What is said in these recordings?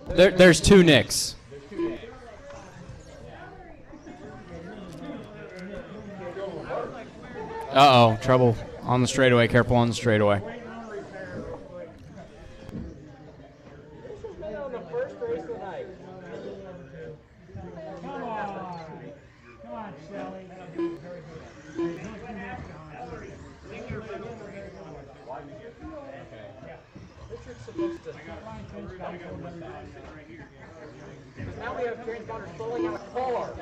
There's two Nicks. Uh-oh, trouble on the straightaway. Careful on the straightaway. Now we have transponders falling out of cars.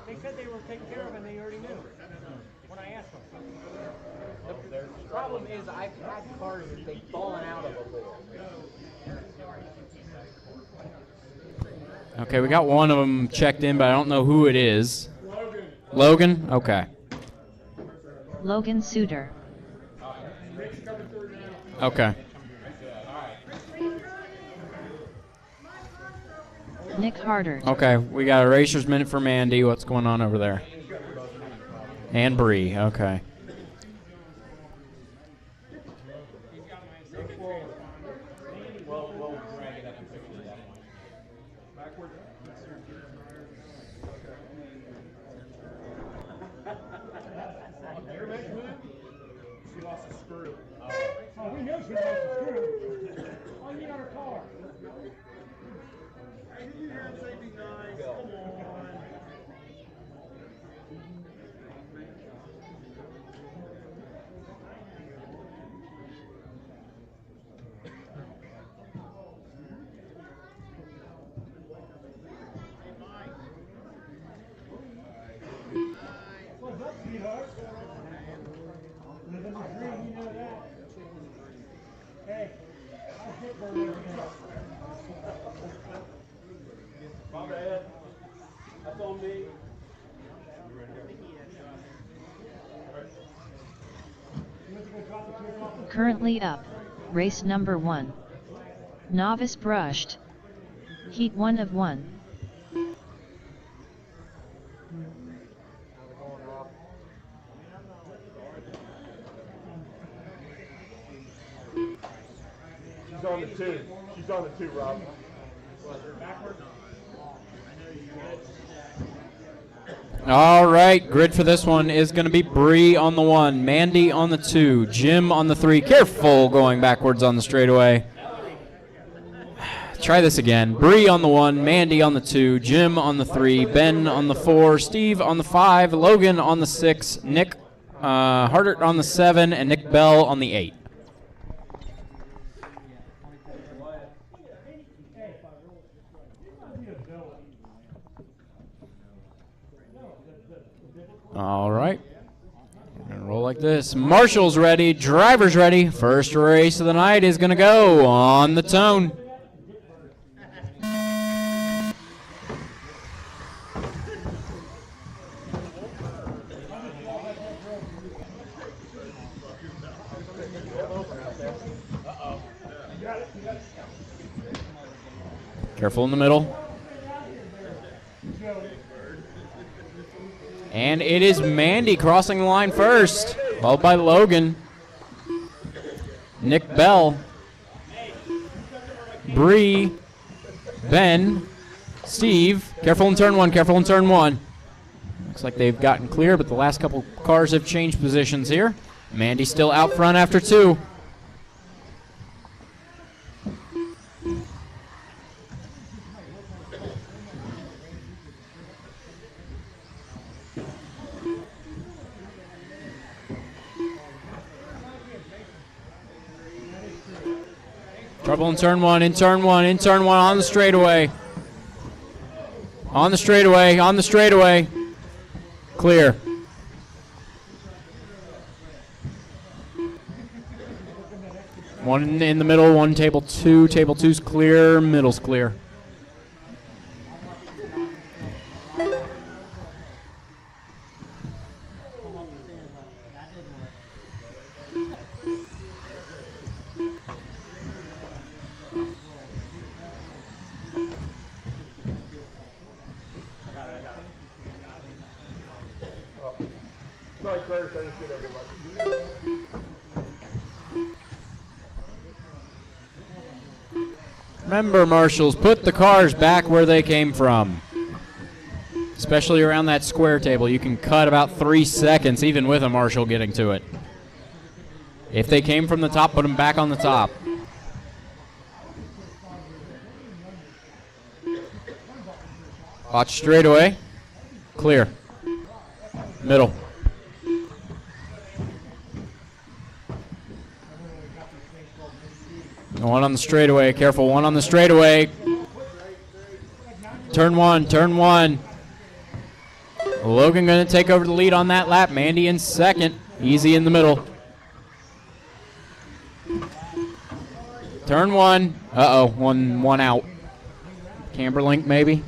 They said they were taken care of and they already knew when I asked them. The problem is I've had cars that they've fallen out of before. Okay, we got one of them checked in, but I don't know who it is. Logan? Okay. Logan Suter. Okay. Nick Harder. Okay, we got a racer's minute for Mandy. What's going on over there? And Bree, okay. She lost a screw. Oh, we know she lost a screw. Oh, you got her car. What's up, sweetheart? Living the dream, you know that. Hey, I hit her every day. My bad. That's on me. Currently up. Race number 1. Novice brushed. Heat 1 of 1. She's on the 2. She's on the 2, Rob. All right, grid for this one is going to be Bree on the 1, Mandy on the 2, Jim on the 3. Careful going backwards on the straightaway. Try this again. Bree on the 1, Mandy on the 2, Jim on the 3, Ben on the 4, Steve on the 5, Logan on the 6, Nick Harder on the 7, and Nick Bell on the 8. All right. Gonna roll like this. Marshall's ready. Driver's ready. First race of the night is going to go on the tone. Careful in the middle. And it is Mandy crossing the line first, followed by Logan. Nick Bell. Bree. Ben. Steve. Careful in turn 1, careful in turn 1. Looks like they've gotten clear, but the last couple cars have changed positions here. Mandy still out front after 2. Trouble in turn 1, in turn 1, in turn 1, on the straightaway. On the straightaway, on the straightaway. Clear. One in the middle, one table 2. Table 2's clear, middle's clear. Remember, marshals, put the cars back where they came from. Especially around that square table. You can cut about 3 seconds even with a marshal getting to it. If they came from the top, put them back on the top. Watch straightaway. Clear. Middle. One on the straightaway. Careful. One on the straightaway. Turn one. Turn one. Logan going to take over the lead on that lap. Mandy in second. Easy in the middle. Turn one. Uh-oh. One out. Camberlink maybe.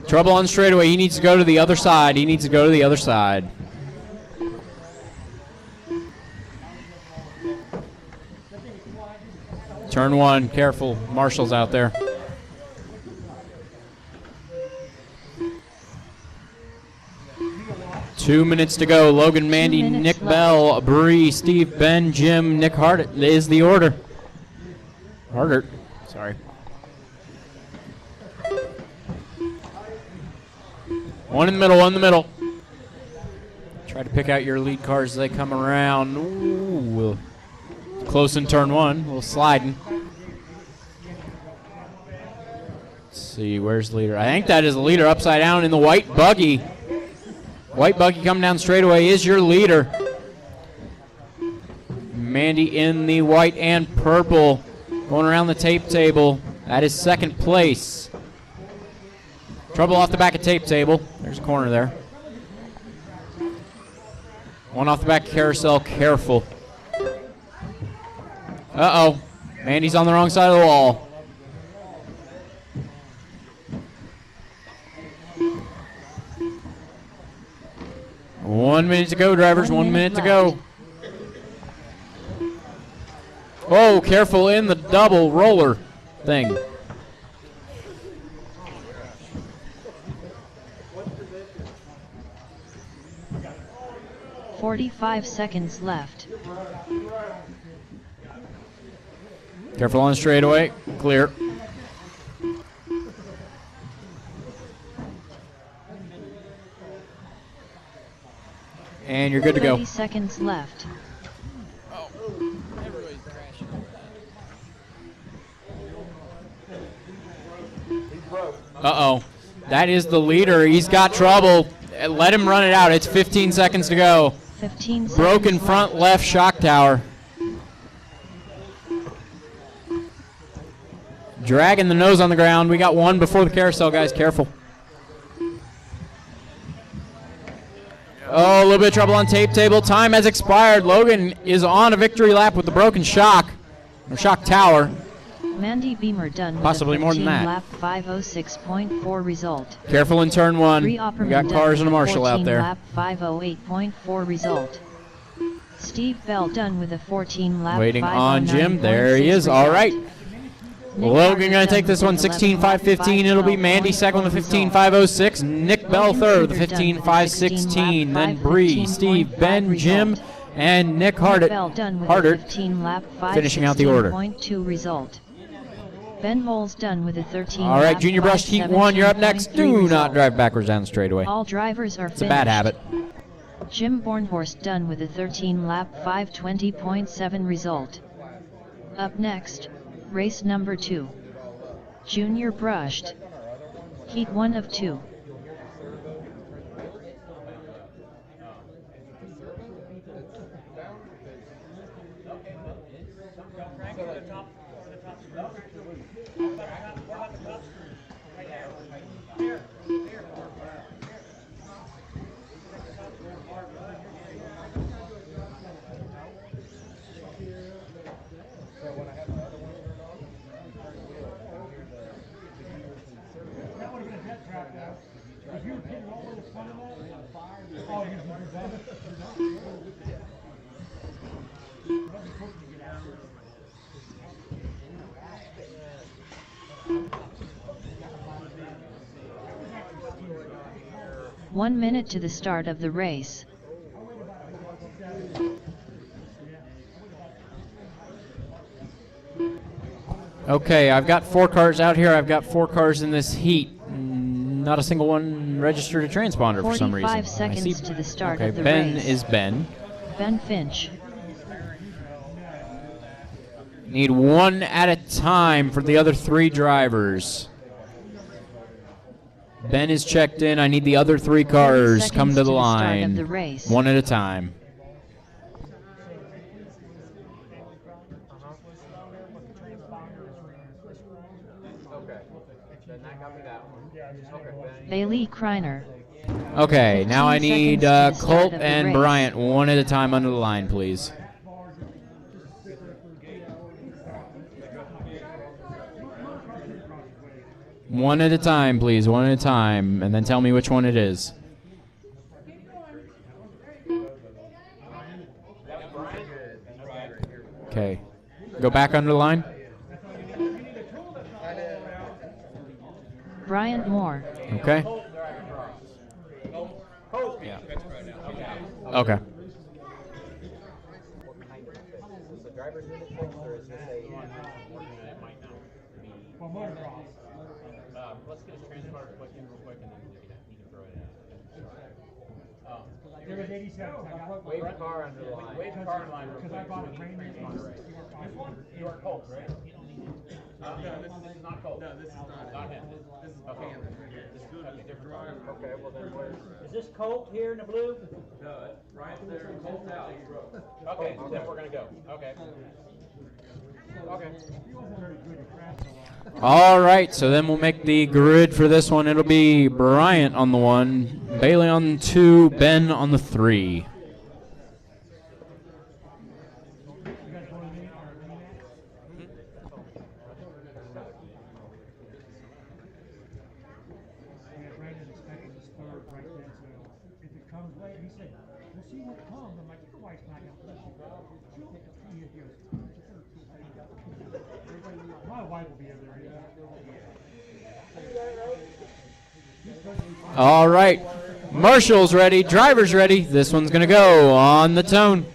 Trouble on straightaway. He needs to go to the other side. He needs to go to the other side. Turn one. Careful. Marshall's out there. Two minutes to go. Logan, Mandy, Nick Bell, Bree, Steve, Ben, Jim, Nick Hart is the order. Harder. Sorry. One in the middle, one in the middle. Try to pick out your lead cars as they come around. Ooh, close in turn one. A little sliding. Let's see, where's the leader? I think that is the leader upside down in the white buggy. White buggy coming down straightaway is your leader. Mandy in the white and purple. Going around the tape table. That is second place. Trouble off the back of tape table. There's a corner there. One off the back of carousel. Careful. Uh-oh. Mandy's on the wrong side of the wall. One minute to go, drivers. 1 minute to go. Oh, careful in the double roller thing. "45 seconds left. Careful on the straightaway. Clear. And you're good to go. 30 seconds left. Uh-oh. That is the leader. He's got trouble. Let him run it out. It's 15 seconds to go. 15 seconds Broken left. front left shock tower. Dragging the nose on the ground. We got one before the carousel, guys. Careful. Oh, a little bit of trouble on tape table. Time has expired. Logan is on a victory lap with the broken shock. Or shock tower. Mandy Beamer done with Possibly a more than that. lap 506.4 result. Careful in turn one. Bree We Opperman got done cars with and a marshal out 14 there. lap 508.4 result. Steve Bell done with a 14 lap Waiting on Jim. 509.6 There he is. result. All right. Nick Logan Carter going to done take this with one, an 16.515. It'll be Mandy second with a 15.506. Nick Bell third with a 15.516. Then Bree, Steve, Ben, Jim, and Nick Nick Bell done with a Hardert 15 lap finishing out the order. 516.2 result. Ben Moles done with a 13 All right, lap Junior Brush Heat 1, you're up next. 517.3 Do not result. drive backwards down the straightaway. All drivers are It's a bad habit. Jim Bornhorst done with a 13 lap 520.7 result. Up next, race number 2. Junior Brushed. Heat 1 of 2. 1 minute to the start of the race. Okay, I've got 4 cars out here. I've got 4 cars in this heat. Not a single one registered a transponder for some reason. 45 seconds to the start of the Ben race. is Ben. Ben Finch. Need 1 at a time for the other 3 drivers. Ben is checked in. I need the other 3 cars. Come to the line. 1 at a time. Bailey Kreiner. Okay, now I need 15 seconds to the Colt start of the and race. Bryant 1 at a time under the line, please. One at a time, please. 1 at a time, and then tell me which one it is. Okay. Go back under the line. Bryant Moore. Okay. Yeah. Okay. Let's get his transponder quick in real quick and then he can throw it out. There was 87. Wave the car under the line. Wave the car under the line real quick. Because I bought a brand new This one? You are Colt, right? No, this is not Colt. No, this is not him. This is okay. This is a different driver. Okay, well then where's... Is this Colt here in the blue? No, right there. Colt's out. Okay, then we're going to go. Okay. Okay. All right, so then we'll make the grid for this one. It'll be Bryant on the 1, Bailey on the 2, Ben on the 3. All right, Marshall's ready, driver's ready. This one's gonna go on the tone.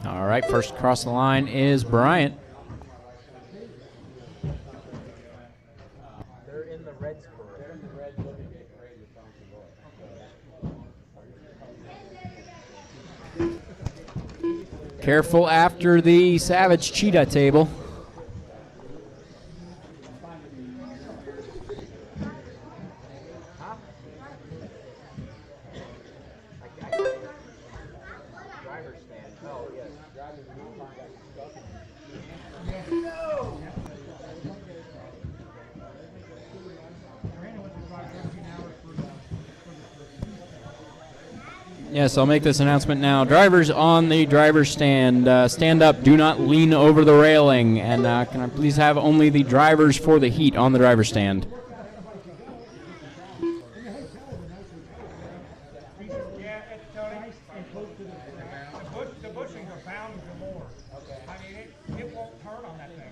All right, first across the line is Bryant. They're in the red square. They're in the red Careful after the Savage Cheetah table. Yes, I'll make this announcement now. Drivers on the driver's stand, stand up. Do not lean over the railing. And can I please have only the drivers for the heat on the driver's stand? The bushings are bound to more. I mean, it won't turn on that thing.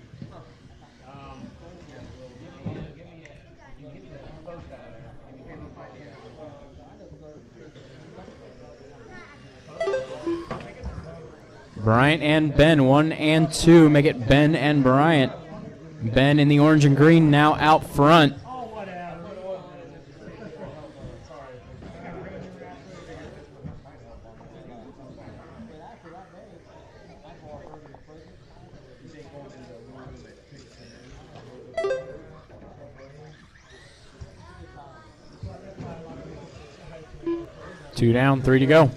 Bryant and Ben, 1 and 2. Make it Ben and Bryant. Ben in the orange and green now out front. Oh, whatever. Two down, 3 to go.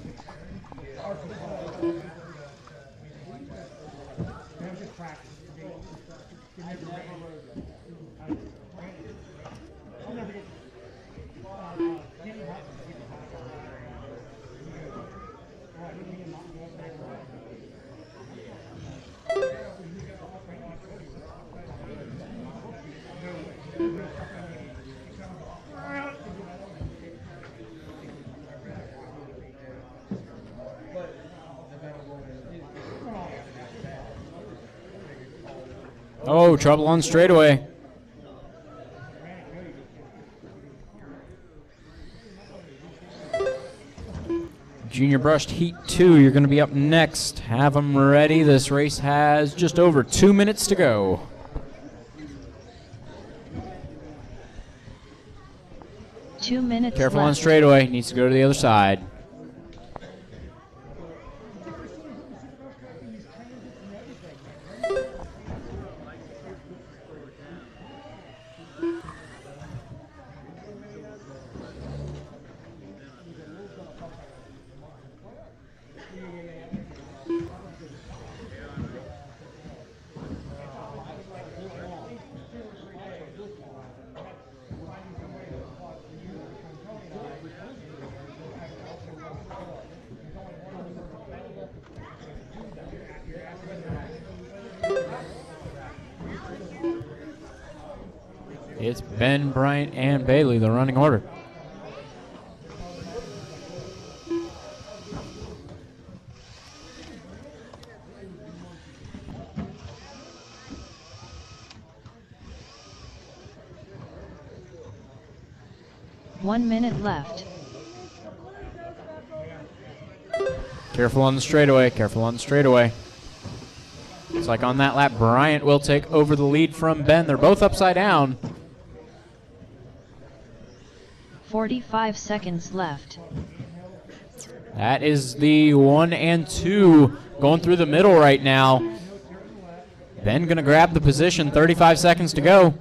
Oh, trouble on straightaway. Junior Brushed Heat 2, you're going to be up next. Have them ready. This race has just over 2 minutes to go. Careful Careful on straightaway. Needs to go to the other side. It's Ben, Bryant, and Bailey, the running order. One minute left. Careful on the straightaway. Careful on the straightaway. Looks like on that lap, Bryant will take over the lead from Ben. They're both upside down. 45 seconds left. That is the 1 and 2 going through the middle right now. Ben going to grab the position. 35 seconds to go.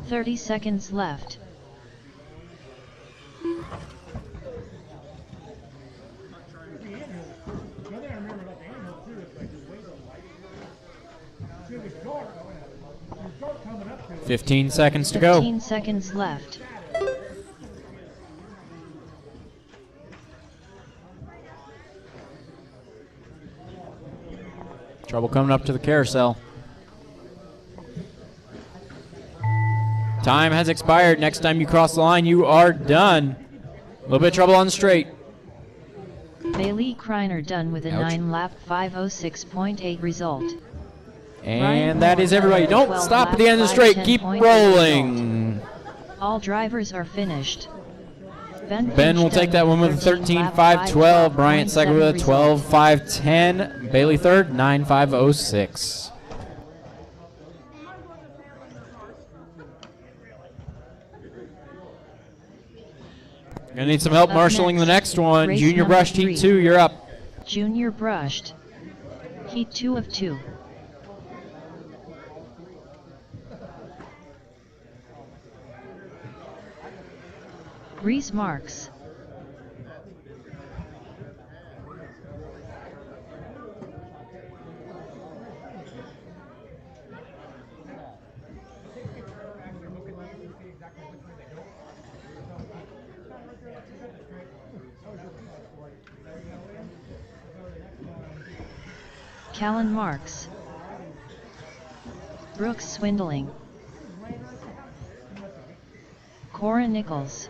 30 seconds left. One thing I remember about the animal too is like the way the light. See, it was dark. It was dark coming up to it. 15 seconds to go. 15 seconds left. Trouble coming up to the carousel. Time has expired. Next time you cross the line, you are done. A little bit of trouble on the straight. Bailey Kreiner done with a Ouch. 9-lap 506.8 result. And that is everybody. Don't stop at the end of the straight. Keep rolling. All drivers are finished. Ben will take that one with a 13.512. Bryant second with a 12.510. Bailey third, 9.506. Gonna need some help Up marshaling the next, next one. race Junior number Brushed 3. Heat 2, you're up. Junior Brushed. Heat 2 of 2. Reese Marks. Callan Marks. Brooks Swindling. Cora Nichols.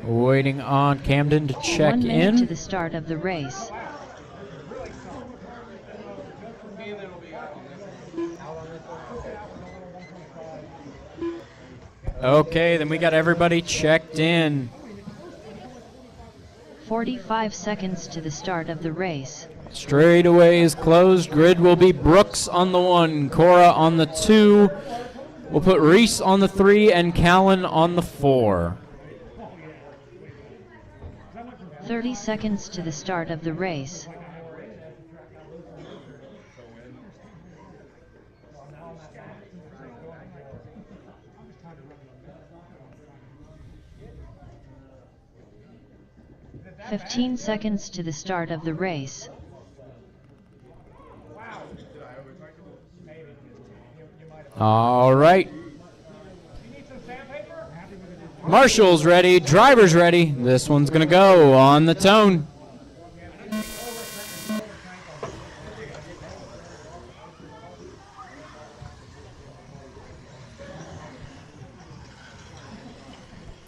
Waiting on Camden to check 1 minute to in. the start of the race. Okay, then we got everybody checked in. 45 seconds to the start of the race. Straightaway is closed. Grid will be Brooks on the 1, Cora on the 2. We'll put Reese on the 3 and Callan on the 4. 30 seconds to the start of the race. "15 seconds to the start of the race. All right. Marshall's ready, driver's ready. This one's gonna go on the tone.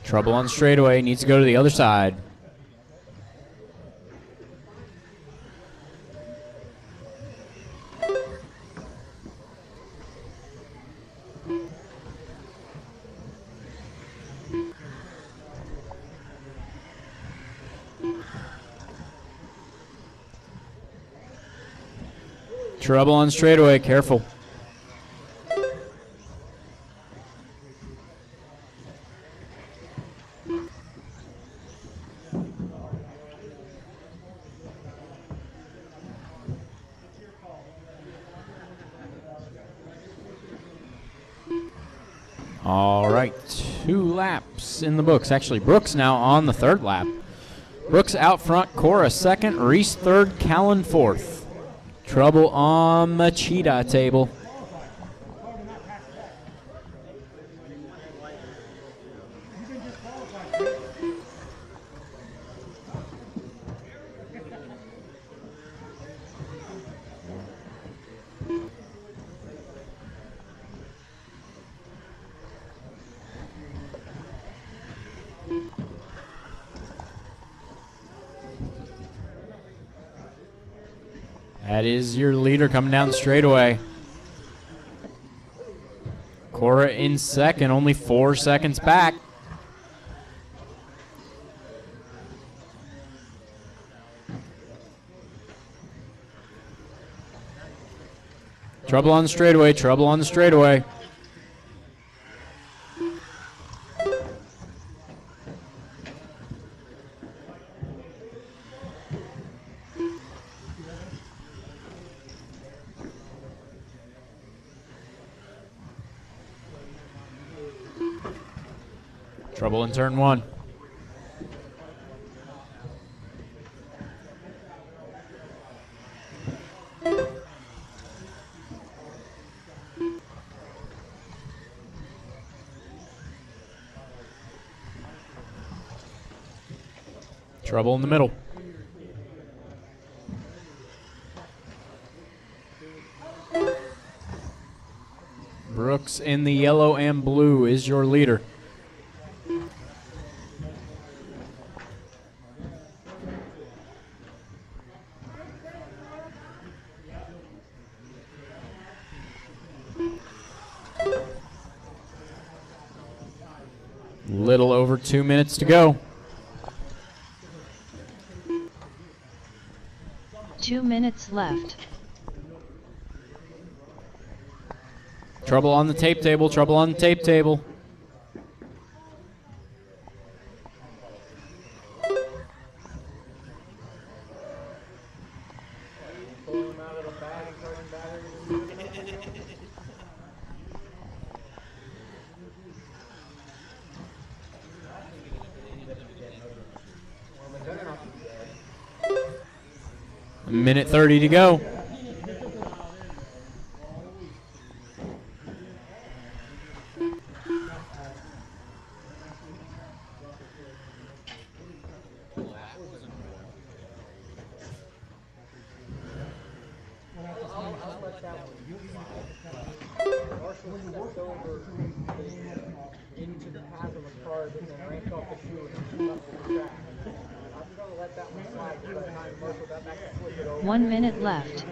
Trouble on straightaway, needs to go to the other side. Trouble on straightaway, careful. All right, 2 laps in the books. Actually, Brooks now on the 3rd lap. Brooks out front, Cora 2nd, Reese 3rd, Callan 4th. Trouble on the cheetah table. That is your leader coming down the straightaway. Cora in 2nd, only 4 seconds back. Trouble on the straightaway, trouble on the straightaway. Trouble in turn 1. Trouble in the middle. Brooks in the yellow and blue is your leader. Little over 2 minutes to go. 2 minutes left. Trouble on the tape table, trouble on the tape table. Minute 30 to go. Into the path of a car and then ramped off the shoe and up to the track. I'm going to let that one slide for that time. Marshall got back to flip it over. 1 minute left.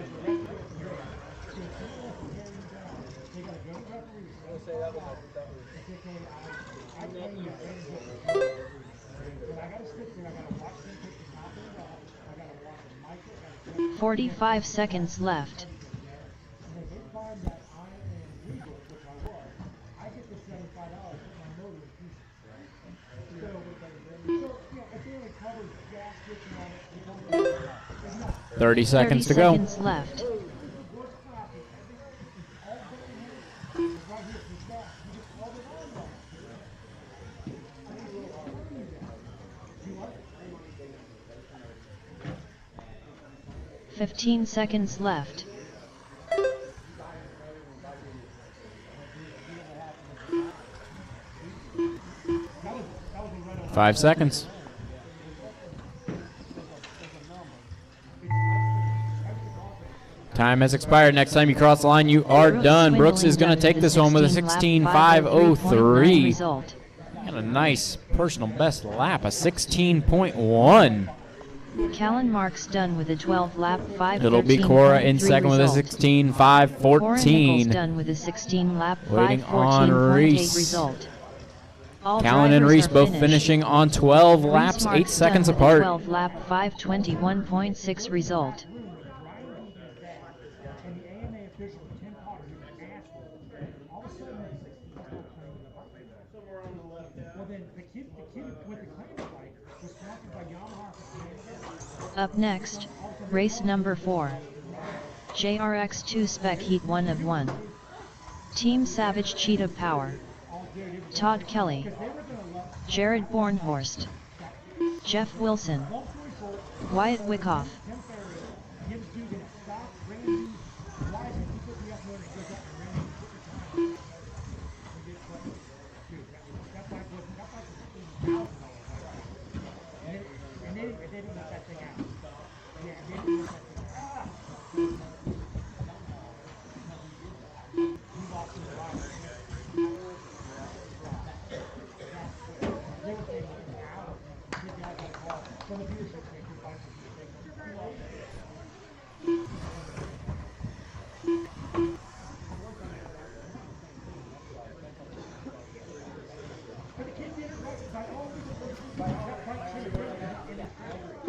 "45 seconds left. I get the $75 for my motor piece. So, if they only cover gaskets and all that, 30 seconds to 30 go. seconds left. 15 seconds left. Five seconds. Time has expired. Next time you cross the line, you are done. Brooks is going to take this home with a 16.503. Result. And a nice personal best lap, a 16.1. Callan Marks done with a 12-lap 5:13.3 It'll be Cora in second with a result. 16.5.14. Cora Nichols done with a 16-lap Waiting on 5:14.8 Reese. result. All Callan and drivers Reese are both finished. finishing on 12 Reese laps, 8 Marks seconds done apart. with a 12-lap 5:21.6 result. And the AMA official, Tim Potter, who asked him, all of a sudden, he's not playing the hockey. Well, then the kid with the claim strike was sponsored by Yamaha for Canada. Up next, race number 4. JRX2 Spec Heat 1 of 1. Team Savage Cheetah Power. Todd Kelly. Jared Bornhorst. Jeff Wilson. Wyatt Wyckoff.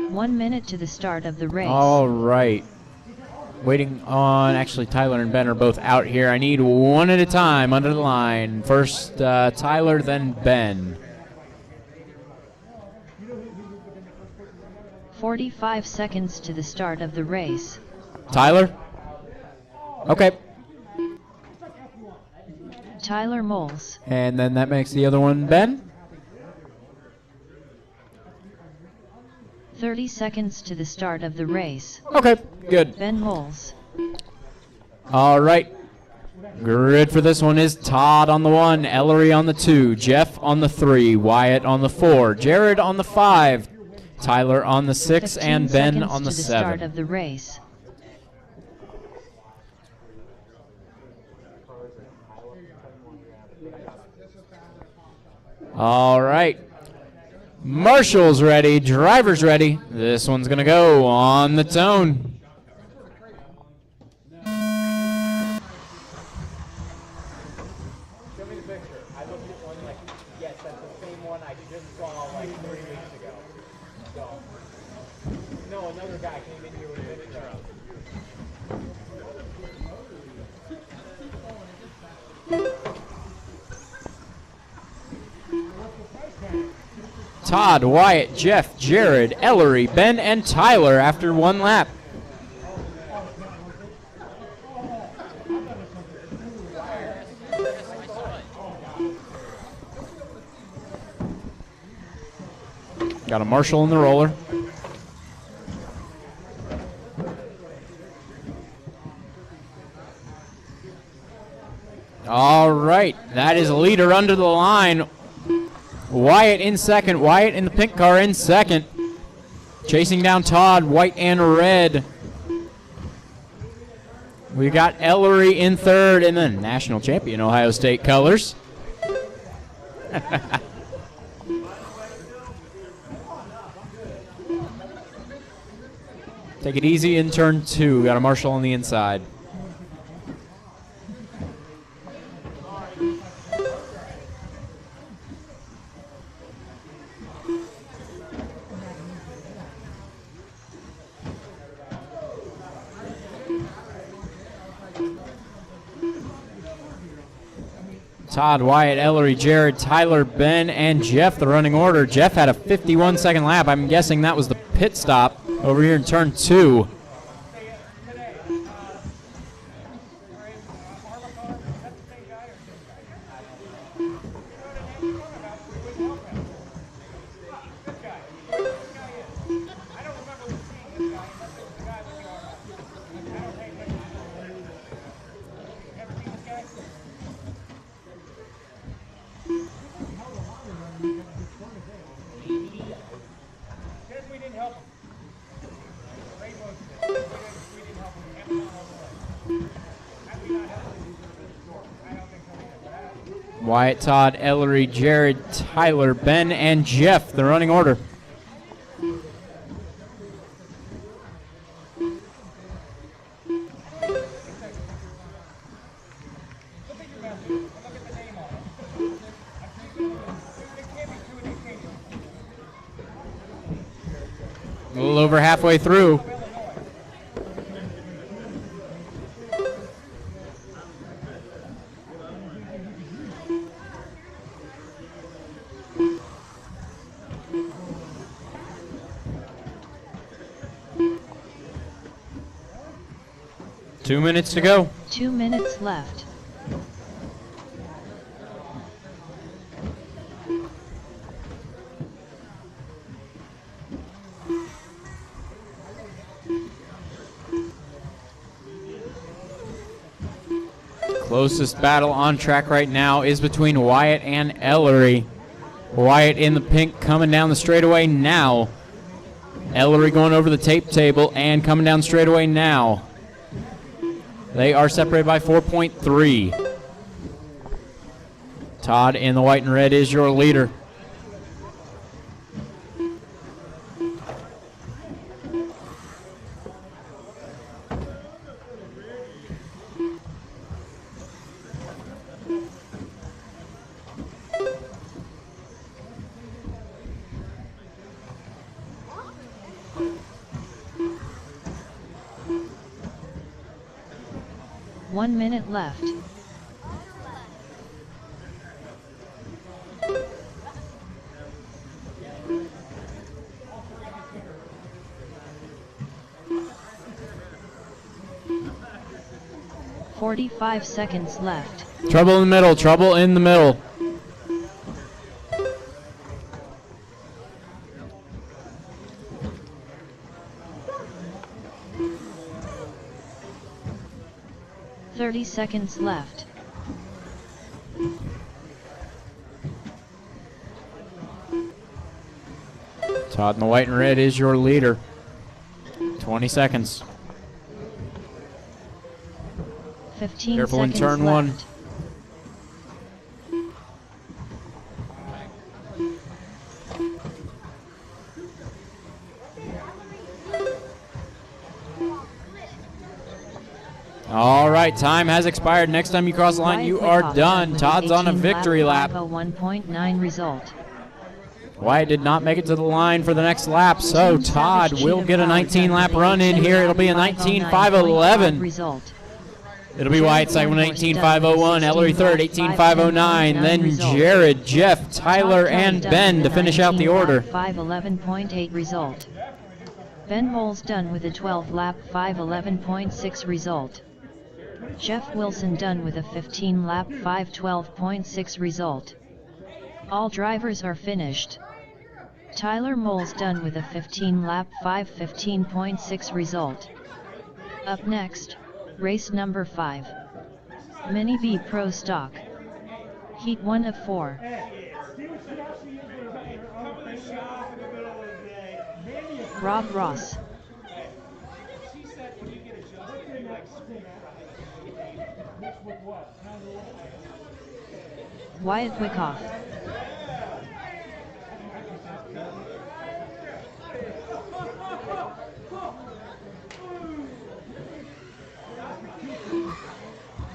One minute to the start of the race. All right. Waiting on, actually, Tyler and Ben are both out here. I need one at a time under the line. First, Tyler, then Ben. 45 seconds to the start of the race. Tyler? Okay. Tyler Moles. And then that makes the other one Ben. 30 seconds to the start of the race. Okay, good. Ben Moles. All right. Grid for this one is Todd on the 1, Ellery on the 2, Jeff on the 3, Wyatt on the 4, Jared on the 5, Tyler on the 6, and Ben on the 7. To the start of the race. All right. Marshall's ready, driver's ready. This one's going to go on the tone. Show me the picture. I looked at one like, yes, that's the same one I just saw like 3 weeks ago. So, no, another guy came in here with a picture of Todd, Wyatt, Jeff, Jared, Ellery, Ben, and Tyler after 1 lap. Got a Marshall in the roller. All right, that is a leader under the line. Wyatt in second. Wyatt in the pink car in second. Chasing down Todd, white and red. We got Ellery in third, and then national champion Ohio State colors. Take it easy in turn 2. We got a Marshall on the inside. Todd, Wyatt, Ellery, Jared, Tyler, Ben, and Jeff, the running order. Jeff had a 51-second lap. I'm guessing that was the pit stop over here in turn 2. Says we didn't help him. Ray was Wyatt, Todd, Ellery, Jared, Tyler, Ben, and Jeff, the running order. A little over halfway through. Two minutes to go. 2 minutes left. Closest battle on track right now is between Wyatt and Ellery. Wyatt in the pink coming down the straightaway now. Ellery going over the tape table and coming down straightaway now. They are separated by 4.3. Todd in the white and red is your leader. One minute left. "45 seconds left. Trouble in the middle, trouble in the middle. "30 seconds left. Todd in the white and red is your leader. 20 seconds. 15 Careful in seconds turn left. one. All right, time has expired. Next time you cross the line, you are done. Todd's on a victory lap. 1.9 result. Wyatt did not make it to the line for the next lap, so Todd will get a 19-lap run in here. It'll be a 19.511. Result. It'll be Wyatt second, 18.501, Ellery third, 18.509, then Jared, Jeff, Tyler, and Ben to finish out the order. 5:11.8 result. Ben Moles done with a 12-lap 5:11.6 result. Jeff Wilson done with a 15-lap 5:12.6 result. All drivers are finished. Tyler Moles done with a 15-lap 5:15.6 result. Up next, race number 5. Mini B Pro Stock. Heat 1 of 4. Rob Ross. Wyatt Wyckoff.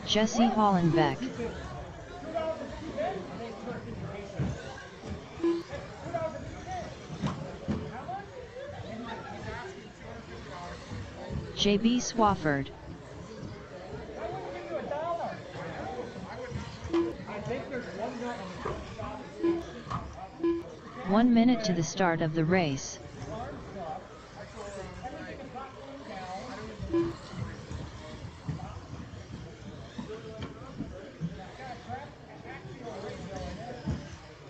Jesse Hollenbeck. JB Swafford. One minute to the start of the race.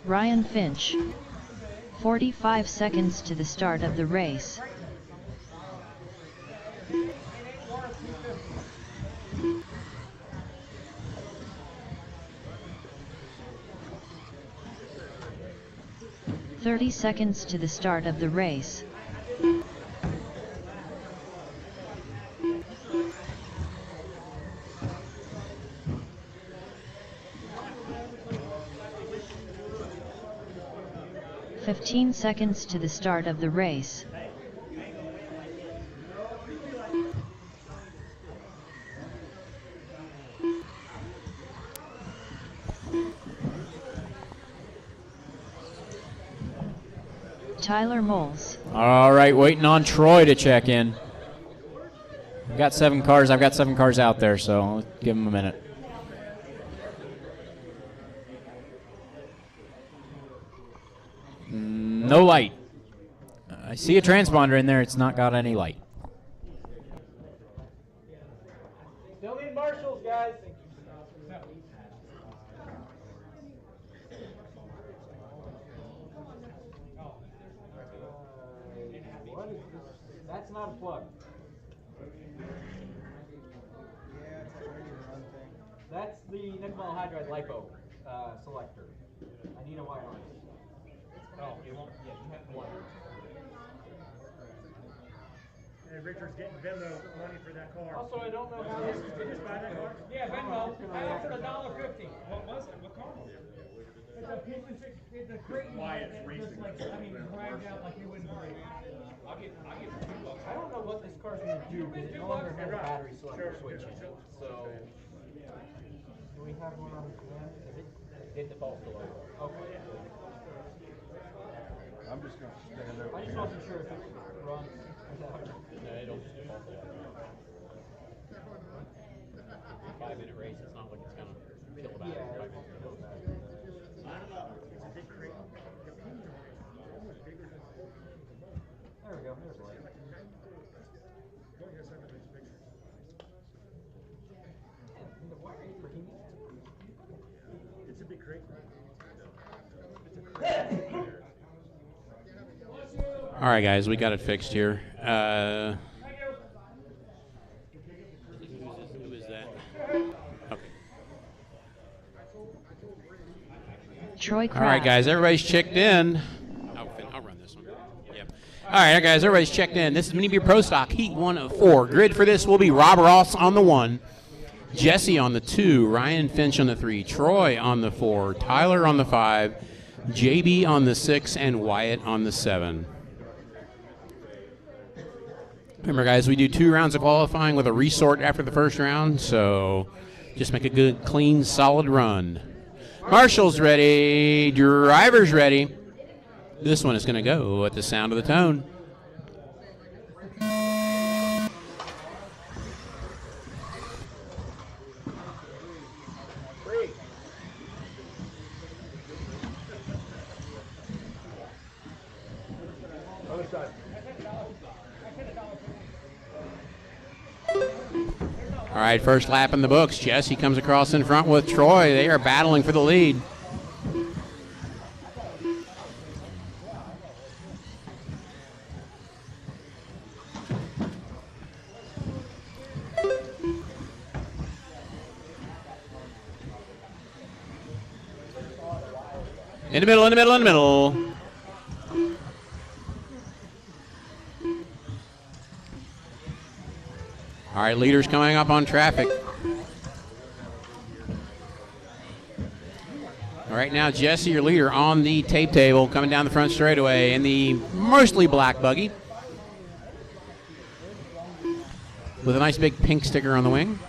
Ryan Finch. 45 seconds to the start of the race. "30 seconds to the start of the race. 15 seconds to the start of the race. Tyler Moles. All right, waiting on Troy to check in. I've got 7 cars. I've got 7 cars out there, so I'll give him a minute. No light. I see a transponder in there. It's not got any light. Still need marshals, guys. What is this? That's not a plug. That's the nickel hydride lipo selector. I need a wire on it. Oh, it won't. Yeah, you have to wire. And Richard's getting Venmo money for that car. Also, I don't know how this is. Did you just buy that car? Yeah, Venmo. I offered $1.50. What was it? What car was it? It's a crate. Wyatt's racing. I mean, dragged out like you wouldn't believe. I'll get $2. I don't know what this car's going to do because it no longer has a battery selector switch in it. So, do we have one on the command? Is it defaults to logo? Okay. I'm just going to stand over. I just wasn't sure if it runs. No, it'll just default to logo. 5-minute race, it's not like it's going to kill the battery. I don't know. It's a big crate. There we go. There's light. The wiring is pretty neat. It's a big crate. All right, guys, we got it fixed here. Who is that? Okay. Troy Kraft. All right, guys, everybody's checked in. I'll run this one. Yep. All right, guys, everybody's checked in. This is Mini Beer Pro Stock Heat 1 of 4. Grid for this will be Rob Ross on the 1, Jesse on the 2, Ryan Finch on the 3, Troy on the 4, Tyler on the 5, JB on the 6, and Wyatt on the 7. Remember, guys, we do 2 rounds of qualifying with a resort after the first round, so just make a good, clean, solid run. Marshall's ready. Driver's ready. This one is going to go at the sound of the tone. All right, first lap in the books. Jesse comes across in front with Troy. They are battling for the lead. In the middle, in the middle, in the middle. All right, leaders coming up on traffic. All right, now Jesse, your leader, on the tape table, coming down the front straightaway in the mostly black buggy with a nice big pink sticker on the wing.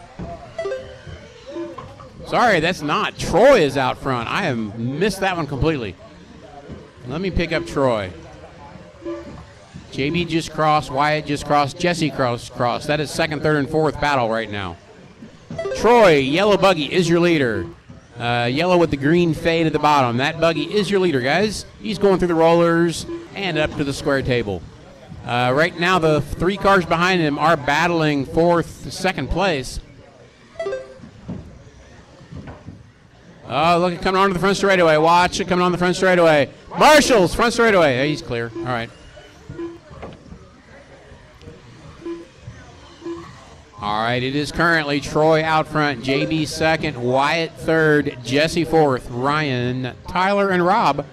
Sorry, that's not. Troy is out front. I have missed that one completely. Let me pick up Troy. JB just crossed, Wyatt just crossed, Jesse crossed. That is second, third, and fourth battle right now. Troy, yellow buggy, is your leader. Yellow with the green fade at the bottom. That buggy is your leader, guys. He's going through the rollers and up to the square table. Right now, the 3 cars behind him are battling fourth, second place. Oh, look, coming onto the front straightaway. Watch it coming on the front straightaway. Marshall's front straightaway. Hey, he's clear. All right. All right, it is currently Troy out front, JB second, Wyatt third, Jesse fourth, Ryan, Tyler, and Rob.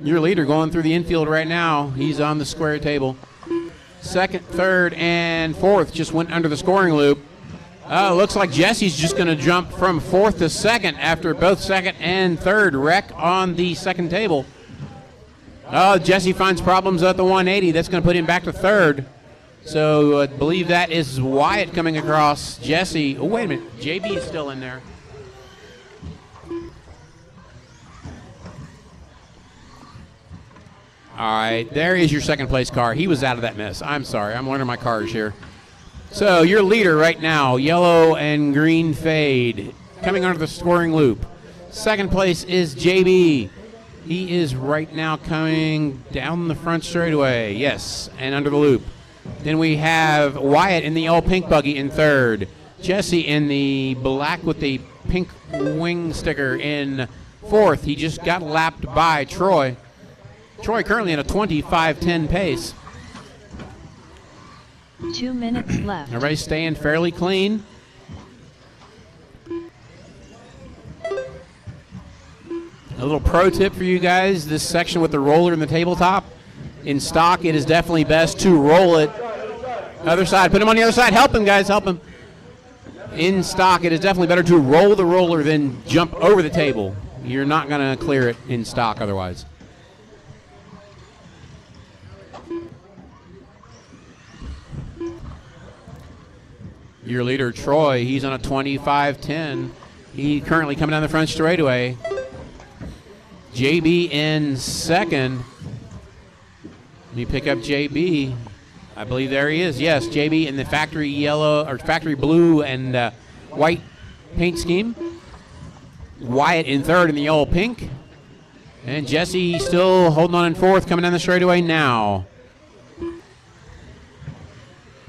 Your leader going through the infield right now. He's on the square table. Second, third, and fourth just went under the scoring loop. Looks like Jesse's just going to jump from fourth to second after both second and third wreck on the second table. Oh, Jesse finds problems at the 180. That's going to put him back to third. So I believe that is Wyatt coming across Jesse. Oh, wait a minute. JB is still in there. All right, there is your second place car. He was out of that mess. I'm sorry. I'm learning my cars here. So your leader right now, yellow and green fade, coming under the scoring loop. Second place is JB. He is right now coming down the front straightaway. Yes, and under the loop. Then we have Wyatt in the all pink buggy in third. Jesse in the black with the pink wing sticker in fourth. He just got lapped by Troy. Troy currently in a 25:10 pace. 2 minutes left. Everybody's staying fairly clean. A little pro tip for you guys, this section with the roller and the tabletop. In stock, it is definitely best to roll it. Other side, put him on the other side. Help him, guys, help him. In stock, it is definitely better to roll the roller than jump over the table. You're not going to clear it in stock otherwise. Your leader, Troy, he's on a 25:10. He currently coming down the front straightaway. JB in second. Let me pick up JB. I believe there he is. Yes, JB in the factory yellow or factory blue and white paint scheme. Wyatt in third in the yellow pink. And Jesse still holding on in fourth, coming down the straightaway now.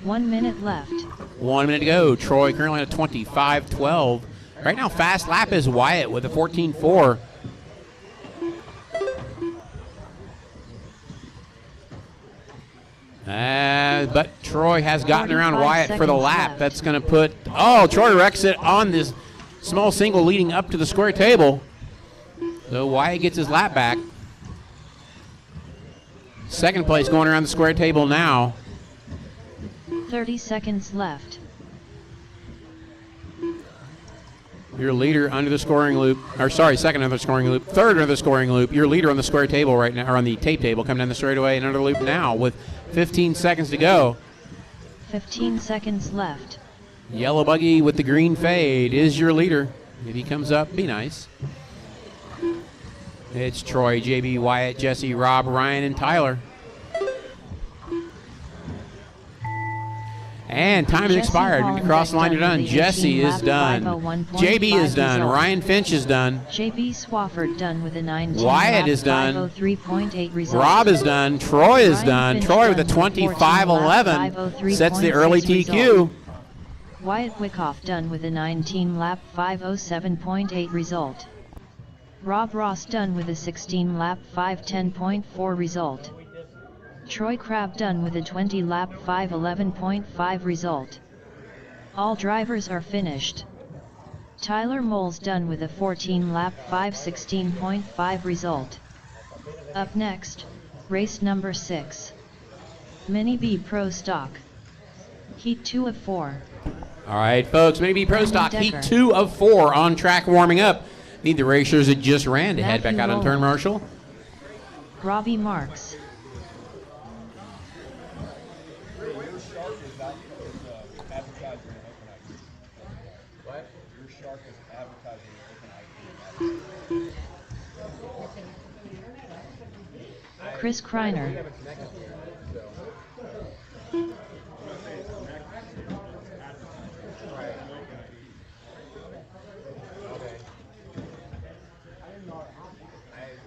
1 minute left. 1 minute to go. Troy currently at 25:12. Right now, fast lap is Wyatt with a 14:4. But Troy has gotten around Wyatt for the lap. Left. That's going to put... Oh, Troy wrecks it on this small single leading up to the square table. So Wyatt gets his lap back. Second place going around the square table now. 30 seconds left. Your leader under the scoring loop, or sorry, second under the scoring loop, third under the scoring loop. Your leader on the square table right now, or on the tape table, coming down the straightaway and under the loop now with 15 seconds to go. 15 seconds left. Yellow buggy with the green fade is your leader. If he comes up, be nice. It's Troy, JB, Wyatt, Jesse, Rob, Ryan, and Tyler. And time has expired. When you cross the line, you're done. Jesse is done. JB is done. Ryan Finch is done. JB Swafford done with a 19. Wyatt is done. 503.8 result. Rob is done. Troy is Ryan done. Finch Troy with a done with 25:11 503.6 sets the early TQ. result. Wyatt Wyckoff done with a 19 lap 507.8 result. Rob Ross done with a 16 lap 510.4 result. Troy Crabb done with a 20 lap 511.5 result. All drivers are finished. Tyler Moles done with a 14 lap 516.5 result. Up next, race number 6. Mini B Pro Stock. Heat 2 of 4. All right, folks, Mini B Pro Brandon Stock, Decker. heat 2 of 4 on track warming up. Need the racers that just ran to head back Matthew out on turn Rowland. marshal. Robbie Marks. Chris Kreiner.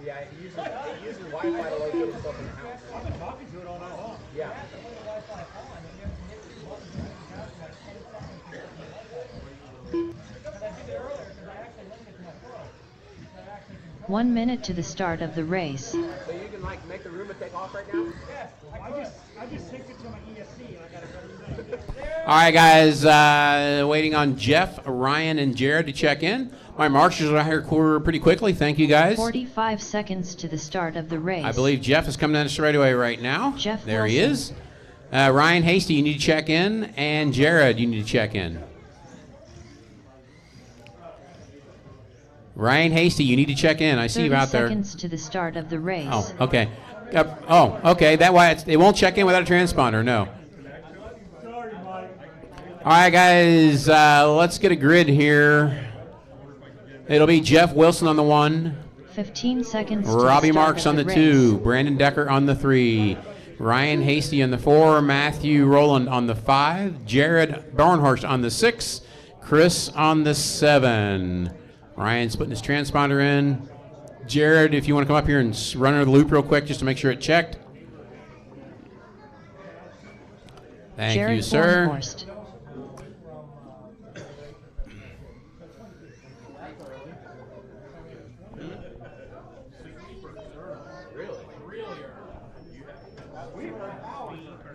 Yeah, it uses Wi-Fi to locate itself in the house. I've been talking to it all night long. Yeah. One minute to the start of the race. So you can like make the room take off right now? Yes, I just synced it to my ESC and I got it ready. All right, guys, waiting on Jeff, Ryan, and Jared to check in. My marshals are here pretty quickly. Thank you, guys. 45 seconds to the start of the race. I believe Jeff is coming down the straightaway right now. Jeff there he Wilson. is. Ryan Hasty, you need to check in, and Jared, you need to check in. Ryan Hasty, you need to check in. I see you 30 out there. seconds to the start of the race. Oh, okay. Oh, okay. That why it won't check in without a transponder. No. All right, guys. Let's get a grid here. It'll be Jeff Wilson on the 1. 15 seconds. Robbie Marks on the 2. Brandon Decker on the 3. Ryan Hasty on the 4. Matthew Rowland on the 5. Jared Barnhorst on the 6. Chris on the 7. Ryan's putting his transponder in. Jared, if you want to come up here and run under the loop real quick just to make sure it checked. Thank Jared you, sir. Bornhorst.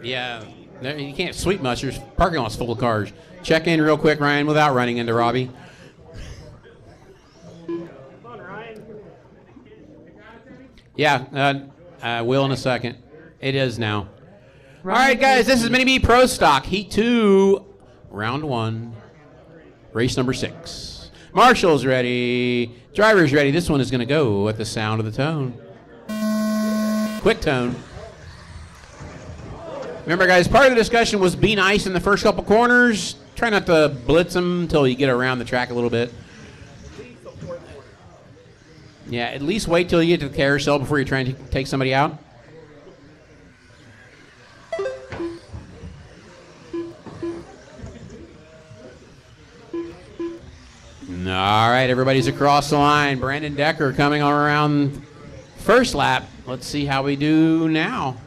Yeah, you can't sweep much. There's parking lot's full of cars. Check in real quick, Ryan, without running into Robbie. Yeah, will in a second. It is now. All right, guys, this is Mini B Pro Stock, Heat 2, Round 1, race number 6. Marshall's ready. Driver's ready. This one is going to go at the sound of the tone. Quick tone. Remember, guys, part of the discussion was be nice in the first couple corners. Try not to blitz them until you get around the track a little bit. Yeah, at least wait till you get to the carousel before you try and take somebody out. All right, everybody's across the line. Brandon Decker coming on around first lap. Let's see how we do now.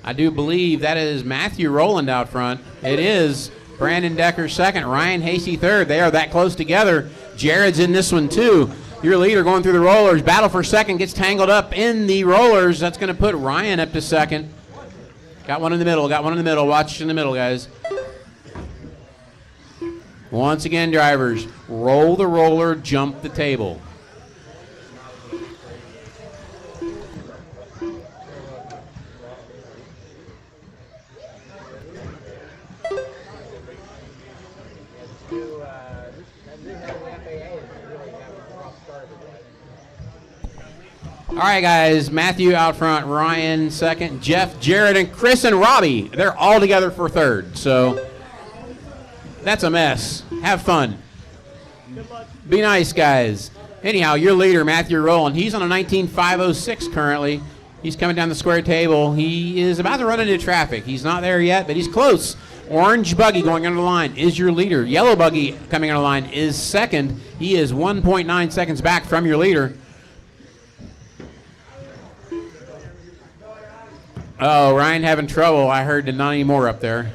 I do believe that is Matthew Rowland out front. It is Brandon Decker second, Ryan Hasty third. They are that close together. Jared's in this one too. Your leader going through the rollers. Battle for second, gets tangled up in the rollers. That's going to put Ryan up to second. Got one in the middle, got one in the middle. Watch in the middle, guys. Once again, drivers, roll the roller, jump the table. All right, guys, Matthew out front, Ryan second, Jeff, Jared, and Chris and Robbie. They're all together for third, so that's a mess. Have fun. Be nice, guys. Anyhow, your leader, Matthew Rowland, he's on a 19.506 currently. He's coming down the square table. He is about to run into traffic. He's not there yet, but he's close. Orange buggy going under the line is your leader. Yellow buggy coming under the line is second. He is 1.9 seconds back from your leader. Oh, Ryan having trouble. I heard not anymore up there.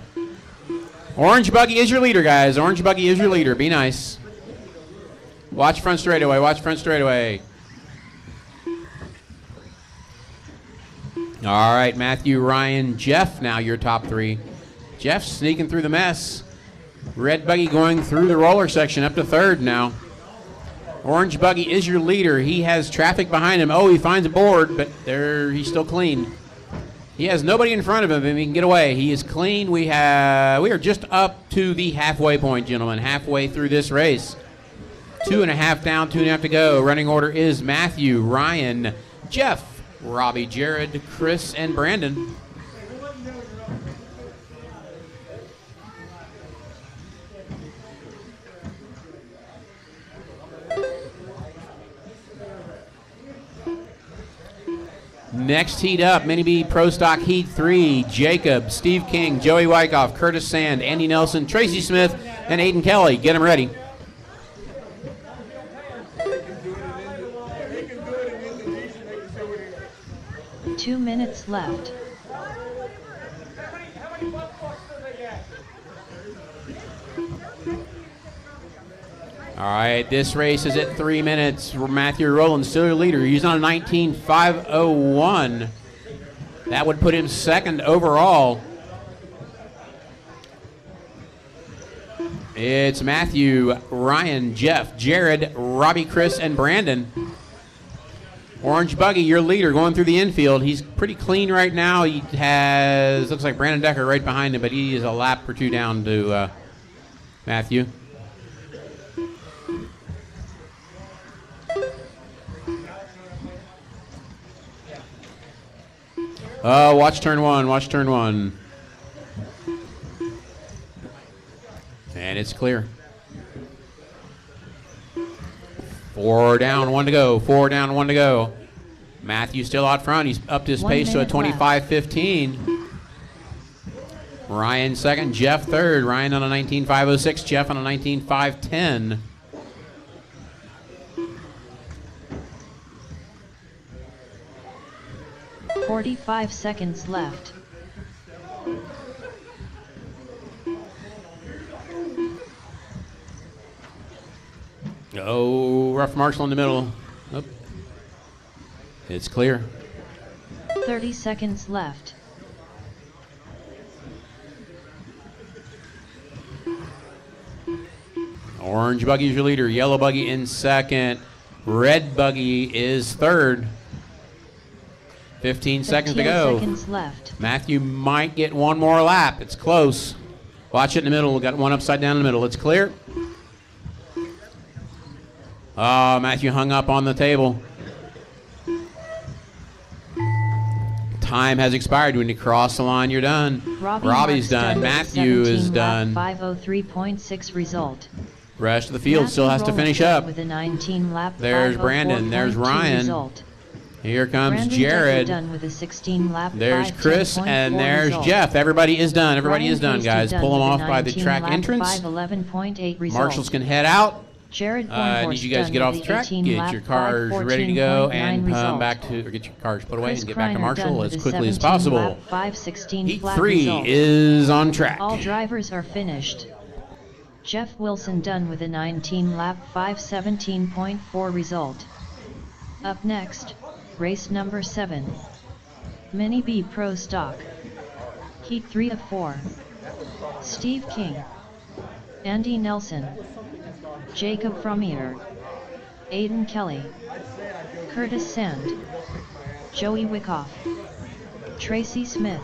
Orange buggy is your leader, guys. Orange buggy is your leader. Be nice. Watch front straightaway. Watch front straightaway. All right, Matthew, Ryan, Jeff now your top three. Jeff sneaking through the mess. Red buggy going through the roller section up to third now. Orange buggy is your leader. He has traffic behind him. Oh, he finds a board, but there he's still clean. He has nobody in front of him, and he can get away. He is clean. We are just up to the halfway point, gentlemen. Halfway through this race. 2.5 down, 2.5 to go. Running order is Matthew, Ryan, Jeff, Robbie, Jared, Chris, and Brandon. Next heat up, Mini B Pro Stock Heat 3. Jacob, Steve King, Joey Wyckoff, Curtis Sand, Andy Nelson, Tracy Smith, and Aiden Kelly. Get them ready. Two minutes left. All right, this race is at 3 minutes. Matthew Rowland still your leader. He's on a 19.501. That would put him second overall. It's Matthew, Ryan, Jeff, Jared, Robbie, Chris, and Brandon. Orange buggy, your leader, going through the infield. He's pretty clean right now. He has, looks like Brandon Decker right behind him, but he is a lap or two down to Matthew. Watch turn one. Watch turn one. And it's clear. 4 down, 1 to go. 4 down, 1 to go. Matthew still out front. He's upped his 1 pace to a minute left. 25.15. Ryan second, Jeff third. Ryan on a 19.506, Jeff on a 19.510. .45 seconds left. Oh, rough Marshall in the middle. Oop. It's clear. 30 seconds left. Orange buggy is your leader. Yellow buggy in second. Red buggy is third. 15 seconds to 15 go. seconds left. Matthew might get one more lap. It's close. Watch it in the middle. We got one upside down in the middle. It's clear. Oh, Matthew hung up on the table. Time has expired. When you cross the line, you're done. Robbie's done. Matthew is done. 503.6 result. Rest of the field still has to finish up. With a 19 lap. There's Brandon. There's 504.2 Ryan. result. Here comes Brandon Jared. done with a 16 lap. There's Chris, 510.4 and there's result. Jeff. Everybody is done. Everybody Ryan is done, Hasty guys. done Pull them with a off by the 19 track lap, entrance. 511.8 result. Marshals can head out. Jared I need you guys to get off the track, get your cars ready to go, and come back to, or get your cars put away and get back to Marshall as quickly as possible. Heat 3 is on track. All drivers are finished. Jeff Wilson done with a 19 lap 517.4 result. Up next, race number 7. Mini B Pro Stock. Heat 3 of 4. Steve King, Andy Nelson, Jacob Frommeyer, Aiden Kelly, Curtis Sand, Joey Wickoff, Tracy Smith.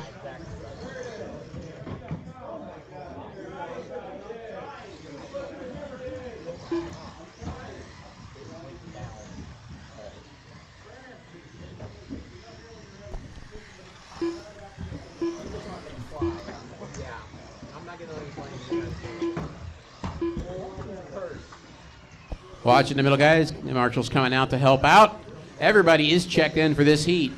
Watch in the middle, guys. The Marshall's coming out to help out. Everybody is checked in for this heat.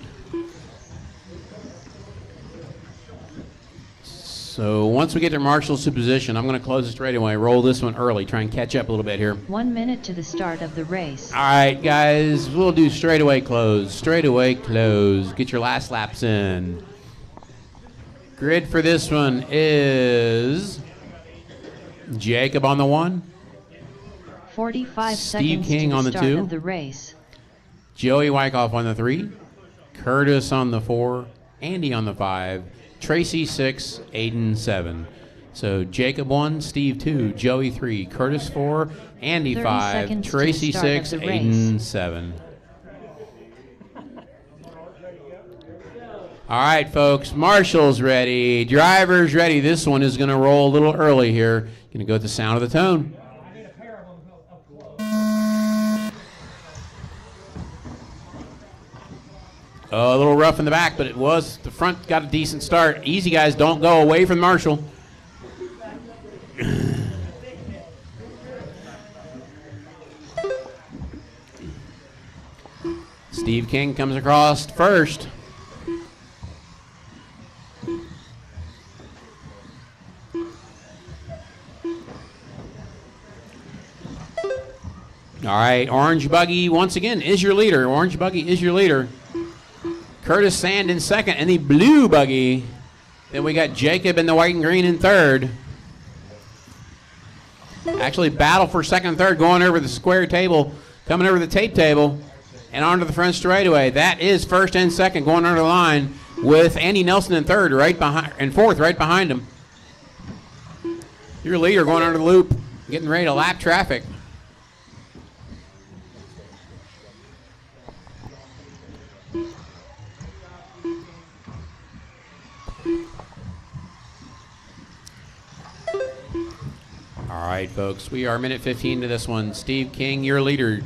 So once we get to Marshall's position, I'm going to close this right away. Roll this one early. Try and catch up a little bit here. 1 minute to the start of the race. All right, guys. We'll do straightaway close. Straightaway close. Get your last laps in. Grid for this one is Jacob on the 1. 45 Steve seconds King to the on the start 2. of the race. Joey Wyckoff on the 3. Curtis on the 4. Andy on the 5. Tracy 6. Aiden 7. So Jacob 1, Steve 2, Joey 3, Curtis 4, Andy 30 5, seconds to Tracy the start of 6, the Aiden race. 7. All right, folks. Marshall's ready. Drivers ready. This one is going to roll a little early here. Going to go with the sound of the tone. A little rough in the back, but it was. The front got a decent start. Easy, guys. Don't go away from Marshall. Steve King comes across first. All right, Orange Buggy once again is your leader. Orange Buggy is your leader. Curtis Sand in second, and the Blue Buggy. Then we got Jacob in the white and green in third. Actually, battle for second and third, going over the square table, coming over the tape table, and onto the front straightaway. That is first and second, going under the line with Andy Nelson in third, right behind, and fourth, right behind him. Your leader going under the loop, getting ready to lap traffic. All right, folks, we are minute 15 to this one. Steve King, your leader.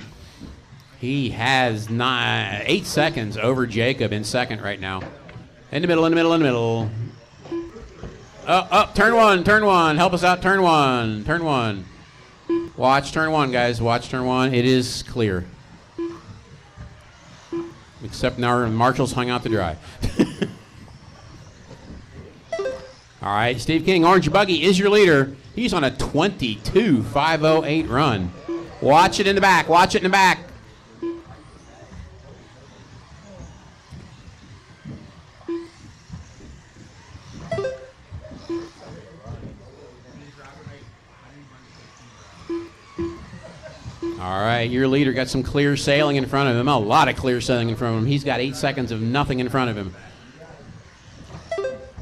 He has 8 seconds over Jacob in second right now. In the middle, in the middle, in the middle. Turn one. Help us out, turn one. Turn one. Watch turn one, guys. Watch turn one. It is clear. Except now Marshall's hung out to dry. All right, Steve King, Orange Buggy is your leader. He's on a 22.508 run. Watch it in the back. Watch it in the back. All right, your leader got some clear sailing in front of him. A lot of clear sailing in front of him. He's got 8 seconds of nothing in front of him.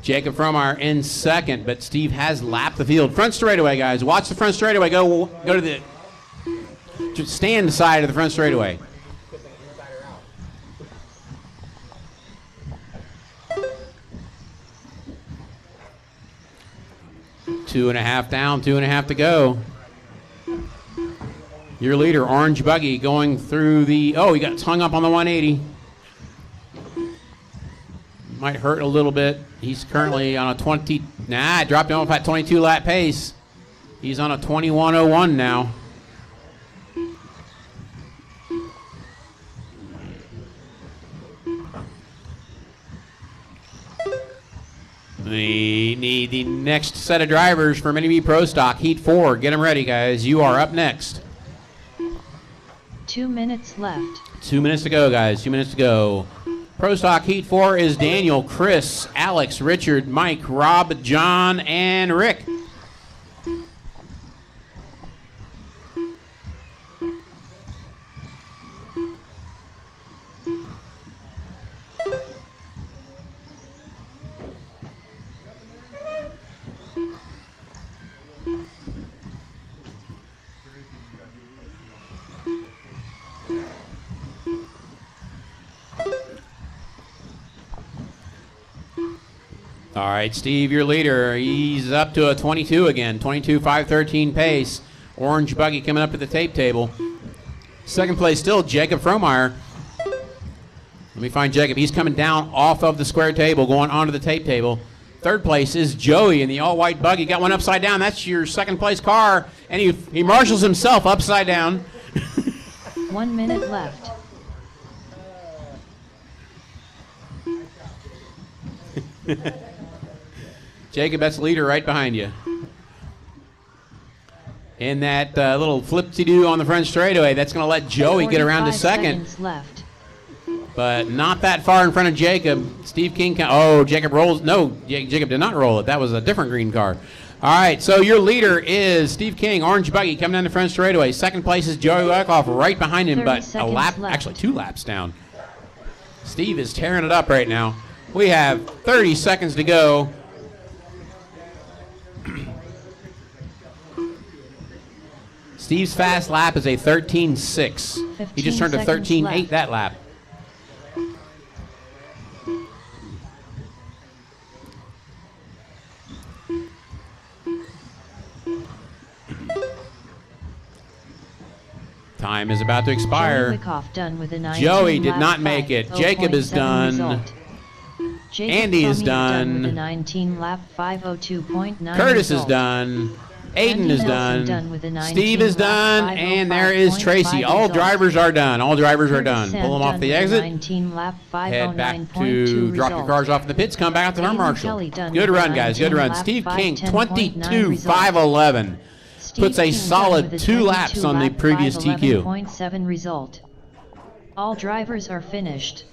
Jacob Fromeyer in second, but Steve has lapped the field. Front straightaway, guys. Watch the front straightaway. Go to the stand side of the front straightaway. Two and a half down, 2.5 to go. Your leader, Orange Buggy, going through the... Oh, he got hung up on the 180. Might hurt a little bit. He's currently on a 20... Nah, dropped him off at 22-lap pace. He's on a 21.01 now. We need the next set of drivers for Mini B Pro Stock. Heat 4. Get them ready, guys. You are up next. 2 minutes left. 2 minutes to go, guys. 2 minutes to go. Pro Stock Heat 4 is Daniel, Chris, Alex, Richard, Mike, Rob, John, and Rick. All right, Steve, your leader. He's up to a 22 again, 22.513 pace. Orange Buggy coming up to the tape table. Second place still Jacob Fromeyer. Let me find Jacob. He's coming down off of the square table, going onto the tape table. Third place is Joey in the all-white buggy. Got one upside down. That's your second place car, and he marshals himself upside down. 1 minute left. Jacob, that's leader right behind you. In that little flip-de-doo on the front straightaway, that's going to let Joey get around to second. Left. But not that far in front of Jacob. Steve King, Jacob rolls. No, Jacob did not roll it. That was a different green car. All right, so your leader is Steve King, Orange Buggy, coming down the front straightaway. Second place is Joey Wyckoff right behind him, but a lap, actually 2 laps down. Steve is tearing it up right now. We have 30 seconds to go. Steve's fast lap is a 13.6. He just turned a 13.8 that lap. Time is about to expire. Joey did not make it. Jacob is done. Andy is done. Curtis is done. Aiden is done. Steve is done. And there is Tracy. All drivers are done. All drivers are done. Pull them off the exit. Head back to drop your cars off in the pits. Come back to the marshal. Good run, guys. Good run. Steve King, 22.511. Puts a solid 2 laps on the previous TQ. 11.7 result. All drivers are finished.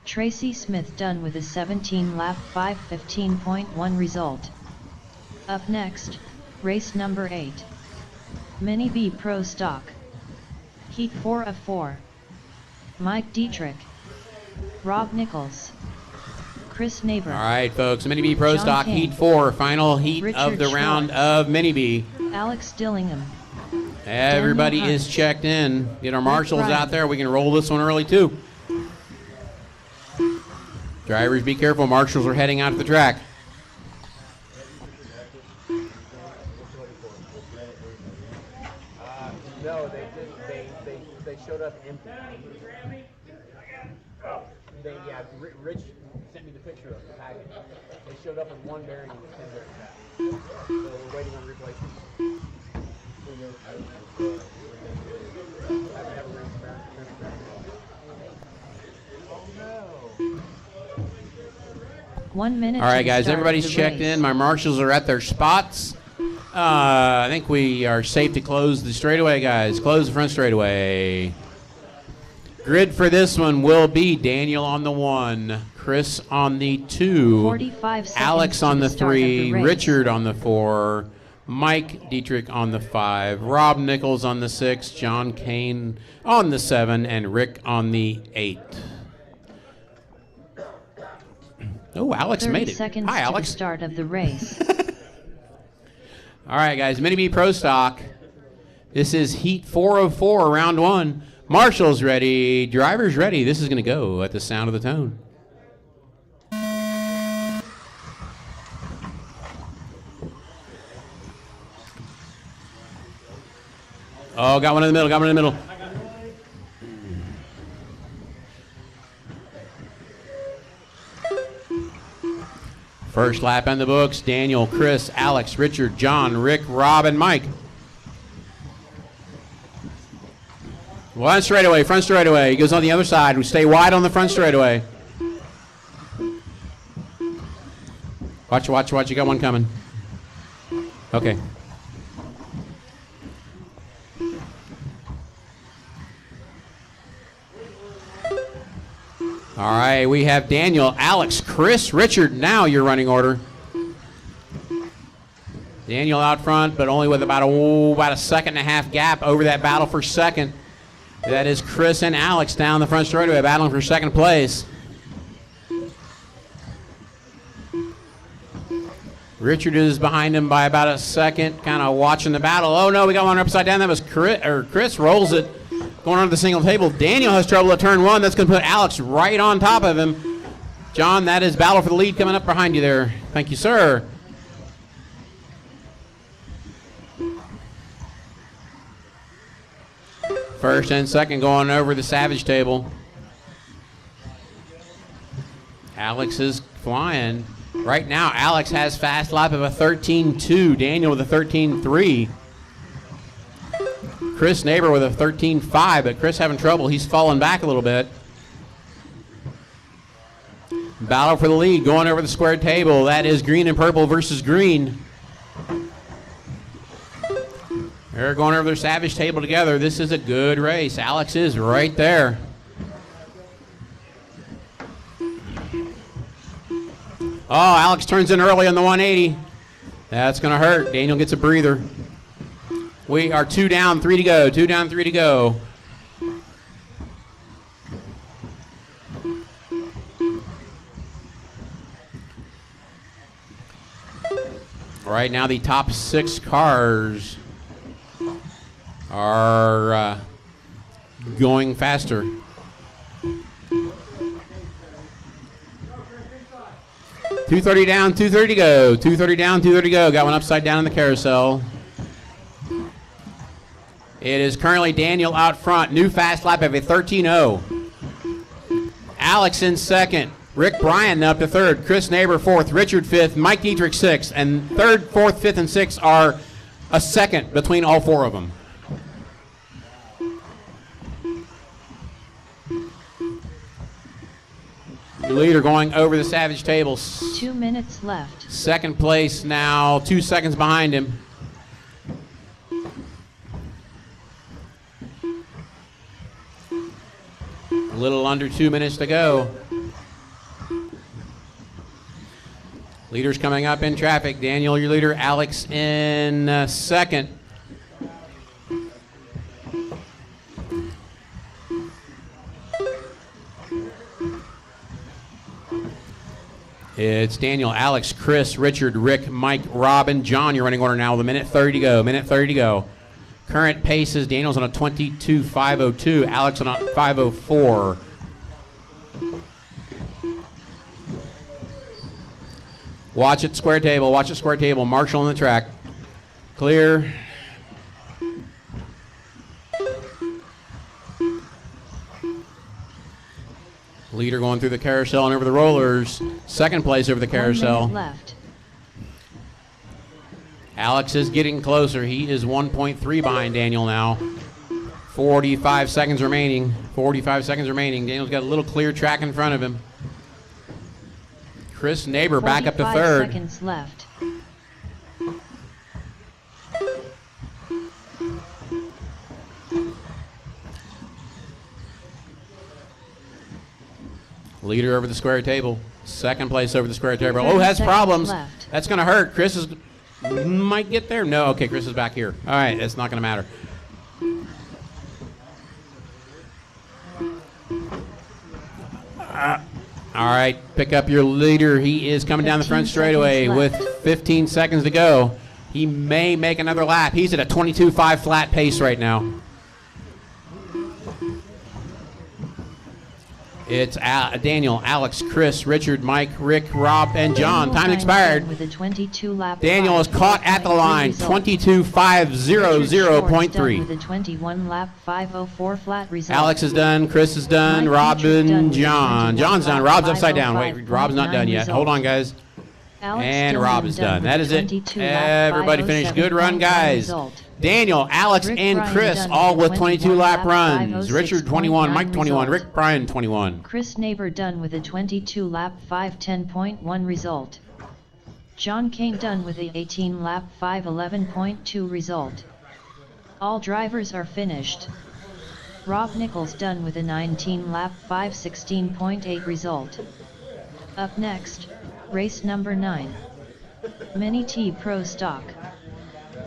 Tracy Smith done with a 17-lap 5:15.1 result. Up next, race number 8. Mini B Pro Stock. Heat 4 of 4. Mike Dietrich. Rob Nichols. Chris Neighbor. All right, folks, Mini B Pro John Stock King. Heat 4, final heat Richard of the Schwartz. round of Mini B. Alex Dillingham. Everybody Daniel is Hunt. checked in. Get our marshals Ryan. out there. We can roll this one early, too. Drivers, be careful. Marshals are heading out to the track. No, they showed up empty. Rich sent me the picture of the package. They showed up with one bearing and 10 bearings back. So we're waiting on replacement. I haven't ever ran Oh no. 1 minute. All right, to the guys, start of everybody's the checked race. in. My marshals are at their spots. I think we are safe to close the straightaway, guys. Close the front straightaway. Grid for this one will be Daniel on the 1, Chris on the 2, 45 seconds Alex to on the start of the 3, race. Richard on the 4, Mike Dietrich on the 5, Rob Nichols on the 6, John Kane on the 7, and Rick on the 8. Oh, Alex 30 made it. seconds Hi, to Alex. the start of the race. All right, guys, Mini B Pro Stock. This is Heat 404, round 1. Marshall's ready. Driver's ready. This is going to go at the sound of the tone. Oh, got one in the middle. Got one in the middle. First lap in the books. Daniel, Chris, Alex, Richard, John, Rick, Rob, and Mike. One straightaway, front straightaway. He goes on the other side. We stay wide on the front straightaway. Watch, watch, watch. You got one coming. Okay. All right, we have Daniel, Alex, Chris, Richard. Now your running order. Daniel out front, but only with about a second and a half gap over that battle for second. That is Chris and Alex down the front straightaway battling for second place. Richard is behind him by about a second, kind of watching the battle. Oh no, we got one upside down. That was Chris rolls it, going onto the single table. Daniel has trouble at turn 1. That's going to put Alex right on top of him. John, that is battle for the lead coming up behind you there. Thank you, sir. First and second going over the Savage table. Alex is flying. Right now, Alex has fast lap of a 13.2. Daniel with a 13.3. Chris Neighbor with a 13.5, but Chris having trouble. He's falling back a little bit. Battle for the lead going over the square table. That is green and purple versus green. They're going over their Savage table together. This is a good race. Alex is right there. Oh, Alex turns in early on the 180. That's going to hurt. Daniel gets a breather. We are 2 down, 3 to go. 2 down, 3 to go. Right now, the top 6 cars are going faster. $230 down, $230 to go. $230 down, $230 to go. Got one upside down in the carousel. It is currently Daniel out front. New fast lap of a 13.0. Alex in second. Rick Bryan up to third. Chris Neighbor fourth. Richard fifth. Mike Dietrich sixth. And third, fourth, fifth, and sixth are a second between all 4 of them. The leader going over the Savage table. 2 minutes left. Second place now, 2 seconds behind him. A little under 2 minutes to go. Leaders coming up in traffic. Daniel, your leader. Alex in second. It's Daniel, Alex, Chris, Richard, Rick, Mike, Robin, John. Your running order now with a minute 30 to go. Minute 30 to go. Current pace is Daniel's on a 22.502. Alex on a 504. Watch it, square table. Watch it, square table. Marshall on the track. Clear. Leader going through the carousel and over the rollers. Second place over the 1 carousel. minute left. Alex is getting closer. He is 1.3 behind Daniel now. 45 seconds remaining. 45 seconds remaining. Daniel's got a little clear track in front of him. Chris Neighbor back up to 45 third. seconds left. Leader over the square table. Second place over the square table. 30 Oh, has seconds problems. left. That's going to hurt. Chris is might get there. No, okay, Chris is back here. All right, it's not going to matter. All right, pick up your leader. He is coming down the front 15 straightaway seconds with left. 15 seconds to go. He may make another lap. He's at a 22.5 flat pace right now. It's Daniel, Alex, Chris, Richard, Mike, Rick, Rob, and John. Time expired. With a 22 lap Daniel is caught at the line, 22.500.3. With a 21 lap 504 flat result. Alex is done, Chris is done, Mike Rob Dietrich done and with a John. 21 John's done. lap Rob's upside down. Wait, 505.9 Rob's not done yet. result. Hold on, guys. Alex And Dillon Rob is done. with That a is it. 22 lap Everybody finished. Good run, 507.1 guys. result. Daniel, Alex, Rick and Bryan Chris done all with with a 22 21 lap lap runs. Richard 21, 506.9 Mike 21, result. Rick Bryan 21. Chris Neighbor done with a 22 lap 510.1 result. John Kane done with a 18 lap 511.2 result. All drivers are finished. Rob Nichols done with a 19 lap 516.8 result. Up next, race number 9. Mini T Pro Stock.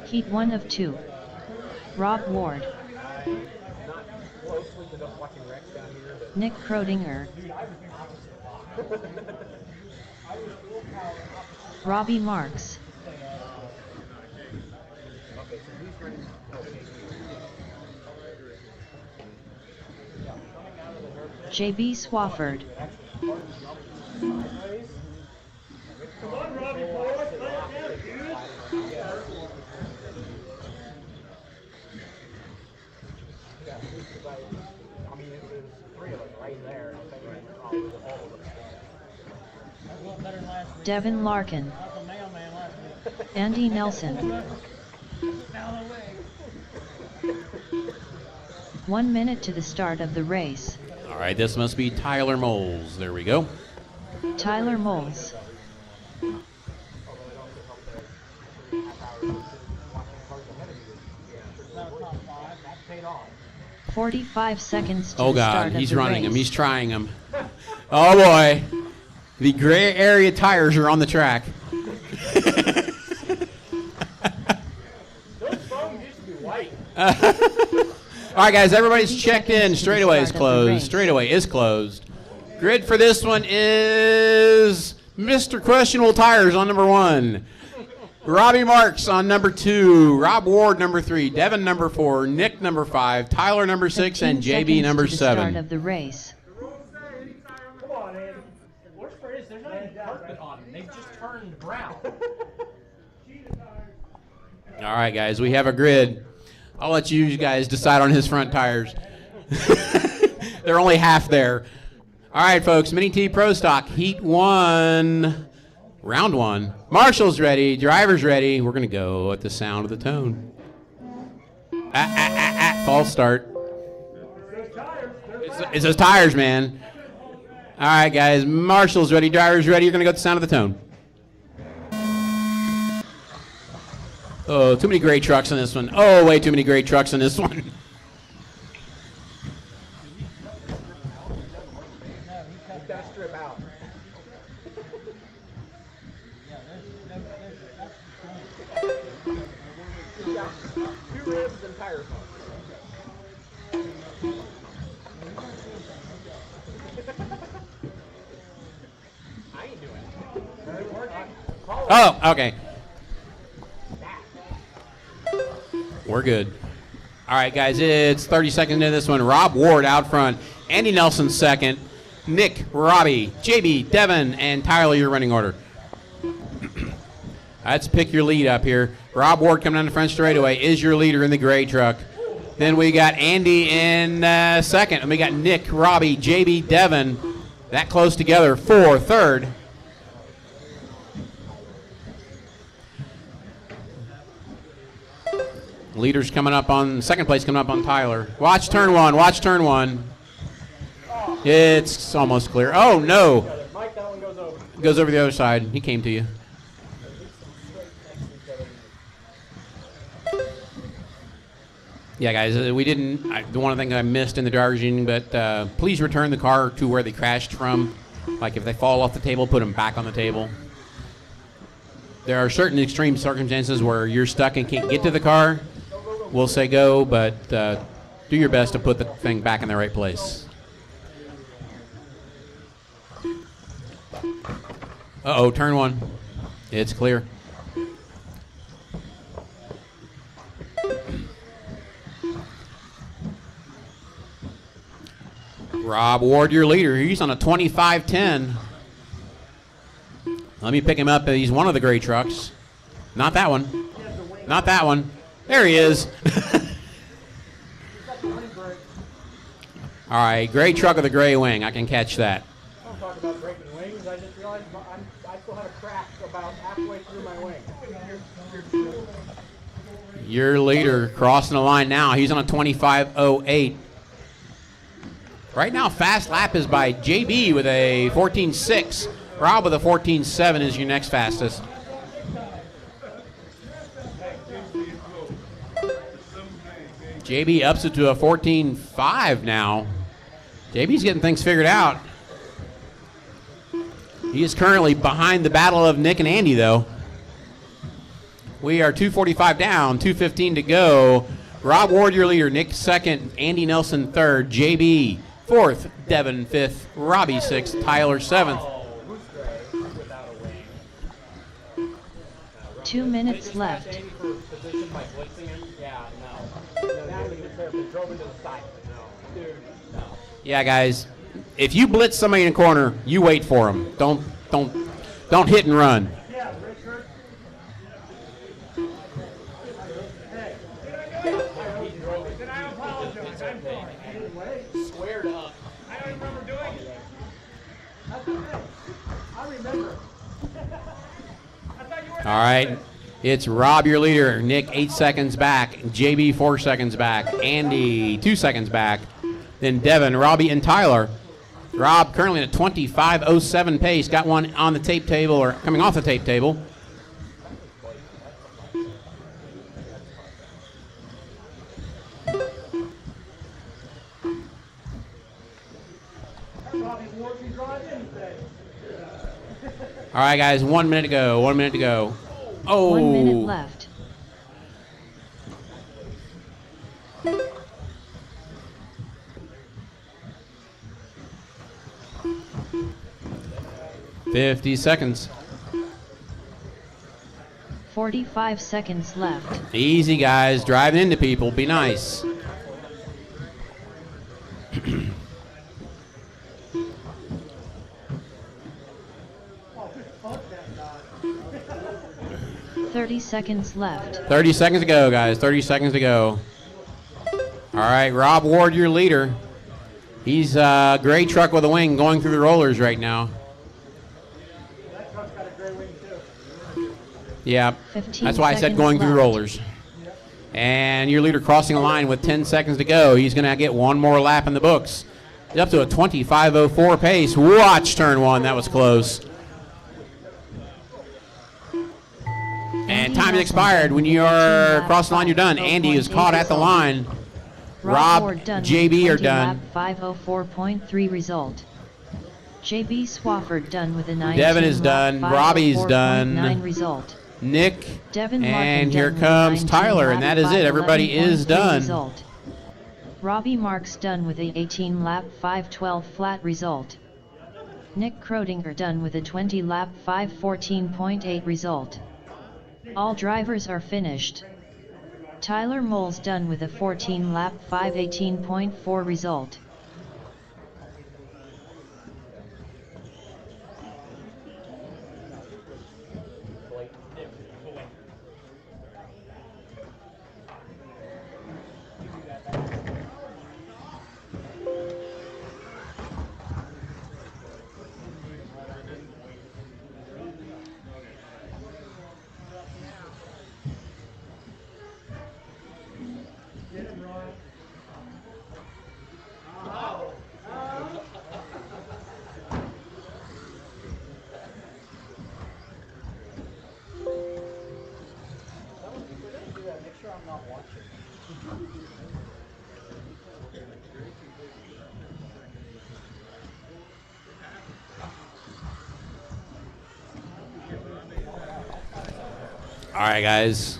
Heat 1 of 2. Rob Ward. Nick Krodinger. Robbie Marks. JB Swafford. Devin Larkin. Andy Nelson. 1 minute to the start of the race. All right, this must be Tyler Moles. There we go. Tyler Moles. "45 seconds to Oh, the start God, of he's the running him. race. He's trying him. Oh, boy. The gray area tires are on the track. All right, guys, everybody's checked in. Straightaway is closed. Straightaway is closed. Grid for this one is Mr. Questionable Tires on number 1. Robbie Marks on number 2. Rob Ward number 3. Devin number 4. Nick number 5. Tyler number 6. And 15 JB number seconds to the 7. start of the race. Come on, Andy. Worst part is there's not even carpet on them. They've just turned brown. All right, guys, we have a grid. I'll let you guys decide on his front tires. They're only half there. All right, folks, Mini T Pro Stock, Heat 1, Round 1. Marshall's ready, driver's ready. We're going to go at the sound of the tone. False start. It says tires, man. All right, guys, Marshall's ready, driver's ready. You're going to go at the sound of the tone. Oh, too many gray trucks in this one. Oh, way too many gray trucks in this one. Oh, okay. We're good. All right, guys, it's 30 seconds into this one. Rob Ward out front. Andy Nelson second. Nick, Robbie, JB, Devin, and Tyler, your running order. Let's pick your lead up here. Rob Ward coming down the front straightaway is your leader in the gray truck. Then we got Andy in second. And we got Nick, Robbie, JB, Devin, that close together for third. Leaders coming up on second place, coming up on Tyler. Watch turn one. Watch turn one. It's almost clear. Oh no! Mike, that one goes over. Goes over the other side. He came to you. Yeah, guys, we didn't. The one thing I missed in the driver's union, but please return the car to where they crashed from. Like if they fall off the table, put them back on the table. There are certain extreme circumstances where you're stuck and can't get to the car. We'll say go, but do your best to put the thing back in the right place. Uh-oh, turn one. It's clear. Rob Ward, your leader. He's on a 25-10. Let me pick him up. He's one of the gray trucks. Not that one. Not that one. There he is. All right, gray truck with a gray wing. I can catch that. I don't talk about breaking wings. I just realized I still had a crack about halfway through my wing. Your leader crossing the line now. He's on a 25.08. Right now, fast lap is by JB with a 14.6. Rob with a 14.7 is your next fastest. JB ups it to a 14.5 now. JB's getting things figured out. He is currently behind the battle of Nick and Andy, though. We are 2:45 down, 2:15 to go. Rob Ward, your leader. Nick second. Andy Nelson third. JB fourth. Devin fifth. Robbie sixth. Tyler seventh. 2 minutes left. Yeah, guys. If you blitz somebody in a corner, you wait for them. Don't hit and run. Squared up. I don't remember doing it. That's okay. I remember. I thought you were. All right. It's Rob, your leader. Nick, 8 seconds back. JB, 4 seconds back. Andy, 2 seconds back. Then Devin, Robbie, and Tyler. Rob currently at a 25.07 pace. Got one on the tape table, or coming off the tape table. All right, guys, 1 minute to go. 1 minute to go. Oh. 1 minute left. $50 seconds. 45 seconds left. Easy, guys. Driving into people. Be nice. $30 seconds left. 30 seconds to go, guys. 30 seconds to go. All right, Rob Ward, your leader. He's a gray truck with a wing going through the rollers right now. That truck's got a gray wing too. Yeah, 15 that's why I said seconds going through the left. rollers. And your leader crossing the line with 10 seconds to go. He's going to get one more lap in the books. He's up to a 25.04 pace. Watch turn one. That was close. And time has expired. When you are across the line, you're done. Andy is caught at the line. Rob, Ward done with JB are 20 done. lap 5:04.3 result. JB Swafford done with a 19 Devin is lap done. Robbie's done. 5:04.9 result. Nick, Devin and Larkin here done with a comes 19 Tyler, and lap that is it. Everybody is 5:11.3 done. result. Robbie Marks done with a 18 lap 5:12 flat result. Nick Crodinger done with a 20 lap 5:14.8 result. All drivers are finished. Tyler Moles done with a 14 lap 5:18.4 result. All right, guys.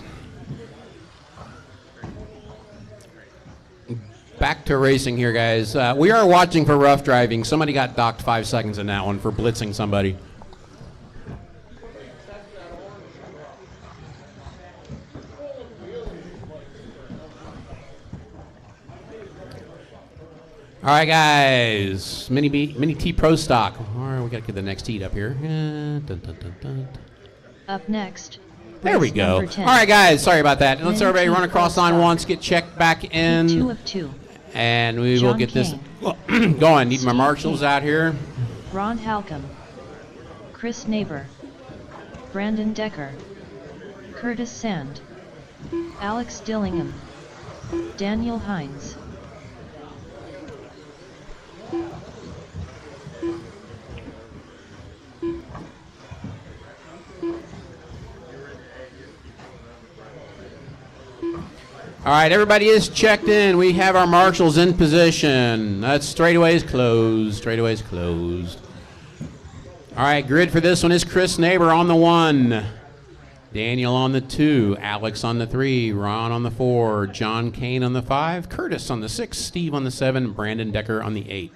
Back to racing here, guys. We are watching for rough driving. Somebody got docked 5 seconds in that one for blitzing somebody. All right, guys. Mini T Pro stock. All right, we got to get the next heat up here. Dun, dun, dun, dun. Up next. There we race go. number 10. All right, guys. Sorry about that. Let's Mini everybody T run across Pro line stock. once, get checked back Heat in, 2 of 2. and we will John get this King. going. Need my Steve marshals King. out here. Ron Halcomb. Chris Neighbor. Brandon Decker. Curtis Sand. Alex Dillingham. Daniel Hines. All right, everybody is checked in. We have our marshals in position. That's straightaways closed. Straightaways closed. All right, grid for this one is Chris Neighbor on the 1. Daniel on the 2. Alex on the 3. Ron on the 4. John Kane on the 5. Curtis on the 6. Steve on the 7. Brandon Decker on the 8.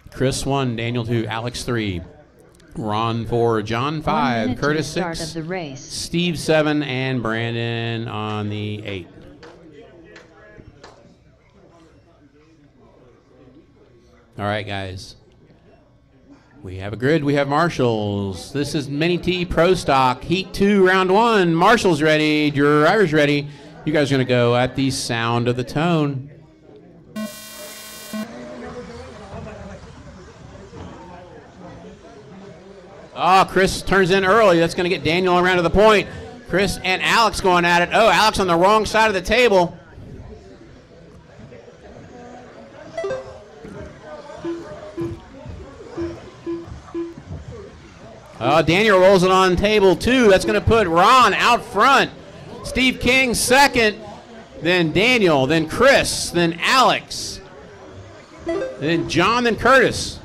Chris 1. Daniel 2. Alex 3. Ron 4. John 1 5. minute Curtis to the start 6. of the race. Steve 7. And Brandon on the 8. All right, guys. We have a grid. We have marshals. This is Mini T Pro Stock. Heat 2, round 1. Marshals ready. Drivers ready. You guys are going to go at the sound of the tone. Oh, Chris turns in early. That's going to get Daniel around to the point. Chris and Alex going at it. Oh, Alex on the wrong side of the table. Daniel rolls it on table 2. That's going to put Ron out front. Steve King second. Then Daniel. Then Chris. Then Alex. Then John. Then Curtis.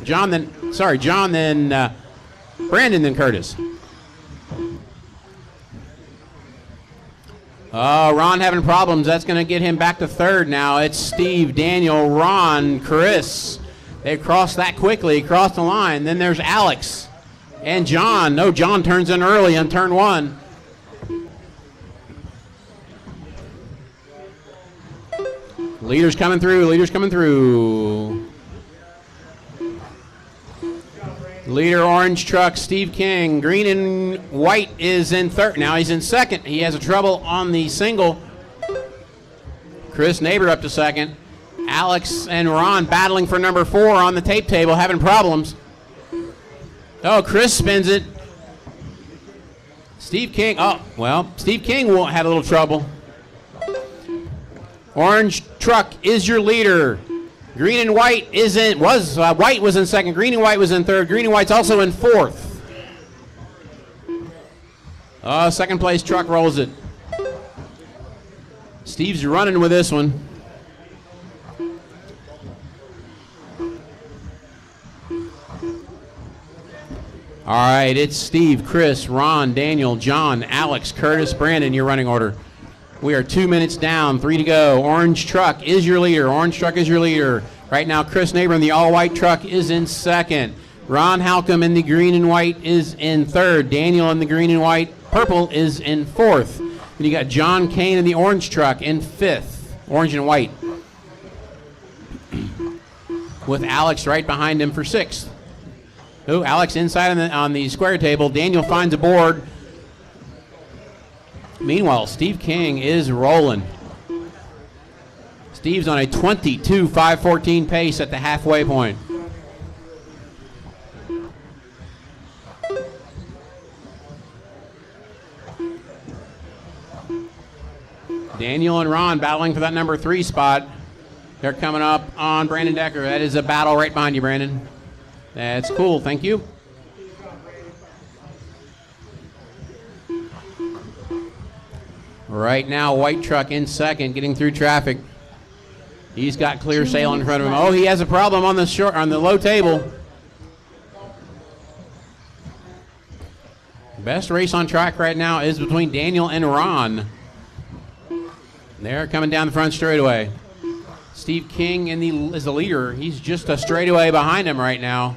John. Then Brandon. Then Curtis. Ron having problems. That's going to get him back to third now. It's Steve, Daniel, Ron, Chris. They crossed that quickly, crossed the line. Then there's Alex and John. No, John turns in early on turn 1. Leaders coming through, leaders coming through. Leader orange truck, Steve King. Green and white is in third. Now he's in second. He has a trouble on the single. Chris Neighbor up to second. Alex and Ron battling for number 4 on the tape table, having problems. Oh, Chris spins it. Steve King. Oh, well, Steve King won't have a little trouble. Orange truck is your leader. Green and white white was in second. Green and white was in third. Green and white's also in fourth. Second place truck rolls it. Steve's running with this one. All right, it's Steve, Chris, Ron, Daniel, John, Alex, Curtis, Brandon, your running order. We are 2 minutes down, 3 to go. Orange truck is your leader. Orange truck is your leader. Right now, Chris Neighbor in the all-white truck is in second. Ron Halcomb in the green and white is in third. Daniel in the green and white purple is in fourth. And you got John Kane in the orange truck in fifth. Orange and white. With Alex right behind him for sixth. Oh, Alex inside on the square table. Daniel finds a board. Meanwhile, Steve King is rolling. Steve's on a 22.514 pace at the halfway point. Daniel and Ron battling for that number 3 spot. They're coming up on Brandon Decker. That is a battle right behind you, Brandon. That's cool. Thank you. Right now, white truck in second, getting through traffic. He's got clear sail in front of him. Oh, he has a problem on the low table. Best race on track right now is between Daniel and Ron. They're coming down the front straightaway. Steve King is the leader. He's just a straightaway behind him right now.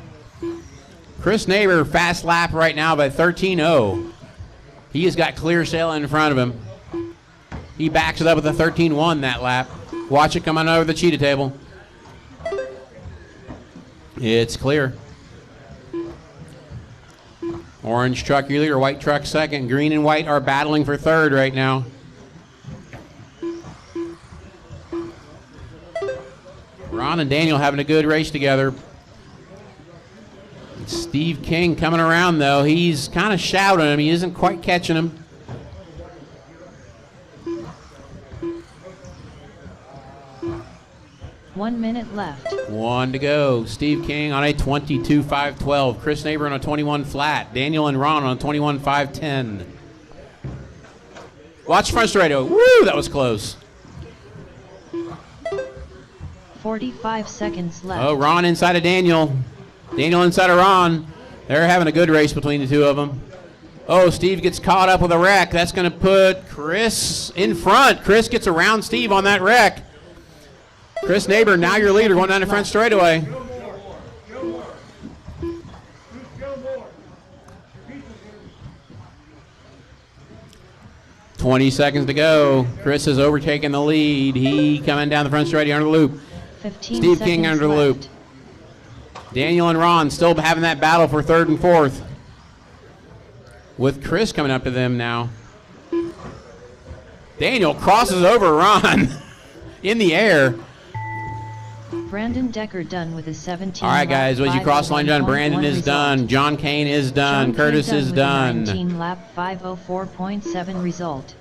Chris Neighbor, fast lap right now by 13.0. He has got clear sail in front of him. He backs it up with a 13.1 that lap. Watch it come on over the cheetah table. It's clear. Orange truck your leader, white truck second. Green and white are battling for third right now. Ron and Daniel having a good race together. Steve King coming around, though. He's kind of shouting him. He isn't quite catching him. One minute left. One to go. Steve King on a 22.512. Chris Neighbor on a 21 flat. Daniel and Ron on a 21.510. Watch front straightaway. Woo, that was close. 45 seconds left. Oh, Ron inside of Daniel. Daniel inside of Ron. They're having a good race between the two of them. Oh, Steve gets caught up with a wreck. That's going to put Chris in front. Chris gets around Steve on that wreck. Chris Neighbor, now your leader, going down the front straightaway. "20 seconds to go. Chris has overtaken the lead. He coming down the front straightaway under the loop. 15 Steve King seconds under the loop. left. Daniel and Ron still having that battle for third and fourth. With Chris coming up to them now. Daniel crosses over Ron in the air. Brandon Decker done with a 17. All right, guys, as you cross the line done, Brandon is done. John Kane is done. Curtis is done. 19 lap 504.7 result.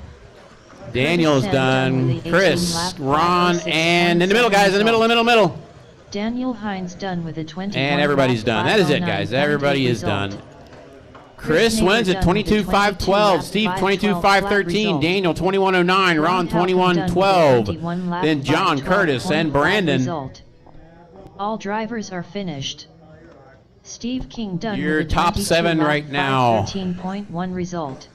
Daniel's Chris done. with a 18 Chris, lap Ron, and in the middle, guys, in the middle. Daniel Hines done with a 20. And everybody's done. That is it, guys. Everybody is done. Chris wins at 22.512. Steve 22.513. Daniel 21.09. Ron 21.12. Then John, Curtis, and Brandon. All drivers are finished. Steve King done Your with a top 22 seven lap right now. 13.1 result.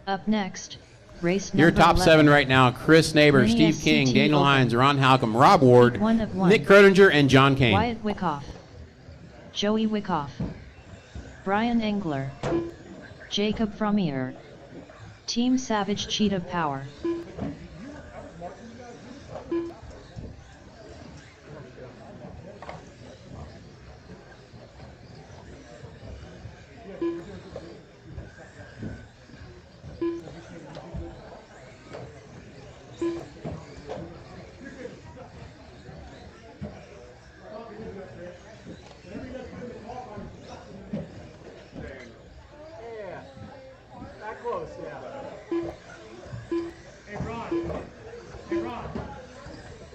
Up next, race number Your top 11. seven right now: Chris Neighbor, Linear Steve King, CT Daniel Open. Hines, Ron Halcomb, Rob Ward, 1 of 1. Nick Kroedinger, and John Kane. Wyatt Wyckoff, Joey Wyckoff, Brian Engler, Jacob Frommier, Team Savage Cheetah Power.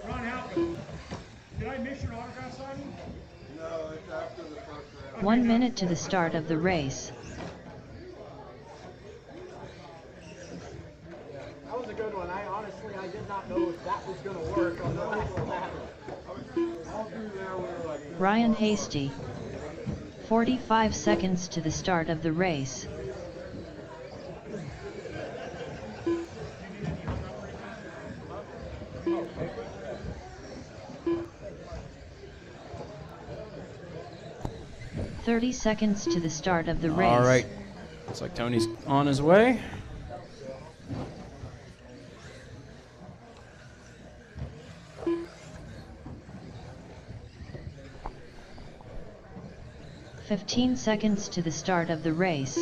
Ron Halcomb, did I miss your autograph signing? No, it's after the first round. 1 minute to the start of the race. That was a good one. I did not know if that was going to work on the last lap. All through there, we were like, Ryan Hasty. 45 seconds to the start of the race. "30 seconds to the start of the race. All right. Looks like Tony's on his way. "15 seconds to the start of the race.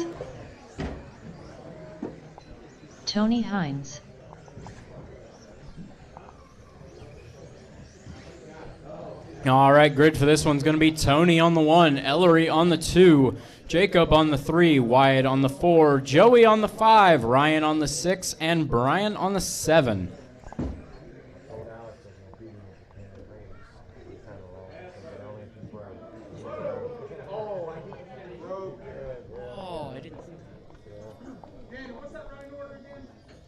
Tony Hines. All right, grid for this one's going to be Tony on the 1, Ellery on the 2, Jacob on the 3, Wyatt on the 4, Joey on the 5, Ryan on the 6, and Brian on the 7.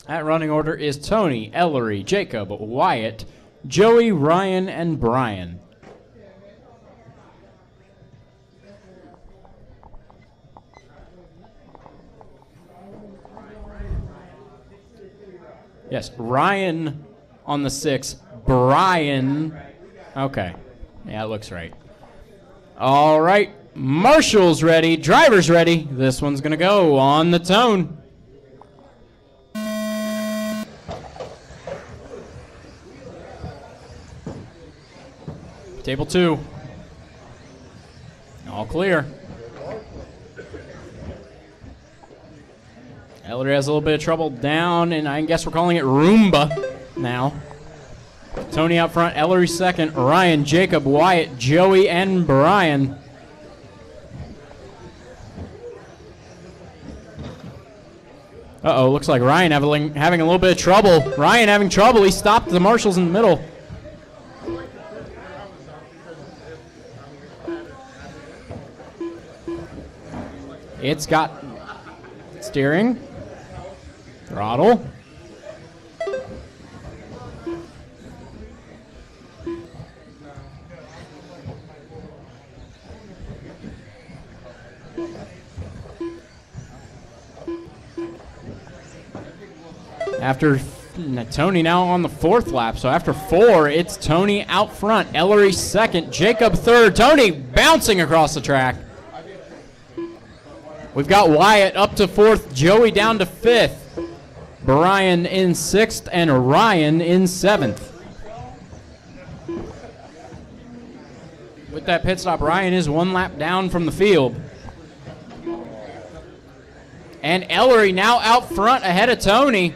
That running order is Tony, Ellery, Jacob, Wyatt, Joey, Ryan, and Brian. Yes, Ryan on the 6. Brian. Okay. Yeah, it looks right. All right. Marshall's ready. Driver's ready. This one's going to go on the tone. Table 2. All clear. Ellery has a little bit of trouble down, and I guess we're calling it Roomba now. Tony out front, Ellery second, Ryan, Jacob, Wyatt, Joey, and Brian. Uh-oh, looks like Ryan having a little bit of trouble. Ryan having trouble. He stopped the marshals in the middle. It's got steering, throttle. After Tony now on the 4th lap, so after 4, it's Tony out front, Ellery second, Jacob third, Tony bouncing across the track. We've got Wyatt up to 4th, Joey down to 5th, Brian in 6th, and Ryan in 7th. With that pit stop, Ryan is 1 lap down from the field. And Ellery now out front ahead of Tony.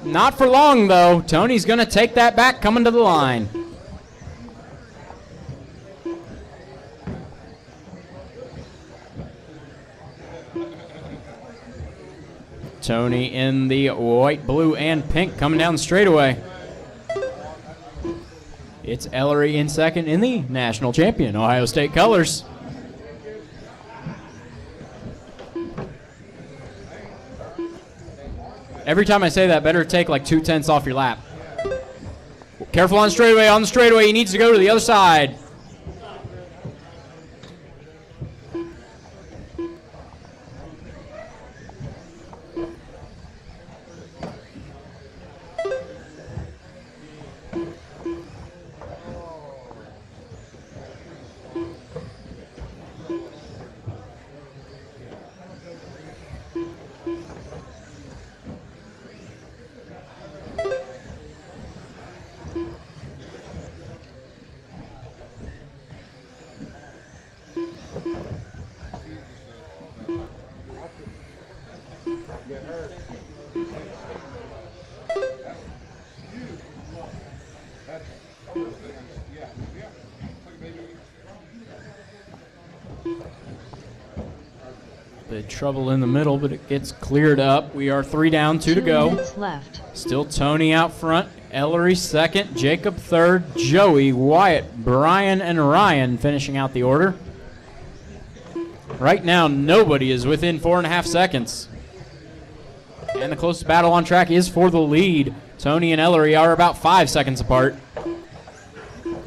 Not for long, though. Tony's going to take that back coming to the line. Tony in the white, blue, and pink coming down the straightaway. It's Ellery in second in the national champion, Ohio State colors. Every time I say that, better take like 2/10 off your lap. Careful on the straightaway, he needs to go to the other side. Bit of trouble in the middle, but it gets cleared up. We are 3 down, 2 to go. 2 minutes left. Still Tony out front, Ellery second, Jacob third, Joey, Wyatt, Brian, and Ryan finishing out the order. Right now, nobody is within 4.5 seconds. And the closest battle on track is for the lead. Tony and Ellery are about 5 seconds apart.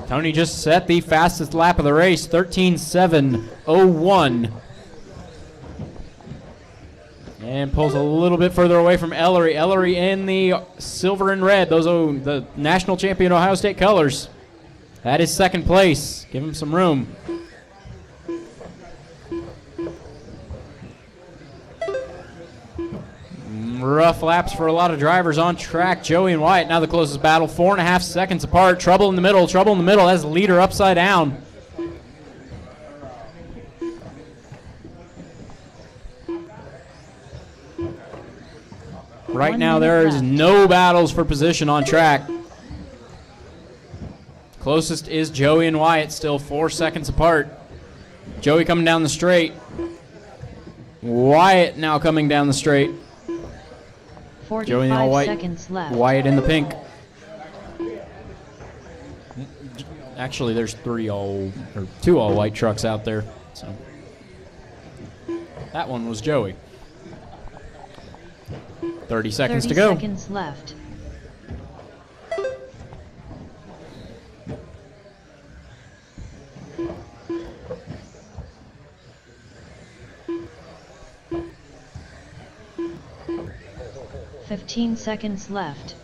Tony just set the fastest lap of the race, 13:07:01. And pulls a little bit further away from Ellery. Ellery in the silver and red. Those are the national champion Ohio State colors. That is second place. Give him some room. Rough laps for a lot of drivers on track. Joey and Wyatt now the closest battle. 4.5 seconds apart. Trouble in the middle. Trouble in the middle. That's the leader upside down. Right now, there is no battles for position on track. Closest is Joey and Wyatt, still 4 seconds apart. Joey coming down the straight. Wyatt now coming down the straight. 45 Joey in all white. seconds left. Wyatt in the pink. Actually, there's 2 all white trucks out there. So that one was Joey. 30 seconds to go. 30 seconds left. 15 seconds left.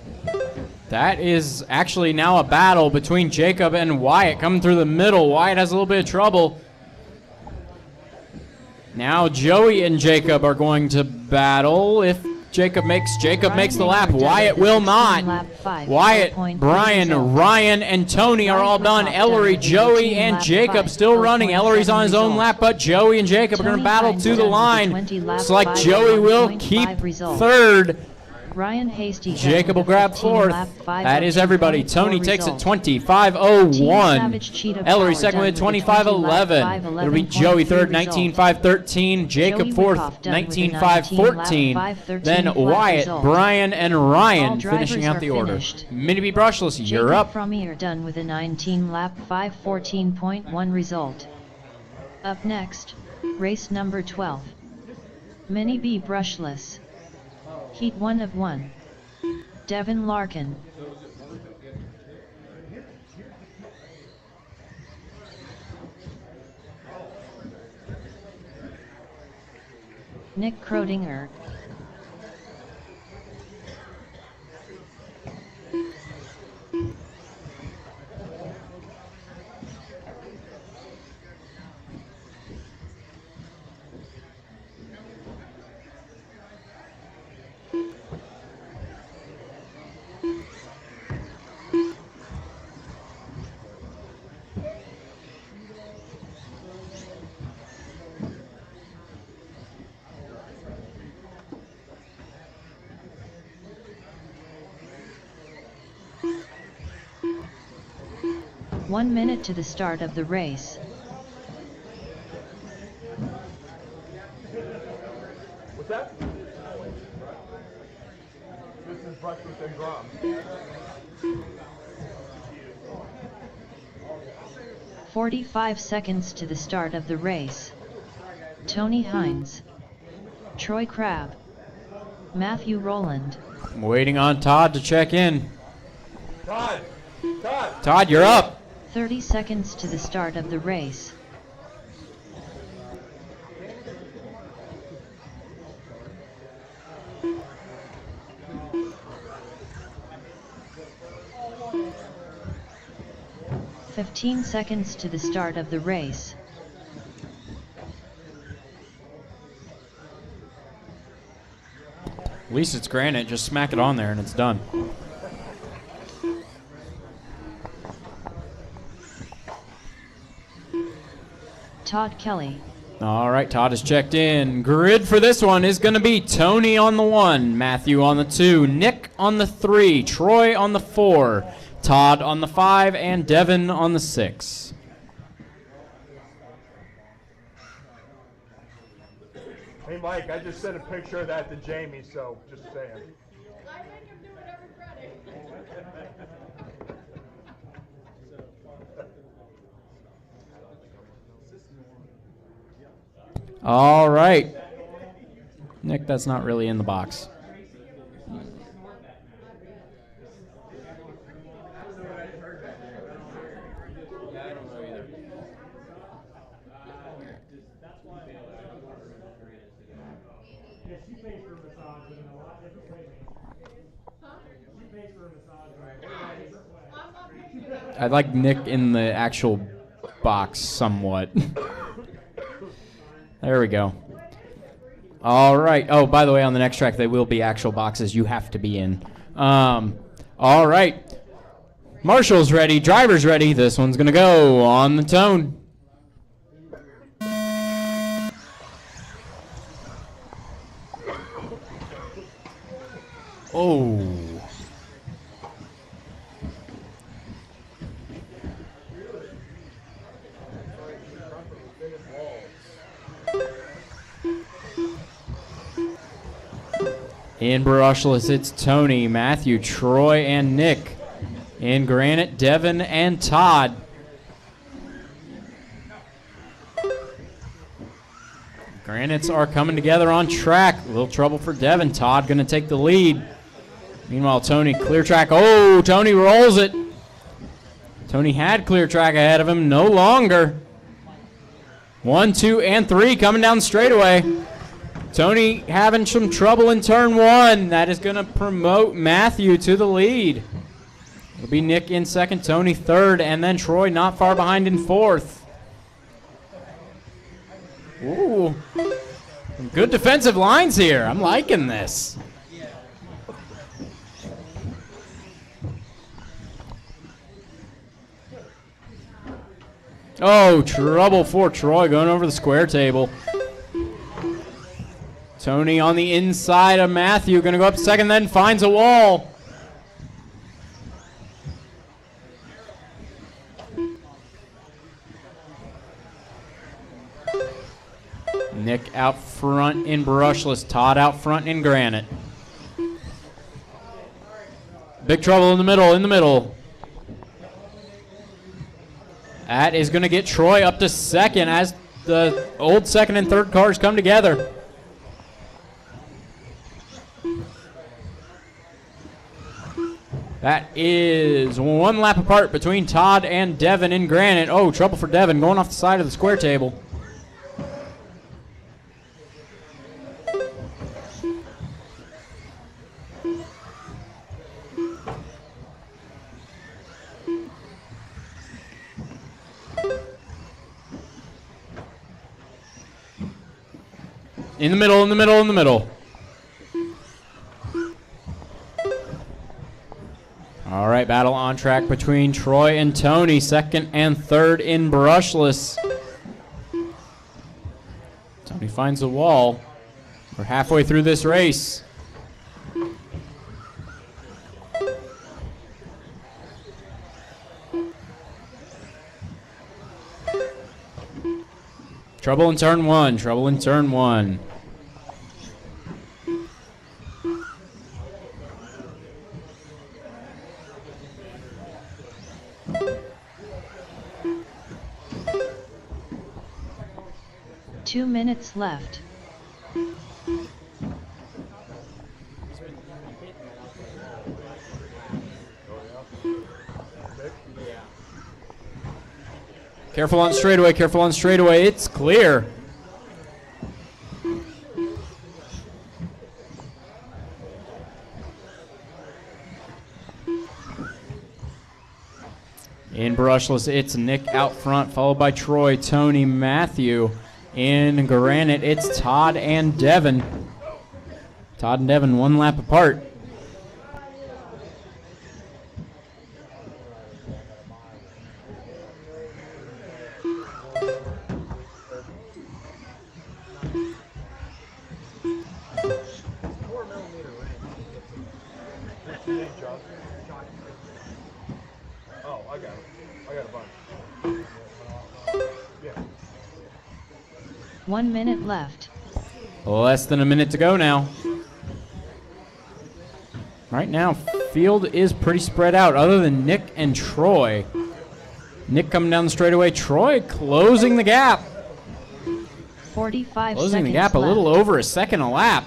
That is actually now a battle between Jacob and Wyatt coming through the middle. Wyatt has a little bit of trouble. Now Joey and Jacob are going to battle. If Jacob makes the lap, Wyatt will not. Wyatt, Brian, Ryan, and Tony are all done. Ellery, Joey, and Jacob still running. Ellery's on his own lap, but Joey and Jacob are going to battle to the line. Looks like Joey will keep third. Ryan Hasty. Jacob will grab fourth. That is everybody. Tony takes it 25:01. Ellery second with 25:11. It'll be Joey third, 19:5:13. Jacob fourth, 19:5:14. Then Wyatt, Brian, and Ryan finishing out the order. Mini B Brushless, you're up. Frommy are done with a 19 lap 5:14.1 result. Up next, race number 12. Mini B Brushless. Heat 1 of 1. Devin Larkin. Nick Krodinger. One minute to the start of the race. What's that? This is breakfast and Grom. 45 seconds to the start of the race. Tony Hines. Troy Crabb. Matthew Rowland. I'm waiting on Todd to check in. Todd! Todd, you're up. 30 seconds to the start of the race. "15 seconds to the start of the race. At least it's granite. Just smack it on there and it's done. Todd Kelly. All right, Todd has checked in. Grid for this one is going to be Tony on the 1, Matthew on the 2, Nick on the 3, Troy on the 4, Todd on the 5, and Devin on the 6. Hey Mike, I just sent a picture of that to Jamie, so just saying. I make him do it every Friday. All right. Nick, that's not really in the box. I'd like Nick in the actual box somewhat. There we go. All right. Oh, by the way, on the next track, they will be actual boxes you have to be in. All right. Marshall's ready. Driver's ready. This one's going to go on the tone. Oh. In brushless, it's Tony, Matthew, Troy, and Nick. In granite, Devin and Todd. Granites are coming together on track. A little trouble for Devin. Todd going to take the lead. Meanwhile, Tony, clear track. Oh, Tony rolls it. Tony had clear track ahead of him. No longer. 1, 2, and 3 coming down the straightaway. Tony having some trouble in turn one. That is going to promote Matthew to the lead. It'll be Nick in second, Tony third, and then Troy not far behind in fourth. Ooh, some good defensive lines here. I'm liking this. Oh, trouble for Troy going over the square table. Tony on the inside of Matthew, going to go up second, then finds a wall. Nick out front in brushless, Todd out front in granite. Big trouble in the middle, That is going to get Troy up to second as the old second and third cars come together. That is one lap apart between Todd and Devin in granite. Oh, trouble for Devin going off the side of the square table. In the middle. All right, battle on track between Troy and Tony, second and third in brushless. Tony finds the wall. We're halfway through this race. Trouble in turn one. Two minutes left. Careful on straightaway, it's clear. In brushless, it's Nick out front, followed by Troy, Tony, Matthew. In granite, it's Todd and Devin. Todd and Devin one lap apart. Oh, I got it. I got a bunch. Yeah. 1 minute left. Less than a minute to go now. Right now, field is pretty spread out other than Nick and Troy. Nick coming down the straightaway. Troy closing the gap. 45 Closing seconds the gap a little left. over a second a lap.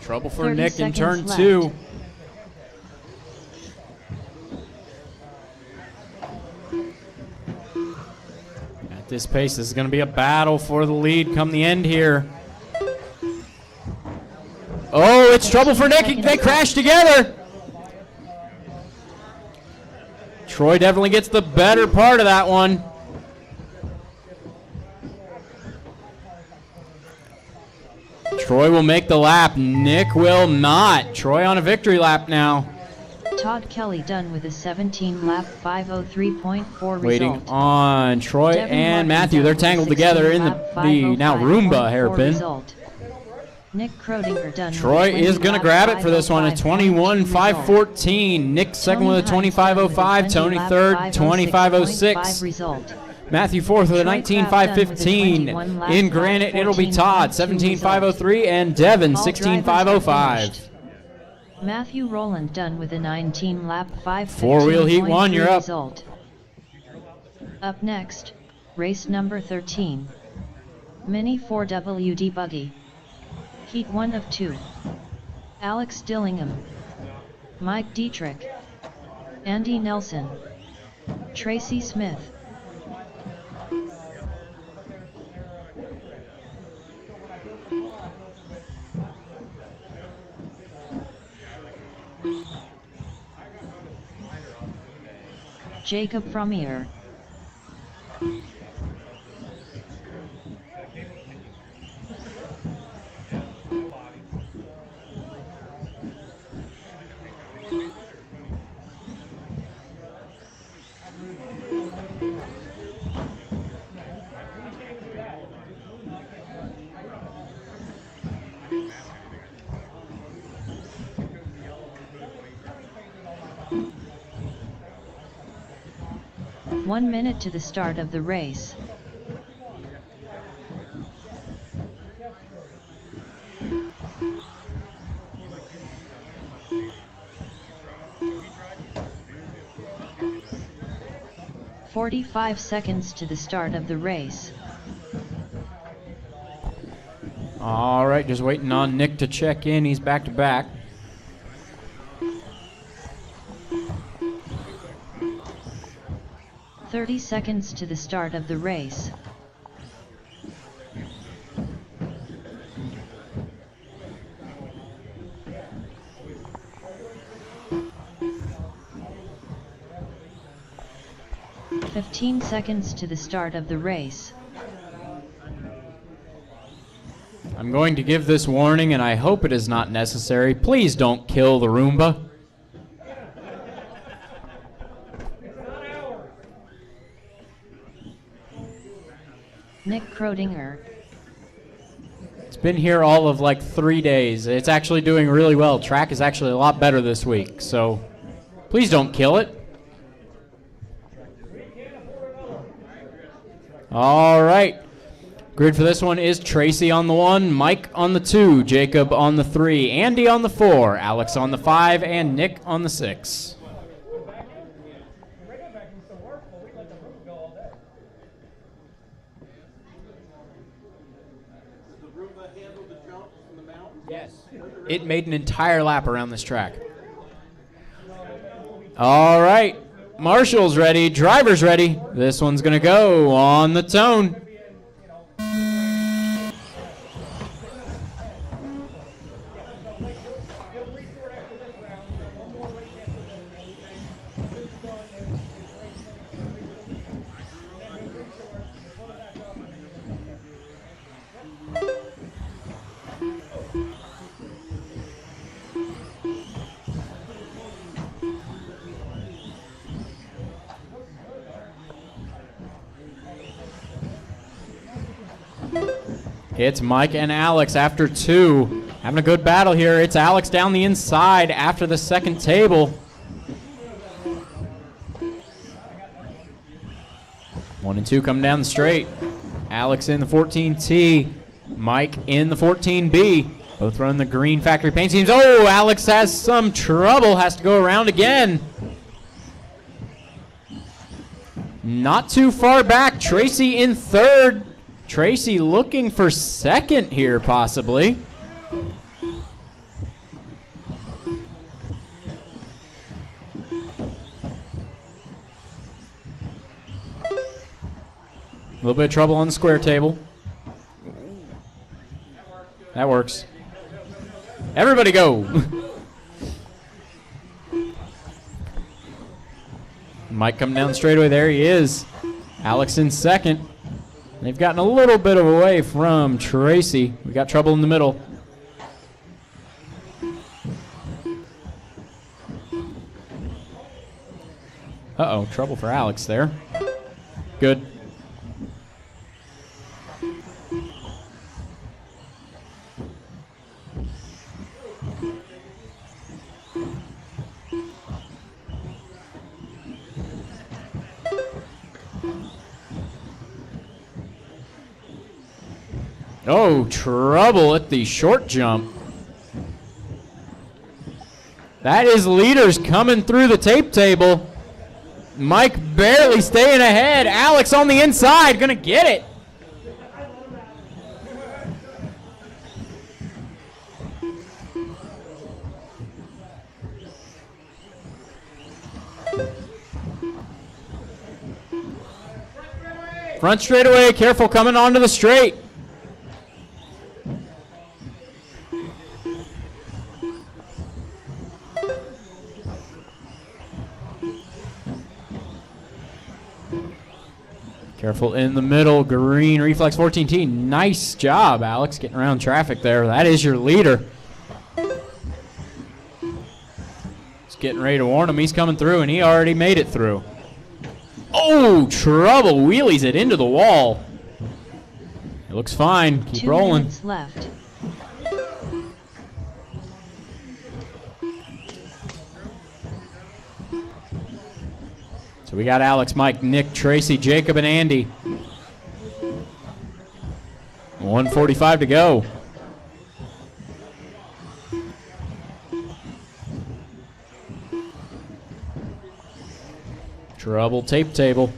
Trouble for 30 Nick in seconds turn left. two. At this pace, this is going to be a battle for the lead come the end here. Oh, it's trouble for Nick. They crash together. Troy definitely gets the better part of that one. Troy will make the lap. Nick will not. Troy on a victory lap now. Todd Kelly done with a 17-lap 5:03.4 result. Waiting on Troy Devin and Martin Matthew. done They're with a tangled together in the 16-lap now Roomba 5:05.4 hairpin. result. Nick Krodinger done Troy with a is going to grab it for this one. A 21.514. Nick second with a 25.05. Tony third, 25.06. result. Matthew fourth with a Troy 19.515. In granite, it'll be Todd, 17.503, and Devin, All drivers are 16.505. finished. Matthew Rowland done with a 19-lap 5:15.3 Four-wheel heat one, you're up. result. Up next, race number 13. Mini 4WD Buggy. Heat 1 of 2. Alex Dillingham. Mike Dietrich, Andy Nelson, Tracy Smith, Jacob Frommier, One minute to the start of the race. "45 seconds to the start of the race. All right, just waiting on Nick to check in. He's back to back. "30 seconds to the start of the race. "15 seconds to the start of the race. I'm going to give this warning, and I hope it is not necessary. Please don't kill the Roomba. Nick Krodinger, It's been here all of like 3 days. It's actually doing really well. Track is actually a lot better this week, so please don't kill it. All right. Grid for this one is Tracy on the 1, Mike on the 2, Jacob on the 3, Andy on the 4, Alex on the 5, and Nick on the 6. Yes. It made an entire lap around this track. All right. Marshall's ready. Driver's ready. This one's going to go on the tone. It's Mike and Alex after 2. Having a good battle here. It's Alex down the inside after the second table. 1 and 2 come down the straight. Alex in the 14T. Mike in the 14B. Both running the green factory paint schemes. Oh, Alex has some trouble. Has to go around again. Not too far back. Tracy in third. Tracy looking for second here, possibly. A little bit of trouble on the square table. That works. Everybody go. Mike coming down the straightaway. There he is. Alex in second. They've gotten a little bit away from Tracy. We got trouble in the middle. Uh-oh, trouble for Alex there. Good. Oh, trouble at the short jump. That is leaders coming through the tape table. Mike barely staying ahead. Alex on the inside, gonna get it. Front straightaway, careful coming onto the straight. Careful in the middle, green reflex 14T. Nice job, Alex, getting around traffic there. That is your leader. He's getting ready to warn him. He's coming through, and he already made it through. Oh, trouble. Wheelies it into the wall. It looks fine. Keep 2 rolling. minutes left. So we got Alex, Mike, Nick, Tracy, Jacob, and Andy. 1:45 to go. Trouble tape table.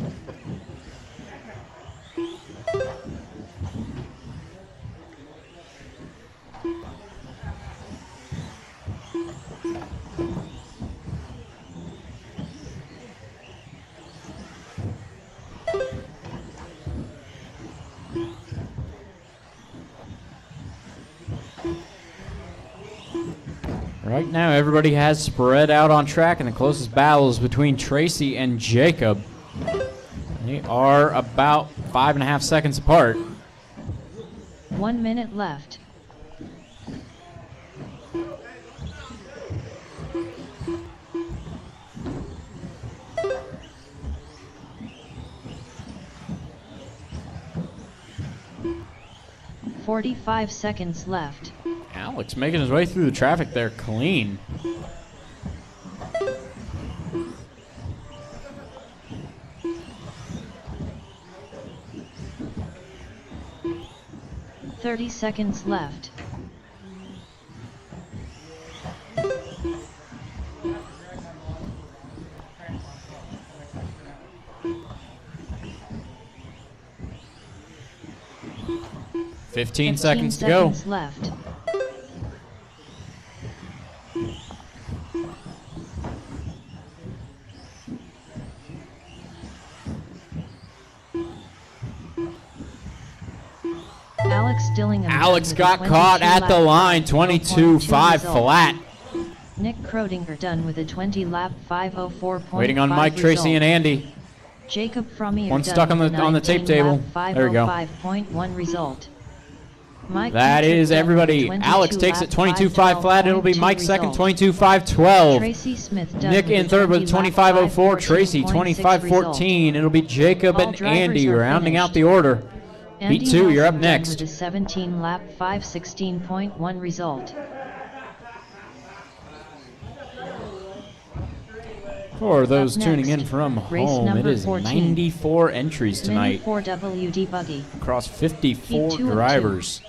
Right now, everybody has spread out on track, and the closest battle is between Tracy and Jacob. They are about 5.5 seconds apart. 1 minute left. .45 seconds left. Alex making his way through the traffic there clean. .30 seconds left. Fifteen seconds to go. Left. Alex got caught at the line, 22.5 flat. Nick Krodinger done with a 20-lap 5:04.5 Waiting on Mike, Tracy, and Andy. Jacob Frommier one stuck on the tape table. There we go. 5:05.1 result. Mike that is everybody. Alex takes it 22.5 flat. It'll be Mike second, 22.512. Tracy Smith Nick in third with 25.04. Tracy 25.14. It'll be Jacob and Andy rounding out the order. Andy Heat 2, you're up Nelson next. With a 17-lap 5:16.1 result. For those Up tuning next, in from race home, it number is 14. 94 entries tonight Mini 4WD buggy. across 54 Heat 2 of drivers. 2.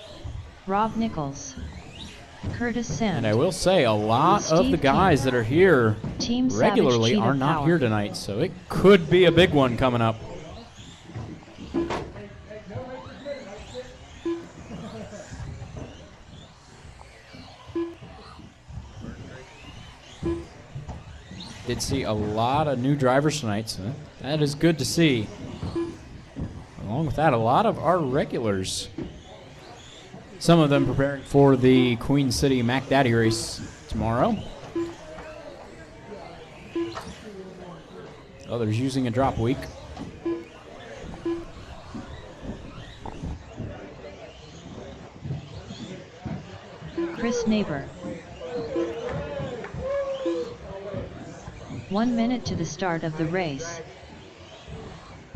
Rob Nichols. Curtis Sand. And I will say, a lot of Steve the guys King. that are here Team Savage regularly Cheetah are not Power. here tonight, so it could be a big one coming up. Did see a lot of new drivers tonight, so that is good to see. Along with that, a lot of our regulars. Some of them preparing for the Queen City Mac Daddy race tomorrow. Others using a drop week. Chris Neighbor. 1 minute to the start of the race.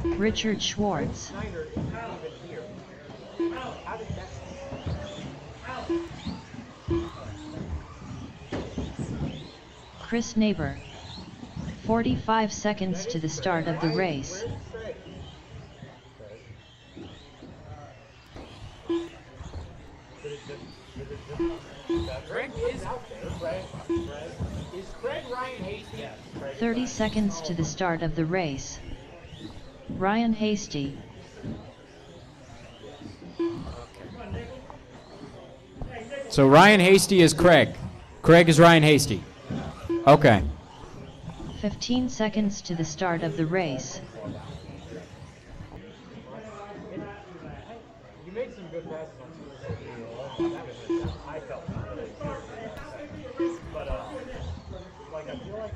Richard Schwartz. Chris Neighbor. 45 seconds to the start of the race. Greg is out there. Is Craig Ryan Hasty? Yes. 30 seconds to the start of the race. Ryan Hasty. So Ryan Hasty is Craig. Craig is Ryan Hasty. Okay. 15 seconds to the start of the race. made some good passes on some of the I felt really good. But like I feel like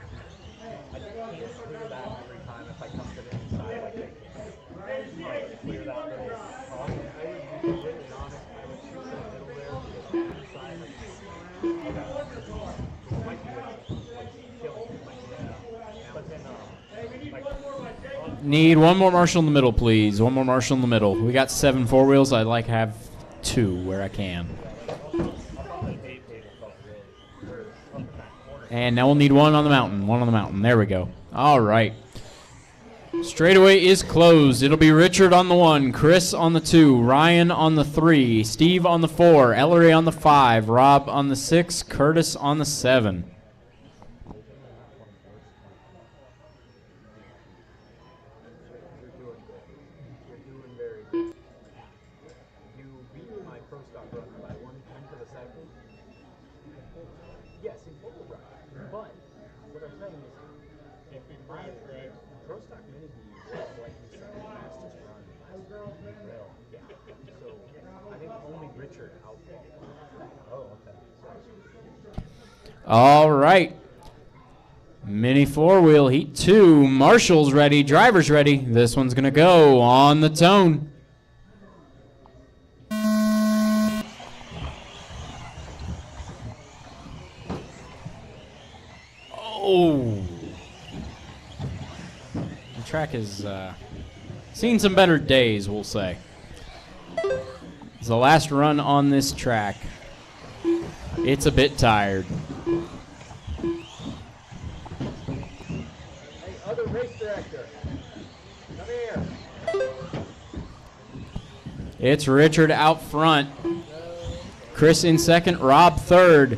I just can't clear that every time if I come to the inside like they can. Like clear that little cross. I would be completely honest, I would shoot that middle there because the inside like it might be like killing me, but then Need one more marshal in the middle, please. One more marshal in the middle. We got 7 4 wheels. I'd like to have 2 where I can. And now we'll need one on the mountain. One on the mountain. There we go. All right. Straightaway is closed. It'll be Richard on the 1, Chris on the 2, Ryan on the 3, Steve on the 4, Ellery on the 5, Rob on the 6, Curtis on the 7. All right. Mini 4-wheel heat 2. Marshall's ready. Driver's ready. This one's going to go on the tone. Oh. The track has seen some better days, we'll say. It's the last run on this track. It's a bit tired. Hey, other race director, come here. It's Richard out front. Chris in second, Rob third.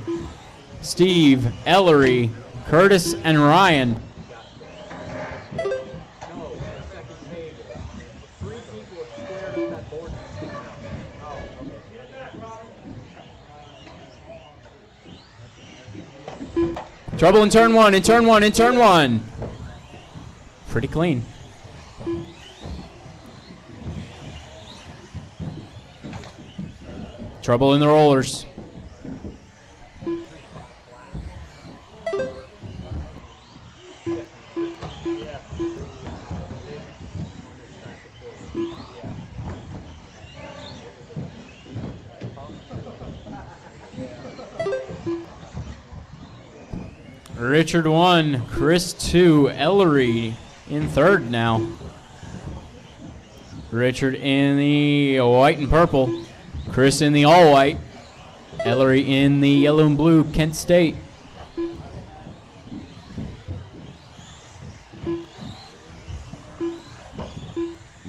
Steve, Ellery, Curtis, and Ryan. Trouble in turn 1, in turn 1, in turn 1. Pretty clean. Trouble in the rollers. Richard 1, Chris 2, Ellery in third now. Richard in the white and purple. Chris in the all white. Ellery in the yellow and blue, Kent State.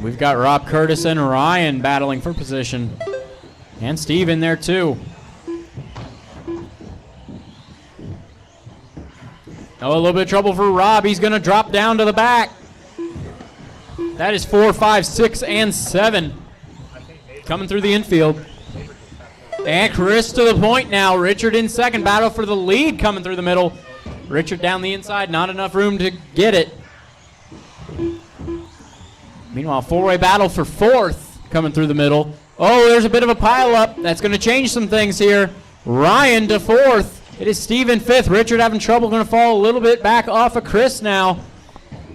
We've got Rob, Curtis, and Ryan battling for position. And Steve in there too. Oh, a little bit of trouble for Rob. He's going to drop down to the back. That is 4, 5, 6, and 7. Coming through the infield. And Chris to the point now. Richard in second. Battle for the lead coming through the middle. Richard down the inside. Not enough room to get it. Meanwhile, 4-way battle for fourth coming through the middle. Oh, there's a bit of a pileup. That's going to change some things here. Ryan to fourth. It is Steve in fifth. Richard having trouble, going to fall a little bit back off of Chris now.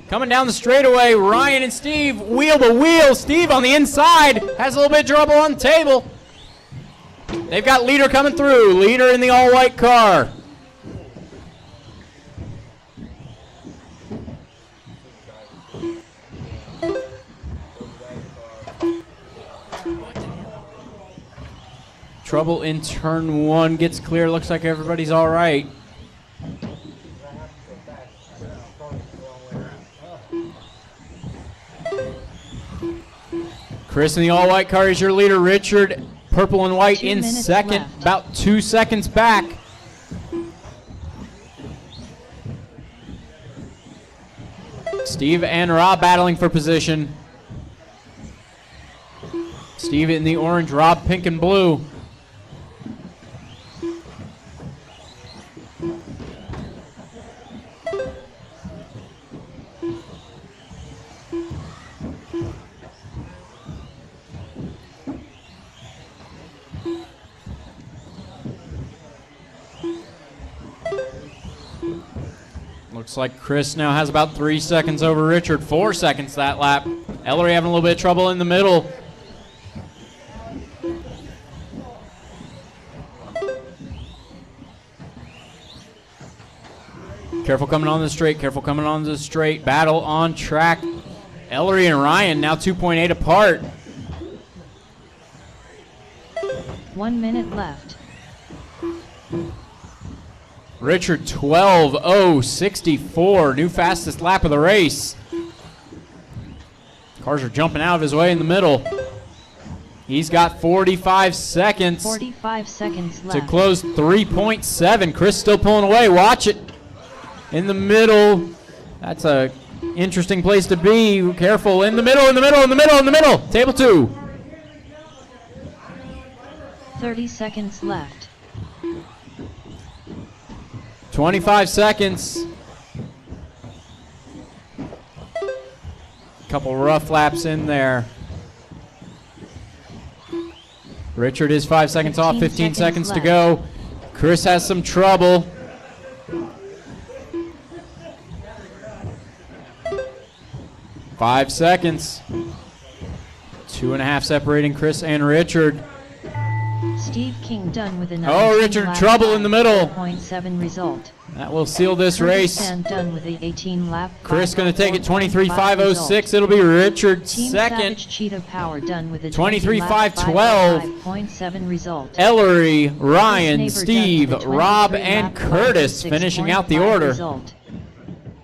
Coming down the straightaway, Ryan and Steve wheel to wheel. Steve on the inside has a little bit of trouble on the table. They've got leader coming through. Leader in the all-white car. Trouble in turn 1 gets clear. Looks like everybody's all right. Chris in the all-white car is your leader. Richard, purple and white, in second, left. about 2 seconds back. Steve and Rob battling for position. Steve in the orange, Rob pink and blue. Looks like Chris now has about 3 seconds over Richard. 4 seconds that lap. Ellery having a little bit of trouble in the middle. Careful coming on the straight. Careful coming on the straight. Battle on track. Ellery and Ryan now 2.8 apart. 1 minute left. Richard 12:064, new fastest lap of the race. Cars are jumping out of his way in the middle. He's got 45 seconds 45 seconds to left. close 3.7. Chris still pulling away. Watch it in the middle. That's a interesting place to be. Careful in the middle, in the middle, in the middle, in the middle. Table 2. 30 seconds left. 25 seconds. Couple rough laps in there. Richard is 5 seconds off, 15 seconds to go. Chris has some trouble. Five seconds. 2.5 separating Chris and Richard. Steve King done with a 19 Oh, Richard, lap trouble in the middle. 5.7 result. That will seal this race. Sand done with a 18 lap. Chris going to take it 5.5 23.506. It'll be Richard Team second. Savage Cheetah Power done with a 23.512. 5.7 result. Ellery, Ryan, Neighbor Steve, done with a Rob, 23 and lap Curtis finishing out the 5.6.5 order. result.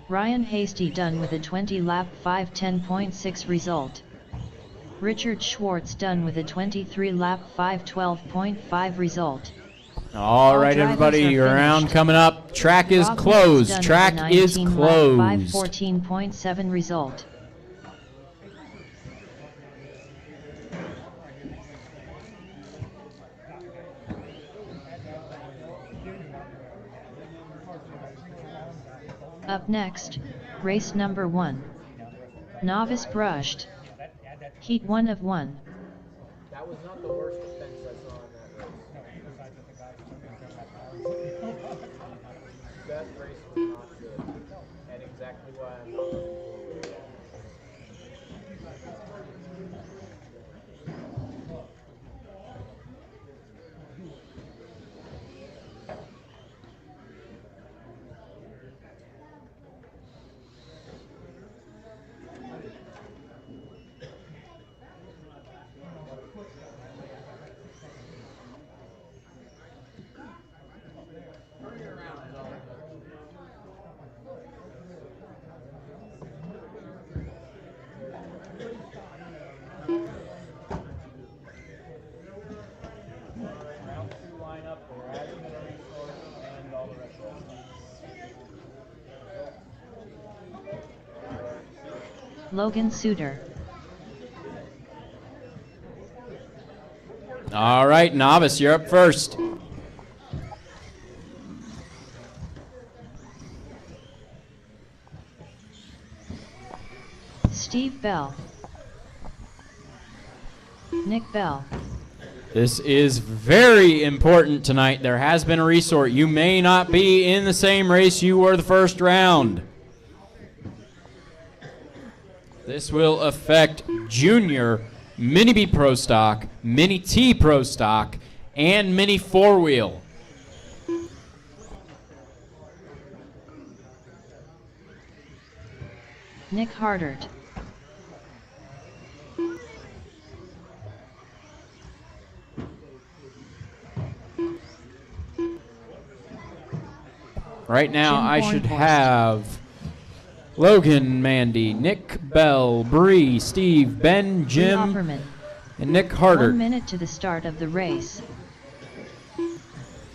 Ryan Hasty done with a 20 lap 5.10.6 result. Richard Schwartz done with a 23 lap 5.12.5 result. All right, drivers everybody, are round finished. coming up. Track is Rob closed. Mills done Track with a is 19 lap closed. 5.14.7 result. Up next, race number 1. Novice brushed. Heat 1 of 1. That was not the worst defense I saw in that race. That race was not good. And exactly why I'm not. Logan Suter. All right, Novice, you're up first. Steve Bell. Nick Bell. This is very important tonight. There has been a resort. You may not be in the same race you were the first round. This will affect Junior, Mini B Pro Stock, Mini T Pro Stock, and Mini 4-Wheel. Nick Hardert. Right now, Jim I should Bornhorst. have Logan, Mandy, Nick Bell, Bree, Steve, Ben, Jim, Opperman. and Nick 1 Hardert. minute to the start of the race.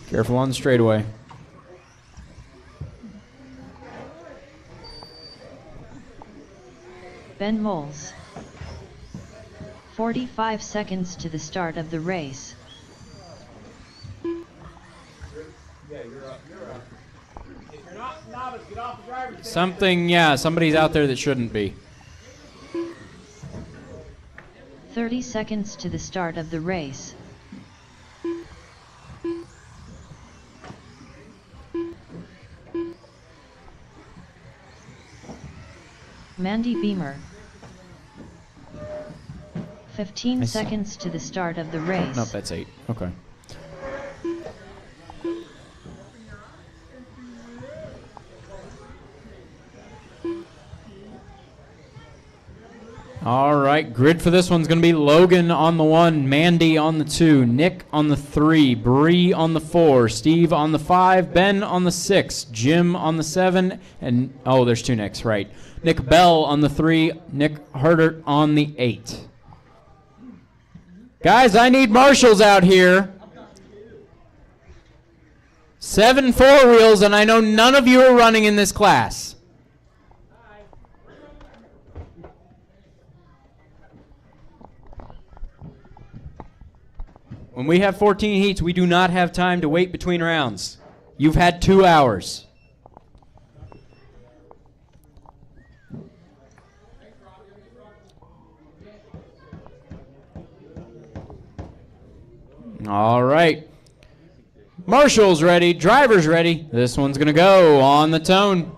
Careful on the straightaway. Ben Moles. 45 seconds to the start of the race. Somebody's out there that shouldn't be. 30 seconds to the start of the race. Mandy Beamer. 15 I see. seconds to the start of the race. Nope, that's 8. Okay. All right, grid for this one's going to be Logan on the 1, Mandy on the 2, Nick on the 3, Bree on the 4, Steve on the 5, Ben on the 6, Jim on the 7, and, oh, there's 2 Nicks, right. Nick Bell on the 3, Nick Herdert on the 8. Guys, I need marshals out here. 7 4-wheels, and I know none of you are running in this class. When we have 14 heats, we do not have time to wait between rounds. You've had 2 hours. All right. Marshall's ready. Driver's ready. This one's going to go on the tone.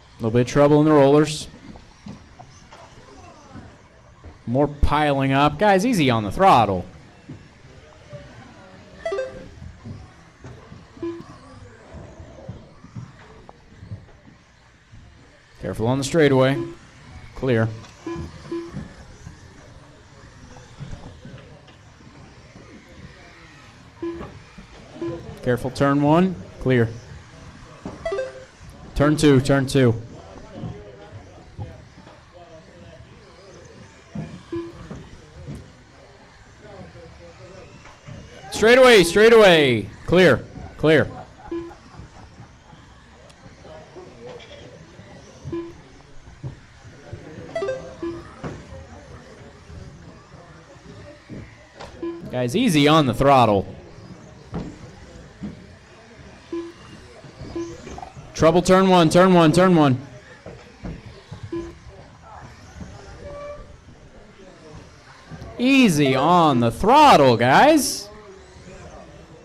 A little bit of trouble in the rollers. More piling up. Guys, easy on the throttle. Careful on the straightaway. Clear. Careful, turn 1. Clear. Turn 2, turn 2. Straightaway, straightaway. Clear, clear. Guys, easy on the throttle. Trouble, turn 1, turn 1, turn 1. Easy on the throttle, guys.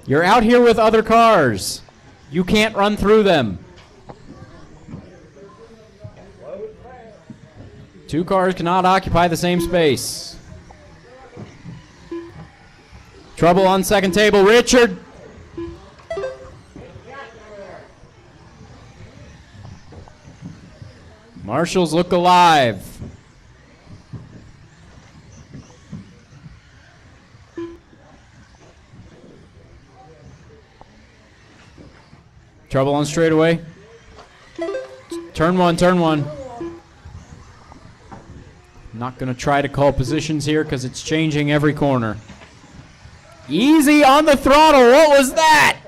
You're out here with other cars. You can't run through them. 2 cars cannot occupy the same space. Trouble on second table, Richard. Marshals look alive. Trouble on straightaway. Turn 1, turn 1. Not going to try to call positions here because it's changing every corner. Easy on the throttle. What was that?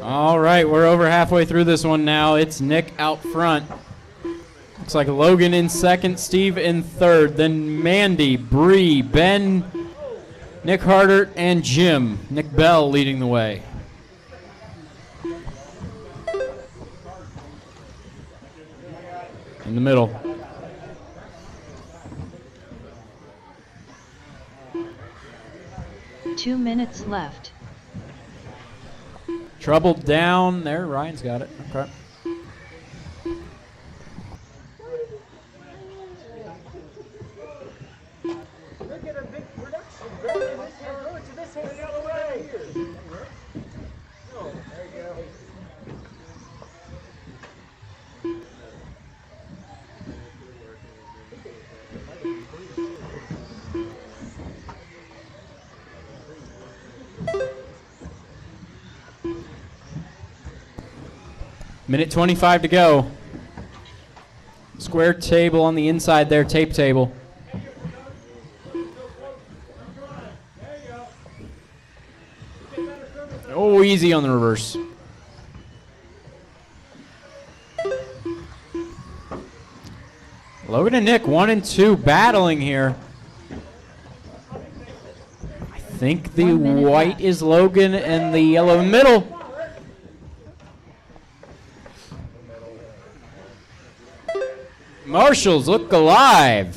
All right, we're over halfway through this one now. It's Nick out front. Looks like Logan in second, Steve in third, then Mandy, Bree, Ben, Nick Hardert, and Jim. Nick Bell leading the way. In the middle. Two minutes left. Trouble down there. Ryan's got it. Okay. Look at a big production. Grab it this hand, throw it to this hand, the other way. Oh, there you go. Minute 25 to go. Square table on the inside there, tape table. Oh, easy on the reverse. Logan and Nick, 1 and 2, battling here. I think the 1 minute white left. is Logan and the yellow middle. Marshalls look alive.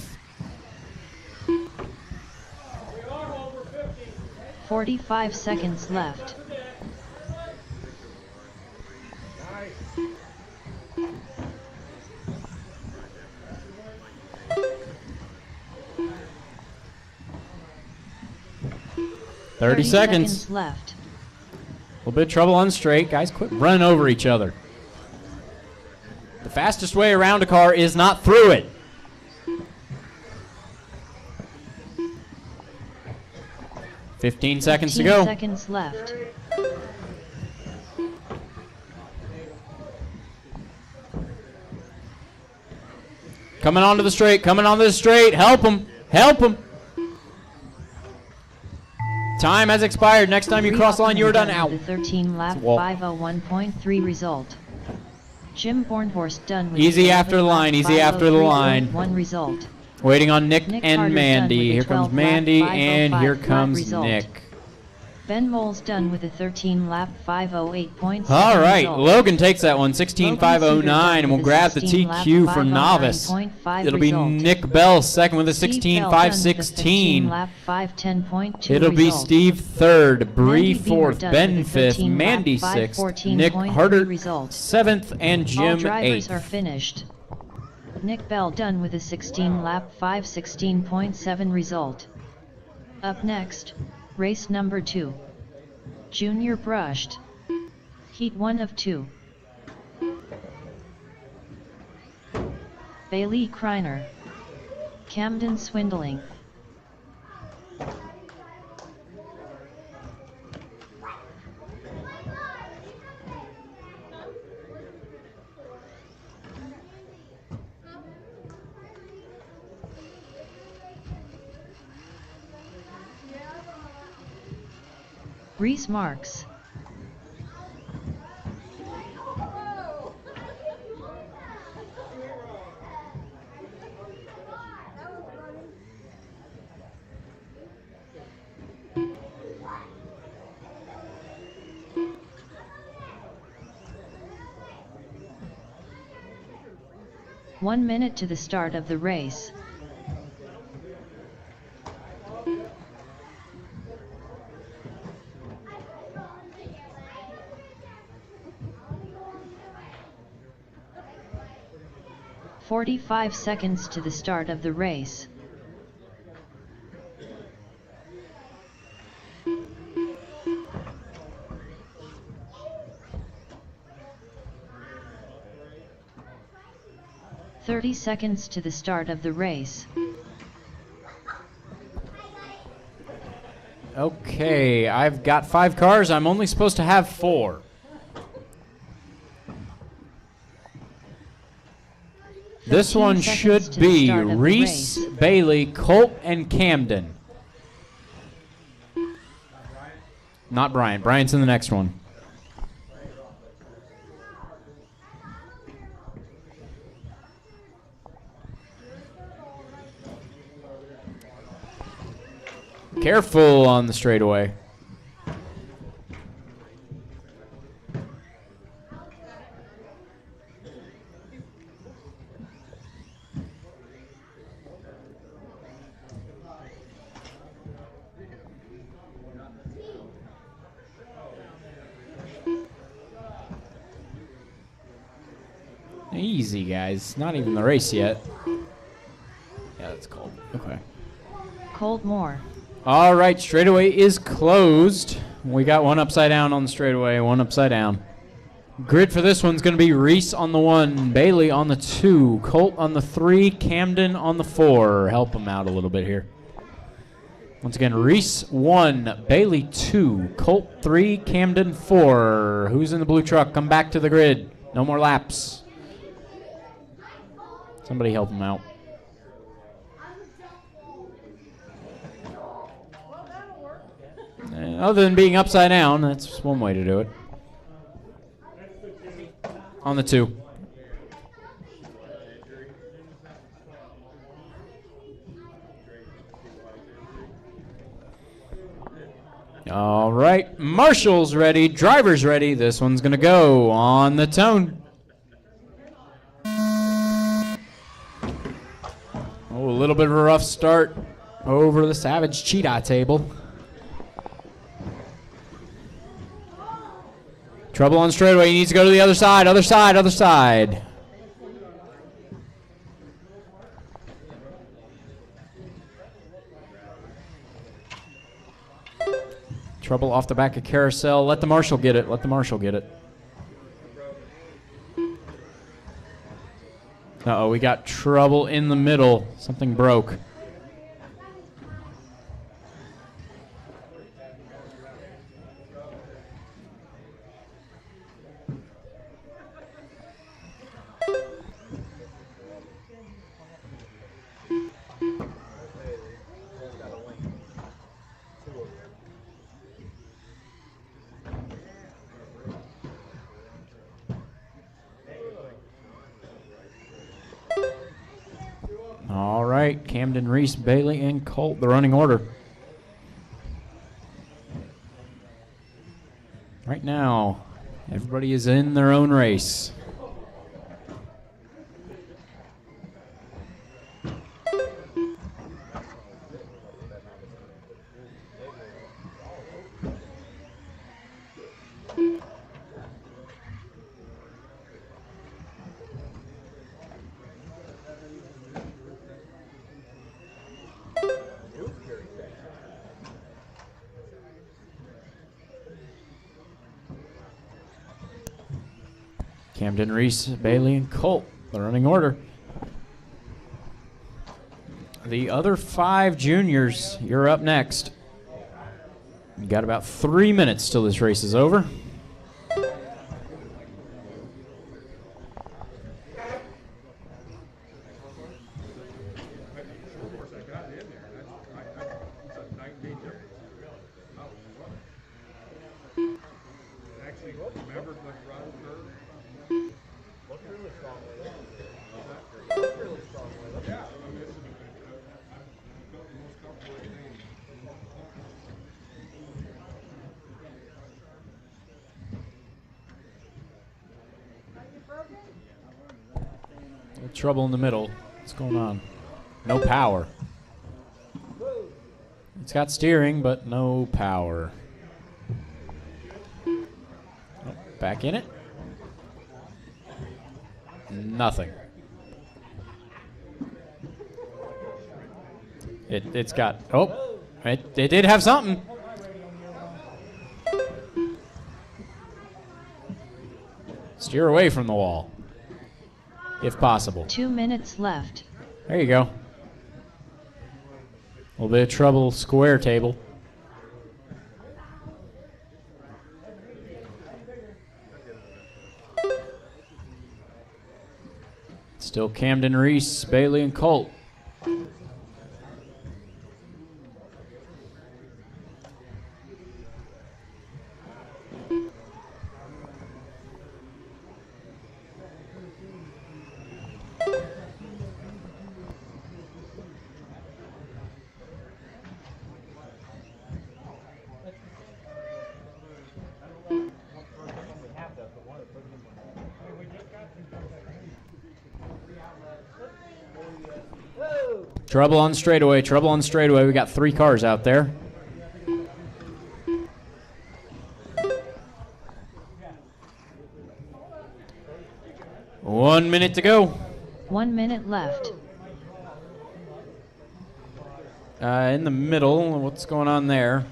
45 seconds left. Thirty seconds. left. A little bit of trouble on the straight. Guys, quit running over each other. The fastest way around a car is not through it. Fifteen seconds to 15 go. seconds left. Coming onto the straight, coming onto the straight. Help him, help him. Time has expired. Next time you cross the line, you're done. Out. The 13 lap Wall. 501.3 result. Jim Bornhorst done with Easy 11 after the lap line, easy after the line. 503.1 result. Waiting on Nick Nick and Carter's Mandy. done with a Here comes 12 lap Mandy, and here 505 comes result. Nick. Ben Moles done with a 13 lap 508.7 All right, result. Logan takes that one, Logan 16.509, and we'll Seaver grab the done with a 16 TQ lap for novice. 509.5 It'll be result. Nick Bell second with a Steve Bell done with a 16.516. 15 lap 510.2 It'll be result. Steve third, Bree Mandy Beamer fourth, done Ben with a fifth, 13 lap Mandy sixth, 514.3 Nick Harder result. seventh, and All Jim drivers eighth. are finished. Nick Bell done with a 16 lap 516.7 result. Up next, race number 2. Junior brushed. Heat 1 of 2. Bailey Kreiner. Camden Swindling. Reese Marks. One minute to the start of the race. "45 seconds to the start of the race. "30 seconds to the start of the race. Okay, I've got 5 cars. I'm only supposed to have 4. This 15 one seconds should to the be start of the Reese, race. Bailey, Colt, and Camden. Not Brian. Brian's in the next one. Careful on the straightaway. Easy, guys. Not even the race yet. Yeah, that's cold. Okay. Colt Moore. All right, straightaway is closed. We got one upside down on the straightaway, one upside down. Grid for this one's going to be Reese on the 1, Bailey on the 2, Colt on the 3, Camden on the 4. Help him out a little bit here. Once again, Reese 1, Bailey 2, Colt 3, Camden 4. Who's in the blue truck? Come back to the grid. No more laps. Somebody help him out. Other than being upside down, that's one way to do it. On the 2. All right, Marshall's ready, driver's ready. This one's going to go on the tone. Oh, a little bit of a rough start over the Savage Cheetah table. Trouble on straightaway. He needs to go to the other side, other side, other side. Trouble off the back of Carousel. Let the Marshal get it. Let the Marshal get it. Uh-oh, we got trouble in the middle. Something broke. All right, Camden, Reese, Bailey, and Colt, the running order. Right now, everybody is in their own race. Camden, Reese, Bailey, and Colt, the running order. The other 5 juniors, you're up next. You got about 3 minutes till this race is over. Trouble in the middle. What's going on? No power. It's got steering, but no power. Oh, back in it. Nothing. It's got, oh, it did have something. Steer away from the wall, if possible. 2 minutes left. There you go. A little bit of trouble, square table. Still Camden, Reese, Bailey, and Colt. Trouble on straightaway, trouble on straightaway. We got 3 cars out there. One minute to go. 1 minute left. In the middle, what's going on there?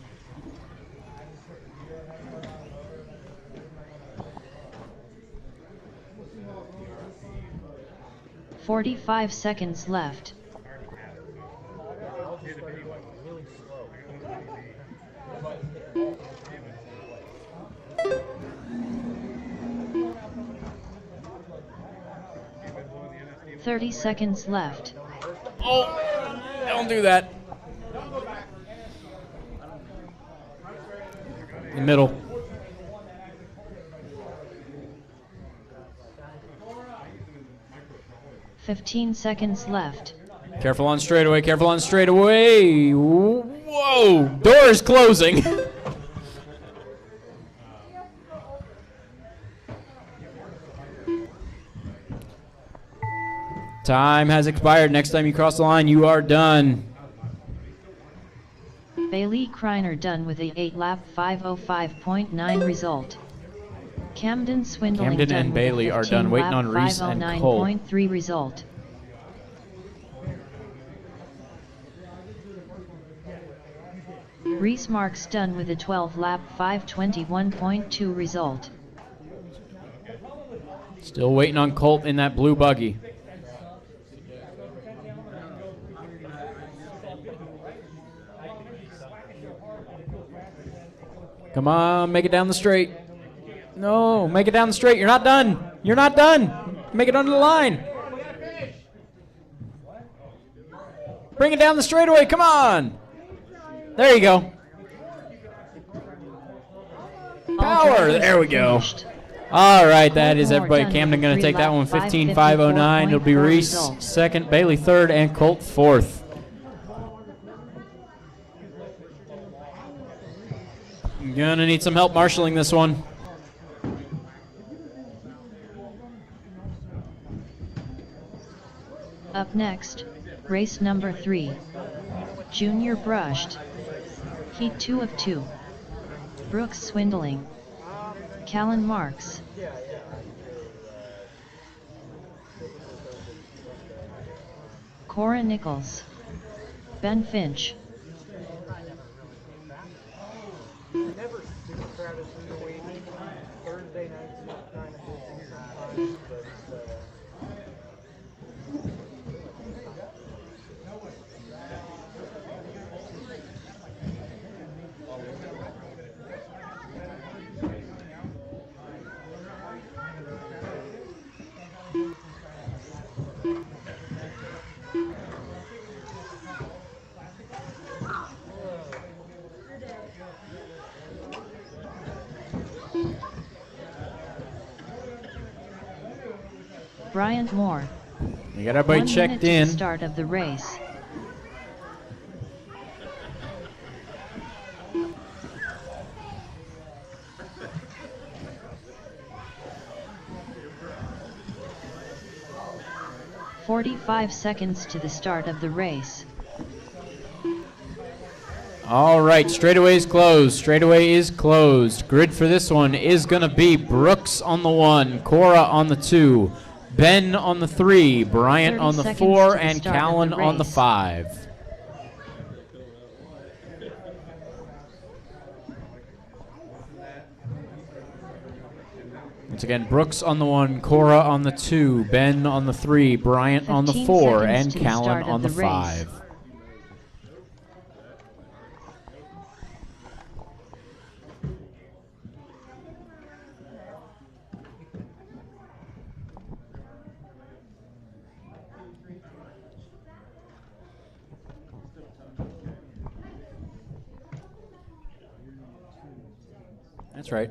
"45 seconds left. "30 seconds left. Oh, don't do that. In middle. Fifteen seconds left. Careful on straightaway, careful on straightaway. Whoa, door is closing. Time has expired. Next time you cross the line, you are done. Bailey Kreiner done with a 8-lap 5:05.9 result. Camden Swindling Camden done and with Bailey a are done waiting 15-lap on Reese and Cole. 5:09.3 result. Reese Marks done with a 12-lap 5:21.2 result. Still waiting on Colt in that blue buggy. Come on, make it down the straight. No, make it down the straight. You're not done. You're not done. Make it under the line. Bring it down the straightaway. Come on. There you go. Power. There we go. All right, that is everybody. Camden going to take that one 15.509. It'll be Reese second, Bailey third, and Colt fourth. Gonna need some help marshaling this one. Up next, race number 3. Junior Brushed. Heat 2 of 2. Brooks Swindling. Callan Marks. Cora Nichols. Ben Finch. Never super crowded through the week. Thursday nights are kind of busy sometimes, but Bryant Moore. You got everybody 1 checked minute to in. the start of the race. "45 seconds to the start of the race. All right, straightaway is closed. Straightaway is closed. Grid for this one is going to be Brooks on the 1, Cora on the 2, Ben on the 3, Bryant 30 on the seconds 4, to the and start of Callan the on the race. 5. Once again, Brooks on the 1, Cora on the 2, Ben on the 3, Bryant on the 15 4, seconds and to the Callan start of on the the race. 5. That's right.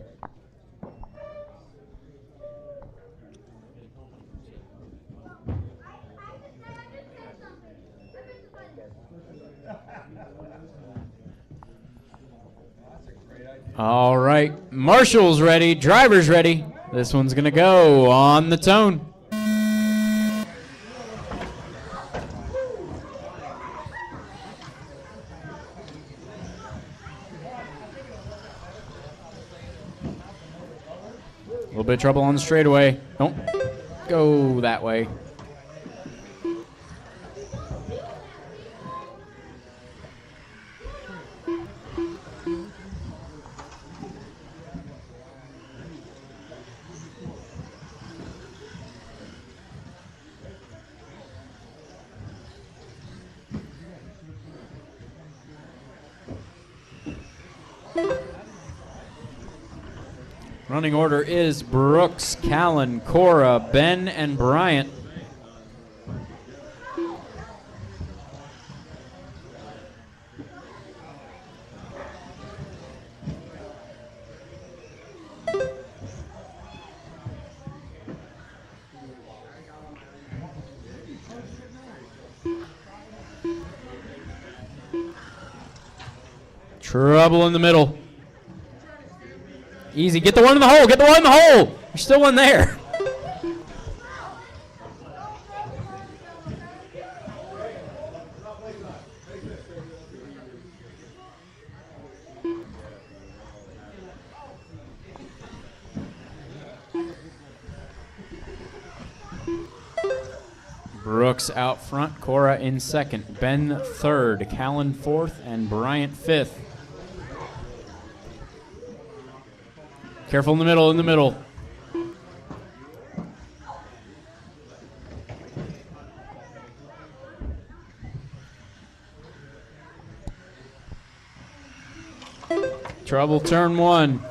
All right, Marshall's ready, driver's ready. This one's gonna go on the tone. A little bit of trouble on the straightaway. Don't go that way. Running order is Brooks, Callan, Cora, Ben, and Bryant. Trouble in the middle. Easy. Get the one in the hole. Get the one in the hole. There's still one there. Brooks out front, Cora in second, Ben third, Callan fourth, and Bryant fifth. Careful in the middle, in the middle. Trouble, turn one.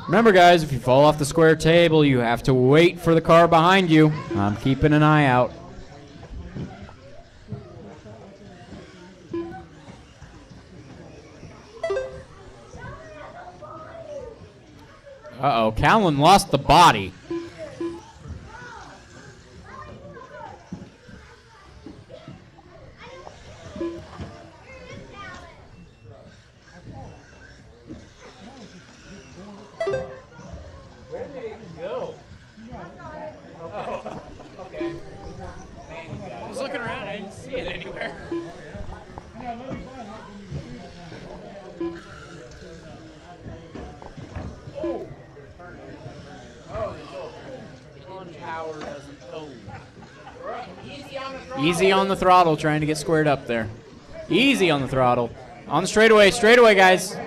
Remember, guys, if you fall off the square table, you have to wait for the car behind you. I'm keeping an eye out. Uh-oh, Callan lost the body. Easy on the throttle, trying to get squared up there. Easy on the throttle. On the straightaway, straightaway, guys.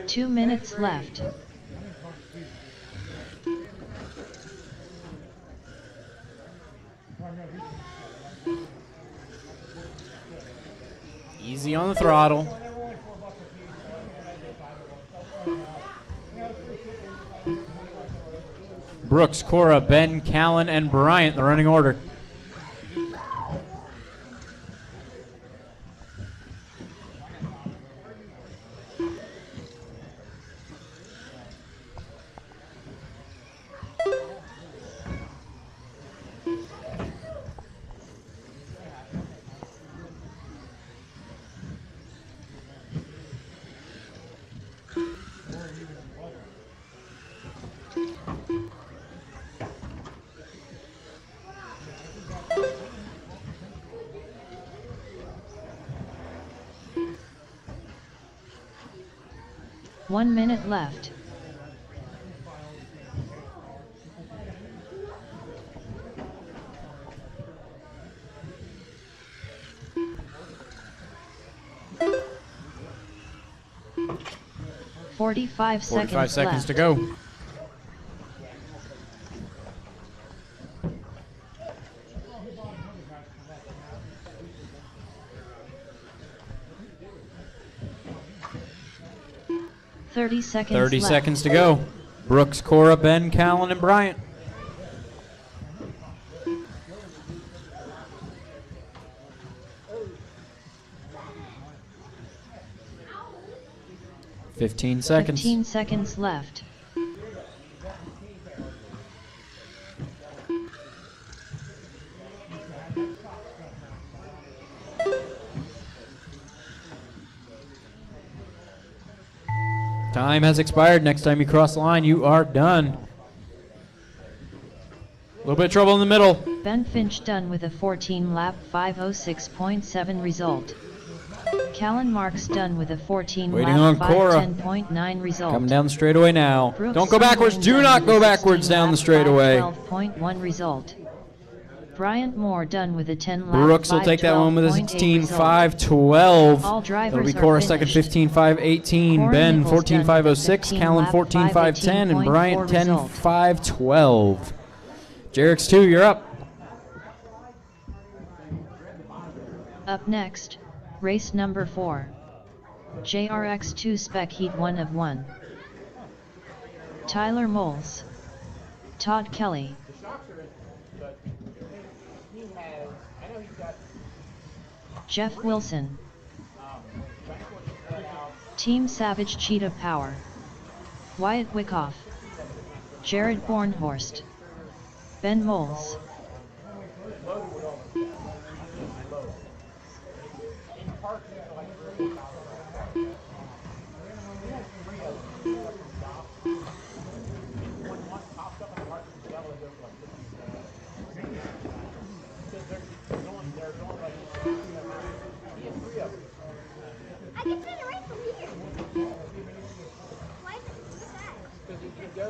2 minutes left. Easy on the throttle. Brooks, Cora, Ben, Callan, and Bryant, the running order. One minute left. Forty-five seconds to go. Thirty 30 left. seconds to go. Brooks, Cora, Ben, Callan, and Bryant. Fifteen seconds. 15 seconds left. Time has expired. Next time you cross the line, you are done. A little bit of trouble in the middle. Ben Finch done with a 14-lap 5:06.7 result. Callan Marks done with a 14-lap 5:10.9 result. Coming down the straightaway now. Brooks Don't go backwards. Do not go backwards down the straightaway. 12.1 result. Bryant Moore done with a 10-lap. Brooks will take that one with a 16.512. All drivers That'll be are Cora second, finished. 15.518. Cora Ben Nichols done with a 14.506. Callan 15-lap 14.510. And Bryant 5:18.4 10.512. Jerix 2, you're up. Up next, race number 4. JRX2 Spec Heat 1 of 1. Tyler Moles. Todd Kelly. Jeff Wilson. Team Savage Cheetah Power. Wyatt Wyckoff. Jared Bornhorst. Ben Moles.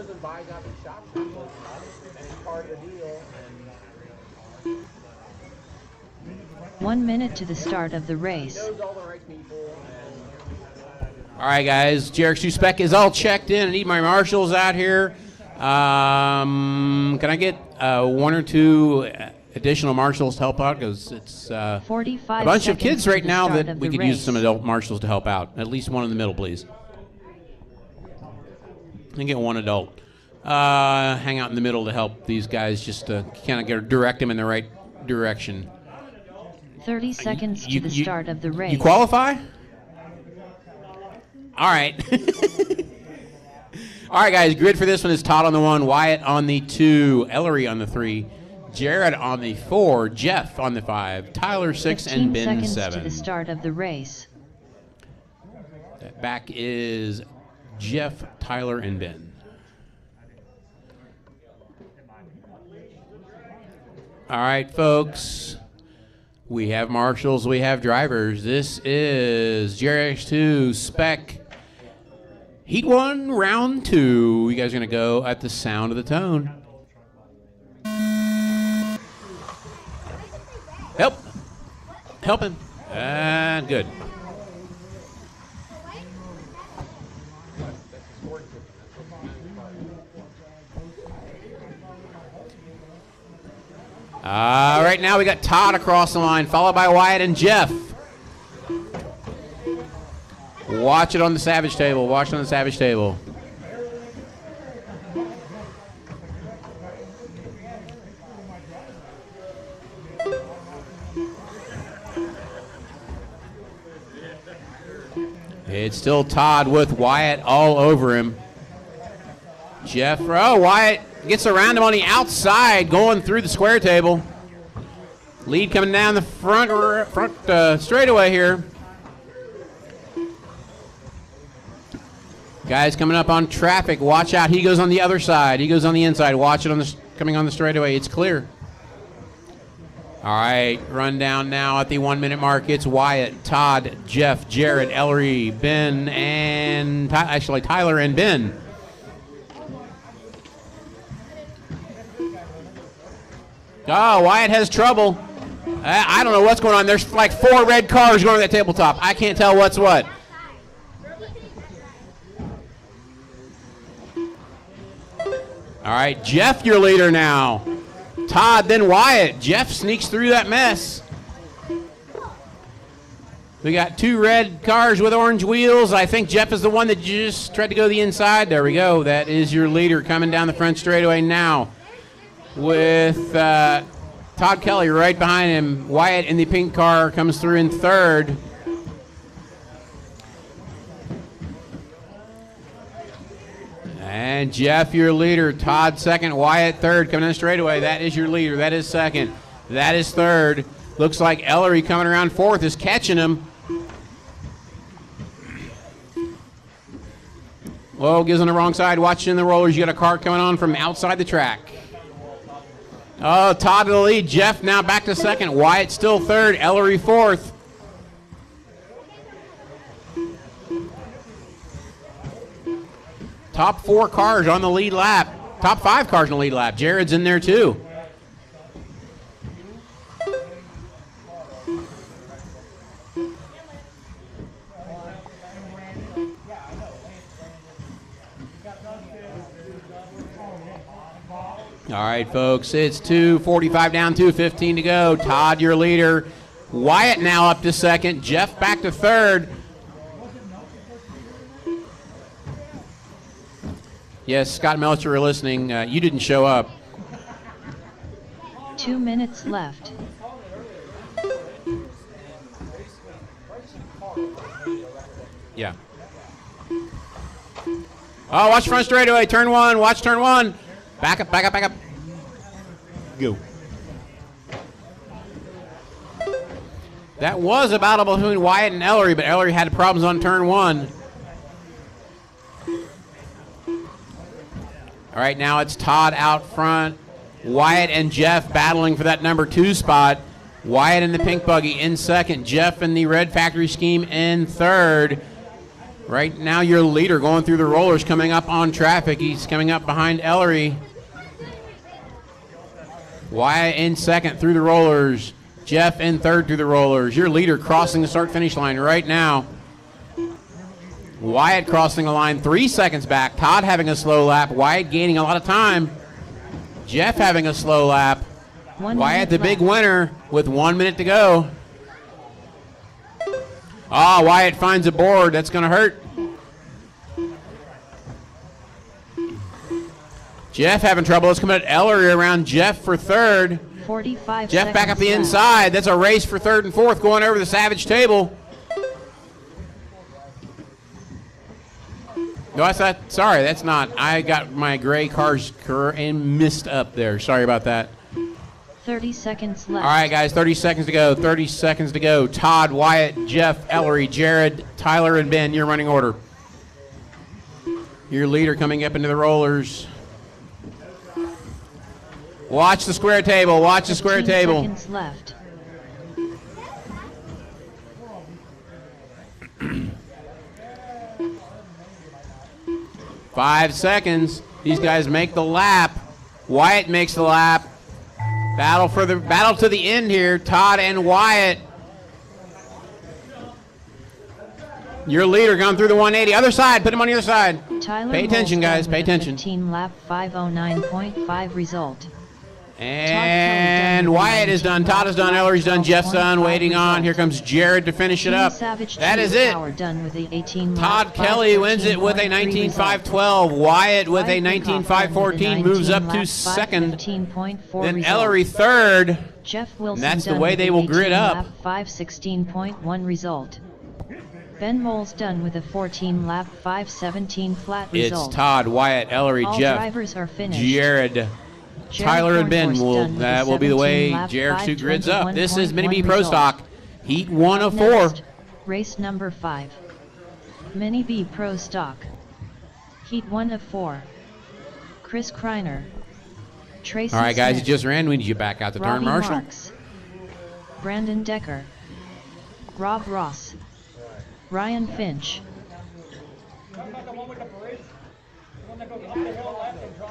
goes and buys out these shops and it's part of the deal. And 1 minute to the start of the race. knows all the right people. All right, guys. JRX2 spec is all checked in. I need my marshals out here. Can I get 1 or 2 additional marshals to help out? Because it's 45 a bunch of seconds kids to right the now start that of we the could use race. some adult marshals to help out. At least one in the middle, please. And get 1 adult. Hang out in the middle to help these guys, just to kind of direct them in the right direction. 30 seconds to the start of the race. You qualify? All right. All right, guys. Grid for this one is Todd on the 1, Wyatt on the 2, Ellery on the 3, Jared on the 4, Jeff on the 5, Tyler 6, 15 and Ben seconds 7. to the start of the race. That back is Jeff, Tyler, and Ben. All right, folks. We have marshals, we have drivers. This is JRX2 Spec Heat 1, Round 2. You guys are going to go at the sound of the tone. Help. Help him. Good. Right now we got Todd across the line, followed by Wyatt and Jeff. Watch it on the Savage table. Watch it on the Savage table. It's still Todd with Wyatt all over him. Jeff, Wyatt gets around him on the outside, going through the square table. Lead coming down the front straightaway here. Guys coming up on traffic. Watch out. He goes on the other side. He goes on the inside. Watch it on the coming on the straightaway. It's clear. All right. Run down now at the 1 minute mark. It's Wyatt, Todd, Jeff, Jared, Ellery, Ben, and Tyler and Ben. Oh, Wyatt has trouble. I don't know what's going on. There's like 4 red cars going to that tabletop. I can't tell what's what. All right, Jeff, your leader now. Todd, then Wyatt. Jeff sneaks through that mess. We got 2 red cars with orange wheels. I think Jeff is the one that just tried to go the inside. There we go. That is your leader coming down the front straightaway now. With Todd Kelly right behind him. Wyatt in the pink car comes through in 3rd. And Jeff, your leader. Todd 2nd. Wyatt 3rd. Coming in straightaway. That is your leader. That is 2nd. That is 3rd. Looks like Ellery coming around 4th is catching him. Whoa, gives on the wrong side. Watching the rollers. You got a car coming on from outside the track. Oh, Todd to the lead. Jeff now back to 2nd. Wyatt still 3rd. Ellery 4th. Top 4 cars on the lead lap. Top 5 cars on the lead lap. Jared's in there too. All right, folks, it's 2:45 down, 2:15 to go. Todd, your leader. Wyatt now up to 2nd. Jeff back to 3rd. Yes, Scott Melcher, you're listening. You didn't show up. 2 minutes left. Yeah. Oh, watch front straightaway. Turn 1. Watch turn 1. Back up, back up, back up. Go. That was a battle between Wyatt and Ellery, but Ellery had problems on turn 1. All right, now it's Todd out front. Wyatt and Jeff battling for that number 2 spot. Wyatt in the pink buggy in 2nd. Jeff in the red factory scheme in 3rd. Right now, your leader going through the rollers, coming up on traffic. He's coming up behind Ellery. Wyatt in second through the rollers. Jeff in third through the rollers. Your leader crossing the start-finish line right now. Wyatt crossing the line 3 seconds back. Todd having a slow lap. Wyatt gaining a lot of time. Jeff having a slow lap. Wyatt the big winner with 1 minute to go. Ah, Wyatt finds a board. That's going to hurt. Jeff having trouble. Let's come at Ellery around Jeff for third. 45 Jeff back up the seconds inside. That's a race for third and fourth going over the Savage table. No, that's not. Sorry, that's not. I got my gray cars and missed up there. Sorry about that. 30 seconds left. All right, guys, 30 seconds to go. 30 seconds to go. Todd, Wyatt, Jeff, Ellery, Jared, Tyler, and Ben, your running order. Your leader coming up into the rollers. Watch the square table. Watch the square 15 table. seconds left. Five seconds. These guys make the lap. Wyatt makes the lap. Battle to the end here. Todd and Wyatt. Your leader gone through the 180. Other side. Put him on the other side. Tyler Pay attention, Moles guys. done Pay with a attention. 15 lap 509.5 result. And Wyatt is done. Todd is done. Ellery's done. Jeff's done. Waiting on. Here comes Jared to finish it up. That is it. Done with the 18 Todd Kelly wins it with a 19.512. Wyatt with a 19.514 moves up to second. Then Ellery third. Jeff Wilson And that's the done way with they a will grid 18 up. lap 516.1 result. Ben Moles done with a 14 lap 517 flat result. It's Todd, Wyatt, Ellery, All Jeff, drivers are finished. Jared, Tyler, and Ben. That will be the way 17 Jared lap Stu grids up. This is Mini B 521.1 Pro result. Stock, Heat 1 of 4. Next, race number 5. Mini B Pro Stock. Heat 1 of 4. Chris Kreiner. Tracy All right, guys, Smith, it just ran. We need you back out the turn, Robbie Marshall. Marks, Brandon Decker. Rob Ross. Ryan Finch.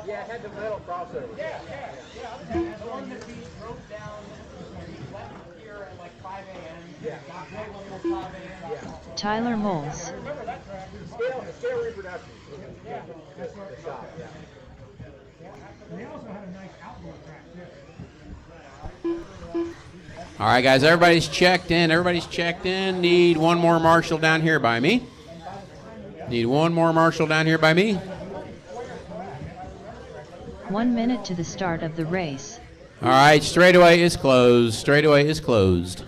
Yeah, it had the metal crossover. The one that we drove down, left here at like 5 a.m. Got right when it was 5 a.m. Tyler Moles. Scale reproduction. Yeah, that's The where shot, yeah. they also had a nice outdoor track too. All right, guys, everybody's checked in. Everybody's checked in. Need one more Marshall down here by me. Need one more Marshall down here by me. 1 minute to the start of the race. All right, straightaway is closed. Straightaway is closed.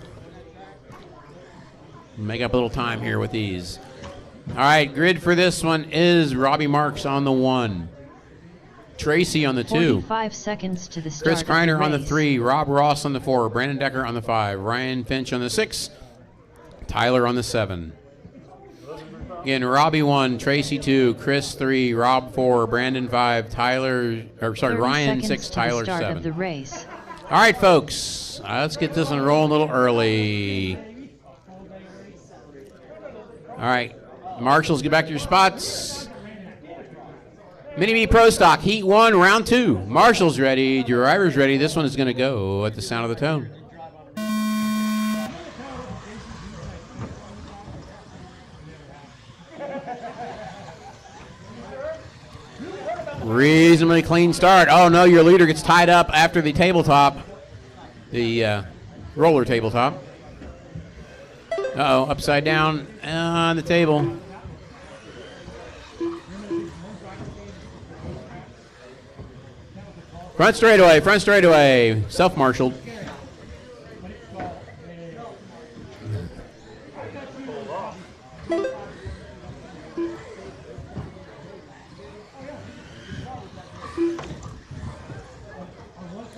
Make up a little time here with these. All right, grid for this one is Robbie Marks on the 1. Tracy on the 2. 45 seconds to the start Chris of the Kreiner on the race. 3. Rob Ross on the 4. Brandon Decker on the 5. Ryan Finch on the 6. Tyler on the 7. Again, Robbie 1, Tracy 2, Chris 3, Rob 4, Brandon 5, Ryan 30 6, seconds to Tyler the start 7. of the race. All right, folks, let's get this one rolling a little early. All right, Marshals, get back to your spots. Mini B Pro Stock, Heat 1, Round 2. Marshals ready, drivers ready. This one is going to go at the sound of the tone. Reasonably clean start. Oh, no, your leader gets tied up after the tabletop, the roller tabletop. Uh-oh, upside down on the table. Front straightaway, self-marshaled.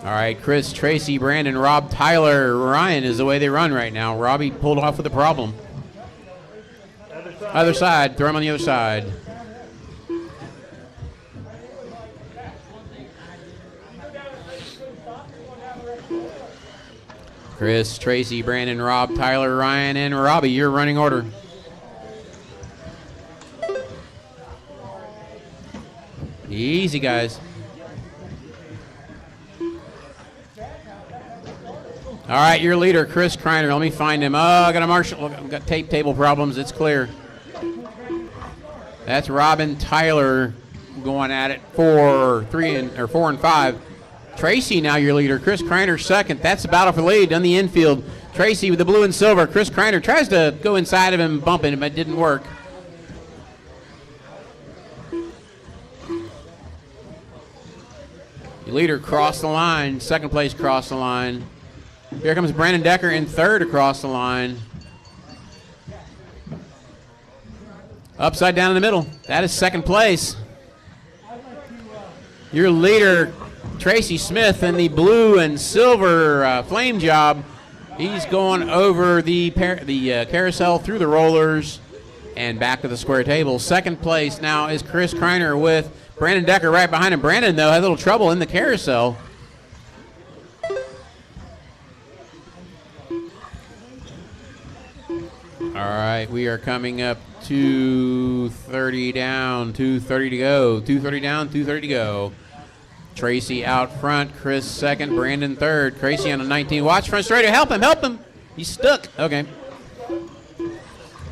All right, Chris, Tracy, Brandon, Rob, Tyler, Ryan is the way they run right now. Robbie pulled off with a problem. Other side, throw him on the other side. Chris, Tracy, Brandon, Rob, Tyler, Ryan, and Robbie, your running order. Easy, guys. All right, your leader, Chris Kreiner. Let me find him. Oh, I got a marshal. I've got tape table problems. It's clear. That's Robin Tyler going at it 4 and 5. Tracy now your leader. Chris Kreiner second. That's the battle for the lead on the infield. Tracy with the blue and silver. Chris Kreiner tries to go inside of him, bumping him, but it didn't work. Your leader crossed the line. Second place crossed the line. Here comes Brandon Decker in third across the line. Upside down in the middle. That is second place. Your leader, Tracy Smith, in the blue and silver flame job. He's going over the carousel through the rollers and back to the square table. Second place now is Chris Kreiner with Brandon Decker right behind him. Brandon, though, had a little trouble in the carousel. All right, we are coming up 2:30 down, 2:30 to go. 2:30 down, 2:30 to go. Tracy out front, Chris second, Brandon third. Tracy on a 19. Watch front straight. Help him, help him. He's stuck. Okay.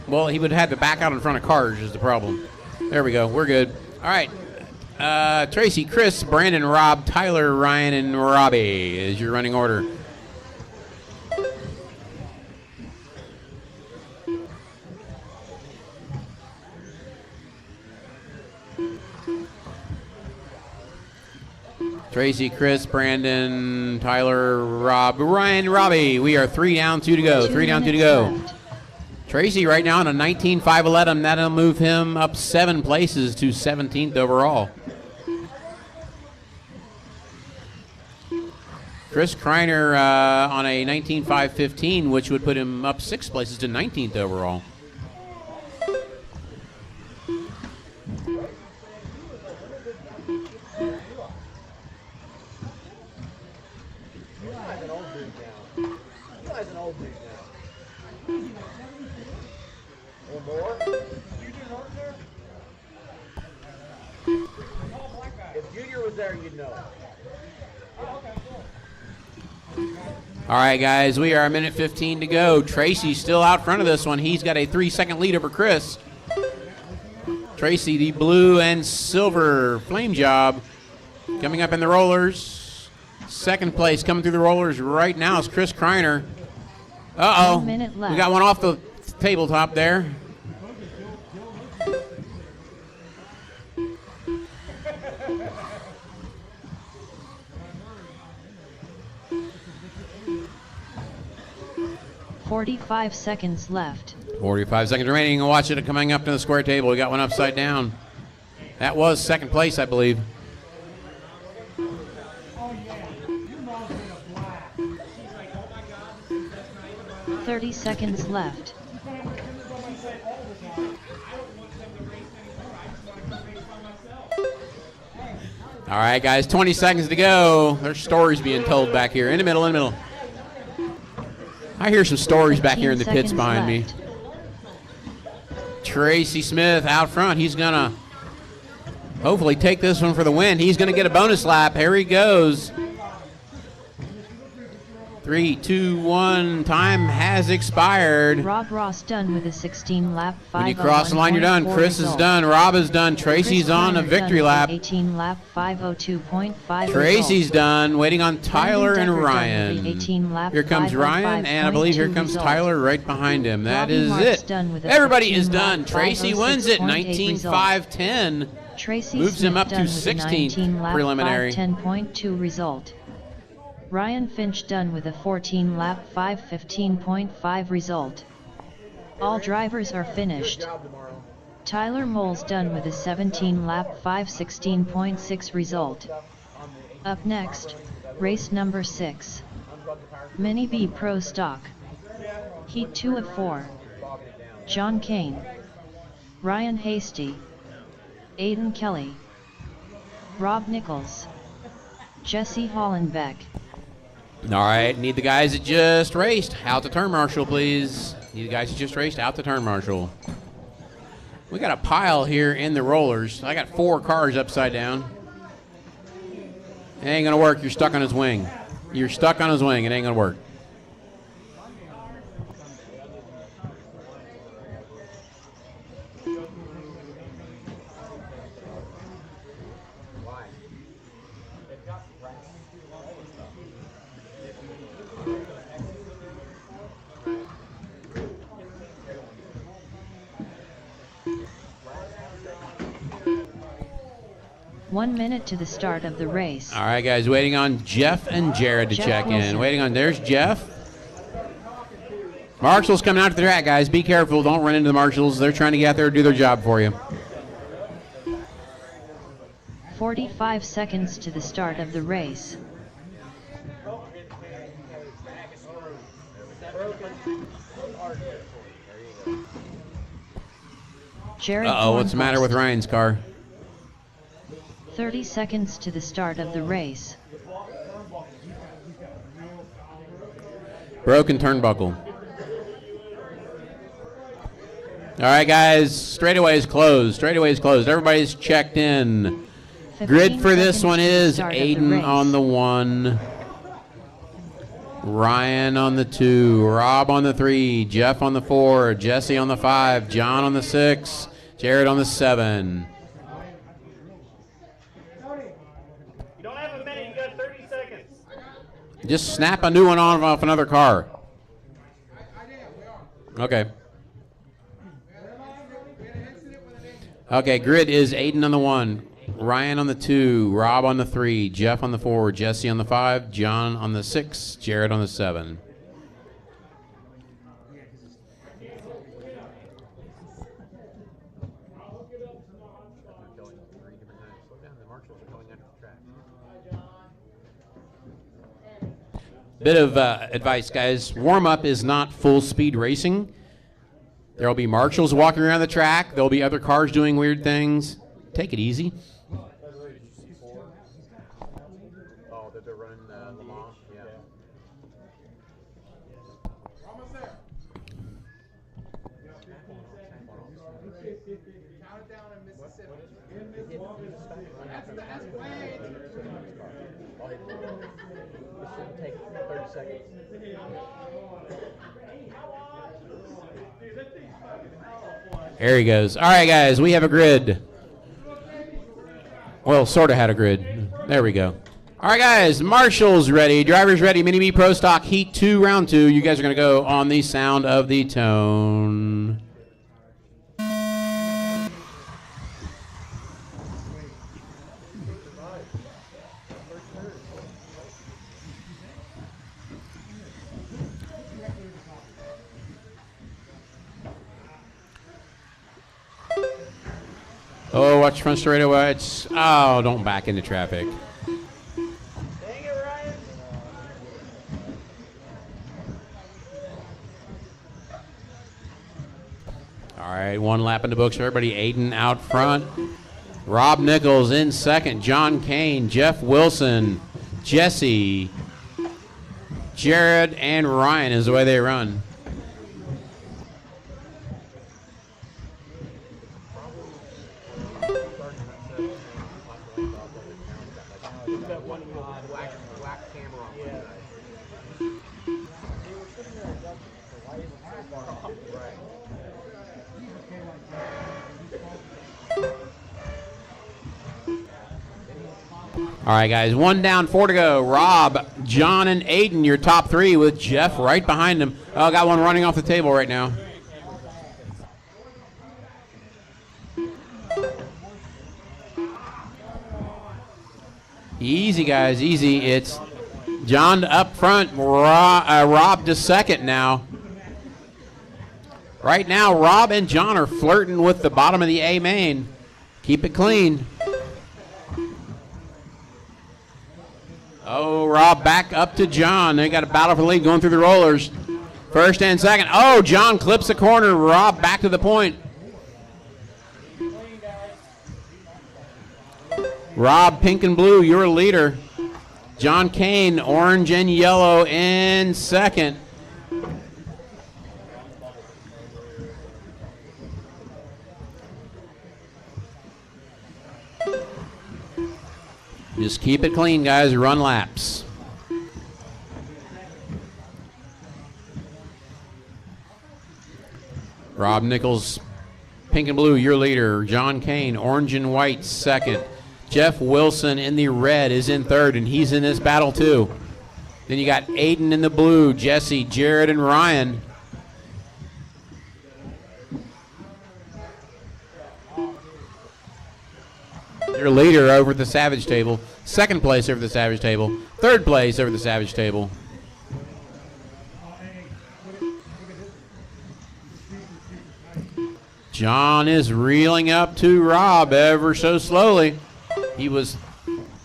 Well, he would have had to back out in front of cars is the problem. There we go. We're good. All right. Tracy, Chris, Brandon, Rob, Tyler, Ryan, and Robbie is your running order. Tracy, Chris, Brandon, Tyler, Rob, Ryan, Robbie. We are 3 down, 2 to go. 3 down, 2 to go. Tracy right now on a 19.511. That'll move him up 7 places to 17th overall. Chris Kreiner on a 19.515, which would put him up 6 places to 19th overall. If Junior was there, you'd know. All right, guys, we are a minute 15 to go. Tracy's still out front of this one. He's got a 3-second lead over Chris. Tracy, the blue and silver flame job, coming up in the rollers. Second place coming through the rollers right now is Chris Kreiner. Uh-oh. 1 minute left. We got one off the tabletop there. .45 seconds left. 45 seconds remaining. Watch it coming up to the square table. We got one upside down. That was second place, I believe. 30 seconds left. All right, guys, 20 seconds to go. There's stories being told back here. In the middle, in the middle. I hear some stories back here in the pits behind me. Tracy Smith out front. He's going to hopefully take this one for the win. He's going to get a bonus lap. Here he goes. 3, 2, 1. Time has expired. Rob Ross done with a 16-lap 5:01.4 When you cross the line, you're done. Chris is done. Rob is done. Tracy's on a victory lap. 18-lap 5:02.5. Tracy's done. Waiting on Tyler and Ryan. 18-lap Here comes Ryan, and I believe here comes result. Tyler right behind him. That Robbie is Marks it. done with a Everybody is 15-lap done. Tracy wins it. 19.510. Tracy Moves him Smith up to done with a 16th 19-lap preliminary. 5:10.2 result. Ryan Finch done with a 14-lap 5:15.5 result. All drivers are finished. Tyler Moles done with a 17-lap 5:16.6 result. Up next, race number 6. Mini B Pro Stock. Heat 2 of 4. John Kane, Ryan Hasty, Aiden Kelly, Rob Nichols, Jesse Hollenbeck. All right, need the guys that just raced out the turn marshal, please. Need the guys that just raced out the turn marshal. We got a pile here in the rollers. I got 4 cars upside down. It ain't gonna work. You're stuck on his wing. You're stuck on his wing. It ain't gonna work. One minute to the start of the race. All right, guys, waiting on Jeff and Jared to Jeff check in. Wilson. Waiting on, there's Jeff. Marshall's coming out to the track, guys. Be careful. Don't run into the marshals. They're trying to get out there and do their job for you. 45 seconds to the start of the race. Jared Uh-oh, what's the matter with Bornhorst. Ryan's car? 30 seconds to the start of the race. Broken turnbuckle. All right, guys, straightaway is closed. Straightaway is closed. Everybody's checked in. 15 Grid for this seconds one to the is start of the Aiden race. on the 1, Ryan on the 2, Rob on the 3, Jeff on the 4, Jesse on the 5, John on the 6, Jared on the 7. You don't have a minute, you got 30 seconds. Just snap a new one on off another car. Okay. Okay, grid is Aiden on the 1, Ryan on the 2, Rob on the 3, Jeff on the 4, Jesse on the 5, John on the 6, Jared on the 7. Bit of advice, guys. Warm-up is not full speed racing. There will be marshals walking around the track. There will be other cars doing weird things. Take it easy. Oh, that they're running Le Mans? Yeah. Almost there. Count it down in Mississippi. This shouldn't take 30 seconds. There he goes. All right, guys, we have a grid. Well, sort of had a grid. There we go. All right, guys, marshals ready, drivers ready, Mini-Me Pro Stock Heat 2, Round 2. You guys are going to go on the sound of the tone. Oh, watch front straightaway. It's, oh, don't back into traffic. Dang it, Ryan. All right, 1 lap in the books for everybody. Aiden out front. Rob Nichols in second. John Kane, Jeff Wilson, Jesse, Jared, and Ryan is the way they run. All right, guys, 1 down, 4 to go. Rob, John, and Aiden, your top 3 with Jeff right behind them. Oh, got one running off the table right now. Easy, guys, easy. It's John up front, Rob to second now. Right now, Rob and John are flirting with the bottom of the A main. Keep it clean. Oh, Rob back up to John. They got a battle for the lead going through the rollers. First and second. Oh, John clips the corner. Rob back to the point. Rob, pink and blue, your leader. John Kane, orange and yellow in second. Just keep it clean, guys. Run laps. Rob Nichols, pink and blue, your leader. John Kane, orange and white, second. Jeff Wilson in the red is in third, and he's in this battle too. Then you got Aiden in the blue, Jesse, Jared, and Ryan. Your leader over the Savage table. Second place over the Savage table. Third place over the Savage table. John is reeling up to Rob ever so slowly. He was,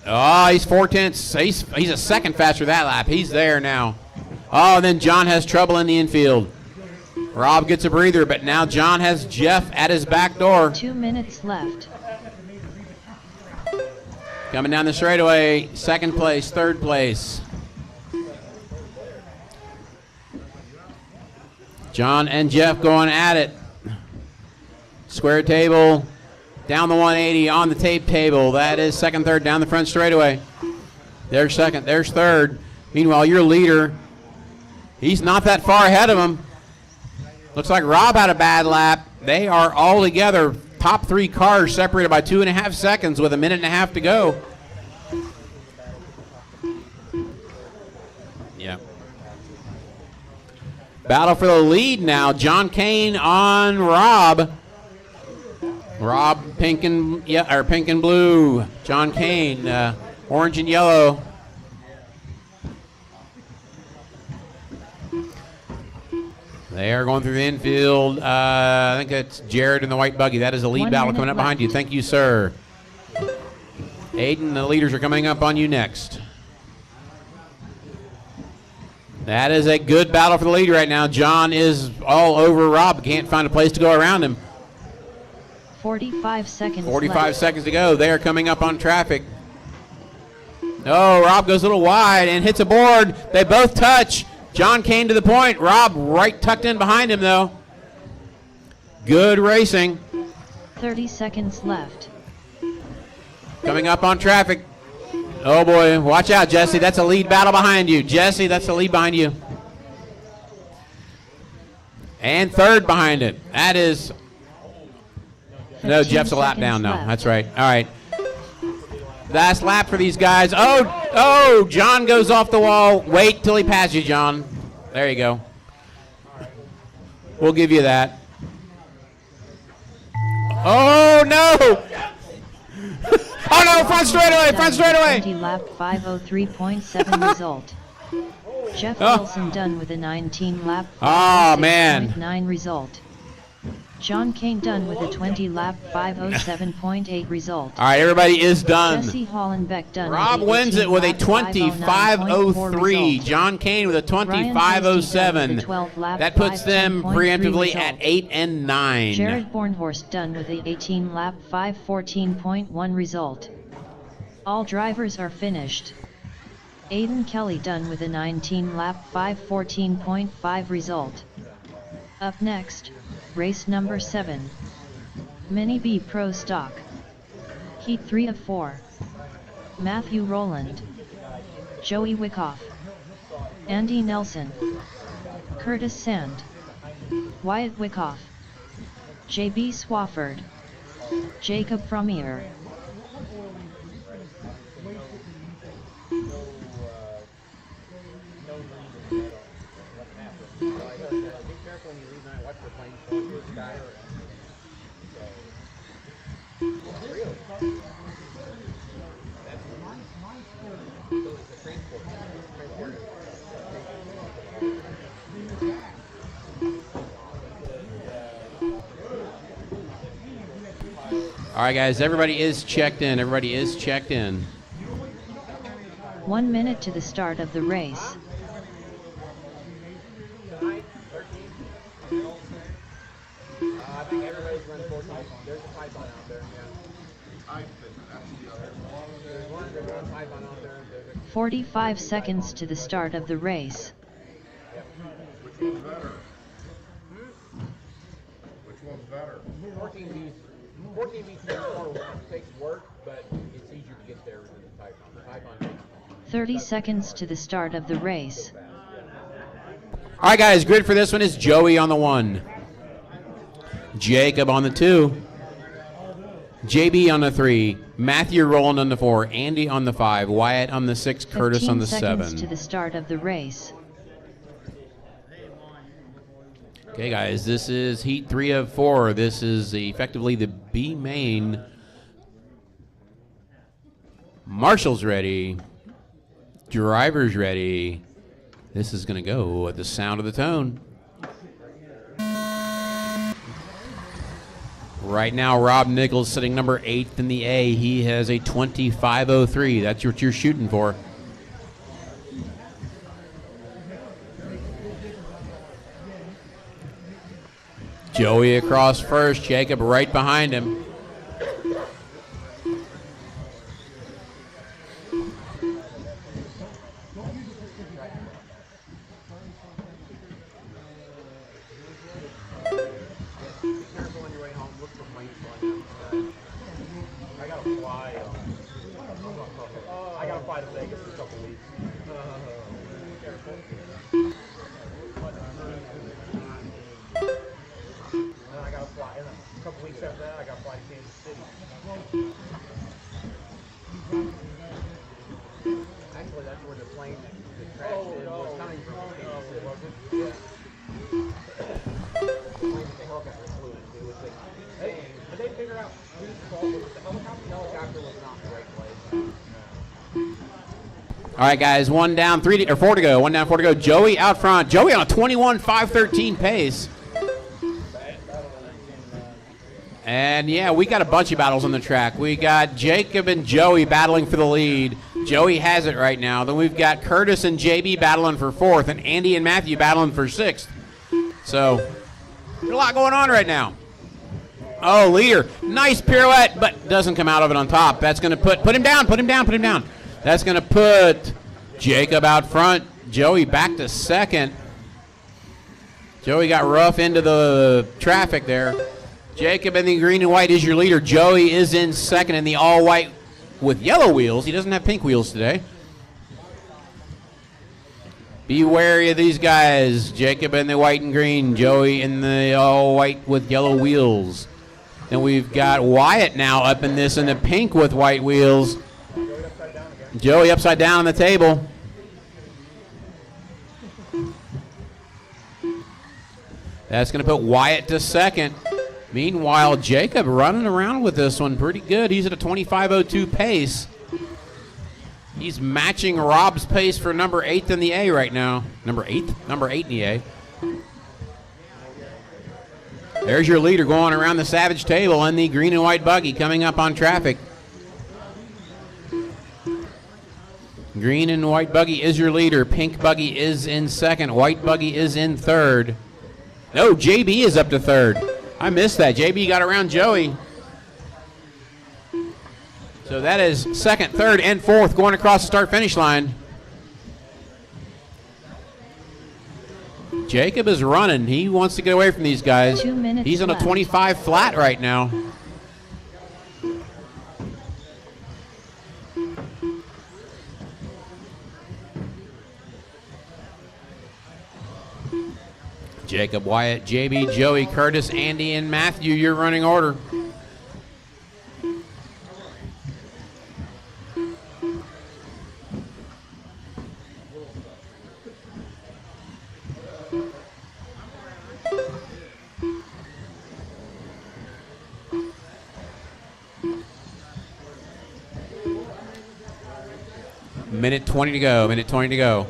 he's 4/10. He's a second faster that lap. He's there now. Oh, and then John has trouble in the infield. Rob gets a breather, but now John has Jeff at his back door. 2 minutes left. Coming down the straightaway, second place, third place. John and Jeff going at it. Square table, down the 180, on the tape table. That is second, third, down the front straightaway. There's second, there's third. Meanwhile, your leader, he's not that far ahead of him. Looks like Rob had a bad lap. They are all together. Top three cars separated by 2.5 seconds with 1.5 minutes to go. Yeah. Battle for the lead now. John Kane on Rob. Rob pink and blue. John Kane orange and yellow. They are going through the infield. I think it's Jared in the white buggy. That is a lead 1 battle minute coming up behind left. you. Thank you, sir. Aiden, the leaders are coming up on you next. That is a good battle for the lead right now. John is all over Rob. Can't find a place to go around him. 45 seconds 45 left. seconds to go. They are coming up on traffic. Oh, Rob goes a little wide and hits a board. They both touch. John Kane to the point. Rob right tucked in behind him, though. Good racing. 30 seconds left. Coming up on traffic. Oh, boy. Watch out, Jesse. That's a lead battle behind you. Jesse, that's a lead behind you. And third behind it. That is... No, 15 Jeff's a lap seconds down now. left. That's right. All right. Last lap for these guys. Oh, John goes off the wall. Wait till he passes you, John. There you go. We'll give you that. Oh, no. Oh, no, front straightaway, front straightaway. 20 lap 503.7 result. Jeff Oh. Wilson done with a 19 lap Oh, man. 506.9 result. John Kane done with a 20 lap 507.8 result. All right, everybody is done. Jesse Hollenbeck done Rob with a wins it with a 18 lap 509.4 25.03. result. John Kane with a Ryan Tasty done 25.07. with a 12 lap That puts them 510.3 preemptively result. at 8 and 9. Jared Bornhorst done with a 18 lap 514.1 result. All drivers are finished. Aiden Kelly done with a 19 lap 514.5 result. Up next, race number 7. Mini B Pro Stock. Heat 3 of 4. Matthew Rowland, Joey Wyckoff, Andy Nelson, Curtis Sand, Wyatt Wyckoff, JB Swafford, Jacob Frommier. All right, guys, everybody is checked in. Everybody is checked in. 1 minute to the start of the race. I think everybody's running 4 types. There's a Python out there, yeah. There's one Python out there. 45 seconds to the start of the race. Which one's better? Which one's better? 14 V takes work, but it's easier to get there than the 30 seconds to the start of the race. All right, guys, grid for this one is Joey on the 1, Jacob on the 2, JB on the 3, Matthew Rowland on the 4, Andy on the 5, Wyatt on the 6, Curtis on the 7. 15 seconds to the start of the race. Okay, guys, this is heat 3 of 4. This is effectively the B main. Marshall's ready. Driver's ready. This is going to go at the sound of the tone. Right now, Rob Nichols sitting number 8th in the A. He has a 25.03. That's what you're shooting for. Joey across first, Jacob right behind him. I gotta fly to Vegas for a couple weeks. Then I gotta fly. And a couple weeks after that, I gotta fly to Kansas City. Actually, that's where the plane that crashed in was coming from. Kansas City, was it? Yeah. The plane that the helicopter flew into was like, hey, did they figure out whose fault was it? The helicopter? The helicopter was not in the right place. All right, guys, 1 down, 4 to go. 1 down, 4 to go. Joey out front. Joey on a 21.513 pace. And, yeah, we got a bunch of battles on the track. We got Jacob and Joey battling for the lead. Joey has it right now. Then we've got Curtis and JB battling for 4th, and Andy and Matthew battling for 6th. So, there's a lot going on right now. Oh, leader. Nice pirouette, but doesn't come out of it on top. That's going to put him down, put him down, put him down. That's going to put Jacob out front. Joey back to 2nd. Joey got rough into the traffic there. Jacob in the green and white is your leader. Joey is in 2nd in the all-white with yellow wheels. He doesn't have pink wheels today. Be wary of these guys. Jacob in the white and green. Joey in the all-white with yellow wheels. Then we've got Wyatt now up in this in the pink with white wheels. Joey upside down on the table. That's going to put Wyatt to 2nd. Meanwhile, Jacob running around with this one pretty good. He's at a 25.02 pace. He's matching Rob's pace for number 8 in the A right now. Number 8? Number 8 in the A. There's your leader going around the Savage table in the green and white buggy coming up on traffic. Green and white buggy is your leader. Pink buggy is in 2nd. White buggy is in 3rd. No, JB is up to 3rd. I missed that. JB got around Joey. So that is 2nd, 3rd, and 4th going across the start-finish line. Jacob is running. He wants to get away from these guys. 2 minutes He's on a left. 25 flat right now. Jacob, Wyatt, JB, Joey, Curtis, Andy, and Matthew, your running order. Minute 20 to go, minute 20 to go.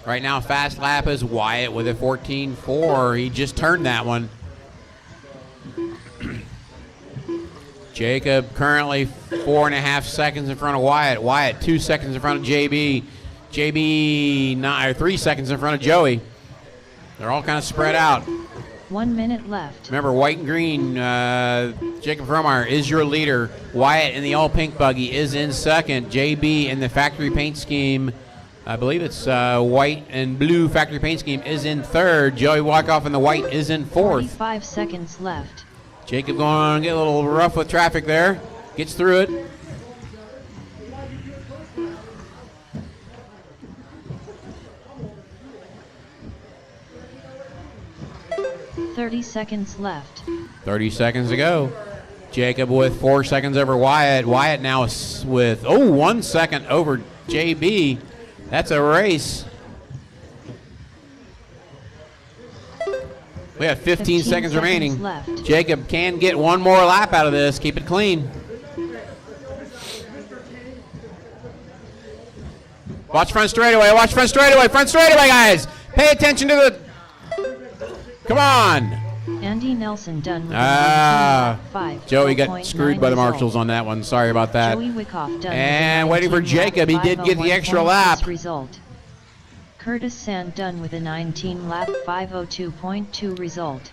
Right now, fast lap is Wyatt with a 14.4. He just turned that one. Jacob currently 4.5 seconds in front of Wyatt. Wyatt 2 seconds in front of JB. JB 3 seconds in front of Joey. They're all kind of spread out. 1 minute left. Remember, white and green, Jacob Fromeyer is your leader. Wyatt in the all-pink buggy is in 2nd. JB in the factory paint scheme, I believe it's white and blue factory paint scheme, is in 3rd. Joey Wyckoff in the white is in 4th. 45 seconds left. Jacob going to get a little rough with traffic there. Gets through it. 30 seconds left. 30 seconds to go. Jacob with 4 seconds over Wyatt. Wyatt now is with 1 second over JB. That's a race. We have 15 seconds remaining. Left. Jacob can get one more lap out of this. Keep it clean. Watch front straightaway. Watch front straightaway. Front straightaway, guys. Pay attention to the. Come on. Andy Nelson done with a 5. Joey got screwed by the marshals on that one. Sorry about that. Joey Wyckoff done And with a waiting for 19 Jacob. He did get the extra 501.6 lap. Result. Curtis Sand done with a 19 lap 502.2 result.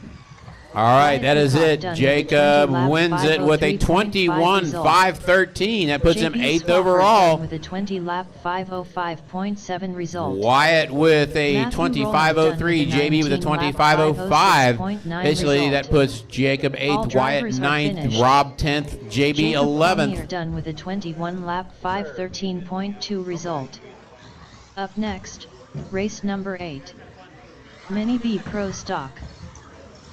All right, Wyatt that is Wyckoff it. done with a Jacob 20 lap wins it with a 503.5 result. 21-513. That puts him JB 8th Swafford done overall. with a 20 lap 505.7 result. Wyatt with a Matthew Rowland 25.03. done with a JB with a 19 lap 25.05. 506.9 Basically, result. that puts Jacob 8th, All Wyatt drivers are 9th, finished. Rob 10th, JB Jacob 11th. Cormier done with a 21 lap 513.2 result. Up next, race number 8. Mini B Pro Stock.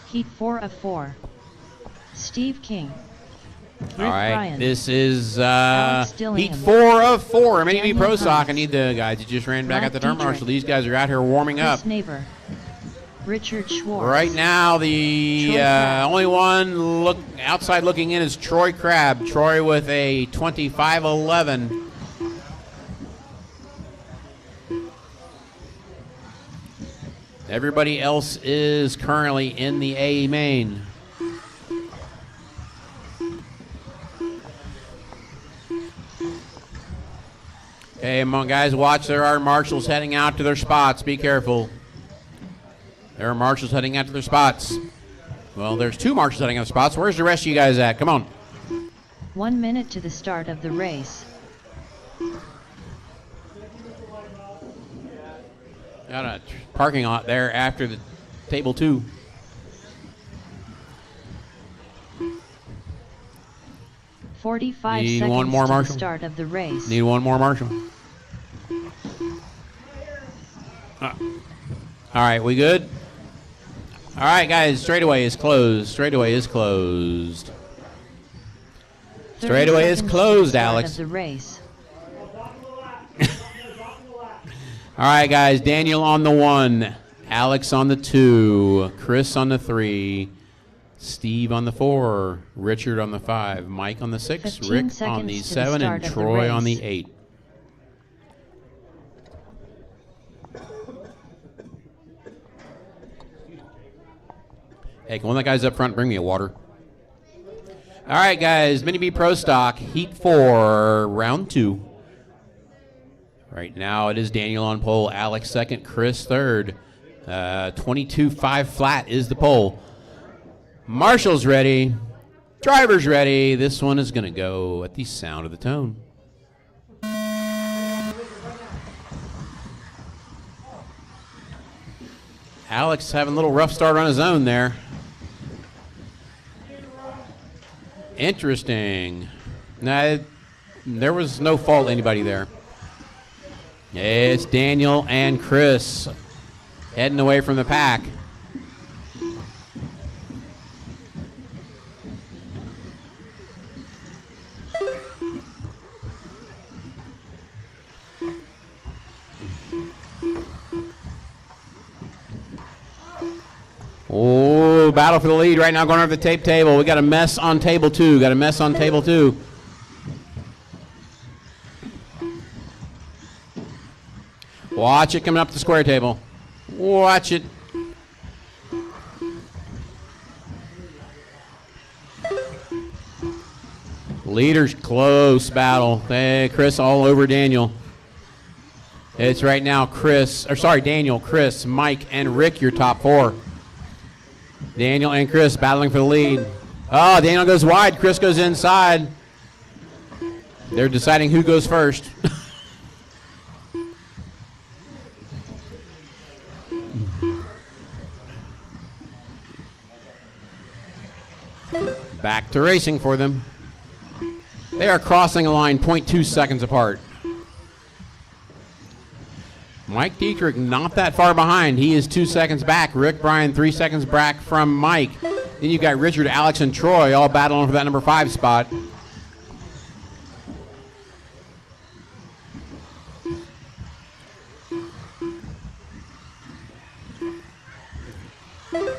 Heat 4 of 4. Steve King. All right, Bryan. this is Alex Heat Dillingham. 4 of 4. Mini Daniel Pro Stock. Hunt. I need the guys that just ran back Matt at the turn Dietrich. marshal. These guys are out here warming up. Chris Neighbor. Richard Schwartz. Right now, the Troy Crabb. only one outside looking in is Troy Crabb. Troy with a 25.11. Everybody else is currently in the A main. Okay, come on, guys, watch. There are marshals heading out to their spots. Be careful. There are marshals heading out to their spots. Well, there's 2 marshals heading out to spots. Where's the rest of you guys at? Come on. 1 minute to the start of the race. Got a parking lot there after the table 2. Forty-five Need seconds one more, to the Marshall? start of the race. Need one more marshal. All right, we good? All right, guys, straightaway is closed. Straightaway is closed. 30 Straightaway is seconds to the closed, start Alex. Of the race. All right, guys, Daniel on the 1, Alex on the 2, Chris on the 3, Steve on the 4, Richard on the 5, Mike on the 6, 15 Rick on seconds the to the 7, start and of the Troy on race. the 8. Hey, can one of the guys up front bring me a water? All right, guys, Mini B Pro Stock, Heat 4, Round 2. Right now it is Daniel on pole, Alex second, Chris third. 22.5 flat is the pole. Marshall's ready. Driver's ready. This one is going to go at the sound of the tone. Alex having a little rough start on his own there. Interesting. Nah, there was no fault anybody there. It's Daniel and Chris heading away from the pack. Oh, battle for the lead right now going over the tape table. We got a mess on table 2. Got a mess on table 2. Watch it coming up the square table. Watch it. Leaders close battle. Hey, Chris all over Daniel. It's right now Daniel, Chris, Mike, and Rick, your top 4. Daniel and Chris battling for the lead. Oh, Daniel goes wide. Chris goes inside. They're deciding who goes first. Back to racing for them. They are crossing a line 0.2 seconds apart. Mike Dietrich not that far behind. He is 2 seconds back. Rick Bryan 3 seconds back from Mike. Then you've got Richard, Alex, and Troy all battling for that number 5 spot.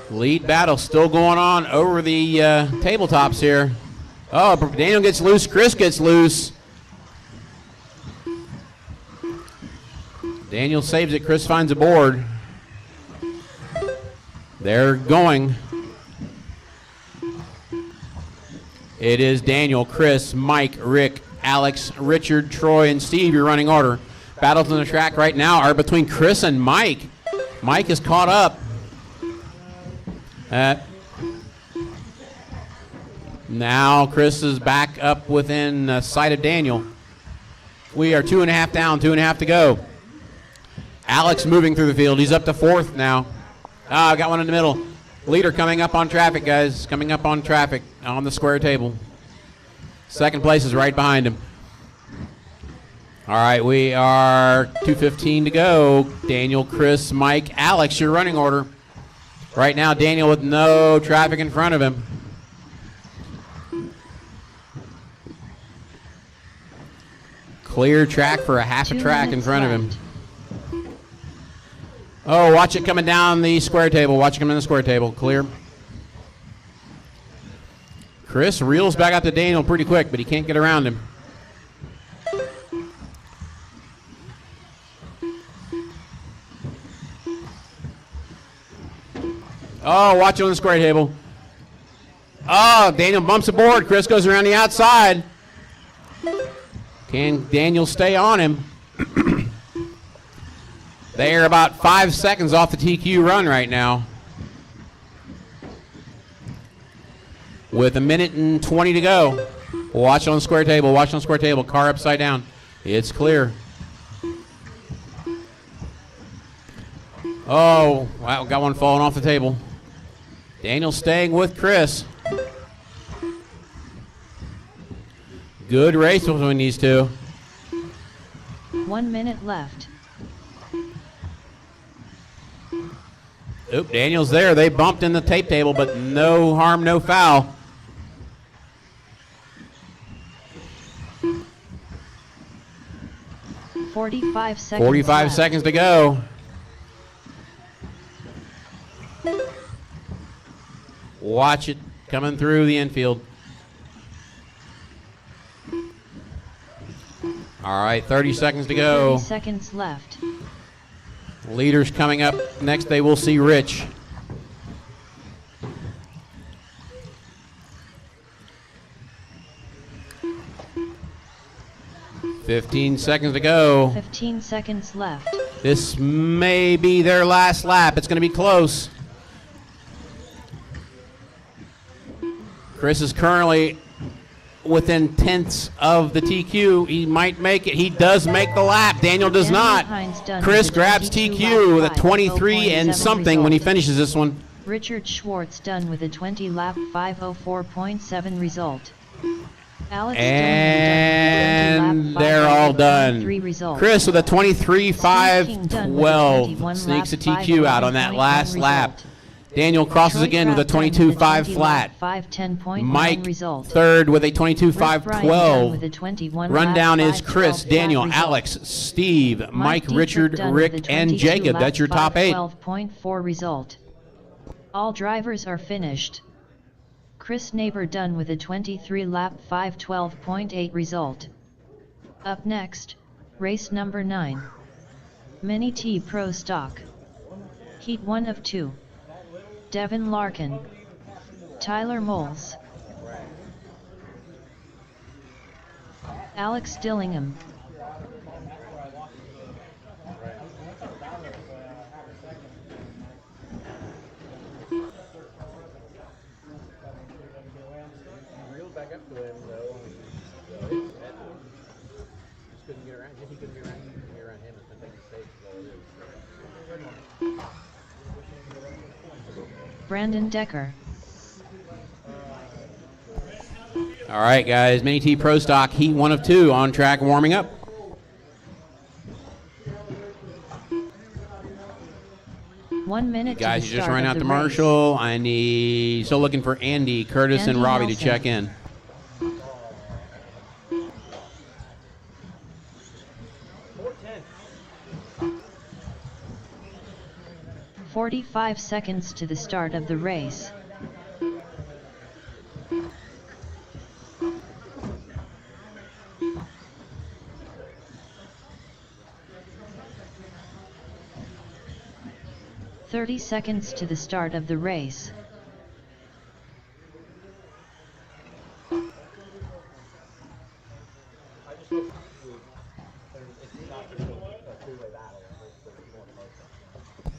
Lead battle still going on over the tabletops here. Oh, Daniel gets loose. Chris gets loose. Daniel saves it. Chris finds a board. They're going. It is Daniel, Chris, Mike, Rick, Alex, Richard, Troy, and Steve, your running order. Battles on the track right now are between Chris and Mike. Mike is caught up. Now Chris is back up within sight of Daniel. We are 2.5 down, 2.5 to go. Alex moving through the field. He's up to 4th now. Got one in the middle. Leader coming up on traffic, guys. Coming up on traffic on the square table. Second place is right behind him. All right, we are 2:15 to go. Daniel, Chris, Mike, Alex, your running order. Right now, Daniel with no traffic in front of him. Clear track for a half a track in front of him. Oh, watch it coming down the square table. Watch it come in the square table. Clear. Chris reels back up to Daniel pretty quick, but he can't get around him. Oh, watch it on the square table. Oh, Daniel bumps aboard. Chris goes around the outside. Can Daniel stay on him? They are about 5 seconds off the TQ run right now. With 1:20 to go. Watch on the square table. Watch on the square table. Car upside down. It's clear. Oh, wow, got one falling off the table. Daniel staying with Chris. Good race between these two. 1 minute left. Oop, Daniel's there. They bumped in the tape table, but no harm, no foul. Forty-five seconds 45 left. seconds to go. Watch it coming through the infield. All right, 30 seconds to go. 30 seconds left. Leaders coming up. Next, they will see Rich. $15 seconds to go. 15 seconds left. This may be their last lap. It's going to be close. Chris is currently within tenths of the TQ. He might make it. He does make the lap. Daniel does not. Chris grabs TQ with a 23 and something when he finishes this one. Richard Schwartz done with a 20-lap 504.7 result. Alex and they're all done. Chris with a 23.512 sneaks a TQ out on that last lap. Daniel crosses again with a 22.5 flat. Mike third with a 22.512. Rundown is Chris, Daniel, Alex, Steve, Mike, Richard, Rick, and Jacob. That's your top 8. 12.4 result. All drivers are finished. Chris Neighbor done with a 23-lap 512.8 result. Up next, race number 9. Mini T Pro Stock. Heat 1 of 2. Devin Larkin. Tyler Moles. Alex Dillingham. Back up to him though. Just couldn't get around. If he couldn't get around, you couldn't get around him. It's been taking stage as all it is. Brandon Decker. All right, guys. Mini T Pro Stock Heat 1 of 2 on track warming up. 1 minute Guys, to you the just start ran of out the the race. marshal. I need still looking for Andy, Curtis, and Andy Robbie to Nelson. check in. 45 seconds to the start of the race. "30 seconds to the start of the race.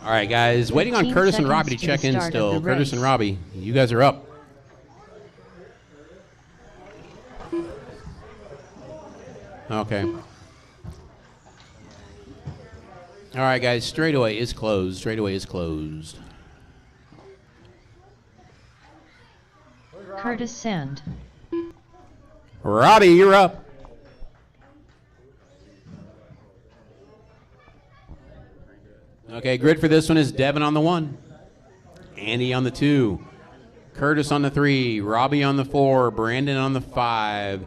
All right, guys, waiting on 15 Curtis and Robbie to seconds to the check in start of still. the Curtis and race. Robbie, you guys are up. Okay. All right, guys, straightaway is closed. Straightaway is closed. Curtis Sand. Robbie, you're up. Okay, grid for this one is Devin on the 1, Andy on the 2, Curtis on the 3, Robbie on the 4, Brandon on the 5,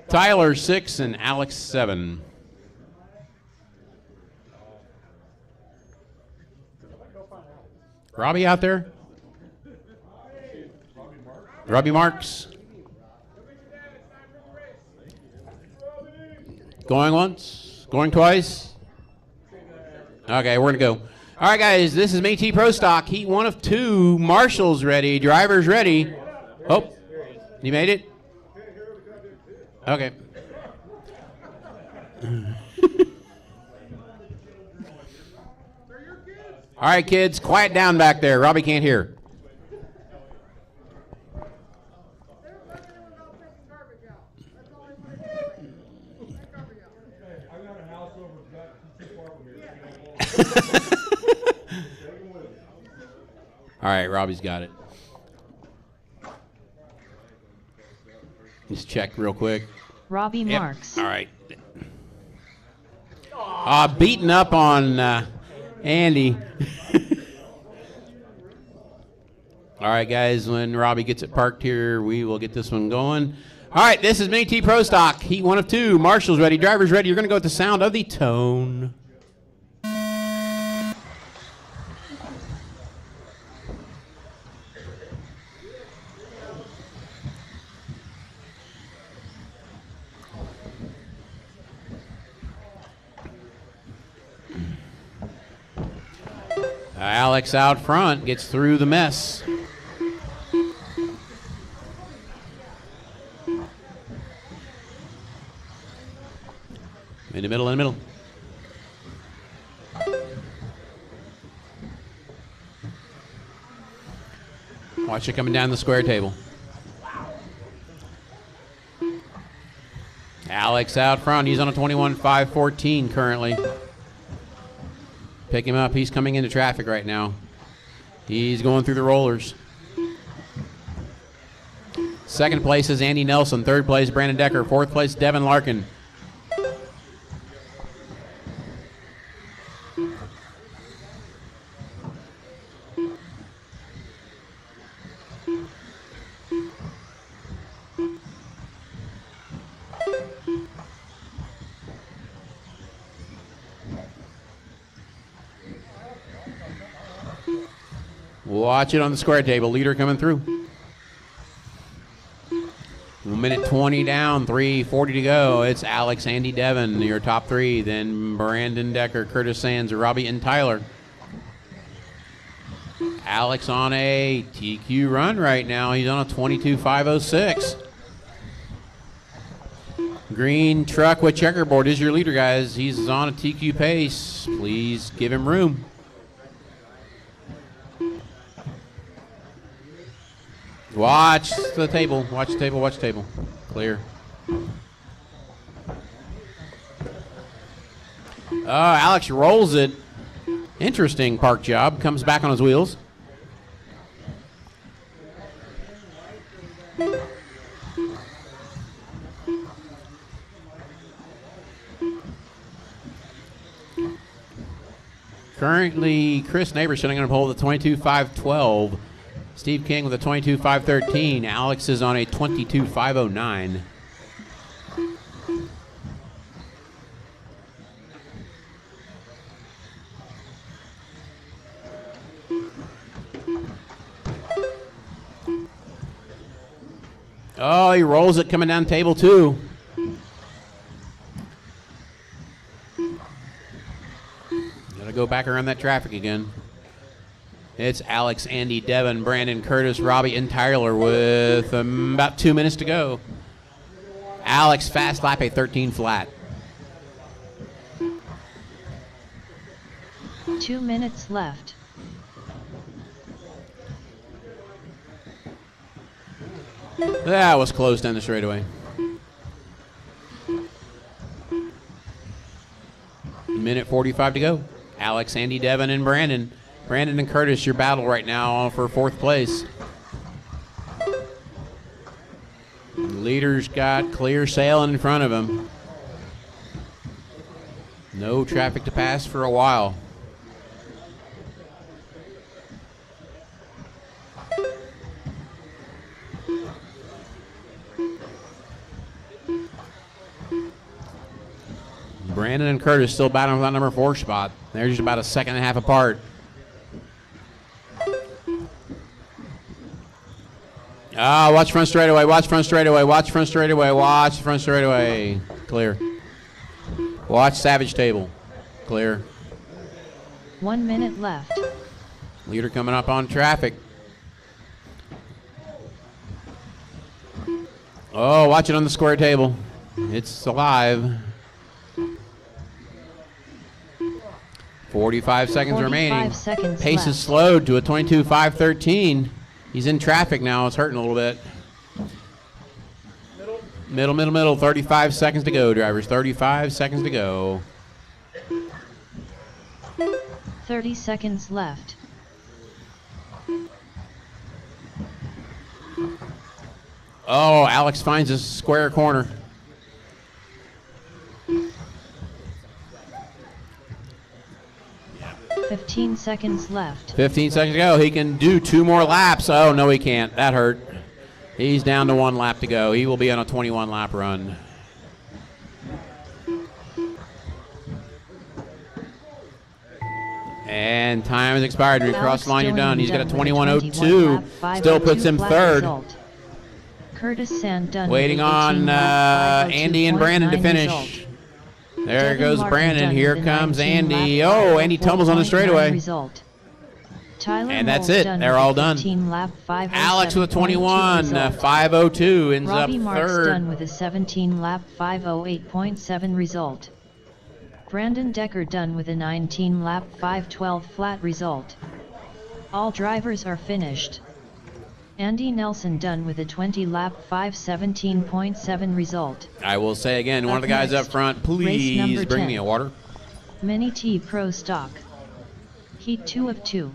Tyler 6, and Alex 7. Robbie out there? Robbie Marks. Going once, going twice. Okay, we're going to go. All right, guys, this is Métis Pro Stock. Heat 1 of 2. Marshall's ready. Driver's ready. Oh, you made it? Okay. All right, kids, quiet down back there. Robbie can't hear. All right, Robbie's got it. Just check real quick. Robbie Yep. Marks. All right. Beating up on Andy. All right, guys, when Robbie gets it parked here, we will get this one going. All right, this is Métis Pro Stock. Heat 1 of 2. Marshall's ready. Driver's ready. You're going to go with the sound of the tone. Alex out front gets through the mess. In the middle, in the middle. Watch it coming down the square table. Alex out front. He's on a 21.514 currently. Pick him up. He's coming into traffic right now. He's going through the rollers. Second place is Andy Nelson. Third place, Brandon Decker. Fourth place, Devin Larkin. Watch it on the square table. Leader coming through. 1 minute 20 down, 3:40 to go. It's Alex, Andy, Devin, your top 3. Then Brandon Decker, Curtis Sands, Robbie, and Tyler. Alex on a TQ run right now. He's on a 22.506. Green truck with checkerboard is your leader, guys. He's on a TQ pace. Please give him room. Watch the table. Watch the table. Watch the table. Clear. Alex rolls it. Interesting park job. Comes back on his wheels. Currently, Chris Neighbor sitting on a pole with a 22.512. Steve King with a 22.513. Alex is on a 22.509. Oh, he rolls it coming down table 2. Gotta go back around that traffic again. It's Alex, Andy, Devin, Brandon, Curtis, Robbie, and Tyler with about 2 minutes to go. Alex, fast lap, a 13 flat. 2 minutes left. That was close down the straightaway. Minute 45 to go. Alex, Andy, Devin, and Brandon. Brandon and Curtis, your battle right now for 4th place. The leader's got clear sailing in front of him. No traffic to pass for a while. Brandon and Curtis still battling for that number 4 spot. They're just about a second and a half apart. Watch front straightaway, watch front straightaway, watch front straightaway, watch front straightaway. Clear. Watch Savage Table. Clear. 1 minute left. Leader coming up on traffic. Oh, watch it on the square table. It's alive. 45 seconds 45 remaining. seconds Pace left. is slowed to a 22.513. He's in traffic now. It's hurting a little bit. Middle. 35 seconds to go, drivers. 35 seconds to go. 30 seconds left. Oh, Alex finds a square corner. Yeah. 15 seconds left. 15 seconds to go. He can do 2 more laps. Oh, no, he can't. That hurt. He's down to 1 lap to go. He will be on a 21 lap run. And time has expired. When you cross the line, you're done. He's got a 21.02. Still puts him 3rd. Curtis Sand done Waiting on Andy and Brandon to finish. There goes Brandon. Here comes Andy. Oh, Andy tumbles on the straightaway. And that's it. They're all done. Alex with a 21, 5:02 ends up Robbie Marks 3rd. done with a 17-lap 5:08.7 result. Brandon Decker done with a 19-lap 5:12 flat result. All drivers are finished. Andy Nelson done with a 20-lap 5:17.7 result. I will say again, one of the guys up front, race please number bring 10. me a water. Mini T Pro Stock. Heat 2 of 2.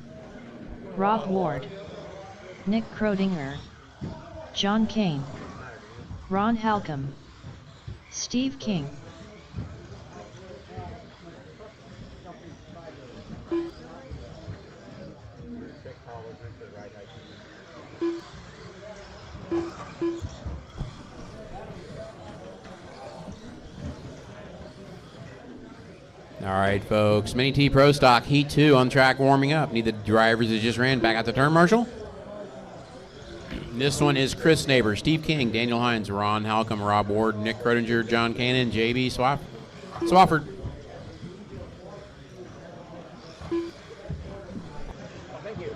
Rob Ward. Nick Krodinger. John Kane. Ron Halcomb. Steve King. All right, folks. Mini T Pro Stock Heat 2 on track warming up. Need the drivers that just ran back out the turn, Marshall. This one is Chris Neighbor, Steve King, Daniel Hines, Ron Halcomb, Rob Ward, Nick Krodinger, John Cannon, JB Swafford. Thank you.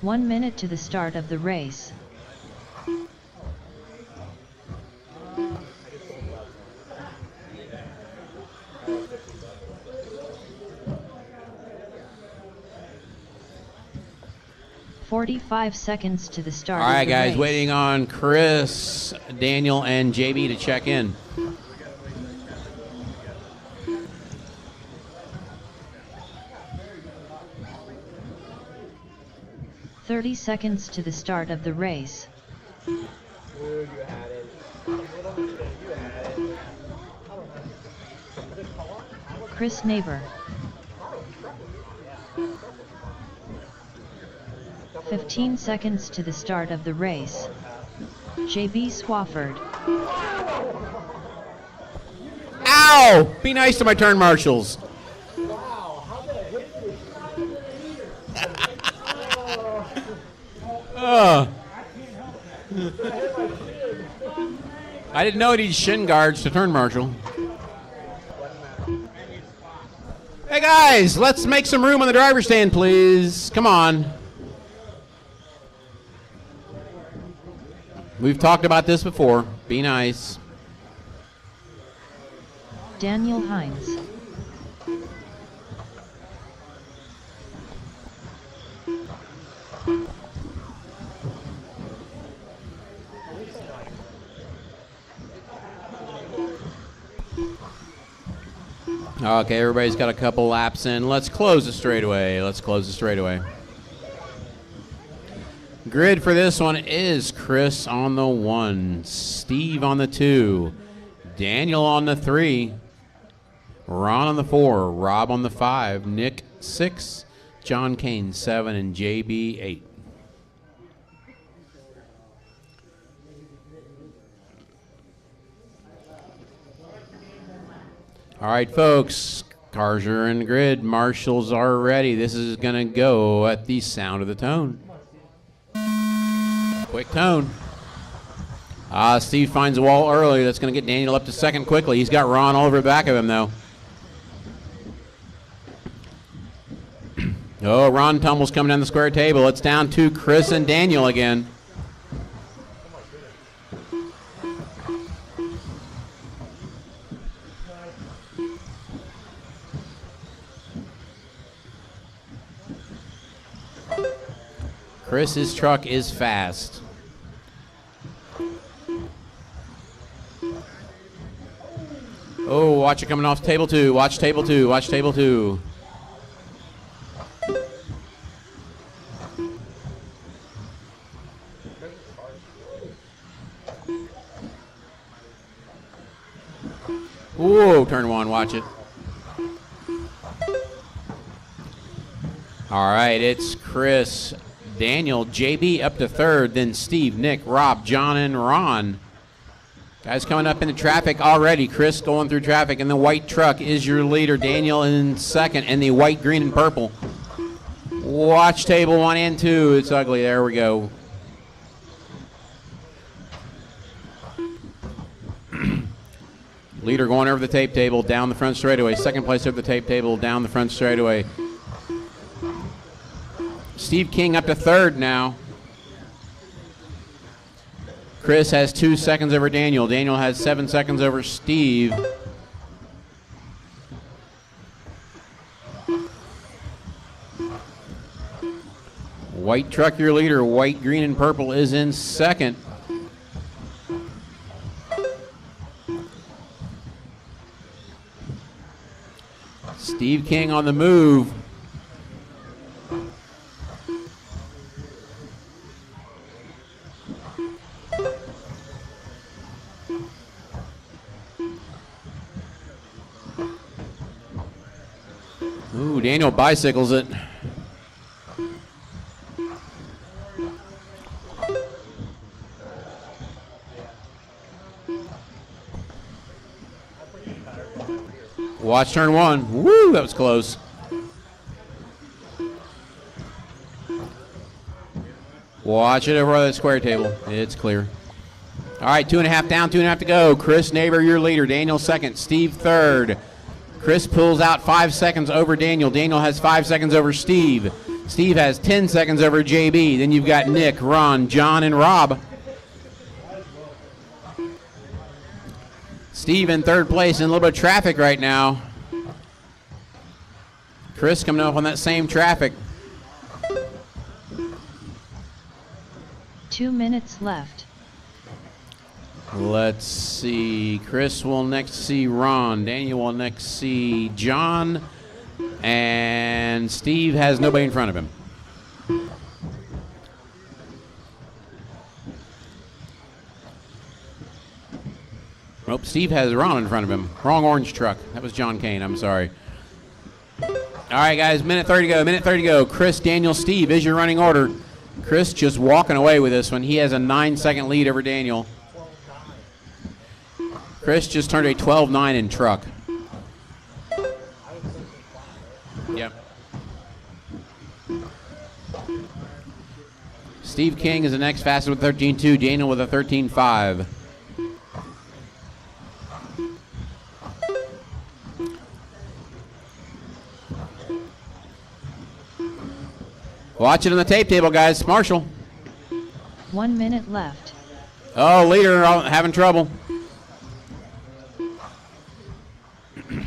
1 minute to the start of the race. "45 seconds to the start." All right, of the guys, race. waiting on Chris, Daniel, and JB to check in. "30 seconds to the start of the race." Would you had it? Chris Neighbor. 15 seconds to the start of the race. JB Swafford. Ow! Be nice to my turn marshals. I didn't know it needed shin guards to turn marshal. Hey guys, let's make some room on the driver's stand, please. Come on. We've talked about this before. Be nice. Daniel Hines. Okay, everybody's got a couple laps in. Let's close the straightaway. Let's close the straightaway. Grid for this one is Chris on the 1, Steve on the 2, Daniel on the 3, Ron on the 4, Rob on the 5, Nick 6, John Kane 7, and JB 8. All right, folks, cars are in the grid. Marshals are ready. This is going to go at the sound of the tone. Quick tone. Steve finds a wall early. That's going to get Daniel up to second quickly. He's got Ron all over the back of him, though. Oh, Ron tumbles coming down the square table. It's down to Chris and Daniel again. Chris's truck is fast. Oh, watch it coming off table 2. Watch table 2. Watch table 2. Whoa, turn 1. Watch it. All right, it's Chris, Daniel, JB up to third, then Steve, Nick, Rob, John, and Ron. Guys coming up into traffic already. Chris going through traffic, and the white truck is your leader. Daniel in second, and the white, green, and purple. Watch table 1 and 2. It's ugly. There we go. Leader going over the tape table, down the front straightaway. Second place over the tape table, down the front straightaway. Steve King up to third now. Chris has 2 seconds over Daniel. Daniel has 7 seconds over Steve. White truck your leader. White, green, and purple is in second. Steve King on the move. Ooh, Daniel bicycles it. Watch turn 1. Woo, that was close. Watch it over that square table. It's clear. All right, 2.5 down, 2.5 to go. Chris Neighbor, your leader. Daniel second. Steve third. Chris pulls out 5 seconds over Daniel. Daniel has 5 seconds over Steve. Steve has 10 seconds over JB. Then you've got Nick, Ron, John, and Rob. Steve in third place in a little bit of traffic right now. Chris coming up on that same traffic. 2 minutes left. Let's see. Chris will next see Ron. Daniel will next see John. And Steve has nobody in front of him. Oh, Steve has Ron in front of him. Wrong orange truck. That was John Kane. I'm sorry. All right, guys, minute 30 to go. Minute 30 to go. Chris, Daniel, Steve is your running order. Chris just walking away with this one. He has a 9-second lead over Daniel. Chris just turned a 12.9 in truck. Yep. Steve King is the next fastest with 13.2. Daniel with a 13.5. Watch it on the tape table, guys. Marshall. 1 minute left. Oh, leader having trouble. Mm-hmm.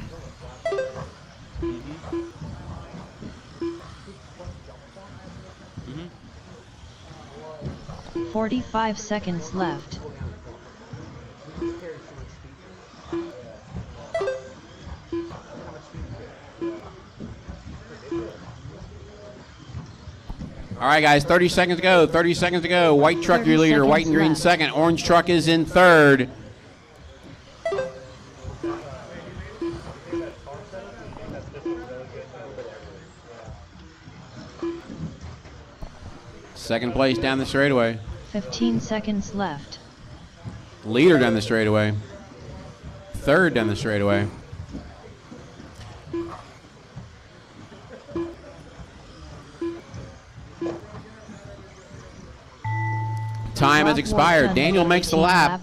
45 seconds left. All right, guys, 30 seconds to go. 30 seconds to go. White truck, 30 your leader. White and green left. second. Orange truck is in third. Second place down the straightaway. 15 seconds left. Leader down the straightaway. Third down the straightaway. Time has expired. Daniel makes the lap.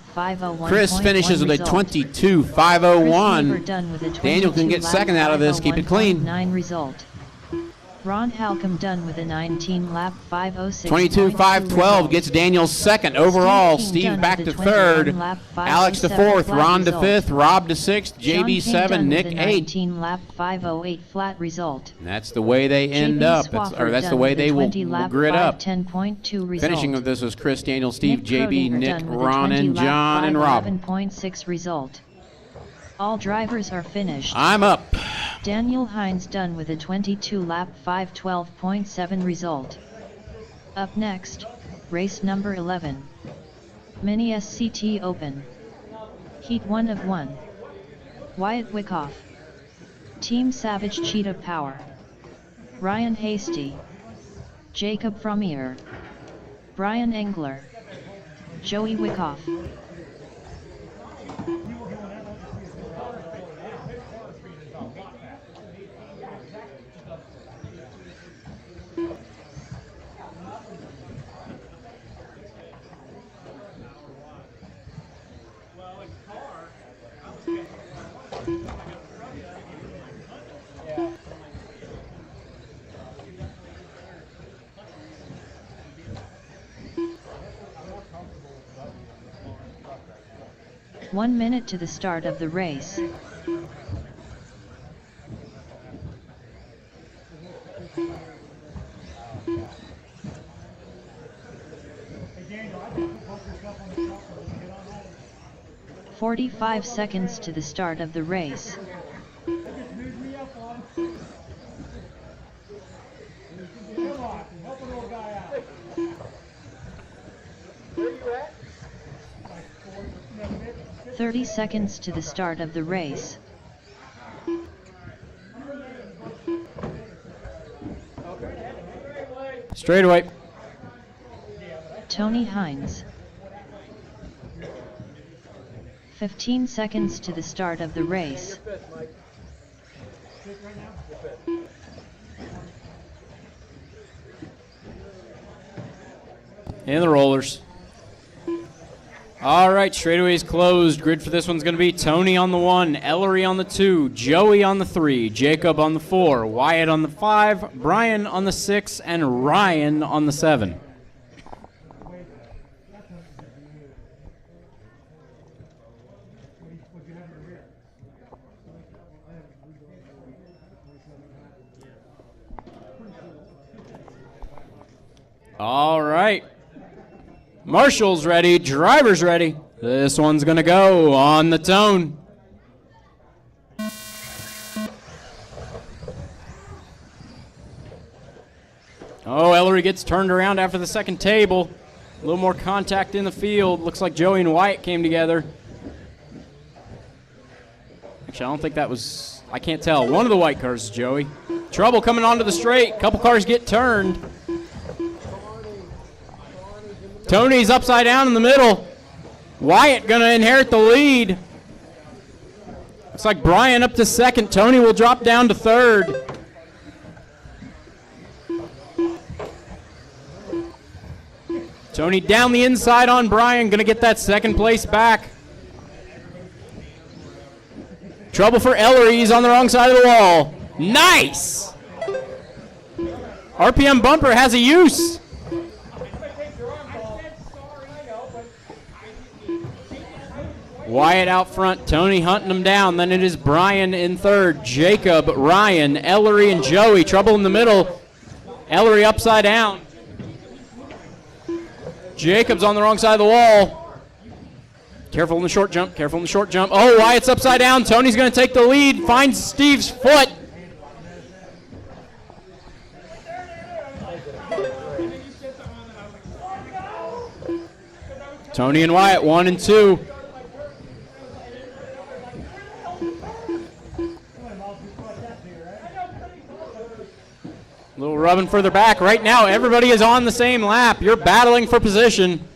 Chris finishes with a 22.501. Daniel can get second out of this. Keep it clean. 9 result. Ron Halcomb done with a 19 lap 506. 22.512 gets Daniel second overall. Steve back to third. Alex to fourth. Ron to fifth. Rob to sixth. JB 7. Nick 8. 19 lap 508 flat result. And that's the way they end up. That's the way they will grid up. 10.2 result. Finishing of this was Chris, Daniel, Steve, Nick JB, Crodinger Nick, done with a Ron, 20 and lap John, and Rob. 11.6 result. All drivers are finished. I'm up. Daniel Hines done with a 22 lap 512.7 result. Up next, race number 11. Mini SCT Open. Heat 1 of 1. Wyatt Wyckoff. Team Savage Cheetah Power. Ryan Hasty. Jacob Frommier. Brian Engler. Joey Wyckoff. One minute to the start of the race. Hey Daniel, I think you put yourself on the shop so we can get on that. 45 seconds to the start of the race. That just moves me up on. Come on, help an old guy out. Where you at? 30 seconds to the start of the race. Straightaway. Tony Hines. 15 seconds to the start of the race. In the rollers. All right, straightaways closed. Grid for this one's going to be Tony on the 1, Ellery on the 2, Joey on the 3, Jacob on the 4, Wyatt on the 5, Brian on the 6, and Ryan on the 7. All right. Marshall's ready, driver's ready. This one's gonna go on the tone. Oh, Ellery gets turned around after the second table. A little more contact in the field. Looks like Joey and Wyatt came together. Actually, I don't think that was, I can't tell. One of the white cars, Joey. Trouble coming onto the straight. Couple cars get turned. Tony's upside down in the middle. Wyatt gonna inherit the lead. Looks like Brian up to second. Tony will drop down to third. Tony down the inside on Brian, gonna get that second place back. Trouble for Ellery, he's on the wrong side of the wall. Nice! RPM bumper has a use. Wyatt out front, Tony hunting him down. Then it is Brian in third, Jacob, Ryan, Ellery, and Joey. Trouble in the middle. Ellery upside down. Jacob's on the wrong side of the wall. Careful in the short jump, careful in the short jump. Oh, Wyatt's upside down. Tony's going to take the lead. Finds Steve's foot. Tony and Wyatt, 1 and 2. A little rubbing further back. Right now, everybody is on the same lap. You're battling for position.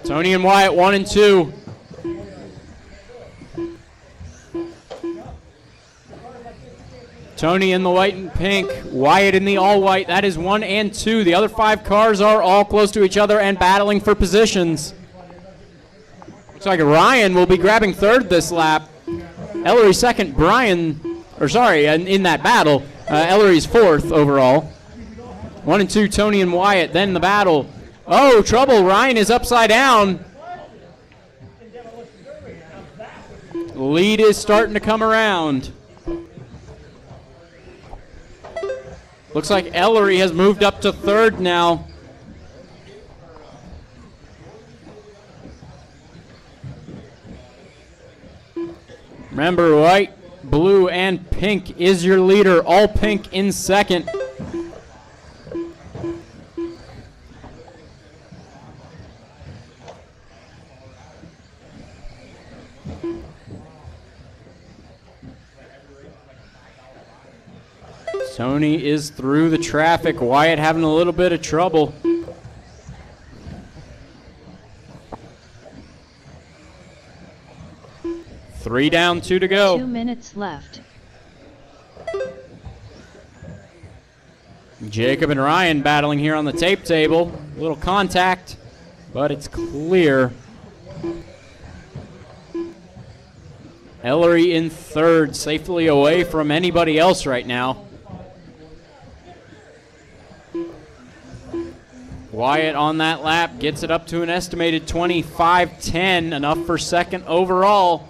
Tony and Wyatt, 1 and 2. Tony in the white and pink, Wyatt in the all white. That is 1 and 2. The other 5 cars are all close to each other and battling for positions. Looks like Ryan will be grabbing third this lap. Ellery second, in that battle. Ellery's fourth overall. 1 and 2, Tony and Wyatt. Then the battle. Oh, trouble. Ryan is upside down. Lead is starting to come around. Looks like Ellery has moved up to third now. Remember, white, blue, and pink is your leader. All pink in second. Tony is through the traffic. Wyatt having a little bit of trouble. Three down, 2 to go. 2 minutes left. Jacob and Ryan battling here on the tape table. A little contact, but it's clear. Ellery in third, safely away from anybody else right now. Wyatt on that lap gets it up to an estimated 25:10, enough for second overall.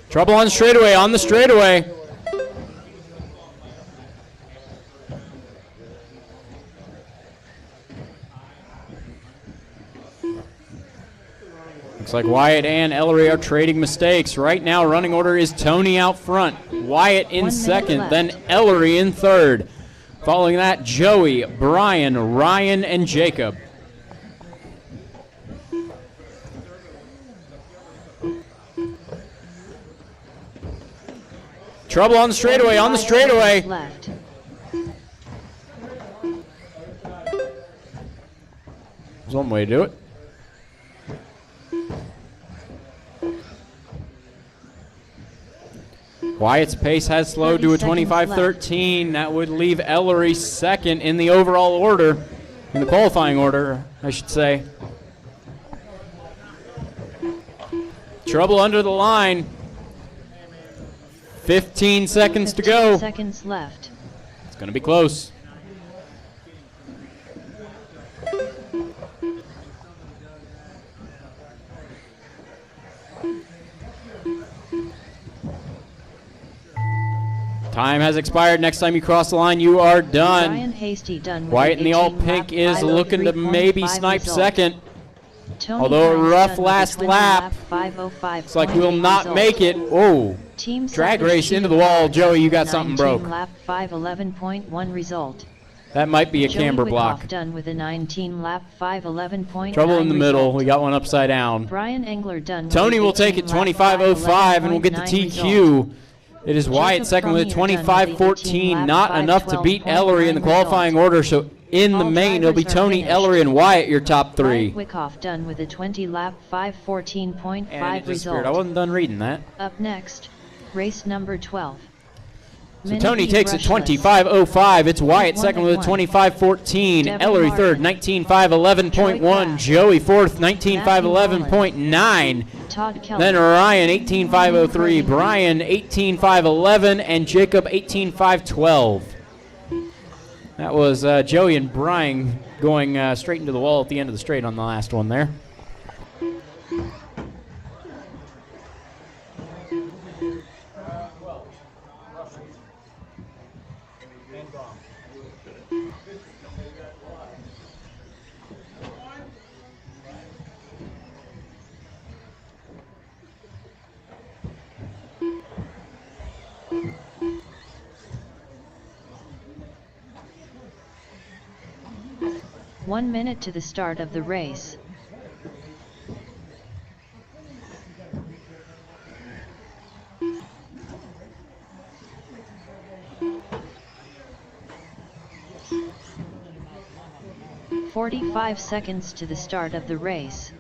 Trouble on straightaway, on the straightaway. Looks like Wyatt and Ellery are trading mistakes. Right now, running order is Tony out front, Wyatt in second, then Ellery in third. Following that, Joey, Brian, Ryan, and Jacob. Trouble on the straightaway, on the straightaway. Left. There's one way to do it. Wyatt's pace has slowed to a 25:13. That would leave Ellery second in the overall order, in the qualifying order, I should say. Trouble under the line. 15 seconds to go. 15 seconds left. It's going to be close. Time has expired. Next time you cross the line, you are done. Ryan Hasty done. Wyatt in the all pink is looking to maybe snipe second. Tony Although a Hines rough done with a last 20 lap. 5:05. Looks like we'll not make it. Oh, Team drag Savage race Team into the wall. Joey, you got something 19 broke. lap 5:11.1 result. That might be a Joey camber Wyckoff block. done with a 19 lap 5:11.9 Trouble in the middle. result. We got one upside down. Brian Engler done with Tony a will take it 18 lap 25.05 and we'll get the 5:11.9 TQ. result. It is Wyatt Jacob second with a Promier done with a 25.14. 18 Not lap enough to beat 5:12.9 Ellery in the qualifying result. order. So in the All main, it'll be drivers are Tony, finished. Ellery, and Wyatt your top three. Wyatt Wyckoff done with a 20 lap 5:14.5 And it disappeared. I result. wasn't done reading that. Up next, race number 12. So Minute Tony Heat takes it brushless. 25.05. It's Wyatt Heat second one with a at 25.14. Devin Ellery Martin. third, 19.511.1. Troy Joey fourth, 19.511.9. Todd Kelly. Then Ryan 18.503. Brian 18.511. And Jacob 18.512. That was Joey and Brian going straight into the wall at the end of the straight on the last one there. One minute to the start of the race. "45 seconds to the start of the race.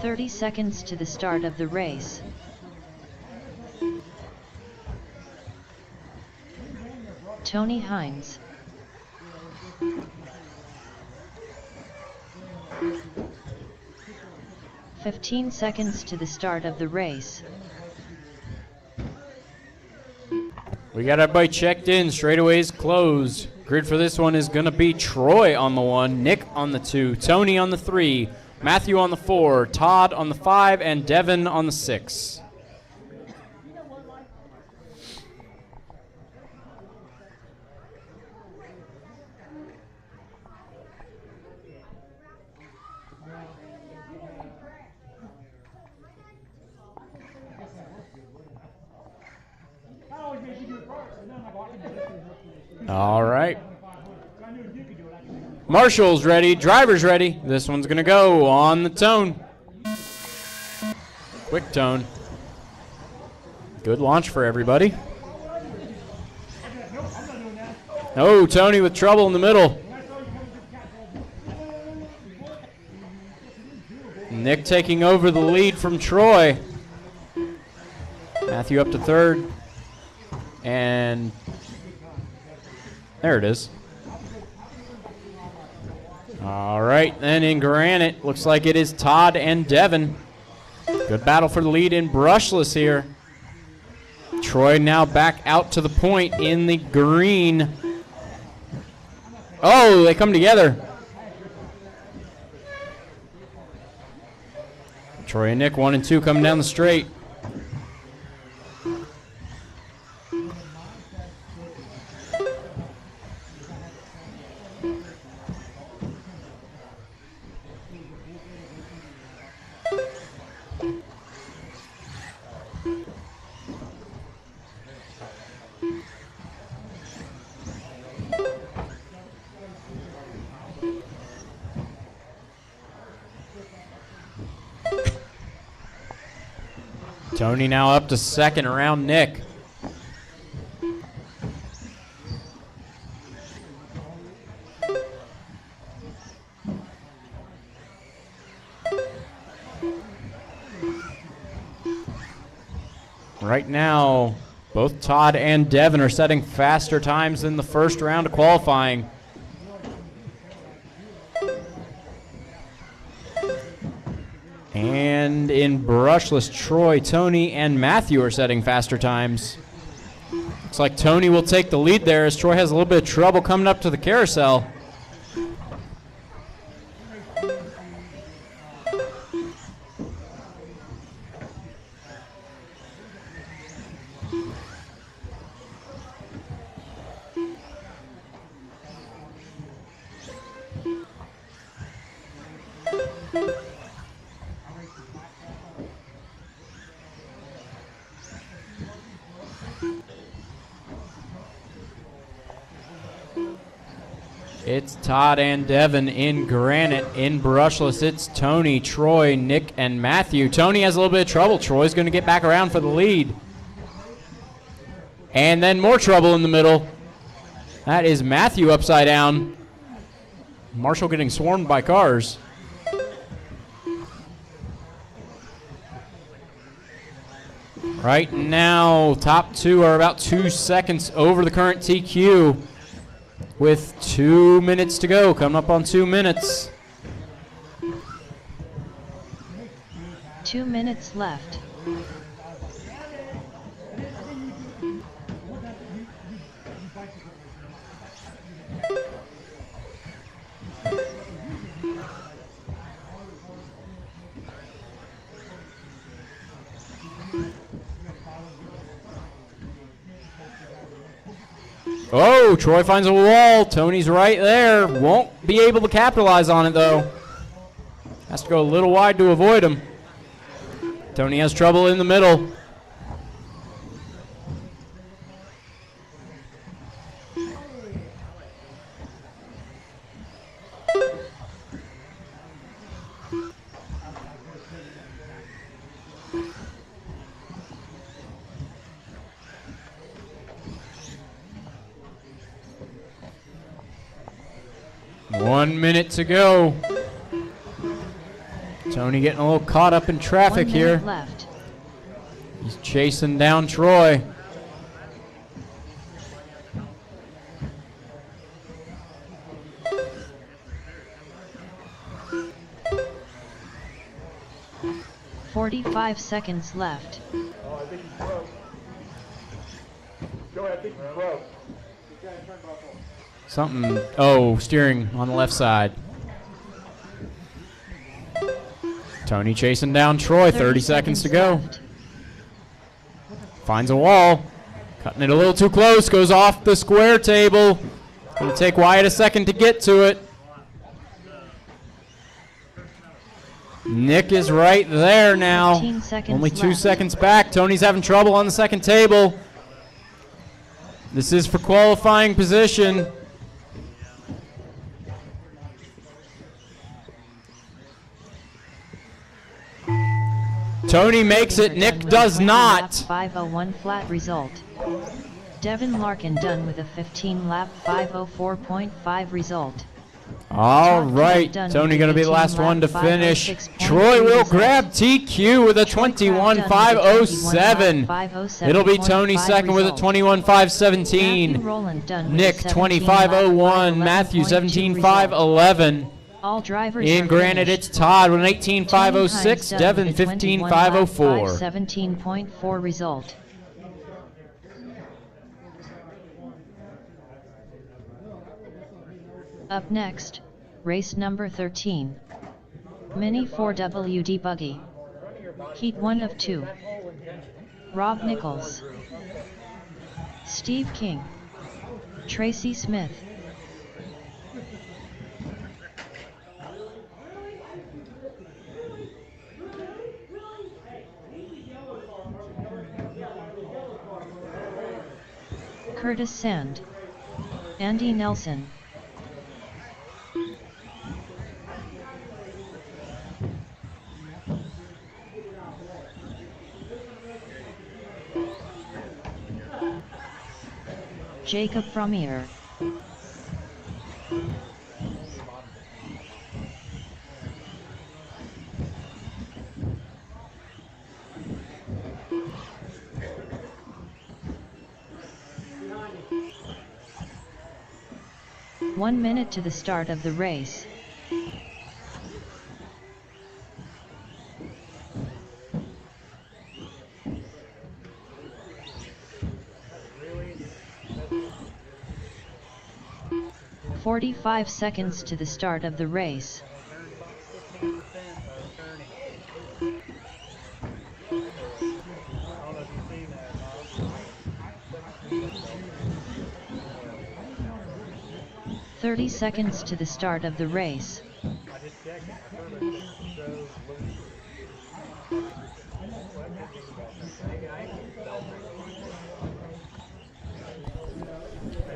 "30 seconds to the start of the race. Tony Hines. "15 seconds to the start of the race. We got everybody checked in. Straightaways closed. Grid for this one is going to be Troy on the 1, Nick on the 2, Tony on the 3, Matthew on the 4, Todd on the 5, and Devin on the 6. All right. Marshall's ready. Driver's ready. This one's going to go on the tone. Quick tone. Good launch for everybody. Oh, Tony with trouble in the middle. Nick taking over the lead from Troy. Matthew up to third. And there it is. All right, then in granite, looks like it is Todd and Devin. Good battle for the lead in brushless here. Troy now back out to the point in the green. Oh, they come together. Troy and Nick 1 and 2 coming down the straight. Tony now up to second around Nick. Right now, both Todd and Devin are setting faster times than the first round of qualifying. And in brushless, Troy, Tony, and Matthew are setting faster times. Looks like Tony will take the lead there as Troy has a little bit of trouble coming up to the carousel. It's Todd and Devin in granite. In brushless, it's Tony, Troy, Nick, and Matthew. Tony has a little bit of trouble. Troy's going to get back around for the lead. And then more trouble in the middle. That is Matthew upside down. Marshall getting swarmed by cars. Right now, top two are about 2 seconds over the current TQ with 2 minutes to go. Coming up on 2 minutes. 2 minutes left. Oh, Troy finds a wall. Tony's right there. Won't be able to capitalize on it, though. Has to go a little wide to avoid him. Tony has trouble in the middle. One minute to go. Tony getting a little caught up in traffic 1 here. minute left. He's chasing down Troy. "45 seconds left. Oh, I think he's broke. Joey, I think he's broke. Something, oh, steering on the left side. Tony chasing down Troy, 30 seconds to go. left. Finds a wall. Cutting it a little too close, goes off the square table. Gonna take Wyatt a second to get to it. Nick is right there now. 15 seconds Only 2 left. seconds back. Tony's having trouble on the second table. This is for qualifying position. Tony makes it, Nick does not. 5:01 flat result. Devin Larkin done with a 15-lap 5:04.5 result. All Todd right, done Tony with going to be the 15 last one to lap finish. 5:06.3 Troy will result. grab TQ with a Troy Crabb done with a 21.507. 21.507. It'll be Tony second with a result. 21.517. Matthew Rowland done with a Nick 17 25.01. lap Matthew 5:11.2 17.511. All drivers In are granted, finished. it's Todd with an Tony 18.506. Hines done Devin with a 21 lap 15.504. 5:17.4 result. Up next, race number 13. Mini 4WD Buggy. Heat 1 of 2. Rob Nichols. Steve King. Tracy Smith. Curtis Sand. Andy Nelson. Jacob Frommier. One minute to the start of the race. "45 seconds to the start of the race. "30 seconds to the start of the race.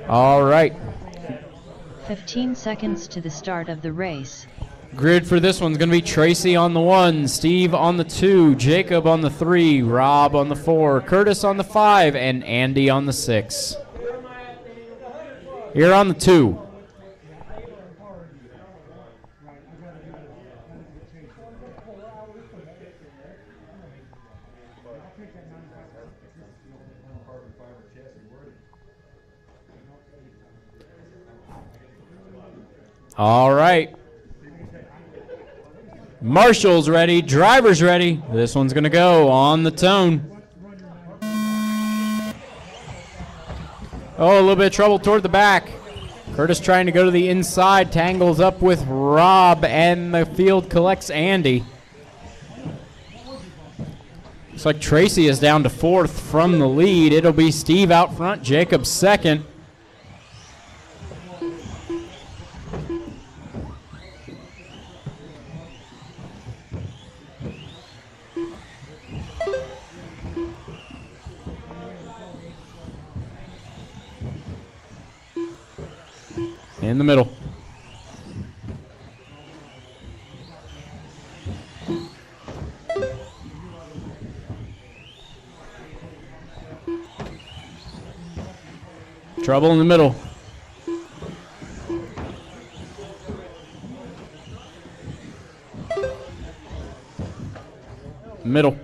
All right. 15 seconds to the start of the race. Grid for this one's going to be Tracy on the 1, Steve on the 2, Jacob on the 3, Rob on the 4, Curtis on the 5, and Andy on the 6. Here on the 2. All right. Marshall's ready, driver's ready. This one's going to go on the tone. Oh, a little bit of trouble toward the back. Curtis trying to go to the inside, tangles up with Rob, and the field collects Andy. Looks like Tracy is down to 4th from the lead. It'll be Steve out front, Jacob 2nd. In the middle. Trouble in the middle. Middle.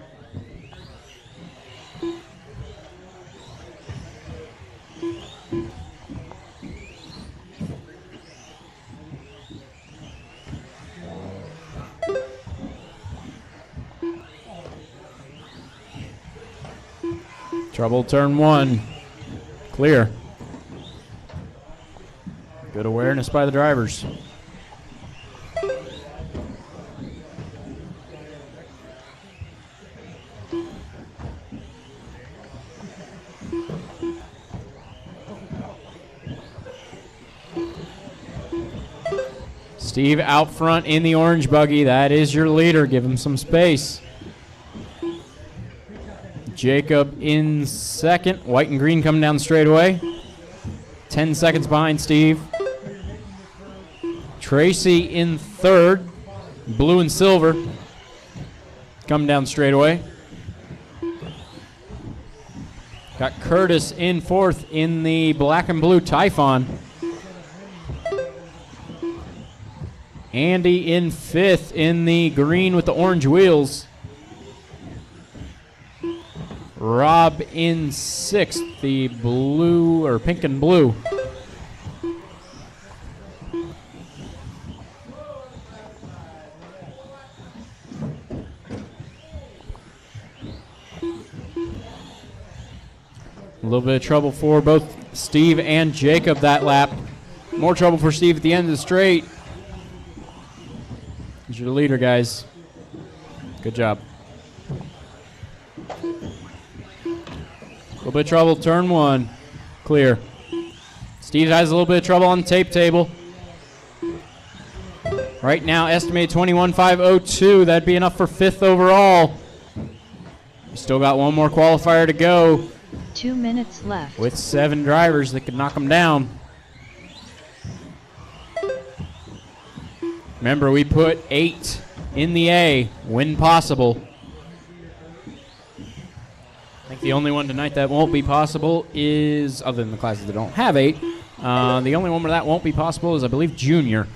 Trouble turn 1. Clear. Good awareness by the drivers. Steve out front in the orange buggy. That is your leader. Give him some space. Jacob in 2nd. White and green coming down straight away. 10 seconds behind Steve. Tracy in 3rd. Blue and silver coming down straight away. Got Curtis in 4th in the black and blue Typhon. Andy in 5th in the green with the orange wheels. Rob in 6th, the blue or pink and blue. A little bit of trouble for both Steve and Jacob that lap. More trouble for Steve at the end of the straight. He's your leader, guys. Good job. A little bit of trouble, turn 1. Clear. Steve has a little bit of trouble on the tape table. Right now, estimated 21.502. That'd be enough for 5th overall. We still got one more qualifier to go. 2 minutes left. With 7 drivers that could knock them down. Remember, we put 8 in the A when possible. I think the only one tonight that won't be possible is, other than the classes that don't have 8, the only one where that won't be possible is, I believe, junior.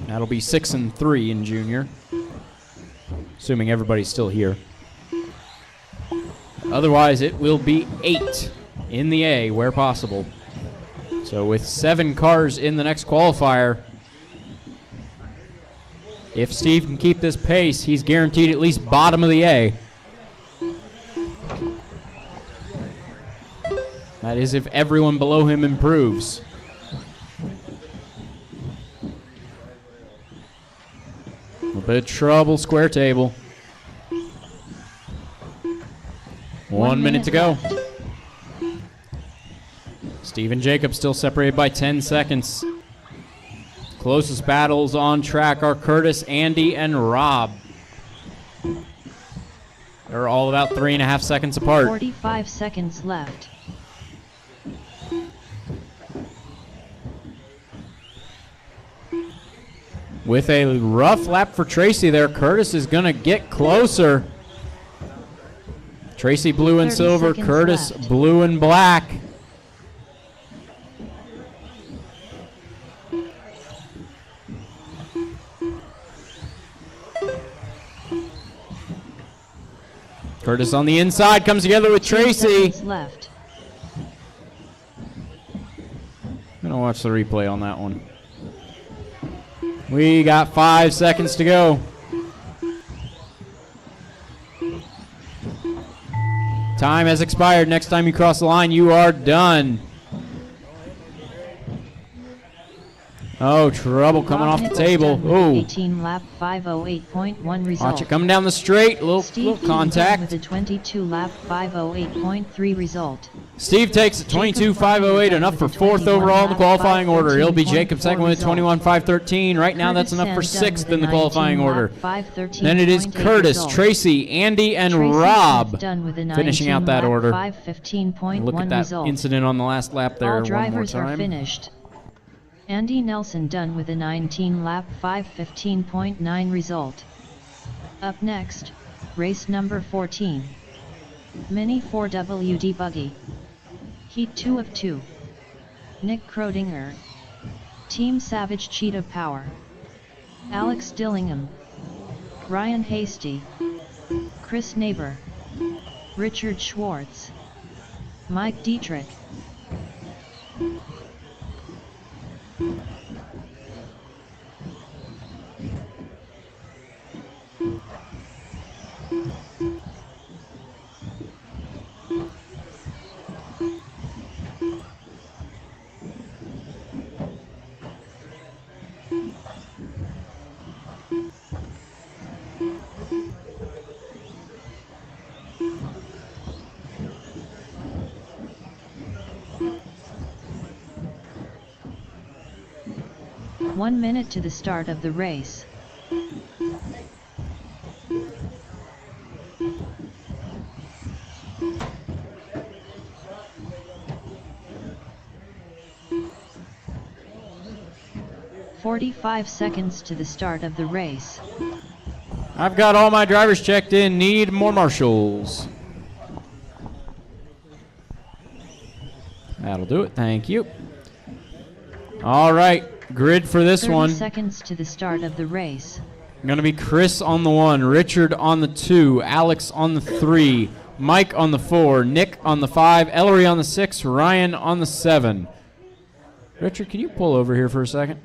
That'll be 6 and 3 in junior, assuming everybody's still here. Otherwise, it will be 8 in the A where possible. So with 7 cars in the next qualifier, if Steve can keep this pace, he's guaranteed at least bottom of the A. That is if everyone below him improves. A little bit of trouble, square table. 1 minute to go. Left. Steve and Jacob still separated by 10 seconds. Closest battles on track are Curtis, Andy, and Rob. They're all about 3.5 seconds apart. 45 seconds left. With a rough lap for Tracy there, Curtis is going to get closer. Tracy blue and 30 silver, seconds Curtis left. blue and black. Curtis on the inside, comes together with 2 Tracy. seconds left. I'm gonna watch the replay on that one. We got 5 seconds to go. Time has expired. Next time you cross the line, you are done. Oh, trouble coming off the table. Oh, 18 lap 508.1 result. watch it coming down the straight. Little Steve contact. with a 22 lap 508.3 result. Steve takes it 22.508, enough for 4th overall in the qualifying order. He'll be Jacob second with 21.513. Right now, that's enough for 6th in the qualifying order. Then it is Curtis, Tracy, Andy, and Rob finishing out that order. Look at that incident on the last lap there All one more drivers are time. finished. Andy Nelson done with a 19 lap 5:15.9 result. Up next, race number 14. Mini 4WD Buggy. Heat 2 of 2. Nick Krodinger. Team Savage Cheetah Power. Alex Dillingham. Ryan Hasty. Chris Neighbor. Richard Schwartz. Mike Dietrich. One minute to the start of the race. "45 seconds to the start of the race. I've got all my drivers checked in. Need more marshals. That'll do it. Thank you. All right. Grid for this 30 one. seconds to the start of the race. Going to be Chris on the 1, Richard on the 2, Alex on the 3, Mike on the 4, Nick on the 5, Ellery on the 6, Ryan on the 7. Richard, can you pull over here for a second?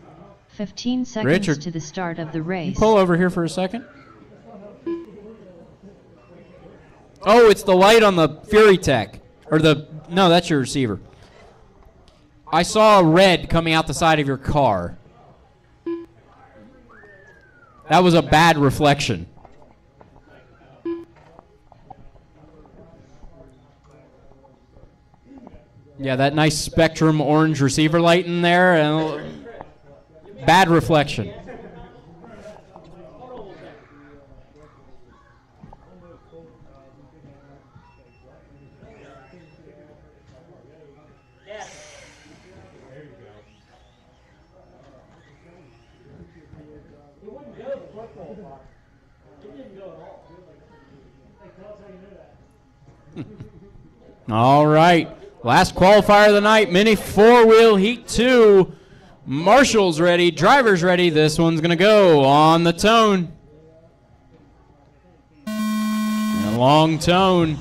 15 seconds Richard, to the start of the Can race. you pull over here for a second? Oh, it's the light on the Fury Tech. No, that's your receiver. I saw a red coming out the side of your car. That was a bad reflection. Yeah, that nice Spectrum orange receiver light in there. And bad reflection. All right, last qualifier of the night, mini 4-wheel heat 2. Marshall's ready, drivers ready. This one's gonna go on the tone. And a long tone.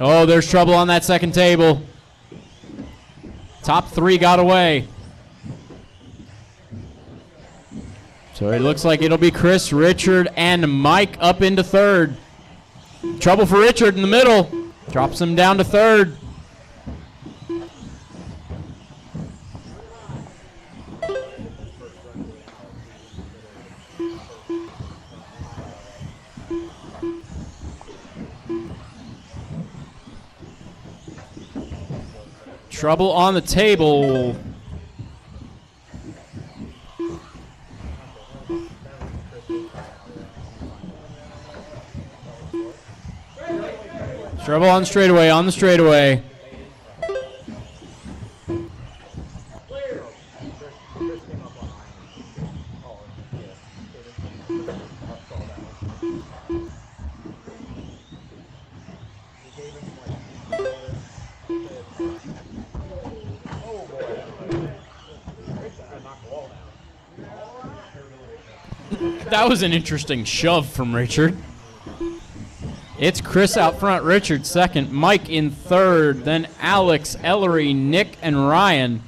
Oh, there's trouble on that second table. Top 3 got away. So it looks like it'll be Chris, Richard, and Mike up into 3rd. Trouble for Richard in the middle. Drops him down to 3rd. Trouble on the table. Trouble on straightaway, on the straightaway. That was an interesting shove from Richard. It's Chris out front, Richard second, Mike in third, then Alex, Ellery, Nick, and Ryan.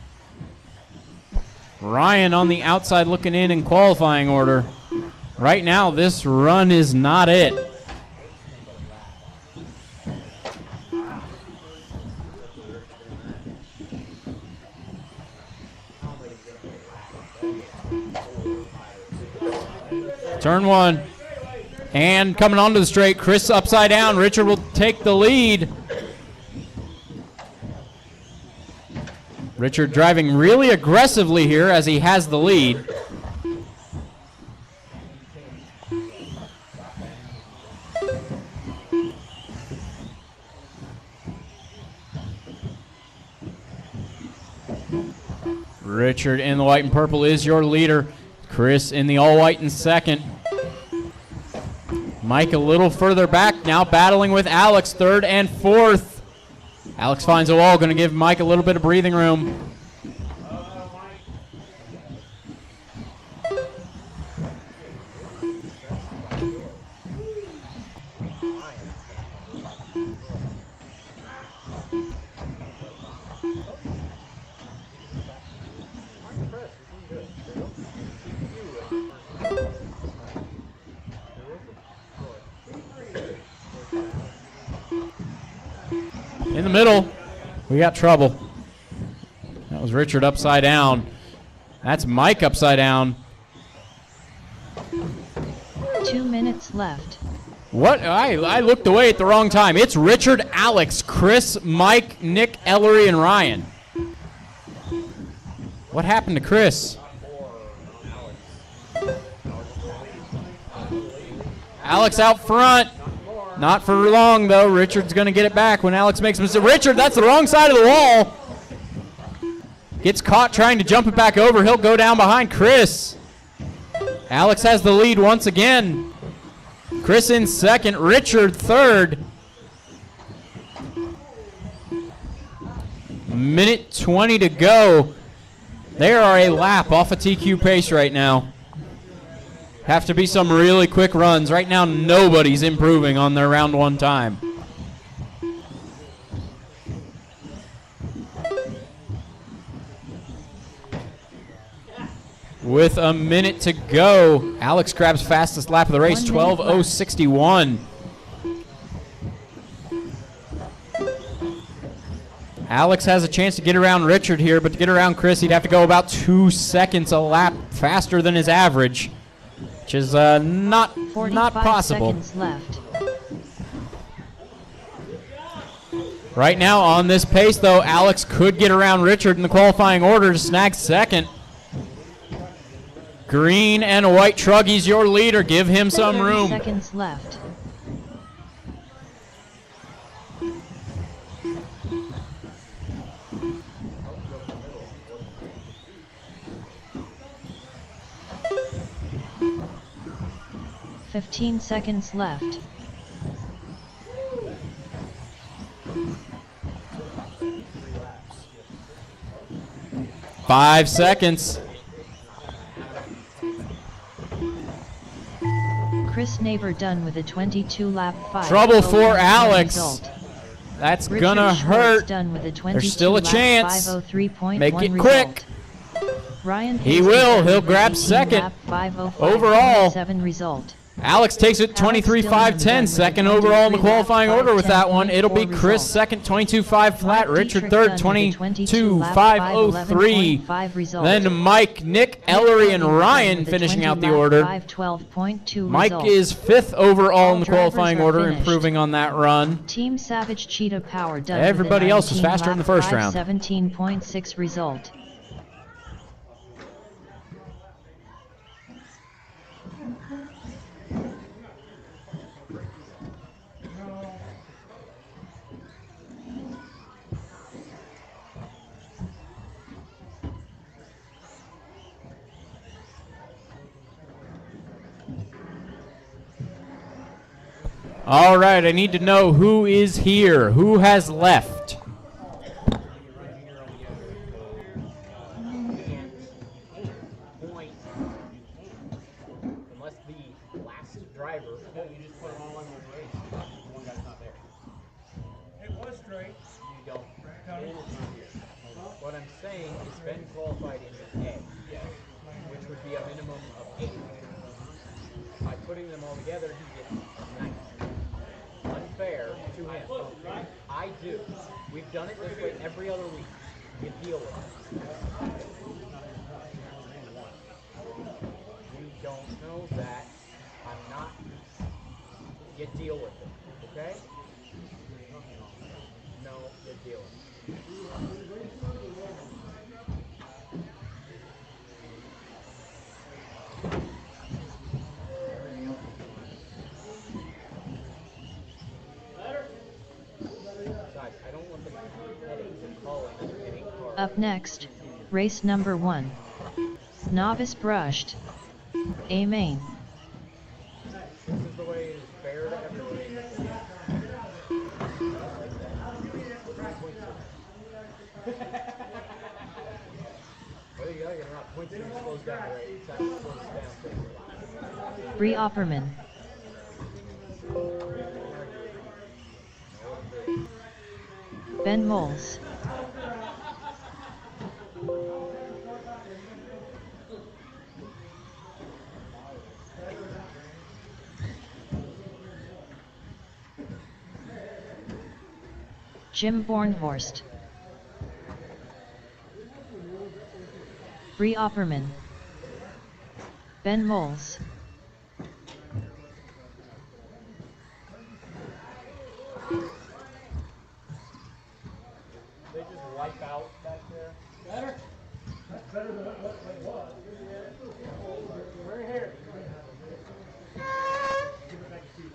Ryan on the outside looking in qualifying order. Right now, this run is not it. Turn one. And coming onto the straight, Chris upside down. Richard will take the lead. Richard driving really aggressively here as he has the lead. Richard in the white and purple is your leader. Chris in the all white in second. Mike a little further back now, battling with Alex, third and fourth. Alex finds a wall, going to give Mike a little bit of breathing room. In the middle, we got trouble. That was Richard upside down. That's Mike upside down. 2 minutes left. What? I looked away at the wrong time. It's Richard, Alex, Chris, Mike, Nick, Ellery, and Ryan. What happened to Chris? Alex out front. Not for long, though. Richard's going to get it back when Alex makes a mistake. Richard, that's the wrong side of the wall. Gets caught trying to jump it back over. He'll go down behind Chris. Alex has the lead once again. Chris in second. Richard third. Minute 20 to go. They are a lap off a TQ pace right now. Have to be some really quick runs. Right now, nobody's improving on their round one time. With a minute to go, Alex grabs fastest lap of the race, 12:061. Alex has a chance to get around Richard here, but to get around Chris, he'd have to go about 2 seconds a lap faster than his average, which is not possible. 45 seconds left. Right now on this pace, though, Alex could get around Richard in the qualifying order to snag second. Green and white truggies your leader. Give him some 30 room. seconds left. Fifteen seconds left. Five seconds. Chris Neighbor done with a 22-lap 5. Trouble for Alex. Result. That's Richard gonna Schwartz hurt. done with a There's still a 22-lap chance. 503.1 Make it result. quick. Ryan He Paisley will. done He'll with a grab 18-lap second. 505.7 Overall. result. Alex takes it 23.510, second overall in the qualifying order with that one. It'll be Chris second, 22.5 flat. Richard third, 22.503. Then Mike, Nick, Ellery, and Ryan finishing out the order. Mike is fifth overall in the qualifying order, improving on that run. Team Savage Cheetah Power done Everybody with a else was faster in the first round. 17.6 result. All right, I need to know who is here, who has left. Unless the just put them all in one race. One guy's not there. It was straight. You don't. Ben is not here. What I'm saying is Ben qualified in A, which would be a minimum of 8. By putting them all together, he gets 9. Unfair to him. I do. We've done it this way every other week. You deal with it. We don't know that. I'm not. You deal with it. Okay? No, you deal with it. Up next, race number 1. Novice brushed. A main. This is the way it is fair to everybody. Whether you like it or not, points it slows down the rate. That slows down. Bree Opperman. Ben Moles. Jim Bornhorst. Bree Opperman. Ben Moles. They just wipe out back there. Better? That's better than what it was. Right here. Give it back to you.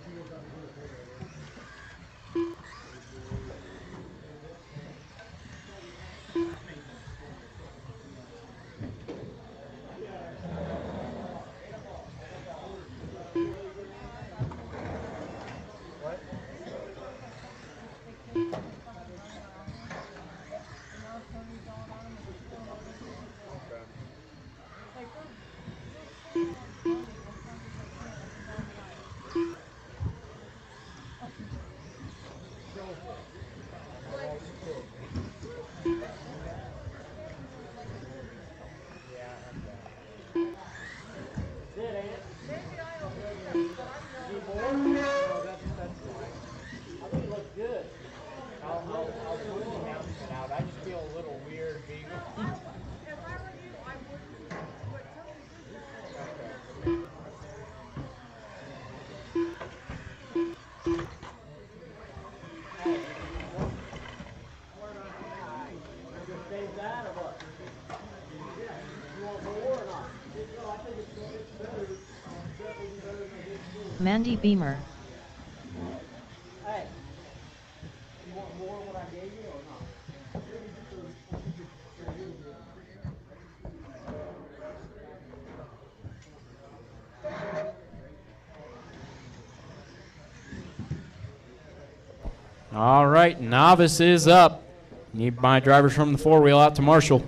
Mandy Beamer. Hey, you want more of what I gave you or not? All right, novice is up. Need my drivers from the 4-wheel out to Marshall.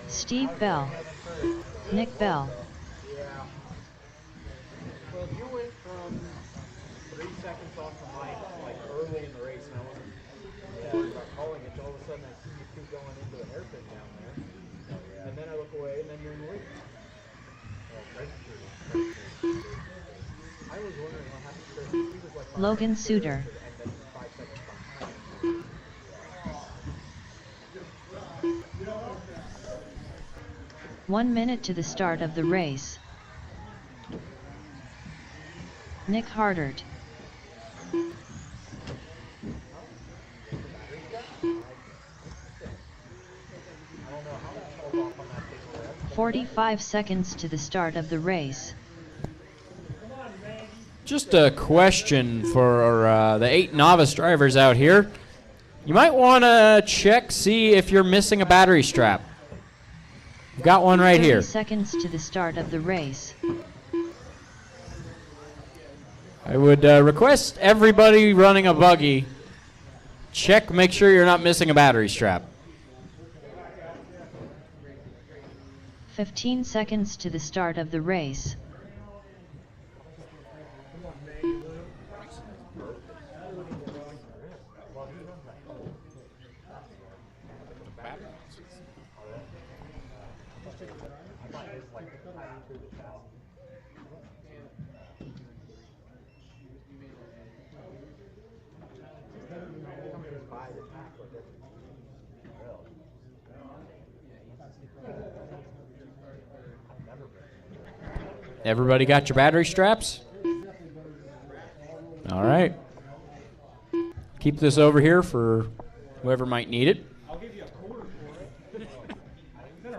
Steve Bell. Nick Bell. Yeah. Well, you went from 3 seconds off the line like early in the race, and I wasn't worried about calling it. All of a sudden, I see you two going into the hairpin down there, and then I look away, and then you're in the lead. I was wondering what happened to Chris. He was like Logan Suter. and then 5 seconds behind. 1 minute to the start of the race. Nick Hardert. I don't know how much held off on that big 45 seconds to the start of the race. Just a question for the 8 novice drivers out here. You might want to check, see if you're missing a battery strap. I've got one right 30 here. seconds to the start of the race. I would request everybody running a buggy check, make sure you're not missing a battery strap. 15 seconds to the start of the race. Everybody got your battery straps? All right. Keep this over here for whoever might need it.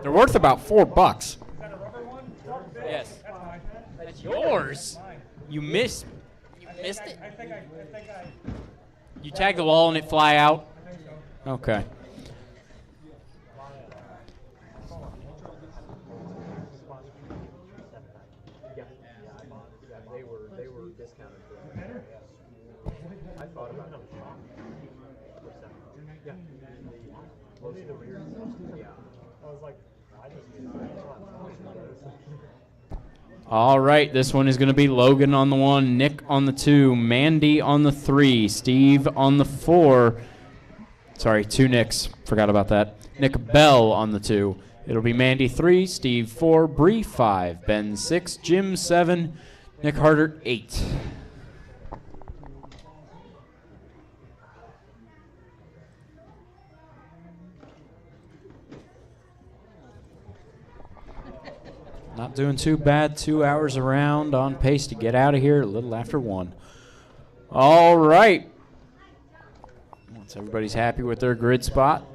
They're worth about $4. Yes. That's yours. You missed it? You tag the wall and it fly out? Okay. They were discounted for that. I thought about it. Yeah. Close over here. Yeah. I was like, I just All right, this one is going to be Logan on the 1, Nick on the 2, Mandy on the 3, Steve on the 4. Sorry, 2 Nicks. Forgot about that. Nick Bell on the 2. It'll be Mandy 3, Steve 4, Bree 5, Ben 6, Jim 7, Nick Harder 8. Not doing too bad. 2 hours around, on pace to get out of here a little after 1. All right. Once everybody's happy with their grid spot.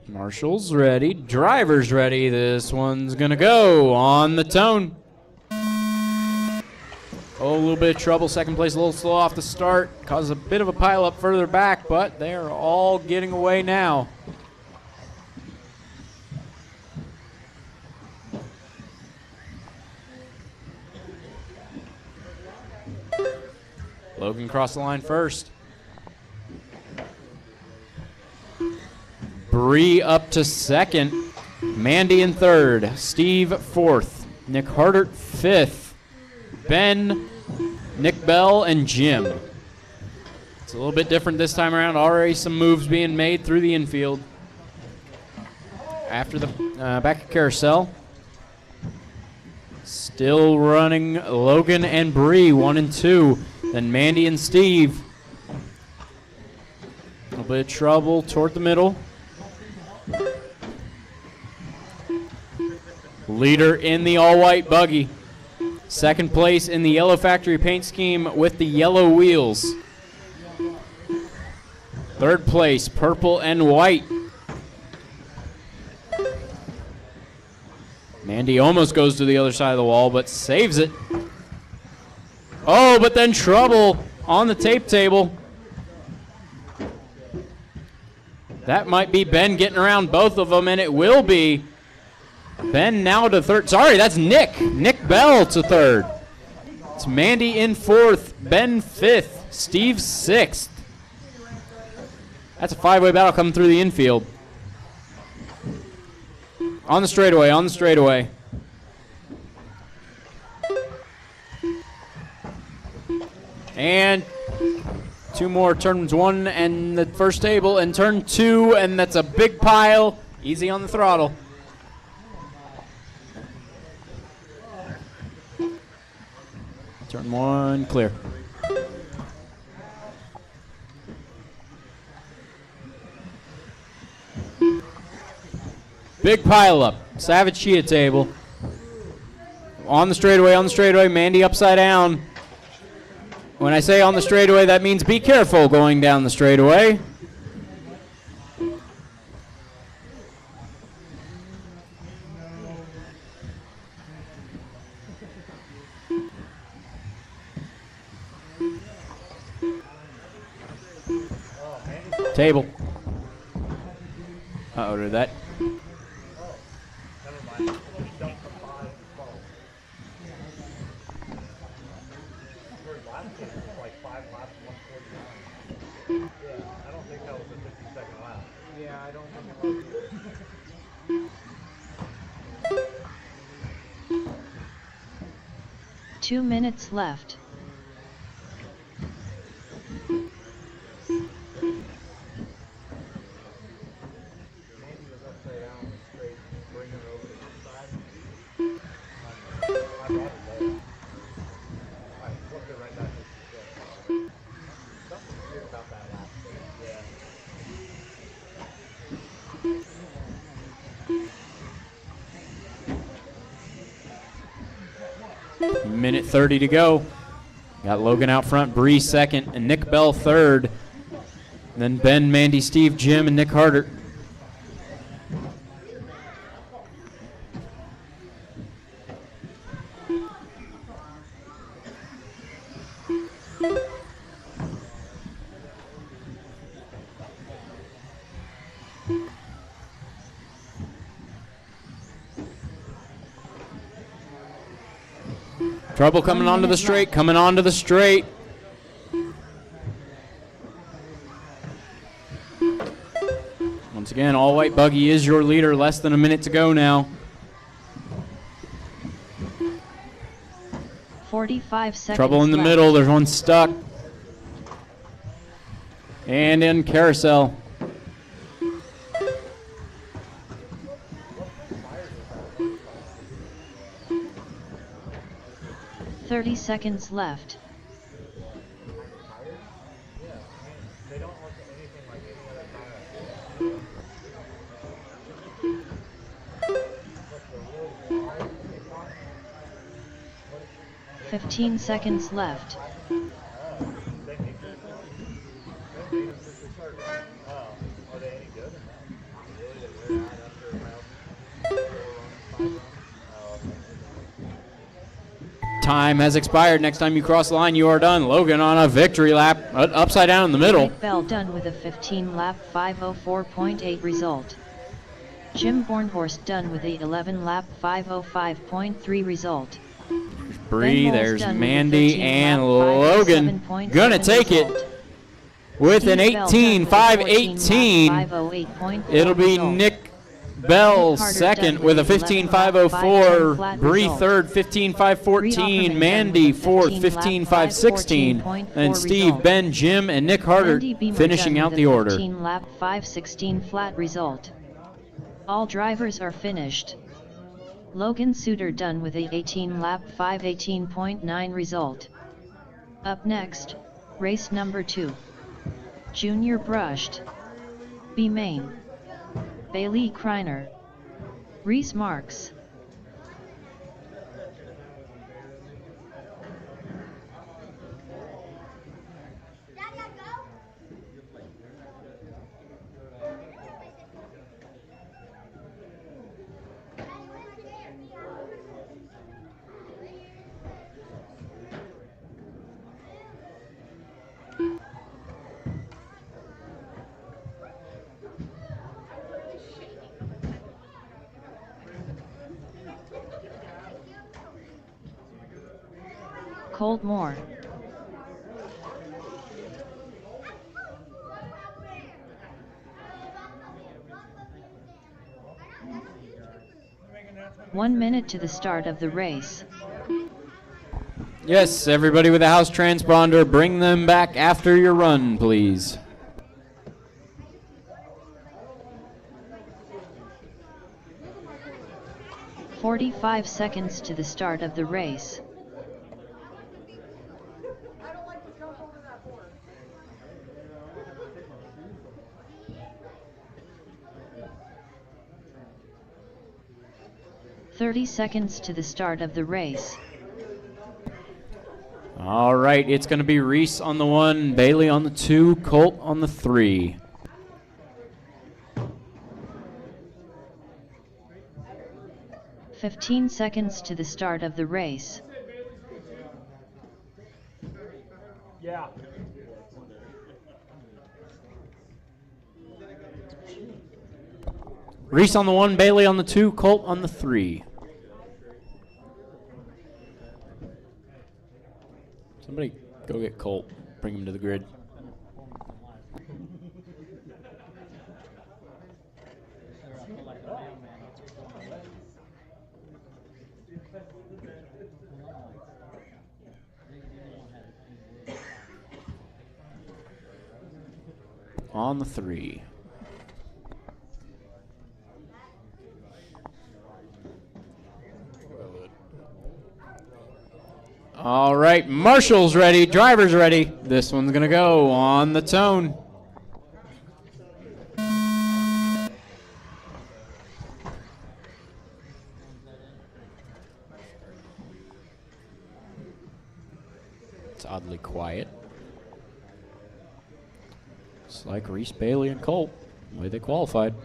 Marshall's ready. Driver's ready. This one's going to go on the tone. Oh, a little bit of trouble. Second place a little slow off the start. Causes a bit of a pile up further back, but they're all getting away now. Logan crossed the line first. Bree up to second. Mandy in third. Steve fourth. Nick Harder fifth. Ben, Nick Bell, and Jim. It's a little bit different this time around. Already some moves being made through the infield. After the back of carousel. Still running Logan and Bree, 1 and 2. Then Mandy and Steve. A little bit of trouble toward the middle. Leader in the all-white buggy. Second place in the yellow factory paint scheme with the yellow wheels. Third place, purple and white. Mandy almost goes to the other side of the wall, but saves it. Oh, but then trouble on the tape table. That might be Ben getting around both of them, and it will be. Ben now to third. Sorry, that's Nick. Nick Bell to third. It's Mandy in fourth, Ben fifth, Steve sixth. That's a 5-way battle coming through the infield. On the straightaway, on the straightaway. And 2 more, turns 1 and the first table, and turn 2, and that's a big pile. Easy on the throttle. Turn 1, clear. Big pile up. Savage Chia table. On the straightaway, Mandy upside down. When I say on the straightaway, that means be careful going down the straightaway. Table. Uh-oh, did that? 2 minutes left. Mandy was upside down on the straight, bringing her over to the side. I brought it low. I flipped it right back to the foot. Something weird about that last stage. Yeah. Minute 30 to go. Got Logan out front, Bree second, and Nick Bell third. Then Ben, Mandy, Steve, Jim, and Nick Harder. Trouble coming onto the straight, coming onto the straight. Once again, all white buggy is your leader. Less than a minute to go now. 45 seconds Trouble in the left. middle. There's one stuck. And in carousel. Thirty seconds left. They don't look anything like any other tire. 15 seconds left. They made them since they started running. Oh, are they any good? Really, they wear out after about 4 runs, 5 runs? Oh, okay. Time has expired. Next time you cross the line, you are done. Logan on a victory lap, upside down in the middle. Nick Bell done with a 15-lap 5:04.8 result. Jim Bornhorst done with a 11-lap 5:05.3 result. Bree, Ben Moles there's done with a Mandy, 13-lap and Logan 5:07.7 gonna take it result. with an Steve Bell done with a 18.518. 14-lap 5:08.4 It'll be result. Nick Bell Nick Carter second done with a with an 15.504. 11-lap Bree 5:10 third, Bree 15.514. Offerman Mandy done with a fourth, 15-lap 15.516. 5:14.4 And Steve, result. Ben, Jim, and Nick Harder Andy Beamer finishing done out with the a order. 15-lap 5:16 flat result. All drivers are finished. Logan Suter done with a 18-lap 5:18.9 result. Up next, race number 2. Junior brushed. B. Main. Bailey Kreiner. Reese Marks. Cold Moore. One minute to the start of the race. Yes, everybody with a house transponder, bring them back after your run, please. "45 seconds to the start of the race. I don't like to jump over that board. 30 seconds to the start of the race. All right, it's going to be Reese on the 1, Bailey on the 2, Colt on the 3. "15 seconds to the start of the race. Yeah. Reese on the 1, Bailey on the 2, Colt on the 3. Somebody go get Colt, bring him to the grid. on the 3. All right, Marshall's ready, driver's ready. This one's gonna go on the tone. It's oddly quiet. It's like Reese, Bailey, and Colt, the way they qualified.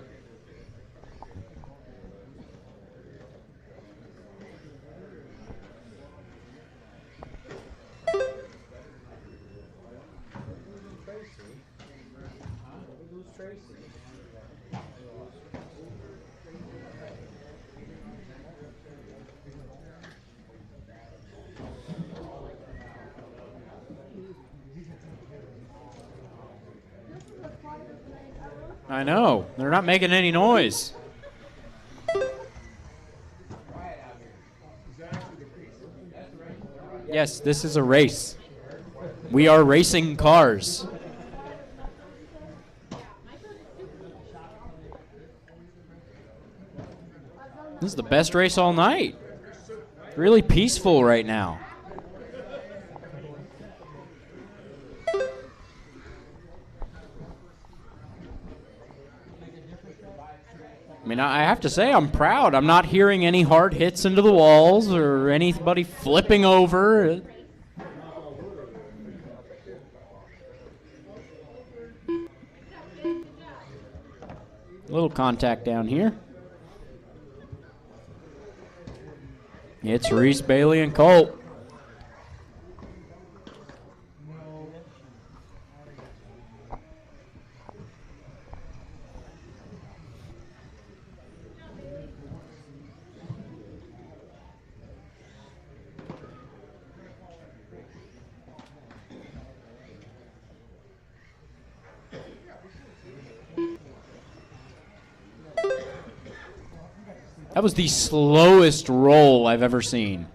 I know. They're not making any noise. Yes, this is a race. We are racing cars. This is the best race all night. Really peaceful right now. I mean, I have to say I'm proud. I'm not hearing any hard hits into the walls or anybody flipping over. A little contact down here. It's Reese, Bailey, and Colt. That was the slowest roll I've ever seen.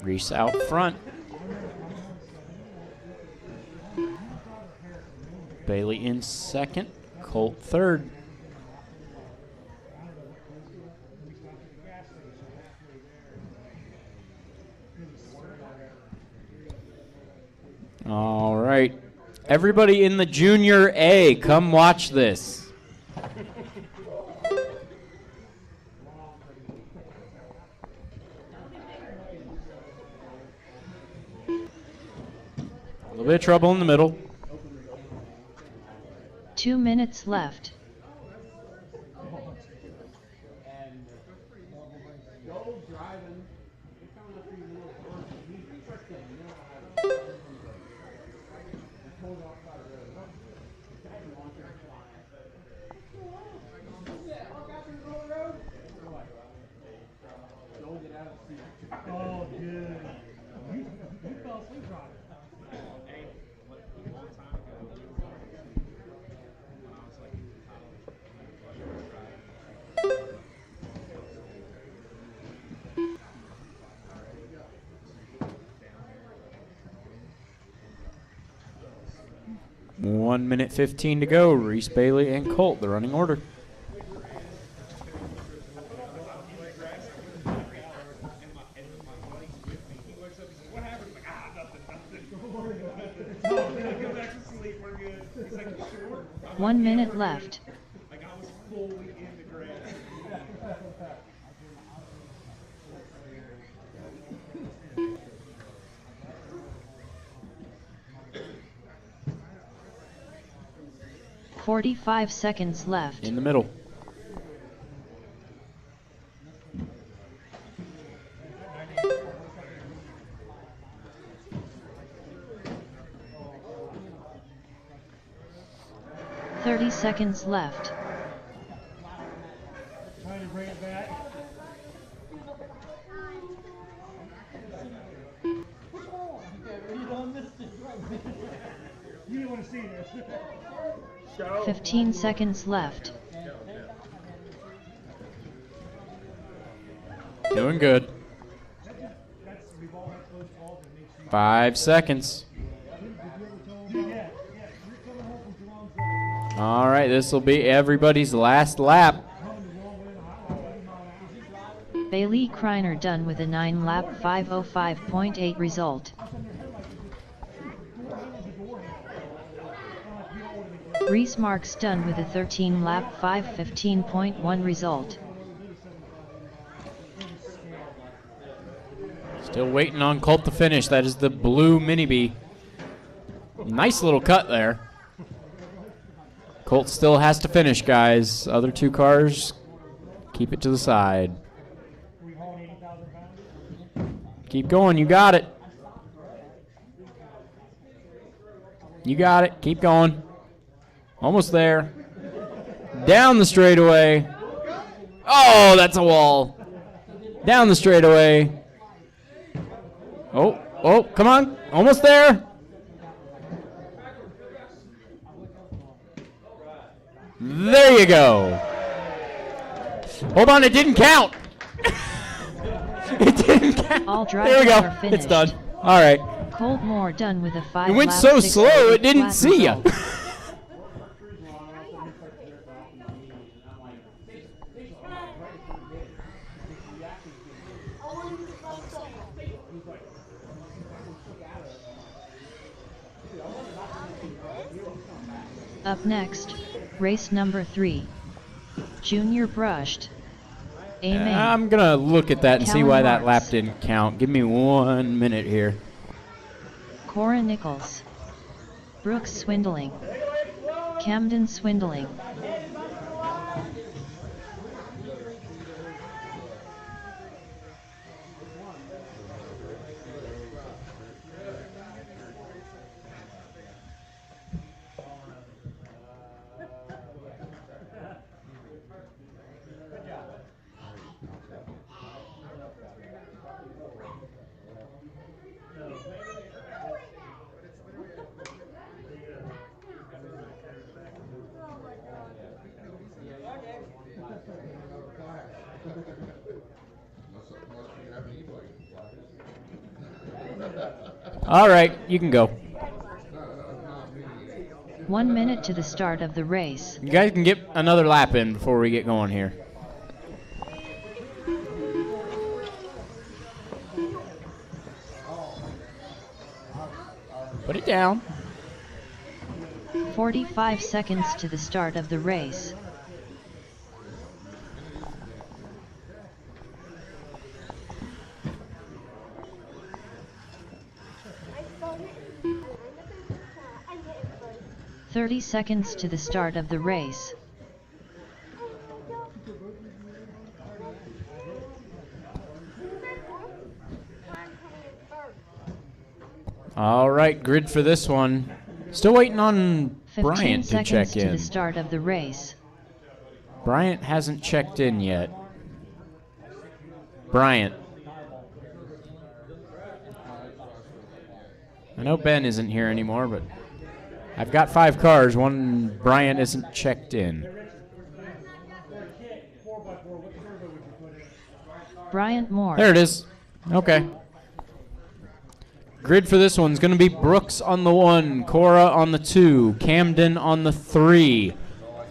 Reese out front. Bailey in second, Colt third. All right. Everybody in the Junior A, come watch this. A little bit of trouble in the middle. 2 minutes left. Oh, good. You fell asleep driving. One minute 15 to go. Reese, Bailey, and Colt, the running order. One minute left. 45 seconds left. In the middle. Seconds left. Trying to bring it back. You didn't want to see this. 15 seconds left. Doing good. 5 seconds. All right, this will be everybody's last lap. Bailey Kreiner done with a 9-lap 5:05.8 result. Reese Marks done with a 13-lap 5:15.1 result. Still waiting on Colt to finish. That is the blue Mini B. Nice little cut there. Colt still has to finish, guys. Other two cars, keep it to the side. Keep going, you got it. You got it, keep going. Almost there. Down the straightaway. Oh, that's a wall. Down the straightaway. Oh, come on. Almost there. There you go. Hold on, it didn't count. It didn't count. All There we drivers go. are finished. It's done. All right. Colt Moore done with a 5-lap It went so 6:08 slow, it didn't flat see ya. result. Up next, race number 3. Junior brushed. Amen. I'm going to look at that and see why that lap Marks. didn't count. Give me 1 minute here. Cora Nichols. Brooks Swindling. Camden Swindling. All right, you can go. 1 minute to the start of the race. You guys can get another lap in before we get going here. Put it down. 45 seconds to the start of the race. "30 seconds to the start of the race. All right, grid for this one. Still waiting on 15 Bryant to seconds check to in. the start of the race. Bryant hasn't checked in yet. Bryant. I know Ben isn't here anymore, but I've got 5 cars. One Bryant isn't checked in. Bryant Moore. There it is. Okay. Grid for this one's going to be Brooks on the 1, Cora on the 2, Camden on the 3.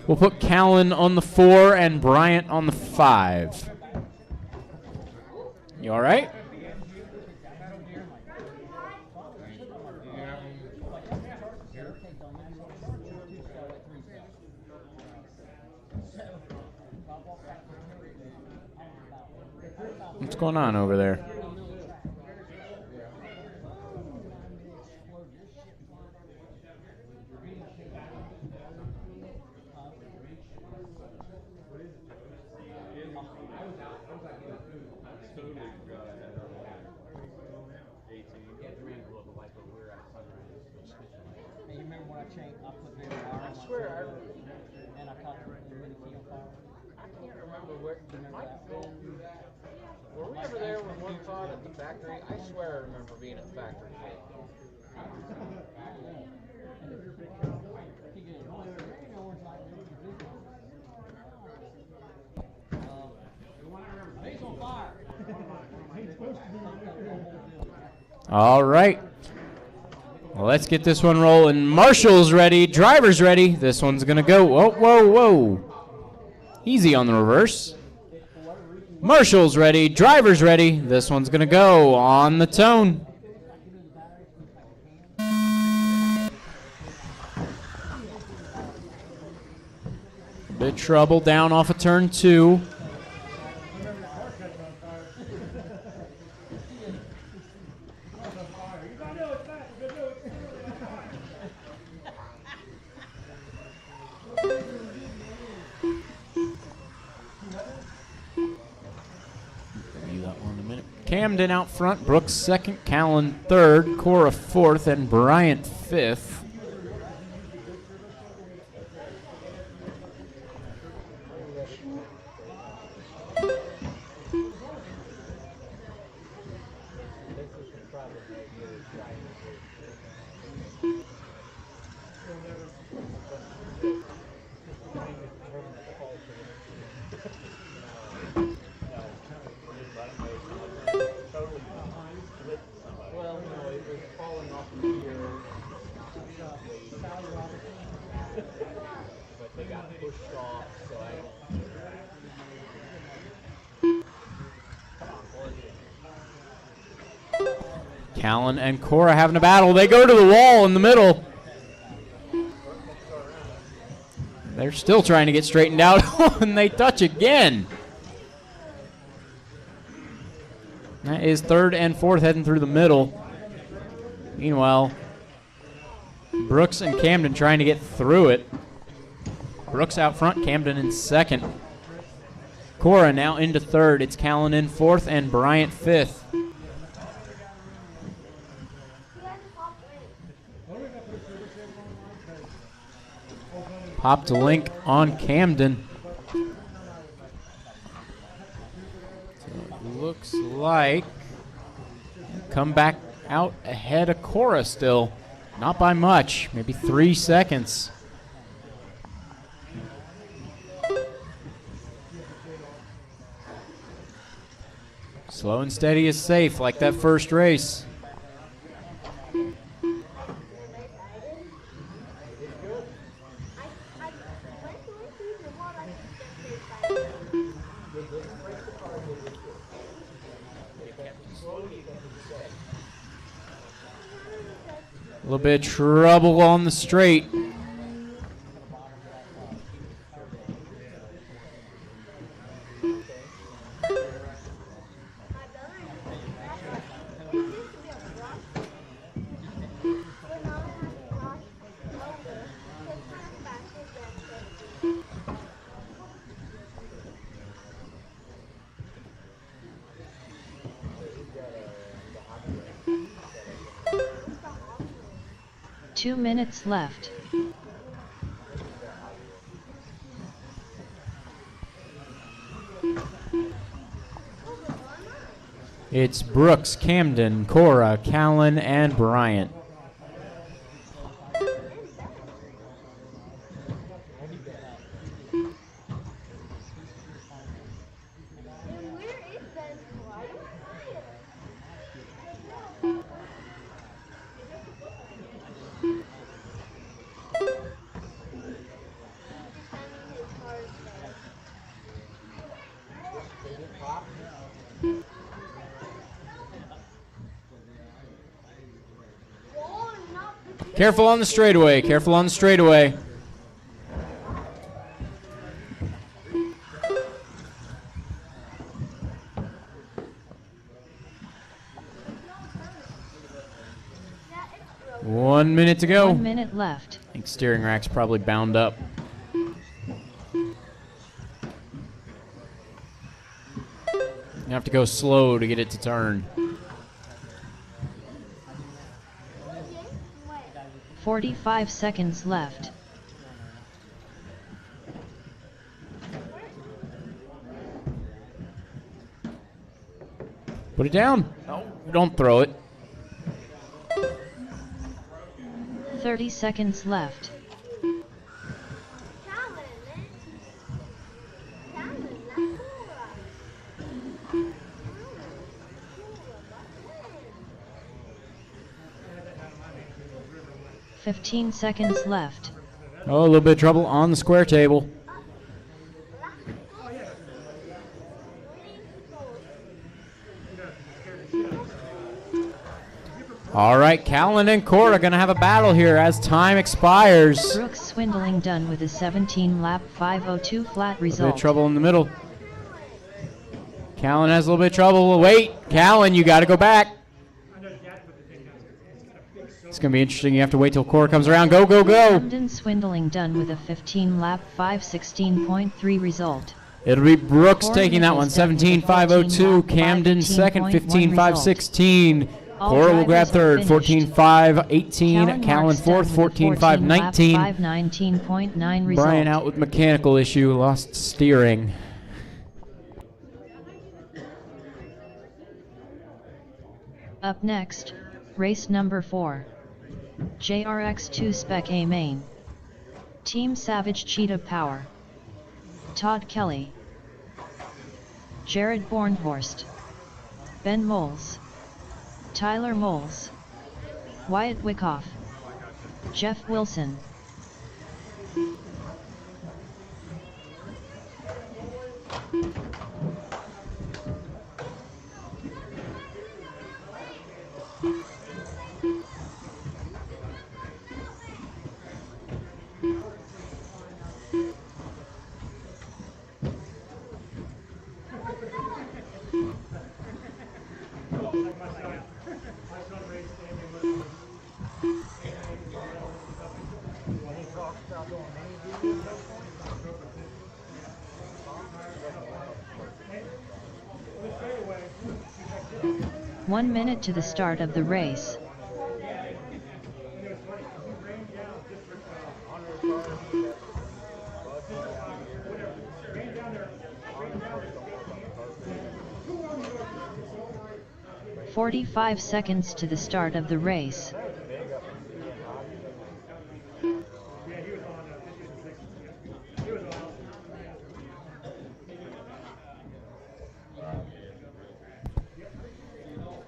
We'll put Callan on the 4 and Bryant on the 5. You all right? What's going on over there? Were we ever there when one caught at the factory? I swear I remember being at the factory. All right. Well, let's get this one rolling. Marshall's ready. Driver's ready. This one's going to go. Whoa, whoa, whoa. Easy on the reverse. Marshall's ready. Driver's ready. This one's going to go on the tone. Bit trouble down off of turn 2. Camden out front, Brooks second, Callan third, Cora fourth, and Bryant fifth. Callan and Cora having a battle. They go to the wall in the middle. They're still trying to get straightened out, and they touch again. That is third and fourth heading through the middle. Meanwhile, Brooks and Camden trying to get through it. Brooks out front, Camden in second. Cora now into third. It's Callan in fourth and Bryant fifth. Popped a link on Camden. So it looks like come back out ahead of Cora still. Not by much, maybe 3 seconds. Slow and steady is safe, like that first race. A little bit of trouble on the straight. Two minutes left. It's Brooks, Camden, Cora, Callan, and Bryant. Careful on the straightaway, careful on the straightaway. One minute to go. 1 minute left. I think steering rack's probably bound up. You have to go slow to get it to turn. 45 seconds left. Put it down. No, don't throw it. 30 seconds left. 15 seconds left. Oh, a little bit of trouble on the square table. All right, Callan and Court are going to have a battle here as time expires. Brooks Swindling done with a 17-lap 5:02 flat A bit result. of trouble in the middle. Callan has a little bit of trouble. Wait, Callan, you got to go back. It's going to be interesting. You have to wait till Court comes around. Go, go, go. Camden Swindling done with a 15-lap 5:16.3 result. It'll be Brooks Court taking that one. is done with a 17.502. 14-lap Camden second. 5:15.1 15.516. All Court will grab drivers third. are finished. 14.518. Callan fourth. 14.519. 5:19.9 result. Brian out with mechanical issue. Lost steering. Up next, race number 4. JRX2 Spec A Main. Team Savage Cheetah Power. Todd Kelly. Jared Bornhorst. Ben Moles. Tyler Moles. Wyatt Wyckoff. Jeff Wilson. One minute to the start of the race. "45 seconds to the start of the race.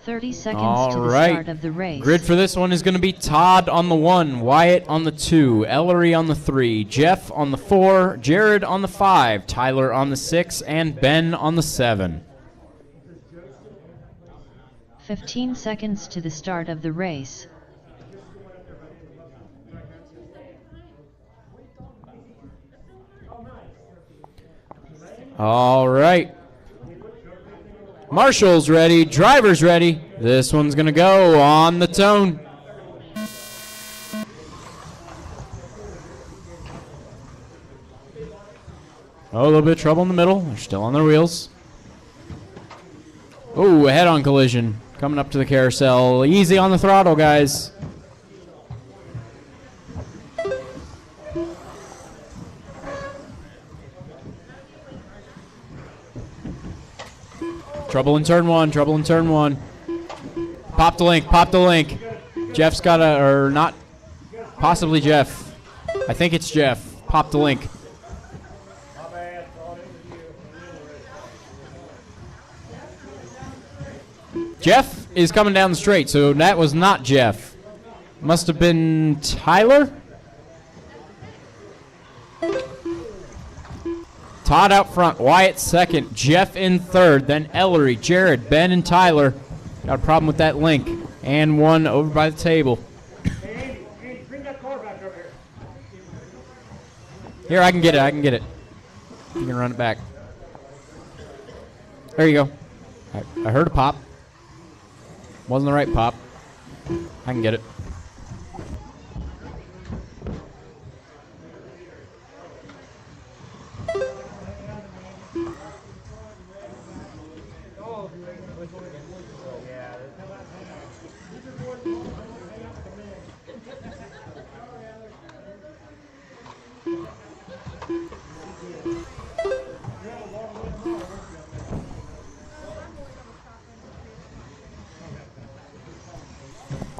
"30 seconds to the start of the race. Grid for this one is going to be Todd on the 1, Wyatt on the 2, Ellery on the 3, Jeff on the 4, Jared on the 5, Tyler on the 6, and Ben on the 7. 15 seconds to the start of the race. All right. Marshall's ready, driver's ready. This one's going to go on the tone. Oh, a little bit of trouble in the middle. They're still on their wheels. Oh, a head-on collision coming up to the carousel. Easy on the throttle, guys. Trouble in turn 1, trouble in turn 1. Pop the link, pop the link. Jeff's got a, or not, possibly Jeff. I think it's Jeff. Pop the link. Jeff is coming down the straight, so that was not Jeff. Must have been Tyler? Todd out front, Wyatt second, Jeff in third, then Ellery, Jared, Ben, and Tyler. Got a problem with that link. And one over by the table. Hey, Andy, bring that car back over here. Here, I can get it, I can get it. You can run it back. There you go. I heard a pop. Wasn't the right pop. I can get it.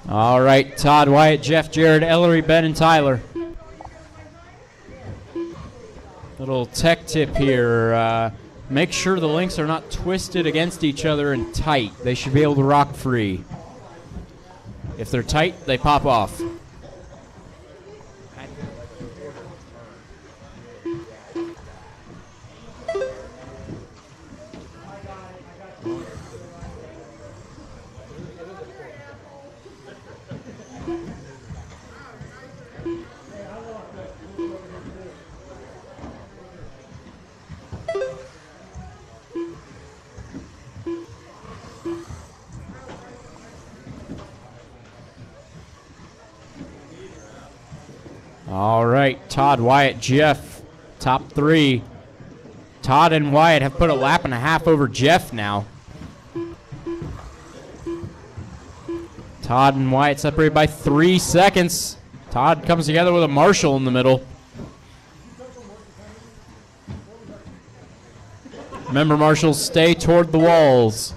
All right, Todd, Wyatt, Jeff, Jared, Ellery, Ben, and Tyler. Little tech tip here. Make sure the links are not twisted against each other and tight. They should be able to rock free. If they're tight, they pop off. All right, Todd, Wyatt, Jeff, top 3. Todd and Wyatt have put a lap and a half over Jeff now. Todd and Wyatt separated by 3 seconds. Todd comes together with a Marshall in the middle. Remember, Marshalls, stay toward the walls.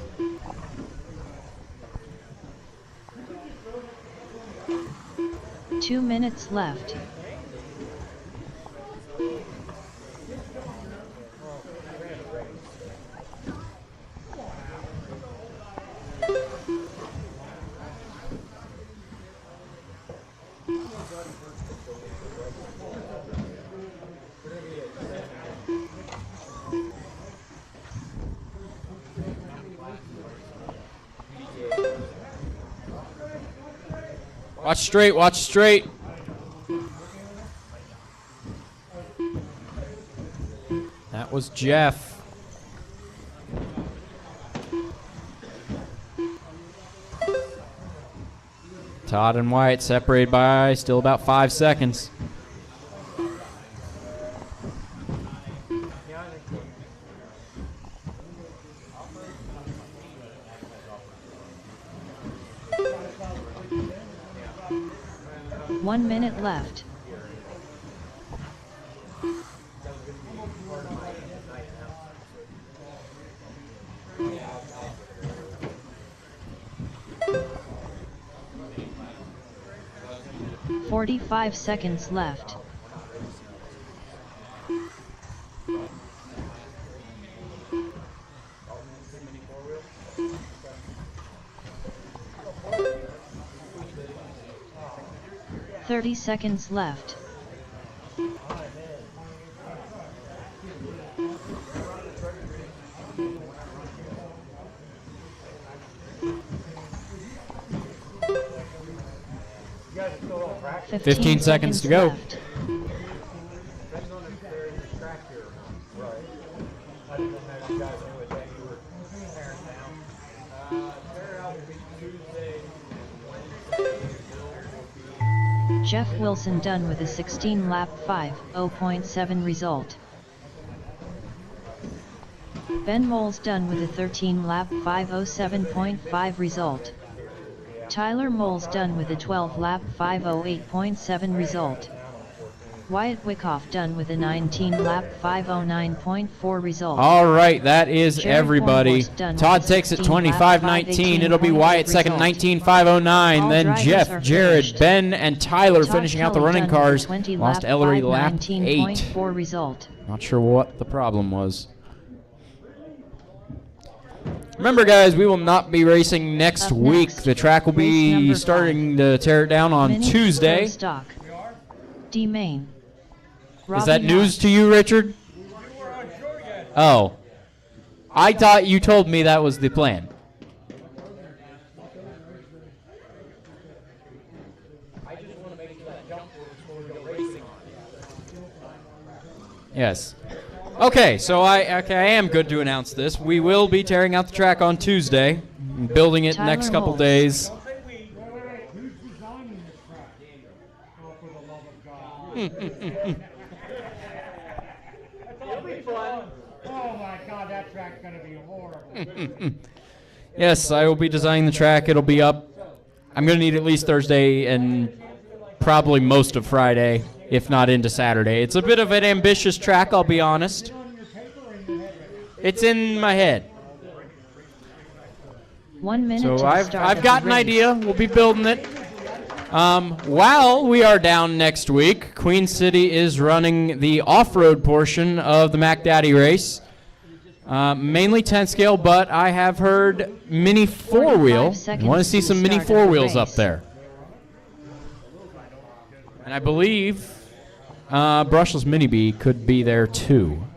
Two minutes left. Watch straight, watch straight. That was Jeff. Todd and Wyatt separated by still about 5 seconds. One minute left. "45 seconds left. "30 seconds left. You guys are still on track. 15 seconds to go. left. Depends on if there is a track here. Right. I didn't know if you guys knew it that you were tearing down. Tear out will be Tuesday, Wednesday, Bill will be. Jeff Wilson done with a 16-lap 5:0.7 result. Ben Moles done with a 13-lap 5:07.5 result. Tyler Moles done with a 12-lap 5:08.7 result. Wyatt Wyckoff done with a 19-lap 5:09.4 result. All right, that is Jared everybody. Bornhorst done Todd with a takes it 16-lap 25-19. It'll be Wyatt second, result. 19-509. All Then drivers Jeff, are Jared, finished. Ben, and Tyler Todd finishing out the Kelly running done with cars. a 20 Lost lap Ellery lap 8. 5:19.4 result. Not sure what the problem was. Remember, guys, we will not be racing next Up week. next, The track will race be number starting to tear it down on Mini Tuesday. Pro Stock. D Main. Is that news to you, Richard? Oh. I thought you told me that was the plan. Yes. Okay, so I am good to announce this. We will be tearing out the track on Tuesday, building it Tyler next couple Moles. days. Who's designing this track? Oh, for the love of God. It'll be fun. Oh my God, that track's gonna be horrible. Yes, I will be designing the track. It'll be up. I'm going to need at least Thursday and probably most of Friday, if not into Saturday. It's a bit of an ambitious track, I'll be honest. It's in my head. 1 minute So to the I've start of got the an race. idea. We'll be building it. While we are down next week, Queen City is running the off-road portion of the Mac Daddy race. Mainly 10 scale, but I have heard mini 4-wheel. 45 seconds Want to see to some the mini start of the 4-wheels up race. there. And I believe Brushless Mini Bee could be there too. –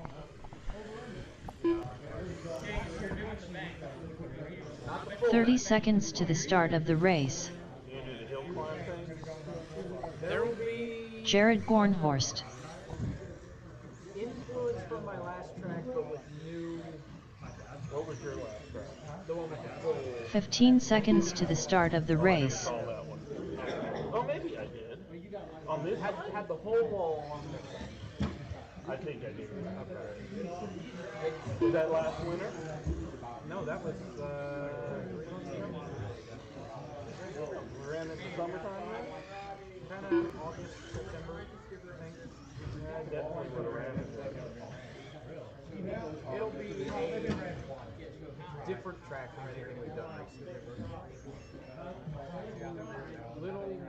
30 seconds to the start of the race. Jared Bornhorst. Influence from my last track, but with new. What was your last track? The one with the full. 15 seconds to the start of the race. Oh, maybe I did. On this, Had the whole wall on this side. I think I do. Was that last winter? No, that was, We ran into summertime then? kind of August, September, I think. Yeah, I definitely would have ran into that. It'll be a different track than anything we've done recently. Little,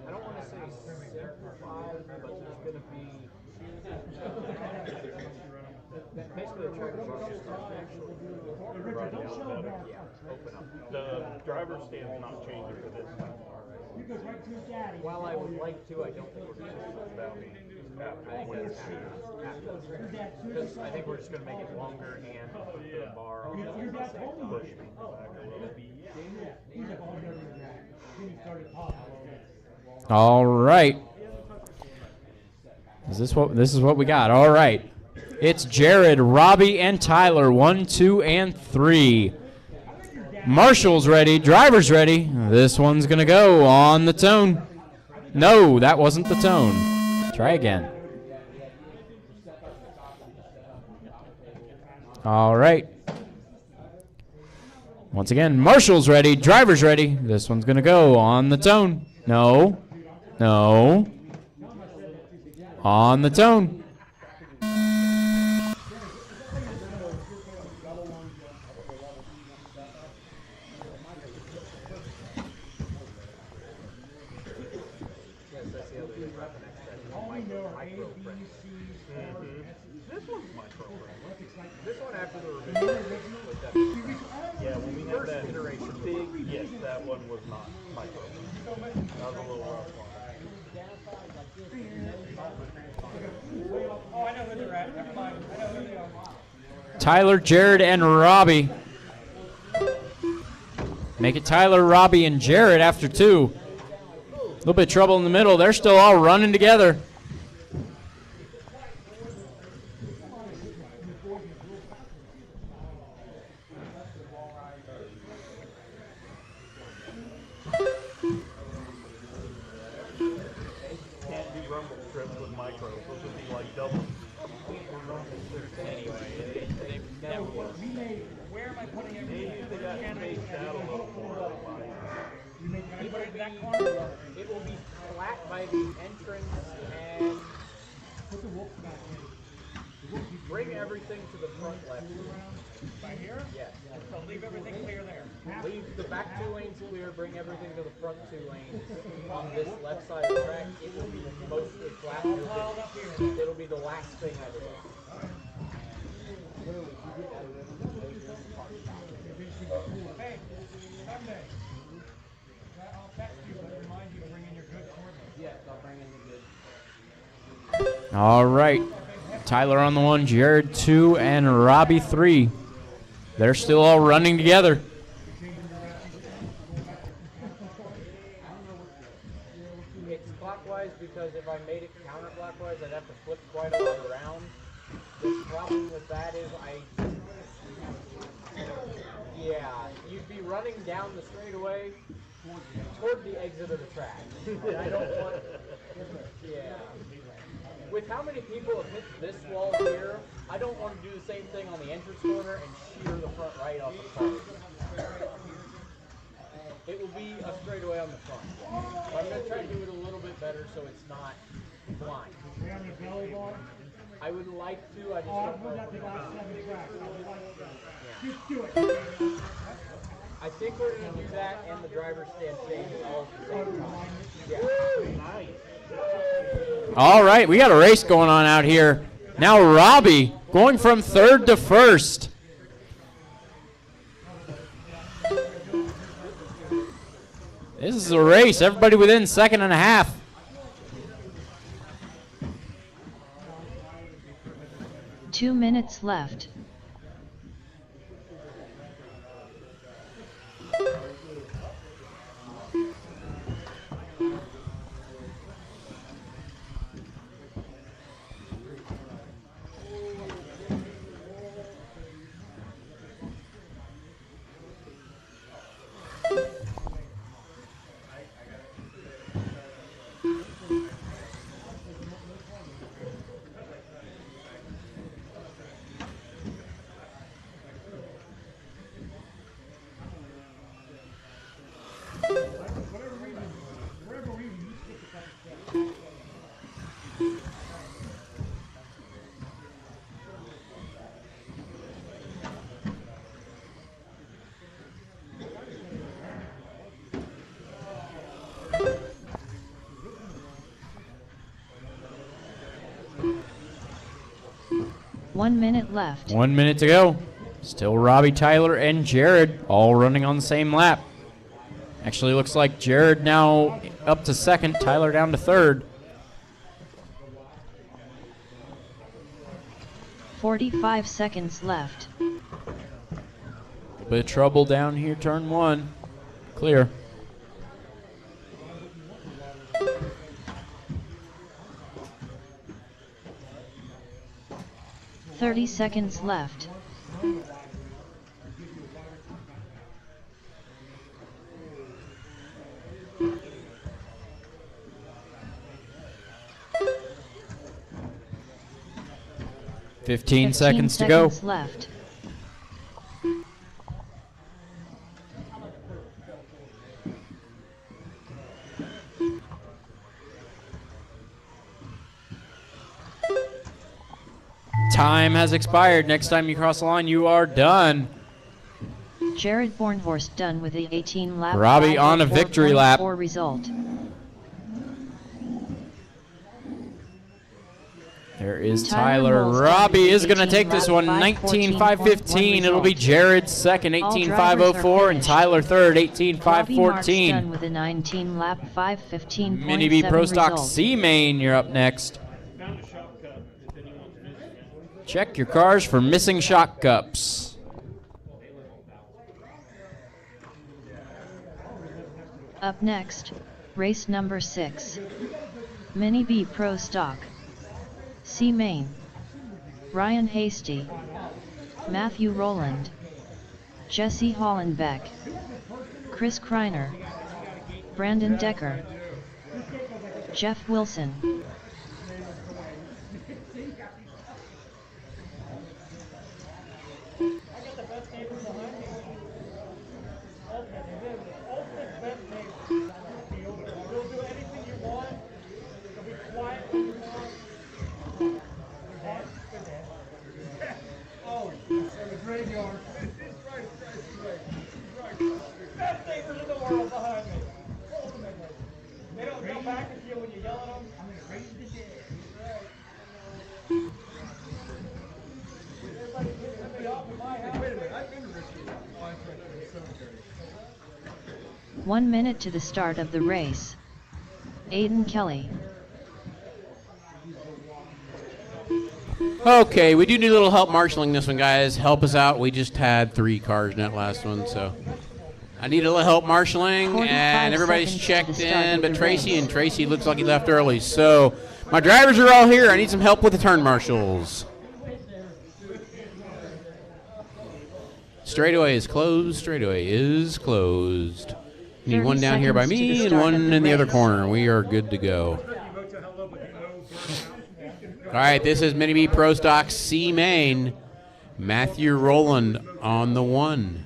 I don't want to say simplified, but there's going to be basically the track is just actually Right down better. open up. The driver's stand's not changing for this time. You goes right to his daddy. While I would like to, I don't think we're going to. That'll be after I think winter. that's because I think we're just going to make it longer and put the bar on. Your dad told me. Push me back a little. He's like, oh, never did that. Then he started talking. All right. This is what we got. All right. It's Jared, Robbie, and Tyler. 1, 2, and 3. Marshall's ready. Driver's ready. This one's going to go on the tone. No, that wasn't the tone. Try again. All right. Once again, Marshall's ready. Driver's ready. This one's going to go on the tone. No. No. On the tone. This one's my program. This one after the revision was that Yeah, when we had first that iteration. big, yes, that one was not my program. That was a little rough one. Oh, I know who they're at. Never mind. I know who they are. Tyler, Jared, and Robbie. Make it Tyler, Robbie, and Jared after 2. A little bit of trouble in the middle. They're still all running together. Can't do rumble strips with micros. Those would be like double. Where am I putting Maybe everything? if they got spaced out a little more. It will be flat by the entrance and bring everything to the front left. By here? Yes. So leave everything clear there. Leave the back 2 lanes clear, bring everything to the front 2 lanes. On this left side of the track, it will be mostly flat. It'll be the last thing I do. Hey, Sunday. I'll text you, but remind you to bring in your good coordinates. Yes, I'll bring in the good. All right. Tyler on the 1, Jared 2, and Robbie 3. They're still all running together. It's clockwise because if I made it counterclockwise, I'd have to flip quite a lot around. The problem with that is yeah, you'd be running down the straightaway toward the exit of the track. And I don't want, yeah. With how many people have hit this wall here, I don't want to do the same thing on the entrance corner and shear the front right off the front. It will be a straightaway on the front. But I'm going to try to do it a little bit better so it's not blind. Are you on your belly bar? I would like to, I just Oh, I've don't heard know. that the last 7 tracks. Just do it. I think we're going to do that and the driver's stand change all at the same time. Yeah. Nice. All right, we got a race going on out here. Now Robbie going from 3rd to 1st. This is a race. Everybody within 2nd and a half. Two minutes left. 1 minute left. 1 minute to go. Still Robbie, Tyler, and Jared all running on the same lap. Actually looks like Jared now up to second, Tyler down to third. 45 seconds left. A bit of trouble down here, turn one. Clear. "30 seconds left. Fifteen seconds to go. Left. Time has expired. Next time you cross the line, you are done. Jared Bornhorst done with the 18 lap. Robbie on a victory lap. Result. There is Tyler Tyler. Knowles Robbie is going to 18 take this lap, one. 19.515. It'll be Jared second, All 18.504, and Tyler third, Robbie Marks done 18.514. with a 19 lap 5:15.7 Mini B Pro Stock result. C Main, you're up next. Check your cars for missing shock cups. Up next, race number 6. Mini B Pro Stock. C Main. Ryan Hasty. Matthew Rowland. Jesse Hollenbeck. Chris Kreiner. Brandon Decker. Jeff Wilson. Best neighbors in the world behind me. They don't come back at you when you yell at them. I'm going to raise the dead. Everybody pissing me off in my house. Wait a minute, I've been to this year. Oh, I'm trying to the cemetery. 1 minute to the start of the race. Aiden Kelly. Okay, we do need a little help marshaling this one, guys. Help us out. We just had 3 cars in that last one, so I need a little help marshaling, 45 and everybody's seconds to checked the start in, of but the Tracy looks like he left early. So my drivers are all here. I need some help with the turn marshals. Straightaway is closed. Straightaway is closed. Need 30 one down here by seconds to the me and start one of the in the other race. corner. We are good to go. All right, this is Mini B Pro Stock C Main. Matthew Rowland on the 1.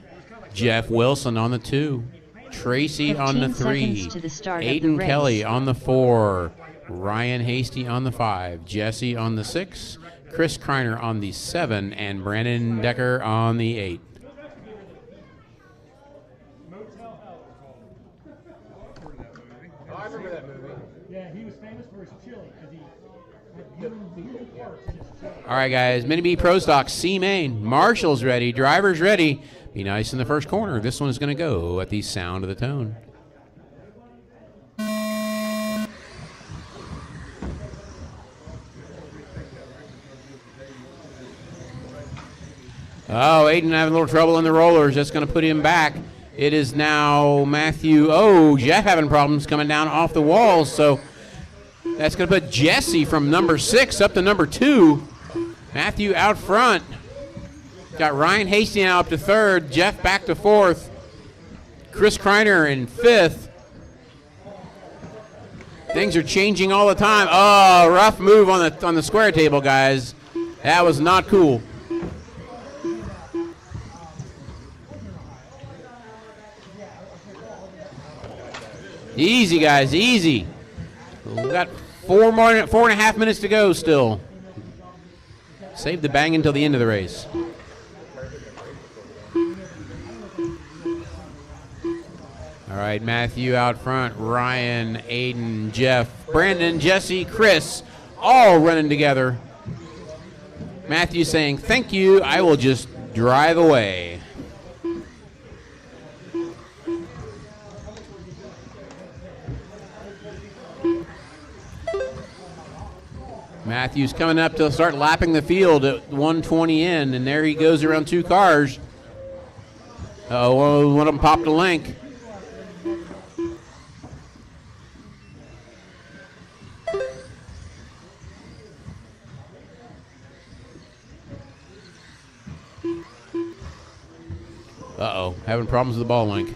Jeff Wilson on the 2. Tracy on the 15 3. seconds to the start of the Aiden race. Kelly on the 4. Ryan Hasty on the 5. Jesse on the 6. Chris Kreiner on the 7. And Brandon Decker on the 8. Oh, I remember that movie. Yeah, he was famous for his chili because he had human parts in his chili. All right, guys. Mini B Pro Stock C Main. Marshall's ready. Driver's ready. Be nice in the first corner. This one is going to go at the sound of the tone. Oh, Aiden having a little trouble in the rollers. That's going to put him back. It is now Matthew. Oh, Jeff having problems coming down off the walls. So that's going to put Jesse from number 6 up to number 2. Matthew out front. Got Ryan Hasty now up to 3rd. Jeff back to 4th. Chris Kreiner in 5th. Things are changing all the time. Oh, rough move on the square table, guys. That was not cool. Easy, guys, easy. We've got 4.5 minutes to go still. Save the bang until the end of the race. All right, Matthew out front, Ryan, Aiden, Jeff, Brandon, Jesse, Chris, all running together. Matthew saying, thank you, I will just drive away. Matthew's coming up to start lapping the field at 120 in, and there he goes around 2 cars. Oh, one of them popped a link. Uh-oh, having problems with the ball link.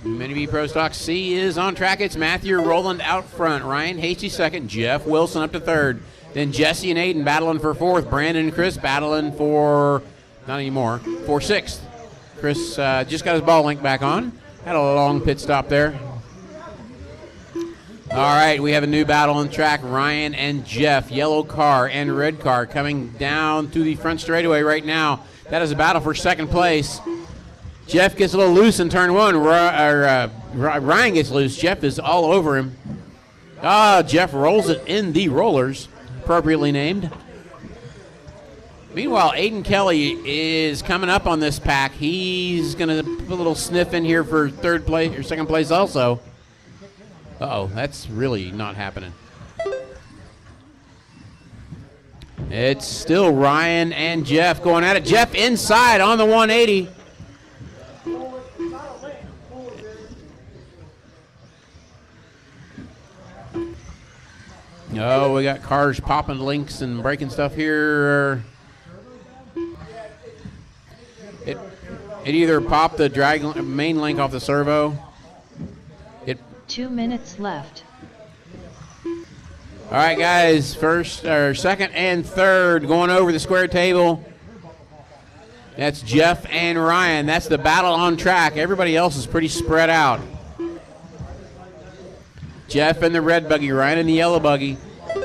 Mini B Pro Stock C is on track. It's Matthew Rowland out front. Ryan Hasty second. Jeff Wilson up to third. Then Jesse and Aiden battling for fourth. Brandon and Chris battling for, not anymore, for sixth. Chris just got his ball link back on. Had a long pit stop there. All right, we have a new battle on the track. Ryan and Jeff, yellow car and red car coming down to the front straightaway right now. That is a battle for second place. Jeff gets a little loose in turn one. Ryan gets loose. Jeff is all over him. Jeff rolls it in the rollers, appropriately named. Meanwhile, Aiden Kelly is coming up on this pack. He's going to put a little sniff in here for third place or second place also. Uh-oh, that's really not happening. It's still Ryan and Jeff going at it. Jeff inside on the 180. Oh, we got cars popping links and breaking stuff here. It either popped the drag main link off the servo. 2 minutes left. All right, guys, second and third going over the square table. That's Jeff and Ryan. That's the battle on track. Everybody else is pretty spread out. Jeff in the red buggy, Ryan in the yellow buggy.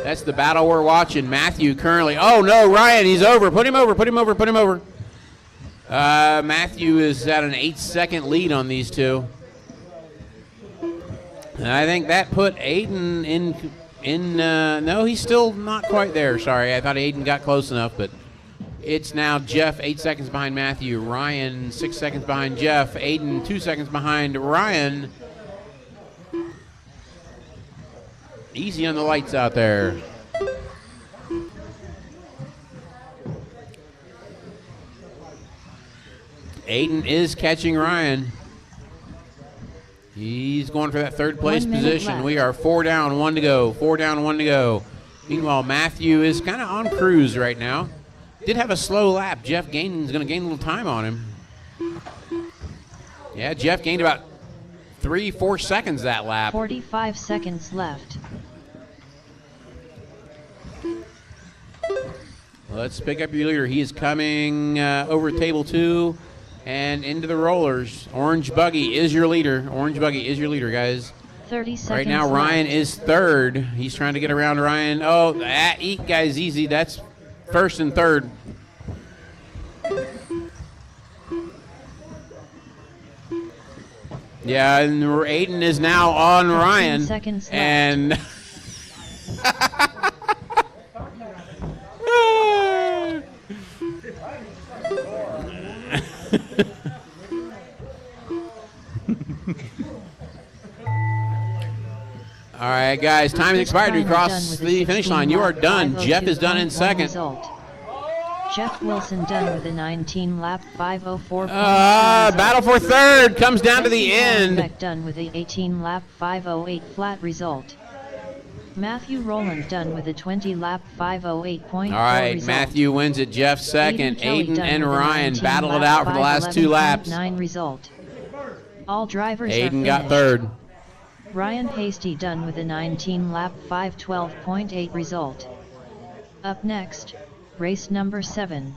That's the battle we're watching. Matthew currently. Oh, no, Ryan, he's over. Put him over, put him over, put him over. Matthew is at an 8-second lead on these two. And I think that put Aiden in no, he's still not quite there. Sorry, I thought Aiden got close enough, but it's now Jeff 8 seconds behind Matthew, Ryan 6 seconds behind Jeff, Aiden 2 seconds behind Ryan. Easy on the lights out there. Aiden is catching Ryan. He's going for that third place position. Left. We are 4 down, 1 to go. 4 down, 1 to go. Meanwhile, Matthew is kind of on cruise right now. Did have a slow lap. Jeff is going to gain a little time on him. Yeah, Jeff gained about 3-4 seconds that lap. 45 seconds left. Let's pick up your leader. He is coming over table 2 and into the rollers. Orange buggy is your leader. Orange buggy is your leader, guys. 30 seconds right now, left. Ryan is third. He's trying to get around Ryan. Oh, that guy's easy. That's first and third. Yeah, and Aiden is now on Ryan. Seconds left. And all right, guys, time has expired to cross the finish line. You are done. Jeff is done in second. Result. Jeff Wilson done with a 19-lap 5:04. Battle for third comes down to the end. Beck done with a 18-lap 5:08 flat result. Matthew Rowland done with a 20-lap 5:08.4 All right, result. Matthew wins it. Jeff second. Kelly Aiden done and with a Ryan 19 battled it lap out for the last 2 laps. 5:11.9 result. All drivers are Aiden finished. got third. Ryan Hasty done with a 19-lap 5:12.8 result. Up next, race number 7.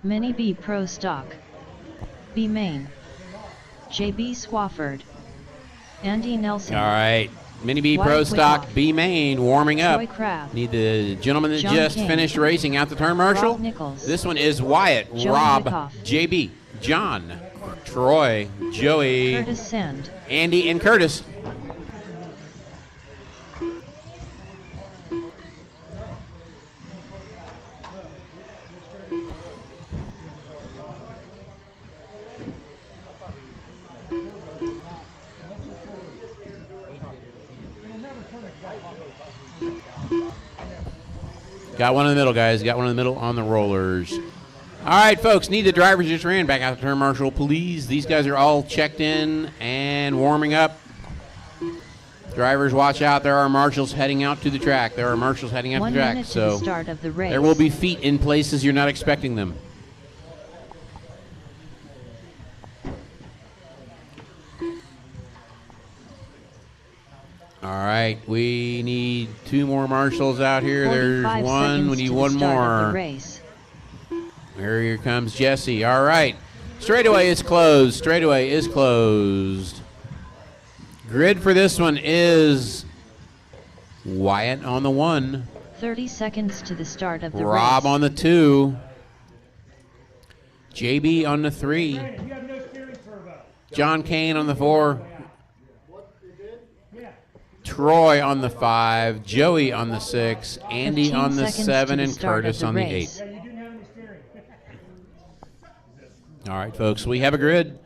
Mini B Pro Stock. B Main. JB Swafford. Andy Nelson. All right, Mini B Wyatt Pro Stock Whitlock. B Main warming up. Troy Crabb. Need the gentleman that John just King. finished racing out the turn marshal. Rob Nichols. This one is Wyatt, Joey Rob, Wyckoff. JB, John, Troy, Joey, Curtis Sand. Andy, and Curtis. Got one in the middle, guys. Got one in the middle on the rollers. All right, folks. Need the drivers just ran back out the turn marshal, please. These guys are all checked in and warming up. Drivers, watch out. There are marshals heading out to the track. There are marshals heading out to 1 the track. minute to So the start of the race. there will be feet in places you're not expecting them. All right, we need 2 more marshals out here. There's 45 one. We seconds need to one the start of more. the race. Here comes Jesse. All right. Straightaway is closed. Straightaway is closed. Grid for this one is Wyatt on the 1. 30 seconds to the start of the Rob race. on the 2. JB on the 3. You have no steering turbo. John Kane on the 4. Yeah. Troy on the 5. Joey on the 6. Andy 15 on the seconds 7. to the and start of Curtis the on the race. 8. Yeah, you didn't have any steering. All right, folks, we have a grid.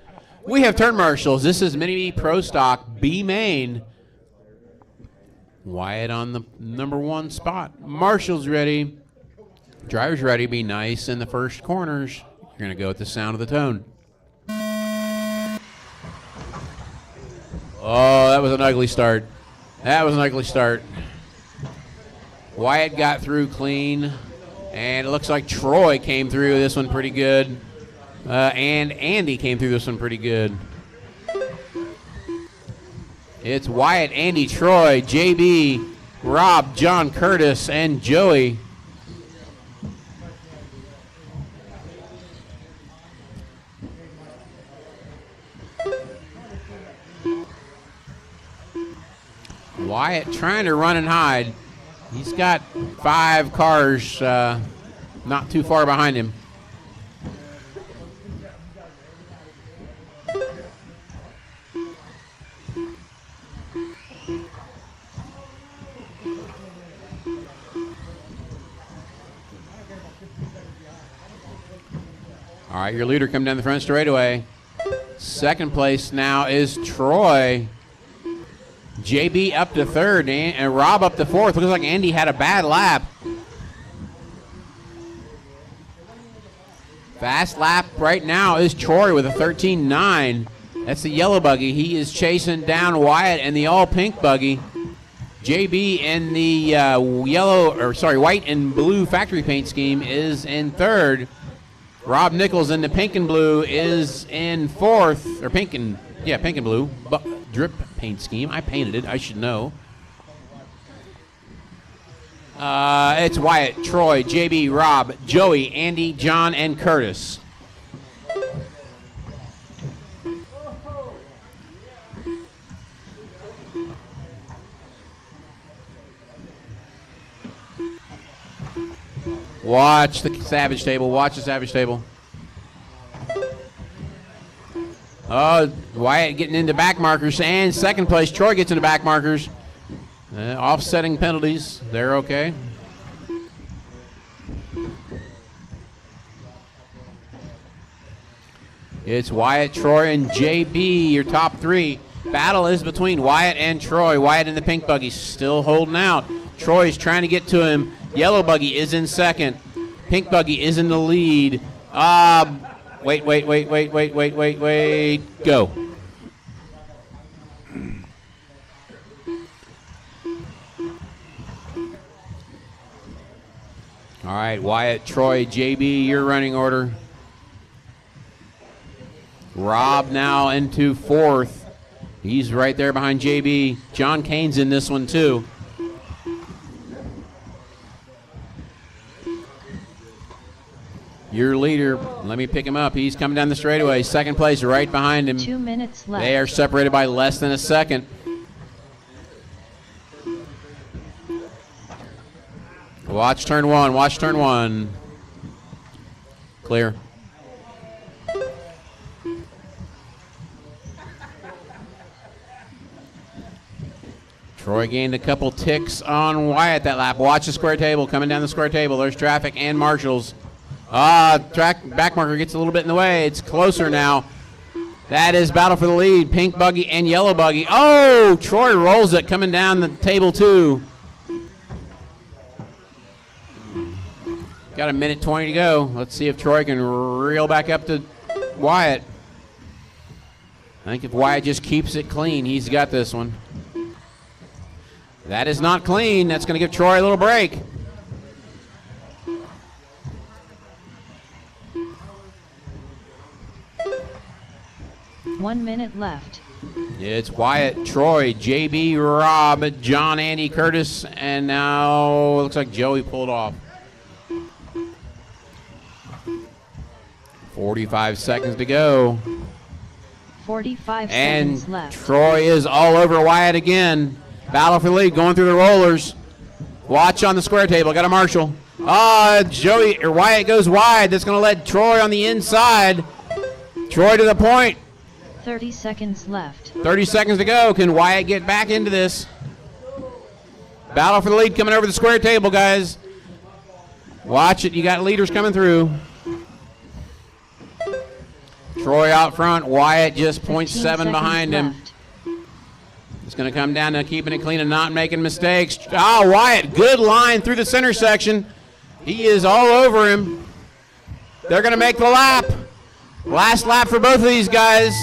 We have turn marshals. This is Mini B Pro Stock B main. Wyatt on the number 1 spot. Marshals ready. Drivers ready. Be nice in the first corners. You're going to go with the sound of the tone. Oh, that was an ugly start. That was an ugly start. Wyatt got through clean. And it looks like Troy came through this one pretty good. And Andy came through this one pretty good. It's Wyatt, Andy, Troy, JB, Rob, John, Curtis, and Joey. Wyatt trying to run and hide. He's got 5 cars not too far behind him. All right, your leader coming down the front straightaway. Second place now is Troy. JB up to 3rd and Rob up to 4th. Looks like Andy had a bad lap. Fast lap right now is Troy with a 13.9. That's the yellow buggy. He is chasing down Wyatt and the all pink buggy. JB in the white and blue factory paint scheme is in 3rd. Rob Nichols in the pink and blue is in 4th, or pink and blue, drip paint scheme. I painted it, I should know. It's Wyatt, Troy, JB, Rob, Joey, Andy, John, and Curtis. Watch the Savage table. Watch the Savage table. Oh, Wyatt getting into back markers. And second place, Troy gets into back markers. Offsetting penalties. They're okay. It's Wyatt, Troy, and JB, your top 3. Battle is between Wyatt and Troy. Wyatt in the pink buggy still holding out. Troy's trying to get to him. Yellow buggy is in 2nd. Pink buggy is in the lead. Wait. Go. All right, Wyatt, Troy, JB, your running order. Rob now into 4th. He's right there behind JB. John Kane's in this one too. Your leader, let me pick him up. He's coming down the straightaway. Second place right behind him. 2 minutes left. They are separated by less than a second. Watch turn 1. Watch turn 1. Clear. Troy gained a couple ticks on Wyatt that lap. Watch the square table. Coming down the square table. There's traffic and marshals. Track back marker gets a little bit in the way. It's closer now. That is battle for the lead. Pink buggy and yellow buggy. Oh, Troy rolls it coming down the table too. Got a minute 20 to go. Let's see if Troy can reel back up to Wyatt. I think if Wyatt just keeps it clean, he's got this one. That is not clean. That's going to give Troy a little break. One minute left. It's Wyatt, Troy, JB, Rob, John, Andy, Curtis, and now it looks like Joey pulled off. 45 seconds to go. 45 And seconds left. Troy is all over Wyatt again. Battle for the lead, going through the rollers. Watch on the square table. Got a Marshall. Wyatt goes wide. That's going to let Troy on the inside. Troy to the point. 30 seconds left. 30 seconds to go. Can Wyatt get back into this? Battle for the lead coming over the square table, guys. Watch it. You got leaders coming through. Troy out front. Wyatt just 0.7 behind him. Left. It's going to come down to keeping it clean and not making mistakes. Wyatt, good line through the center section. He is all over him. They're going to make the lap. Last lap for both of these guys.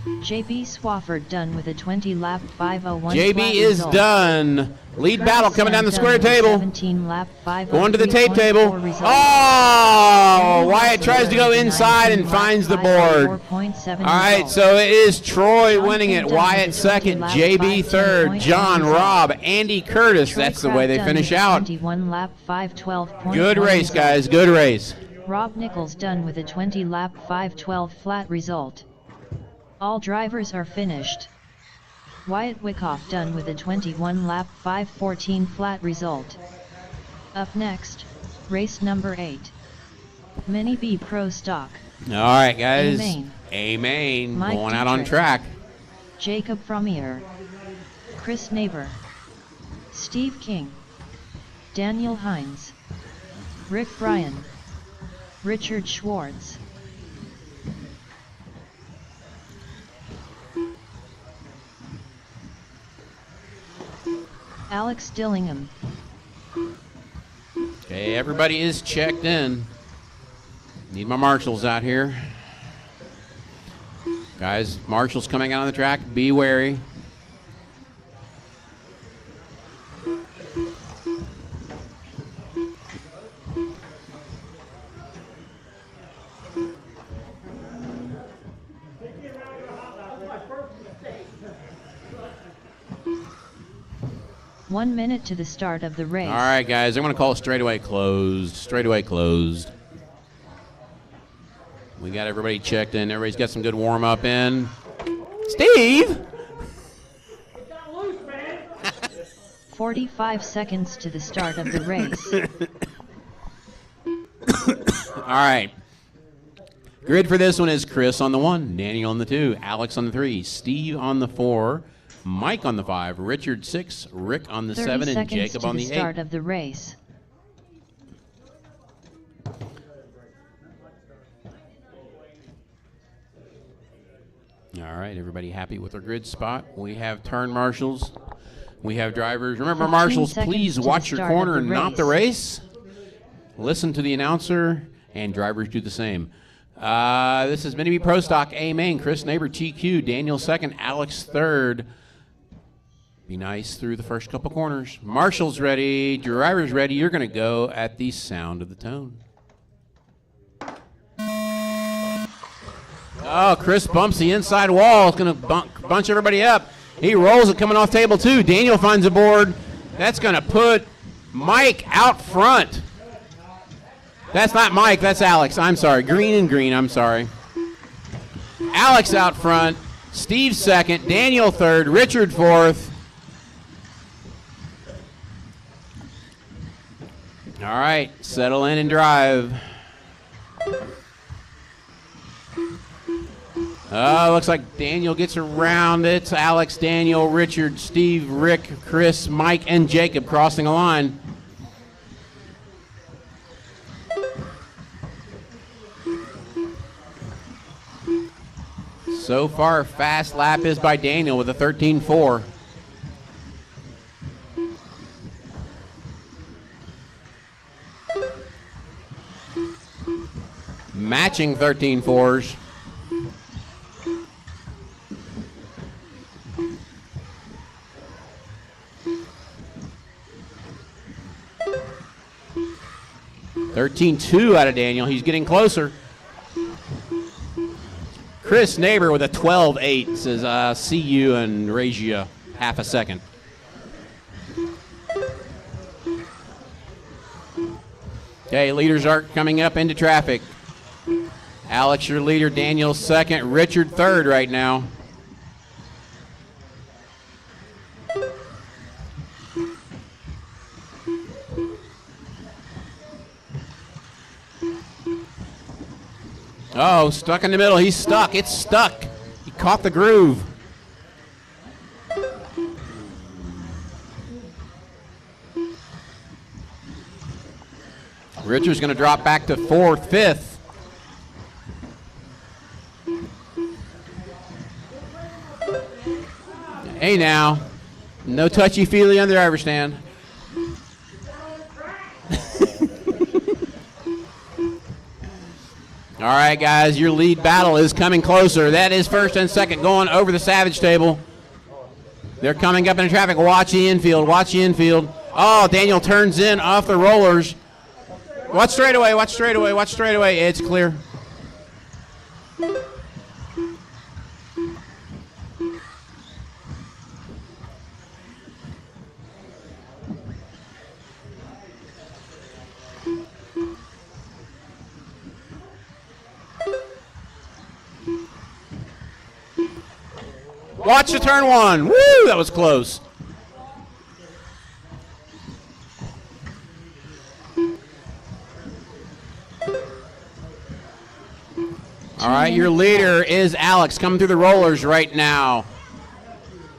JB Swafford done with a 20-lap 5:01. JB is result. done. Lead Curtis battle coming down the Sam square done with a table. 17-lap 5:03.4 Going to the tape table. result. Oh, Wyatt tries to go inside and finds the board. All right, so it is Troy winning it. Wyatt second, JB third, John, Rob, Andy, Curtis. That's the way they finish out. 21-lap 5:12.1 Good race, result. guys. Good race. Rob Nichols done with a 20-lap 5:12 flat result. All drivers are finished. Wyatt Wyckoff done with a 21-lap 5:14 flat result. Up next, race number 8. Mini B Pro Stock. All right, guys. Amen. Amen. Mike Going out on Dietrich. track. Jacob Frommier. Chris Neighbor. Steve King. Daniel Hines. Rick Bryan. Richard Schwartz. Alex Dillingham. Okay, everybody is checked in. Need my marshals out here. Guys, marshals coming out on the track. Be wary. One minute to the start of the race. All right, guys, I'm going to call it straightaway closed. Straightaway closed. We got everybody checked in. Everybody's got some good warm-up in. Steve! 45 seconds to the start of the race. All right. Grid for this one is Chris on the 1, Daniel on the 2, Alex on the 3, Steve on the 4, Mike on the 5, Richard 6, Rick on the 30 7, and seconds Jacob to on the the 8. start of the race. All right, everybody happy with their grid spot? We have turn marshals. We have drivers. Remember, 15 marshals, seconds please to the watch your start of corner the and not the race. Listen to the announcer, and drivers do the same. This is Mini B Pro Stock A main. Chris Neighbor TQ, Daniel second, Alex third. Be nice through the first couple corners. Marshals ready, drivers ready. You're going to go at the sound of the tone. Oh, Chris bumps the inside wall. It's going to bunch everybody up. He rolls it coming off table 2. Daniel finds a board. That's going to put Mike out front. That's not Mike, that's Alex. I'm sorry. Green and green, I'm sorry. Alex out front. Steve second. Daniel third. Richard fourth. All right, settle in and drive. Looks like Daniel gets around it. It's Alex, Daniel, Richard, Steve, Rick, Chris, Mike, and Jacob crossing a line. So So far, fast lap is by Daniel with a 13.4. Matching 13.4s. $13.2 out of Daniel. He's getting closer. Chris Neighbor with a 12.8 says, see you and raise you half a second. Okay, leaders are coming up into traffic. Alex, your leader. Daniel second. Richard third right now. Oh, stuck in the middle. He's stuck. It's stuck. He caught the groove. Richard's going to drop back to fourth, fifth. Hey now, no touchy-feely on the driver's stand. All right, guys, your lead battle is coming closer. That is first and second going over the Savage table. They're coming up in traffic. Watch the infield. Watch the infield. Oh, Daniel turns in off the rollers. Watch straightaway. Watch straightaway. Watch straightaway. It's clear. Watch the turn one. Woo, that was close. All right, your leader is Alex coming through the rollers right now.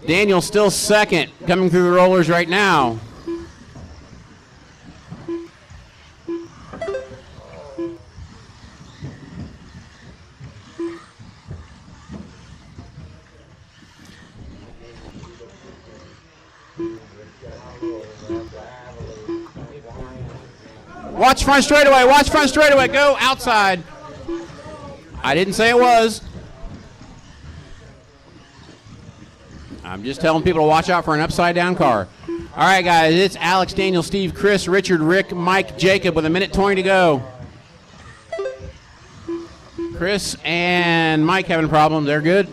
Daniel still second coming through the rollers right now. Watch front straightaway. Watch front straightaway. Go outside. I didn't say it was. I'm just telling people to watch out for an upside-down car. All right, guys. It's Alex, Daniel, Steve, Chris, Richard, Rick, Mike, Jacob with 1:20 to go. Chris and Mike having a problem. They're good.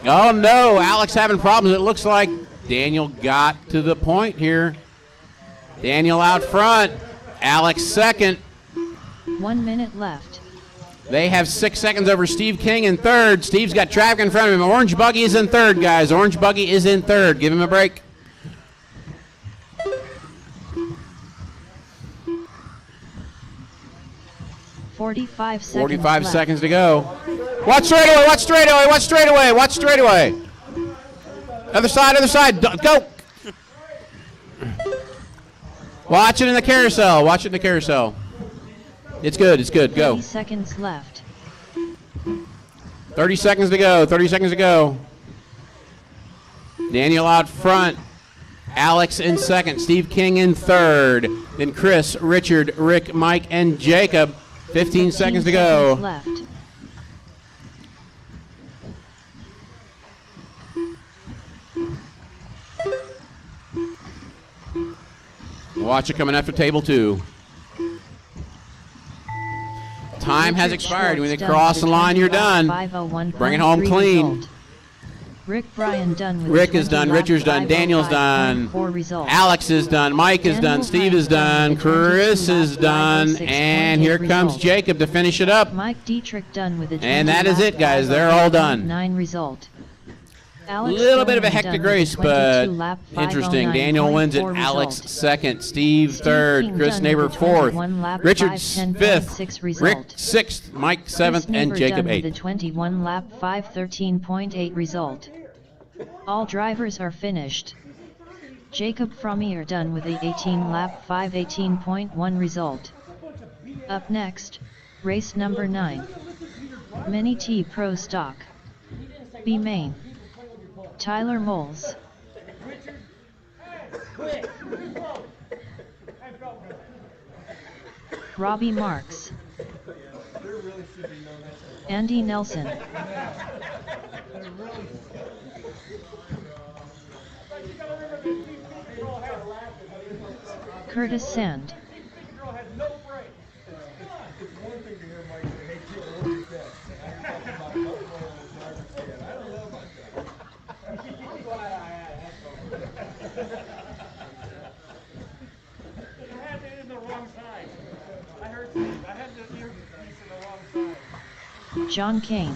Oh, no. Alex having problems. It looks like Daniel got to the point here. Daniel out front. Alex second. 1 minute left. They have 6 seconds over Steve King in third. Steve's got traffic in front of him. Orange Buggy is in third, guys. Orange Buggy is in third. Give him a break. Forty-five 45 seconds to go. Watch straightaway, watch straightaway, watch straightaway, watch straightaway. Other side, go. Watch it in the carousel, watch it in the carousel. It's good, go. 30 seconds left. 30 seconds to go, 30 seconds to go. Daniel out front. Alex in second, Steve King in third. Then Chris, Richard, Rick, Mike, and Jacob. 15 seconds to go. Left. Watch it coming after table 2. Time has expired. When they cross the line, you're done. Bring it home clean. Result. Rick Bryan done with Rick is done, Richard's done, Daniel's done, Alex is done, Mike is done, Steve is done, Chris is done, and here comes Jacob to finish it up. Mike Dietrich done with a and that is it, guys. They're all done. 9 result. A little bit of a hectic race, but interesting. Daniel wins it. Alex second, Steve third, Chris Neighbor fourth, Richard fifth, Rick sixth, Mike seventh, and Jacob eighth. The 21 lap 5:13.8 result. All drivers are finished. Jacob Frommier done with a 18 lap 5:18.1 result. Up next, race number 9. Mini T Pro Stock. B Main. Tyler Moles. Robbie Marks. Andy Nelson. Curtis Sand. John Kane.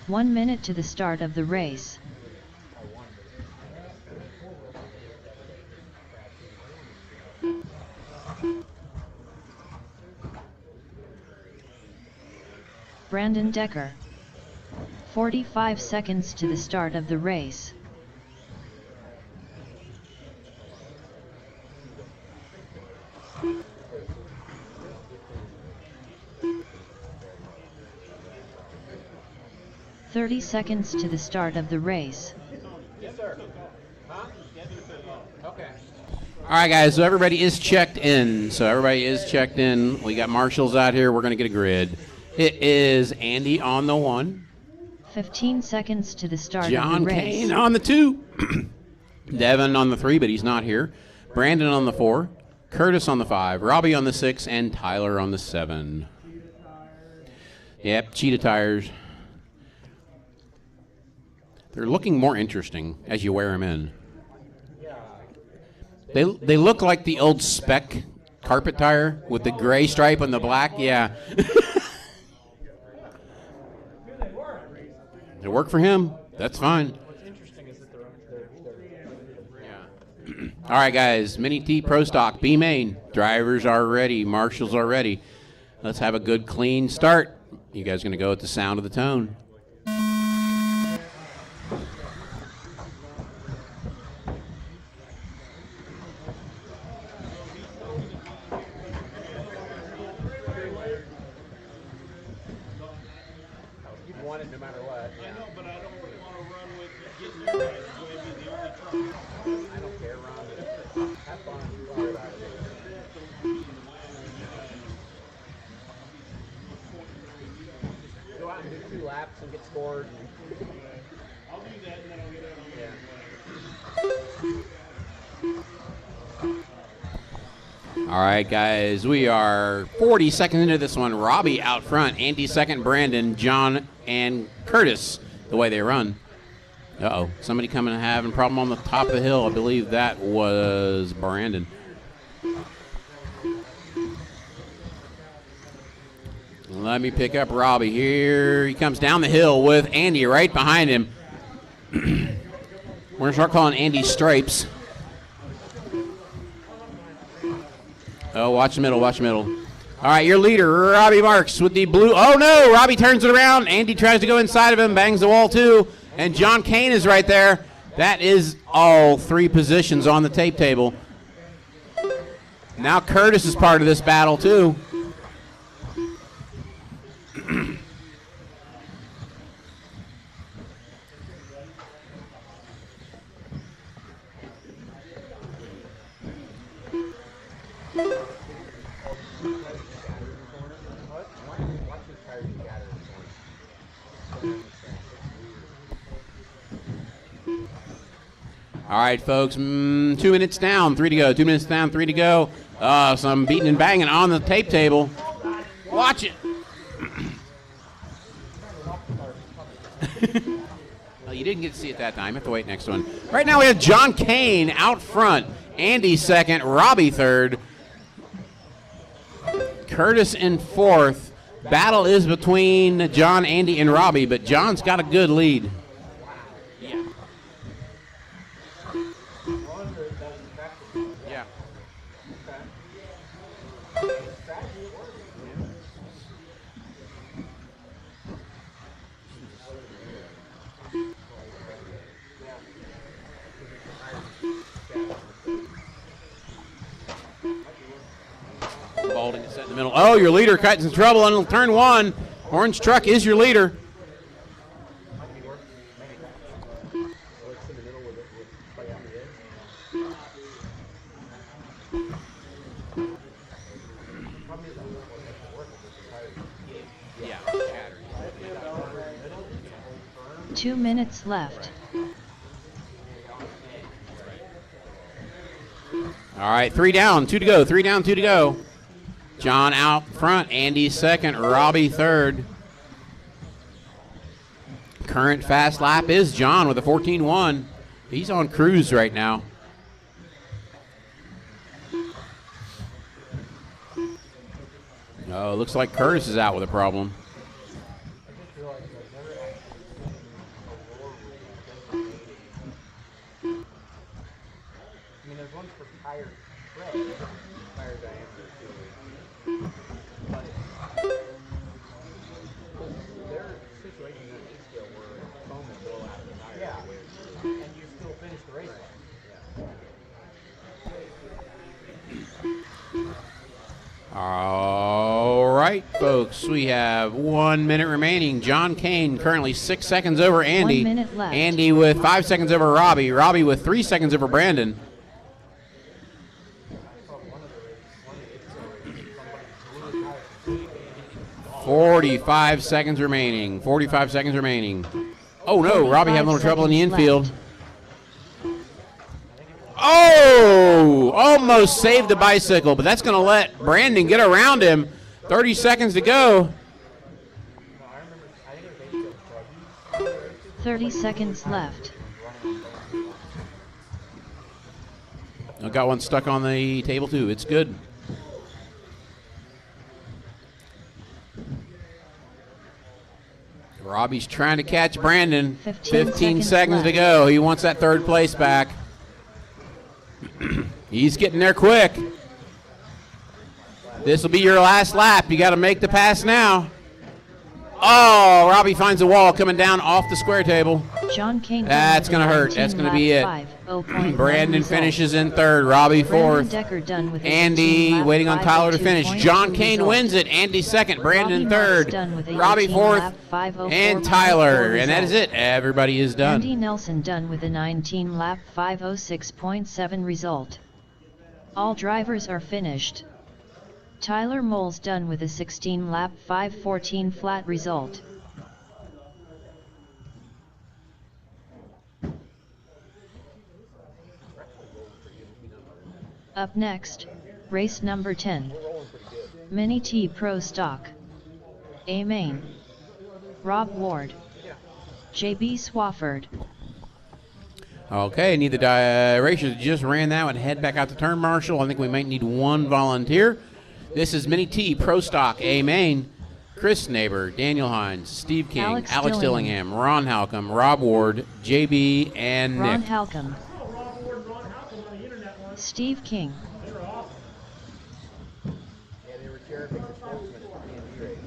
One minute to the start of the race. Brandon Decker. 45 seconds to the start of the race. "30 seconds to the start of the race. Yes, sir. Huh? Okay. All right, guys, so everybody is checked in. We got marshals out here. We're going to get a grid. It is Andy on the 1. 15 seconds to the start of John the race. Kane on the 2. Devin on the 3, but he's not here. Brandon on the 4. Curtis on the 5. Robbie on the 6. And Tyler on the 7. Yep, cheetah tires. They're looking more interesting as you wear them in. They look like the old Spec carpet tire with the gray stripe and the black. Yeah. It worked for him. That's fine. What's interesting is that they're All right, guys. Mini T Pro Stock B Main. Drivers are ready. Marshals are ready. Let's have a good, clean start. You guys going to go with the sound of the tone. You'd want it no matter what. I know, but I don't want to run with getting your guys. It's going to be the only trouble. I don't care, Ron. Have fun. Don't worry about it. Go out and do 2 laps and get scored. I'll do that and then I'll get out of here. All right, guys, we are 40 seconds into this one. Robbie out front, Andy second, Brandon, John, and Curtis, the way they run. Uh-oh, somebody coming and having a problem on the top of the hill. I believe that was Brandon. Let me pick up Robbie. Here he comes down the hill with Andy right behind him. We're going to start calling Andy Stripes. Oh, watch the middle, watch the middle. All right, your leader, Robbie Marks with the blue. Oh, no, Robbie turns it around. Andy tries to go inside of him, bangs the wall, too. And John Kane is right there. That is all 3 positions on the tape table. Now Curtis is part of this battle, too. All right, folks, 2 minutes down, 3 to go. 2 minutes down, 3 to go. Some beating and banging on the tape table. Watch it. Well, you didn't get to see it that time. You have to wait next one. Right now we have John Kane out front. Andy second, Robbie third. Curtis in fourth. Battle is between John, Andy, and Robbie, but John's got a good lead. Yeah. Yeah. In the middle. Oh, your leader got in trouble on turn 1. Orange truck is your leader. Yeah. 2 minutes left. All right, 3 down, 2 to go. 3 down, 2 to go. John out front, Andy second, Robbie third. Current fast lap is John with a 14.1. He's on cruise right now. Oh, looks like Curtis is out with a problem. I mean, there's ones for tire tread, tire diameter too. But there are situations in this scale where foam will blow out of the tire. Yeah, and you still finish the race. All right, folks, we have 1 minute remaining. John Kane currently 6 seconds over Andy. 1 minute left. Andy with 5 seconds over Robbie. Robbie with 3 seconds over Brandon. 45 seconds remaining. 45 seconds remaining. Oh no, Robbie having a little trouble in the infield. Left. Oh, almost saved the bicycle, but that's going to let Brandon get around him. 30 seconds to go. 30 seconds left. I got one stuck on the table too. It's good. Robbie's trying to catch Brandon. 15 seconds to go. He wants that third place back. He's getting there quick. This will be your last lap. You got to make the pass now. Oh, Robbie finds a wall coming down off the square table. John Kane. That's going to hurt. That's going to be it. Brandon finishes in third. Robbie fourth. Andy waiting on Tyler to finish. John Kane wins it. Andy second. Brandon third. Robbie fourth. And Tyler. And that is it. Everybody is done. Andy Nelson done with a 19-lap 5:06.7 result. All drivers are finished. Tyler Moles done with a 16-lap 5:14 flat result. Up next, race number 10. Mini T Pro Stock. A Main. Rob Ward. JB Swafford. Okay, need the racers just ran that one. Head back out to turn marshal. I think we might need one volunteer. This is Mini T Pro Stock A Main. Chris Neighbor, Daniel Hines, Steve King, Alex Dillingham, Ron Halcomb, Rob Ward, JB, and Ron Nick. Halcomb. Steve King. Yeah, they were cherry picking sportsmen at the PNG race.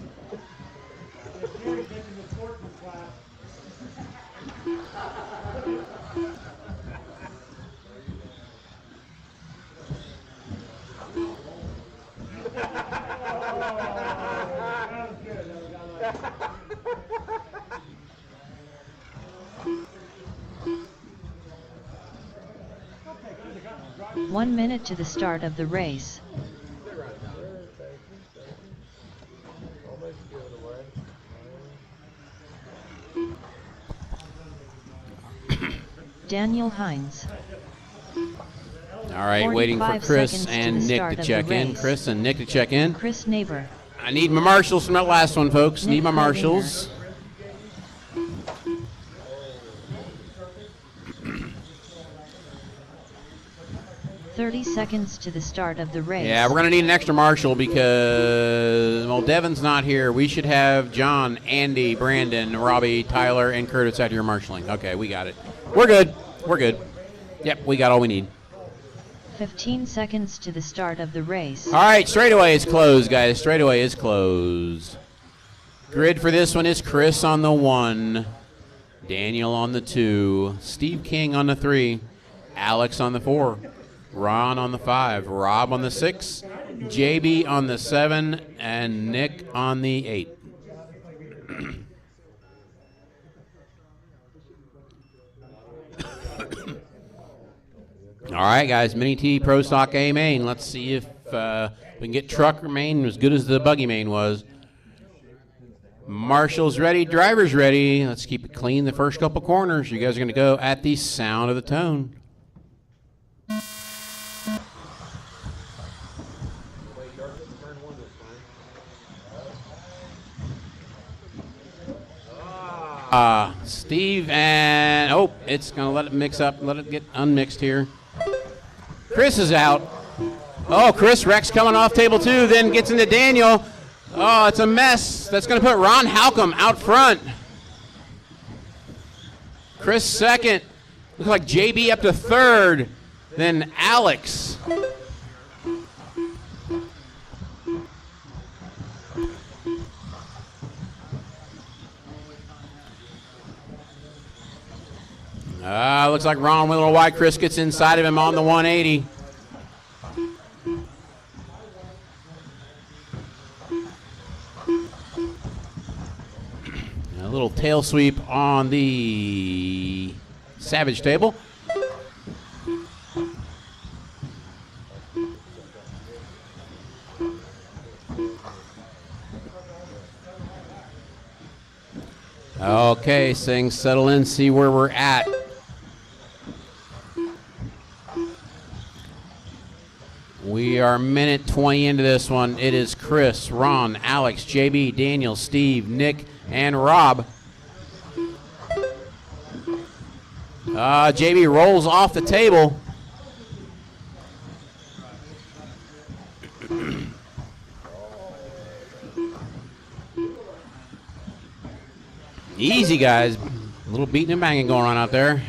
1 minute to the start of the race. Daniel Hines. All right, waiting for 45 Chris seconds to and the Nick start to of check the in. race. Chris and Nick to check in. Chris Neighbor. I need my marshals from that last one, folks. Nick Need my Hedinger. marshals. .30 seconds to the start of the race. Yeah, we're going to need an extra marshal because, well, Devin's not here. We should have John, Andy, Brandon, Robbie, Tyler, and Curtis out here marshaling. Okay, we got it. We're good. We're good. Yep, we got all we need. 15 seconds to the start of the race. All right, straightaway is closed, guys. Straightaway is closed. Grid for this one is Chris on the 1, Daniel on the 2, Steve King on the 3, Alex on the 4, Ron on the 5, Rob on the 6, JB on the 7, and Nick on the 8. All right, guys, Mini T Pro Stock A main. Let's see if we can get truck main as good as the buggy main was. Marshall's ready, driver's ready. Let's keep it clean the first couple corners. You guys are going to go at the sound of the tone. Steve and, oh, it's going to let it mix up, let it get unmixed here. Chris is out. Oh, Chris Rex coming off table 2, then gets into Daniel. Oh, it's a mess. That's going to put Ron Halcomb out front. Chris second. Looks like JB up to third. Then Alex. Looks like Ron went a little wide. Chris gets inside of him on the 180. A little tail sweep on the Savage table. Okay, things settle in, see where we're at. We are minute 20 into this one. It is Chris, Ron, Alex, JB, Daniel, Steve, Nick, and Rob. JB rolls off the table. Easy, guys. A little beating and banging going on out there.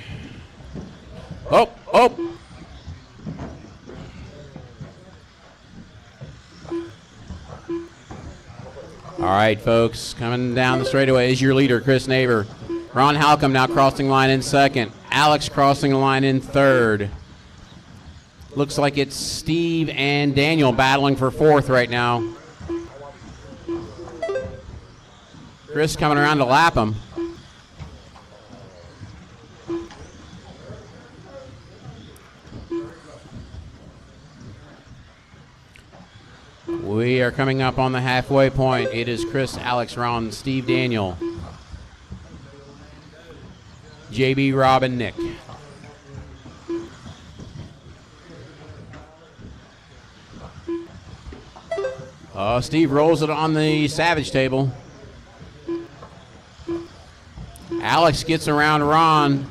Oh, oh. All right, folks, coming down the straightaway is your leader, Chris Neighbor. Ron Halcomb now crossing the line in second. Alex crossing the line in third. Looks like it's Steve and Daniel battling for fourth right now. Chris coming around to lap him. We are coming up on the halfway point. It is Chris, Alex, Ron, Steve, Daniel, JB, Rob, and Nick. Steve rolls it on the Savage table. Alex gets around Ron.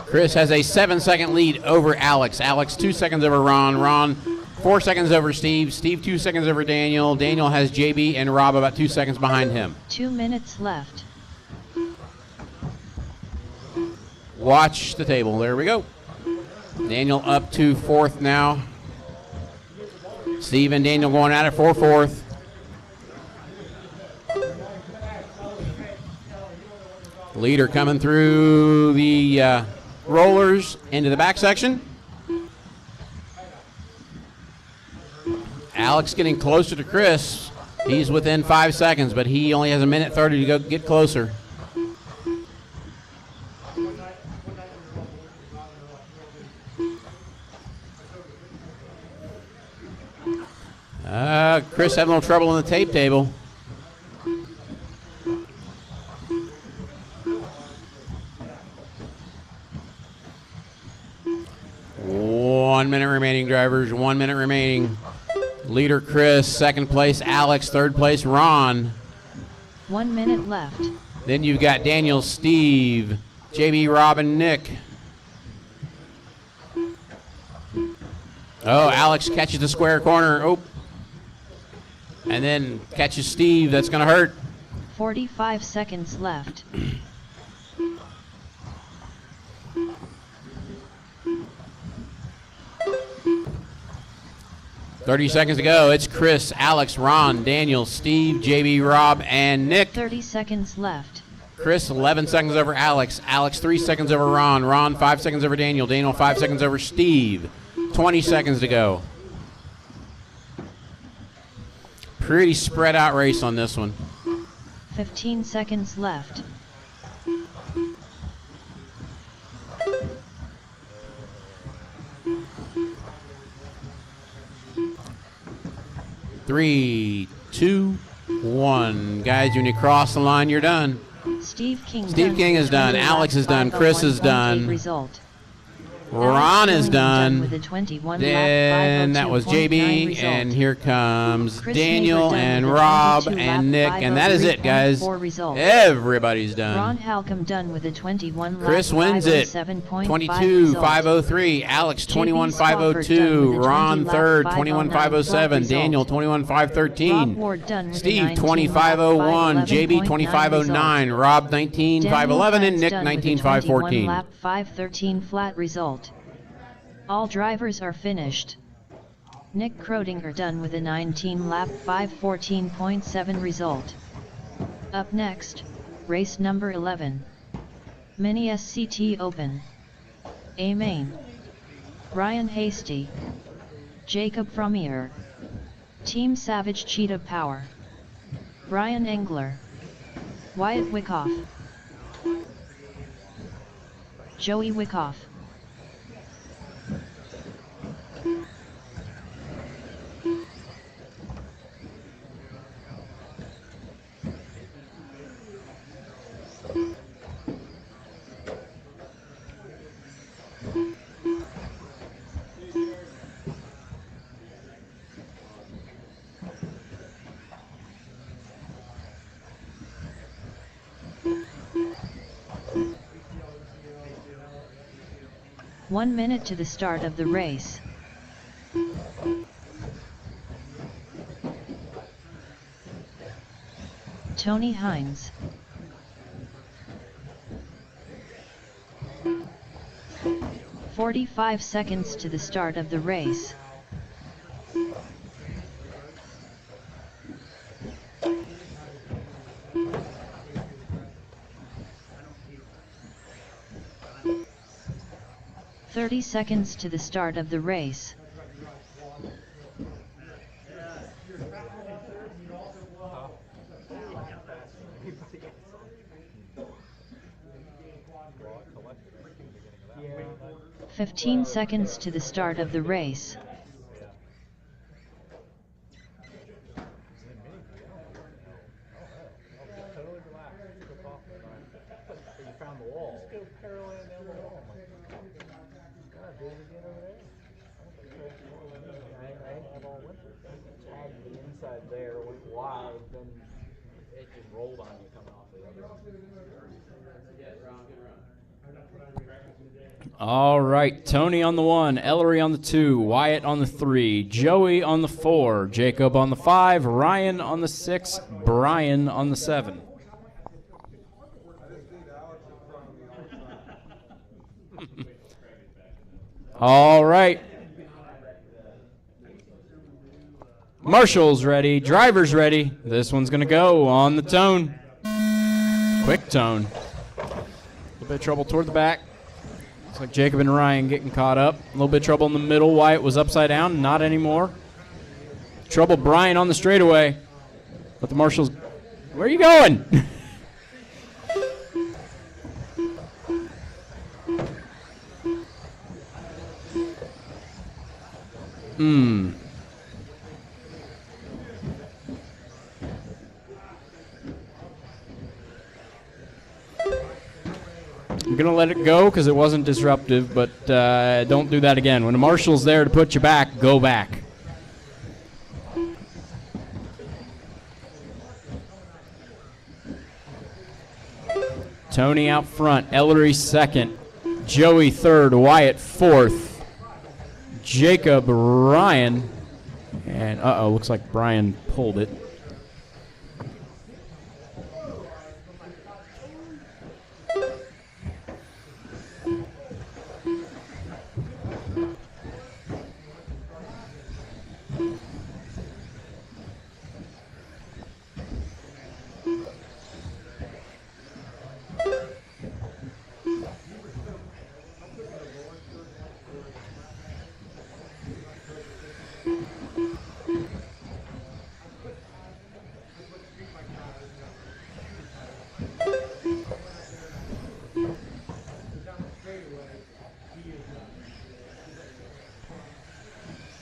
Chris has a 7-second lead over Alex. Alex 2 seconds over Ron. Ron 4 seconds over Steve. Steve 2 seconds over Daniel. Daniel has JB and Rob about 2 seconds behind him. 2 minutes left. Watch the table. There we go. Daniel up to fourth now. Steve and Daniel going at it for fourth. Leader coming through the rollers into the back section. Alex getting closer to Chris. He's within 5 seconds, but he only has a minute 30 to go get closer. Chris having a little trouble on the tape table. One minute remaining, drivers. 1 minute remaining. Leader Chris, second place Alex, third place Ron. 1 minute left. Then you've got Daniel, Steve, JB, Rob, and Nick. Oh, Alex catches the square corner. Oh. And then catches Steve. That's going to hurt. 45 seconds left. 30 seconds to go. It's Chris, Alex, Ron, Daniel, Steve, JB, Rob, and Nick. 30 seconds left. Chris, 11 seconds over Alex. Alex, 3 seconds over Ron. Ron, 5 seconds over Daniel. Daniel, 5 seconds over Steve. 20 seconds to go. Pretty spread out race on this one. 15 seconds left. Three, 2, 1. Guys, when you cross the line, you're done. Steve King is done. Alex is done. Chris is done. Result. Ron is done. With a 21 Then that was JB, result. and here comes Chris Daniel Neighbor done and with a Rob 22 and lap Nick, and that is it, guys. 503.4 result. Everybody's Ron done. Halcomb done with a 21 lap Chris wins it. 507.5 22 result. 503. Alex 21 JB Spofford 502. done with a Ron 20 lap third 509 21 507. result. Daniel 21 Rob 513. Ward done with a Steve 19 20 lap 501. 511.9 JB 20 509. result. Rob 19 Daniel 511, and Hines Nick done with a 19 21 514. lap 513 flat result. All drivers are finished. Nick Krodinger done with a 19 lap 514.7 result. Up next, race number 11. Mini SCT Open. A Main. Ryan Hasty. Jacob Frommier. Team Savage Cheetah Power. Brian Engler. Wyatt Wyckoff. Joey Wyckoff. One minute to the start of the race. Tony Hines. "45 seconds to the start of the race. "30 seconds to the start of the race. Yeah. 15 seconds to the start of the race. Totally relaxed. Took off the knife. So you found the wall. Just go parallel down the wall. God, do it again over there. I have all winter. Tagged the inside there, went wide, then it just rolled on you coming off the other. All right, Tony on the 1, Ellery on the 2, Wyatt on the 3, Joey on the 4, Jacob on the 5, Ryan on the 6, Brian on the 7. All right. Marshall's ready, driver's ready. This one's going to go on the tone. Quick tone. A little bit of trouble toward the back. Looks like Jacob and Ryan getting caught up. A little bit of trouble in the middle. Wyatt was upside down. Not anymore. Trouble Brian on the straightaway. But the Marshalls... Where are you going? I'm going to let it go because it wasn't disruptive, but don't do that again. When the marshal's there to put you back, go back. Tony out front, Ellery second, Joey third, Wyatt fourth, Jacob, Ryan, and looks like Brian pulled it.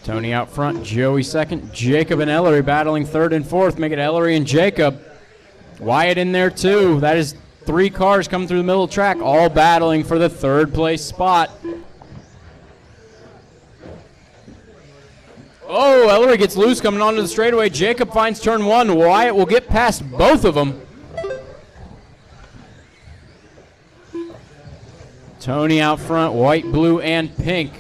Tony out front, Joey second, Jacob and Ellery battling third and fourth. Make it Ellery and Jacob. Wyatt in there too. That is 3 cars coming through the middle of the track, all battling for the third place spot. Oh, Ellery gets loose coming onto the straightaway. Jacob finds turn 1. Wyatt will get past both of them. Tony out front, white, blue, and pink.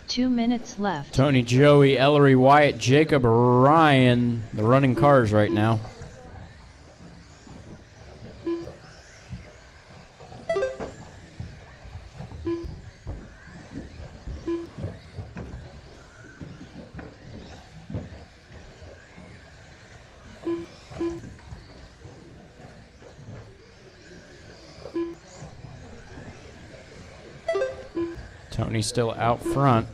Two minutes left. Tony, Joey, Ellery, Wyatt, Jacob, Ryan, the running cars right now. Tony still out front.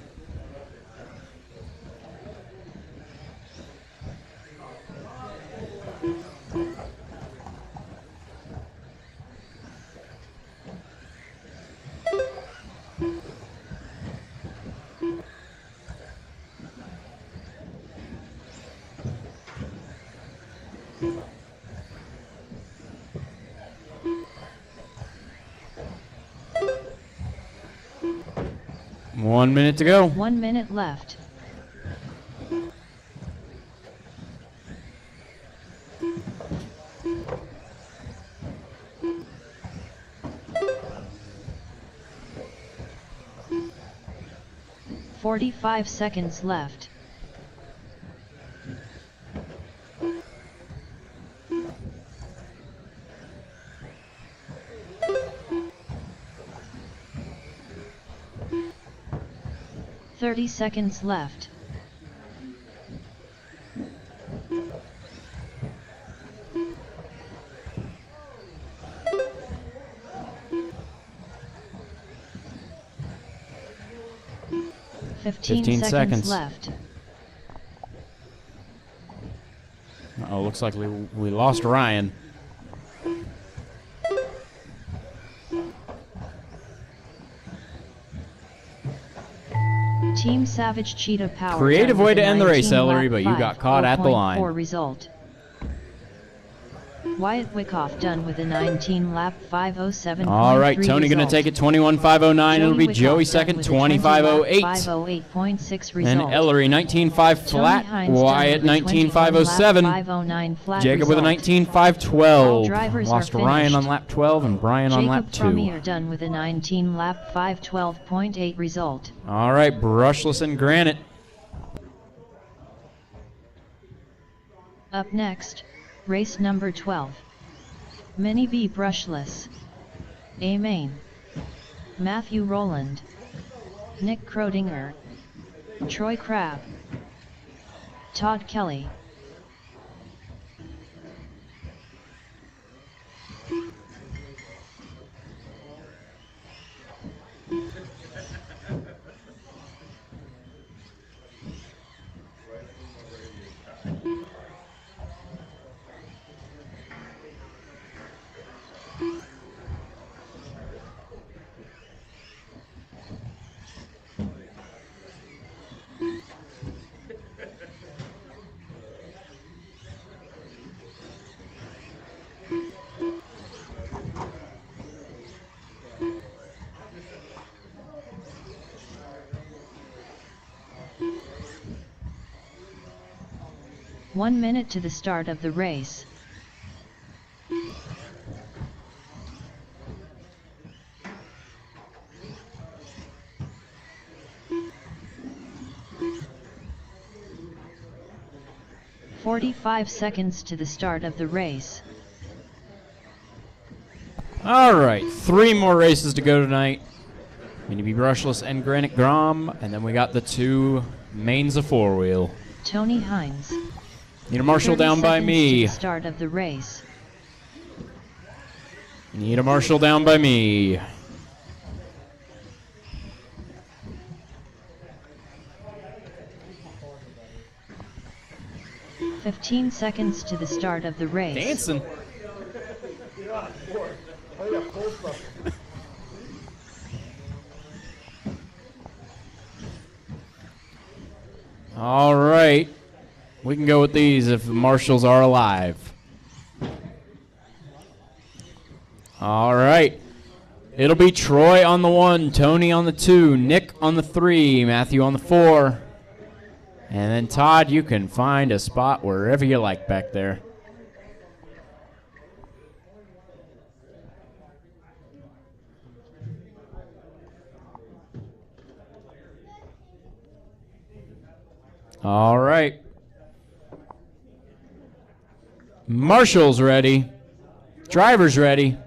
One minute to go. 1 minute left. "45 seconds left. "30 seconds left. "15 seconds left. Uh-oh, looks like we lost Ryan. Team Savage Cheetah Power. Creative way to end the race, 19 Ellery, lap but you 5, got caught at the 4.4 line. result. Wyatt Wyckoff done with a 19 lap 5:07.3 All right, Tony going to result. take it 21.509. It'll be Wyckoff Joey done second, with a 20 lap 25.08. 5:08.6 And result. Ellery 19.5 Tony flat. Hines done Wyatt with a 19.507. 21 lap 5:09 Jacob with a result. 19.512. All drivers Lost are Ryan on finished. lap 12 and Brian on lap Jacob 2. Frommier done with a 19 lap 5:12.8 result. All right, brushless and granite. Up next, race number 12. Mini B brushless. A main. Matthew Rowland. Nick Krodinger. Troy Crabb. Todd Kelly. "1 minute to the start of the race. 45 seconds to the start of the race. All right, 3 more races to go tonight. Mini B Brushless and Granite Grom, and then we got the 2 mains of 4-wheel. Tony Hines. Need a Marshall 30 down by seconds me. to the start of the race. Need a Marshall down by me. "15 seconds to the start of the race. Dancing. All right. We can go with these if the marshals are alive. All right. It'll be Troy on the 1, Tony on the 2, Nick on the 3, Matthew on the 4. And then Todd, you can find a spot wherever you like back there. All right. Marshall's ready. Driver's ready.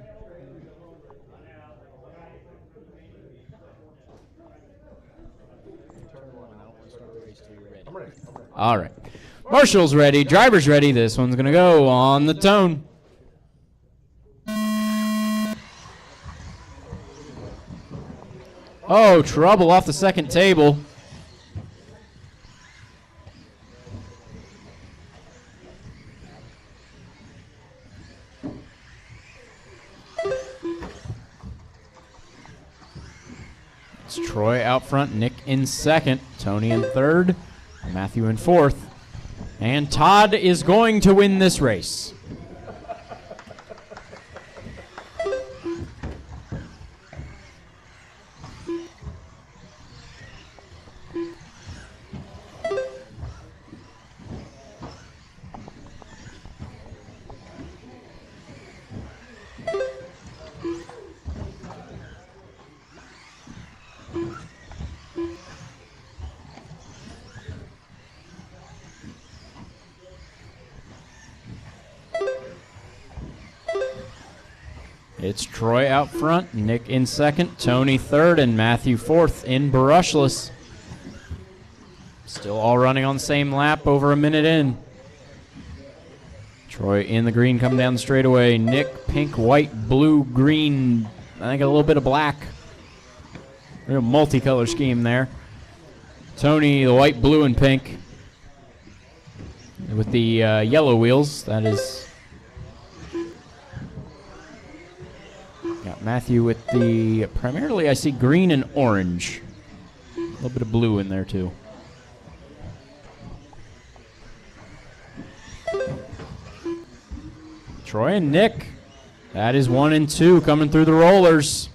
All right. Marshall's ready. Driver's ready. This one's going to go on the tone. Oh, trouble off the second table. It's Troy out front, Nick in second, Tony in third, Matthew in fourth. And Todd is going to win this race. It's Troy out front, Nick in second, Tony third, and Matthew fourth in brushless. Still all running on the same lap, over a minute in. Troy in the green, coming down the straightaway. Nick, pink, white, blue, green, I think a little bit of black. Real multicolor scheme there. Tony, the white, blue, and pink. With the yellow wheels, that is... Got Matthew with the, primarily I see green and orange. A little bit of blue in there too. Troy and Nick. That is 1 and 2 coming through the rollers.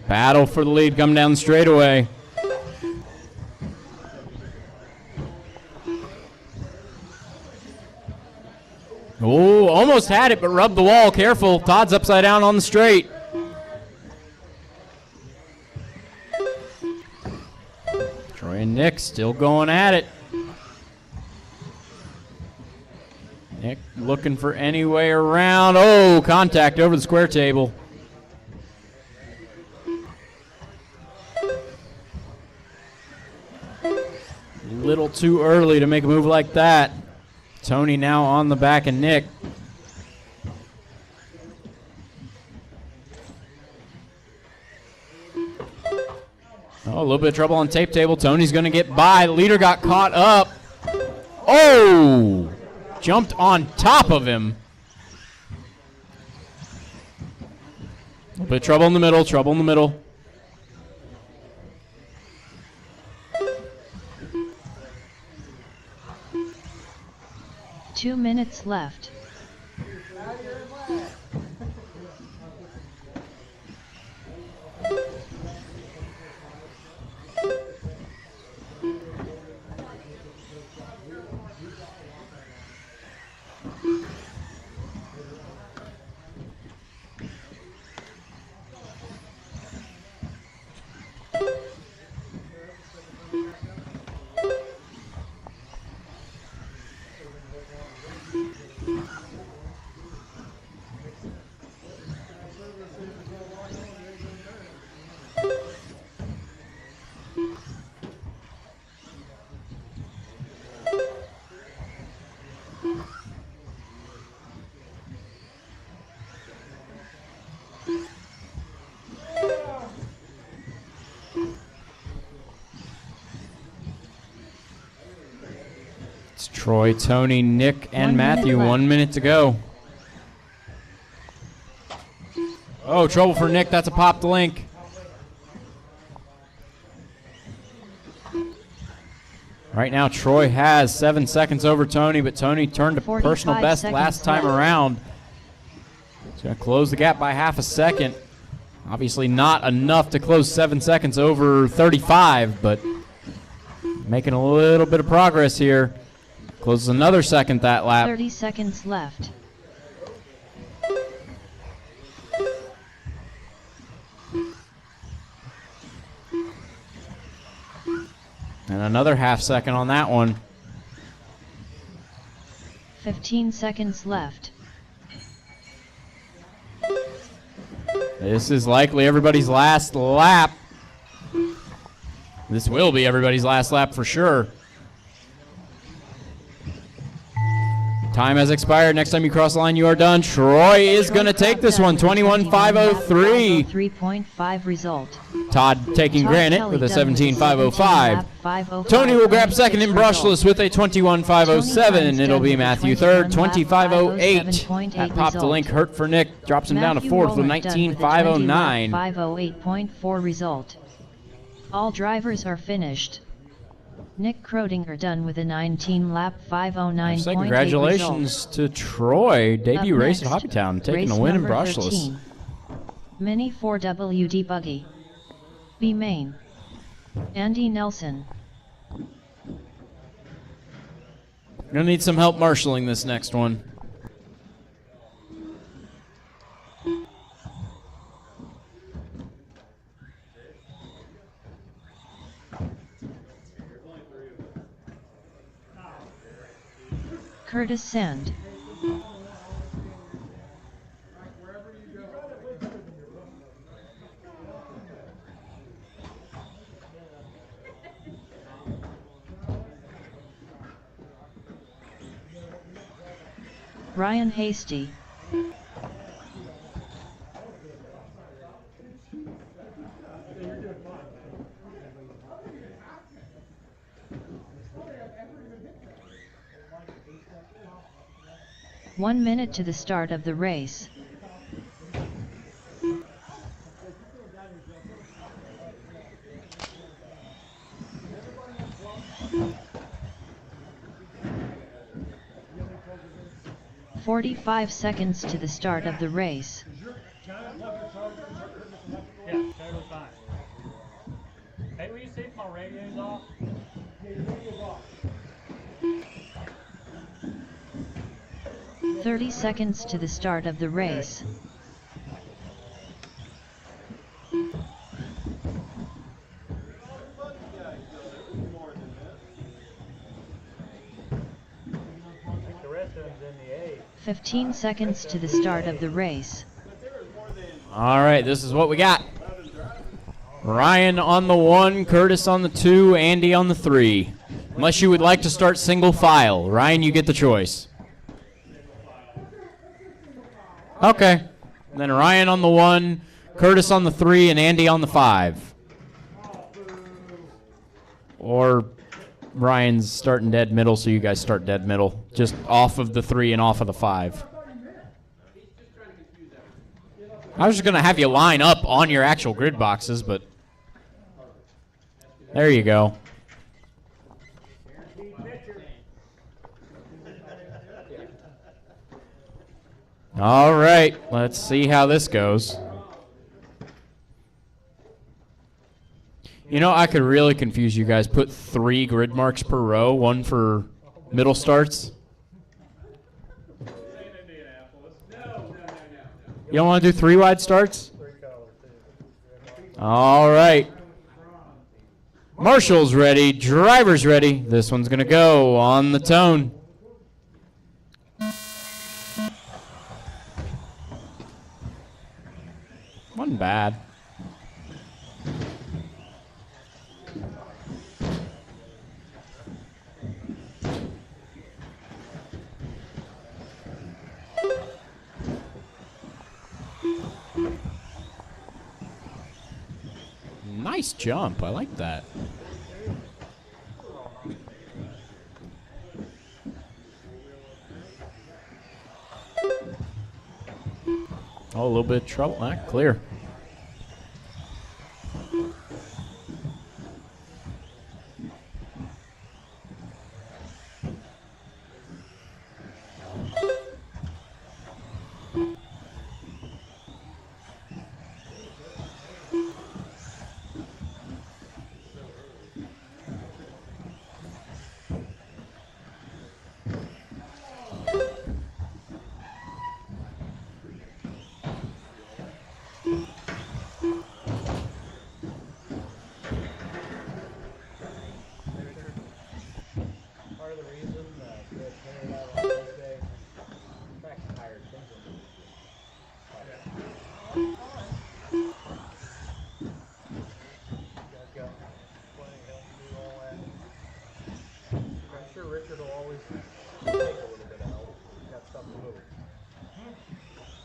Battle for the lead coming down the straightaway. Oh, almost had it, but rubbed the wall. Careful. Todd's upside down on the straight. Troy and Nick still going at it. Nick looking for any way around. Oh, contact over the square table. A little too early to make a move like that. Tony now on the back of Nick. Oh, a little bit of trouble on tape table. Tony's going to get by. The leader got caught up. Oh! Jumped on top of him. A little bit of trouble in the middle. Trouble in the middle. Two minutes left. It's Troy, Tony, Nick, and 1 minute Matthew. left. 1 minute to go. Oh, trouble for Nick. That's a popped link. Right now, Troy has 7 seconds over Tony, but Tony turned a 45 personal best seconds last time left. around. He's going to close the gap by half a second. Obviously not enough to close 7 seconds over 35, but making a little bit of progress here. Closes another second that lap. 30 seconds left. And another half second on that one. 15 seconds left. This is likely everybody's last lap. This will be everybody's last lap for sure. Time has expired. Next time you cross the line, you are done. Troy is going to take this one, 21.503. 3.5 result. Todd taking Todd granite Kelly with a done with 17.505. 5:05. Tony will grab second in 26 brushless with a 21.507. It'll be Matthew third, 25.08. That popped the link, hurt for Nick. Drops him down to Matthew fourth with Roller done 19.509. 5:08.4 result. All drivers are finished. Nick Krodinger done with a 19 lap 5:09.8 Say congratulations to Troy. Debut Up race at next, Hobbytown, taking race a win in number brushless. 13. Mini 4WD buggy. B main. Andy Nelson. Gonna need some help marshaling this next one. Curtis Sand. Ryan Hasty. One minute to the start of the race. "45 seconds to the start of the race. Yeah, totally fine. Hey, will you see if my radio's off? 30 seconds to the start of the race. The rest of them's in the 8. 15 seconds to the start of the race. All right, this is what we got. Ryan on the 1, Curtis on the 2, Andy on the 3. Unless you would like to start single file. Ryan, you get the choice. Okay. Then Ryan on the 1, Curtis on the 3, and Andy on the 5. Or Ryan's starting dead middle, so you guys start dead middle. Just off of the 3 and off of the 5. I was just going to have you line up on your actual grid boxes, but there you go. All right, let's see how this goes. You know, I could really confuse you guys. Put 3 grid marks per row, 1 for middle starts. You don't want to do 3 wide starts? All right. Marshall's ready. Driver's ready. This one's going to go on the tone. Wasn't bad. Nice jump. I like that. Oh, a little bit of trouble. Clear. Part of the reason that they're playing out on Wednesday, track's tired. Things are moving. Got plenty of help to do all that. I'm sure Richard will always take a little bit of help. Got stuff to move.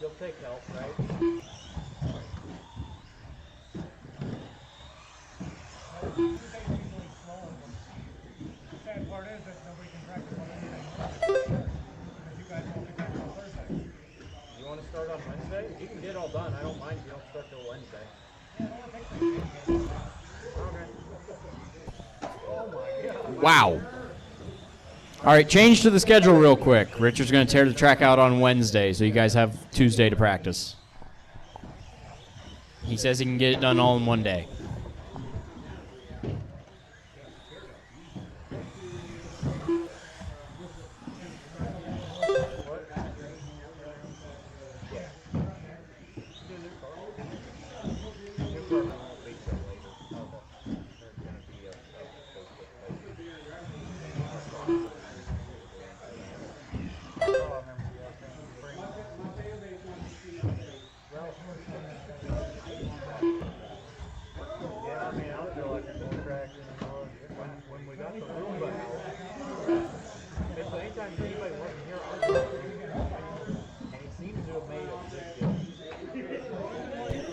You'll take help, right? Sad part is that nobody can practice on anything because you guys won't be practicing on Thursday. You want to start on Wednesday? You can get it all done. I don't mind if you don't start till Wednesday. Wow. All right, change to the schedule real quick. Richard's going to tear the track out on Wednesday, so you guys have Tuesday to practice. He says he can get it done all in one day.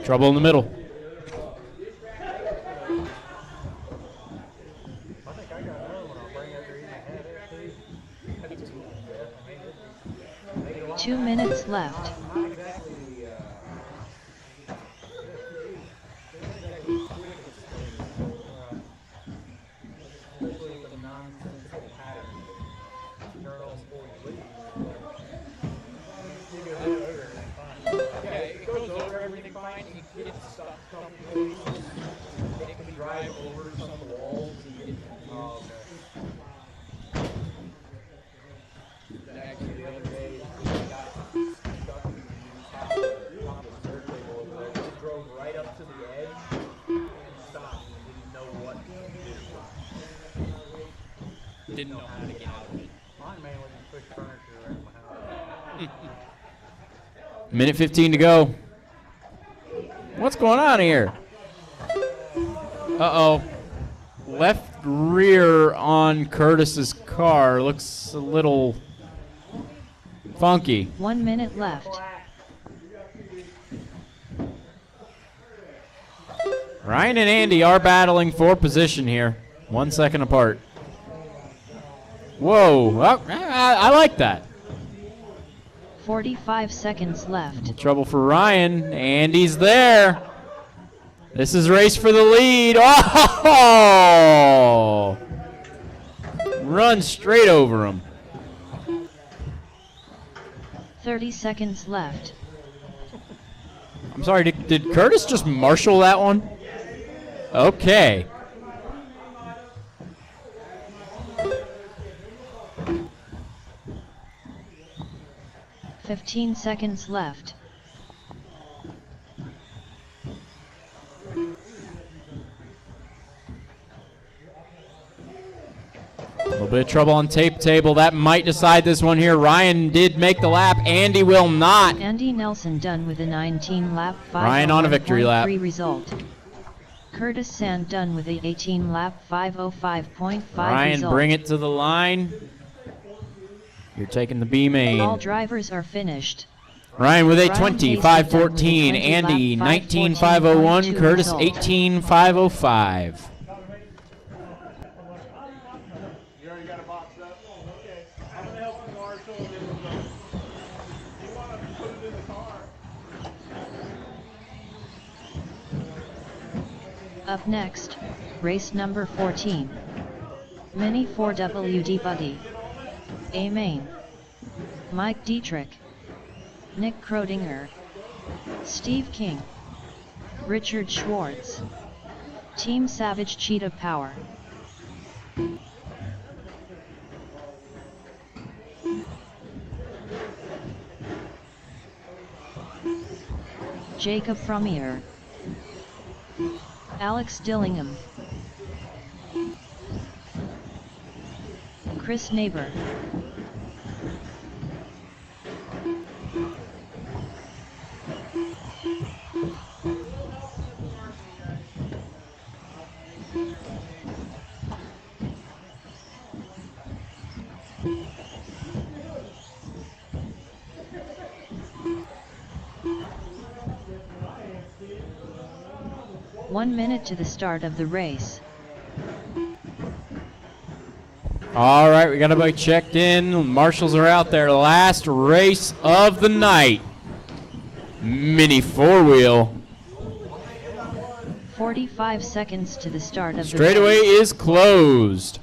Trouble in the middle. I think I got another one. I'll bring after eating ahead. 2 minutes left. Didn't know how to get out of it. Mine mainly just push furniture around my house. Minute 15 to go. What's going on here? Uh-oh. Left rear on Curtis's car looks a little funky. 1 minute left. Ryan and Andy are battling for position here. 1 second apart. Whoa. Well, I like that. 45 seconds left. Trouble for Ryan. Andy's there. This is race for the lead. Oh! Run straight over him. 30 seconds left. I'm sorry, did Curtis just marshal that one? Okay. $15 seconds left. A little bit of trouble on tape table. That might decide this one here. Ryan did make the lap. Andy will not. Andy Nelson done with a 19-lap 5 Ryan on a victory lap. result. Curtis Sand done with a 18-lap 505.5 Ryan, result. bring it to the line. You're taking the B main. All drivers are finished. Ryan with a Ryan 20, Casey 514. done with a 20 Andy, lap 19, 514.2 501. Curtis, result. 18, 505. You already got a box up? Okay. I'm going to help you, Marshall. And then you want to put it in the car. Up next, race number 14. Mini 4WD Buggy. A main. Mike Dietrich. Nick Krodinger. Steve King. Richard Schwartz. Team Savage Cheetah Power. Jacob Frommier. Alex Dillingham. Chris Neighbor. One minute to the start of the race. All right, we got everybody checked in. Marshals are out there. Last race of the night. Mini four-wheel. 45 seconds to the start of Straightaway the race. is closed.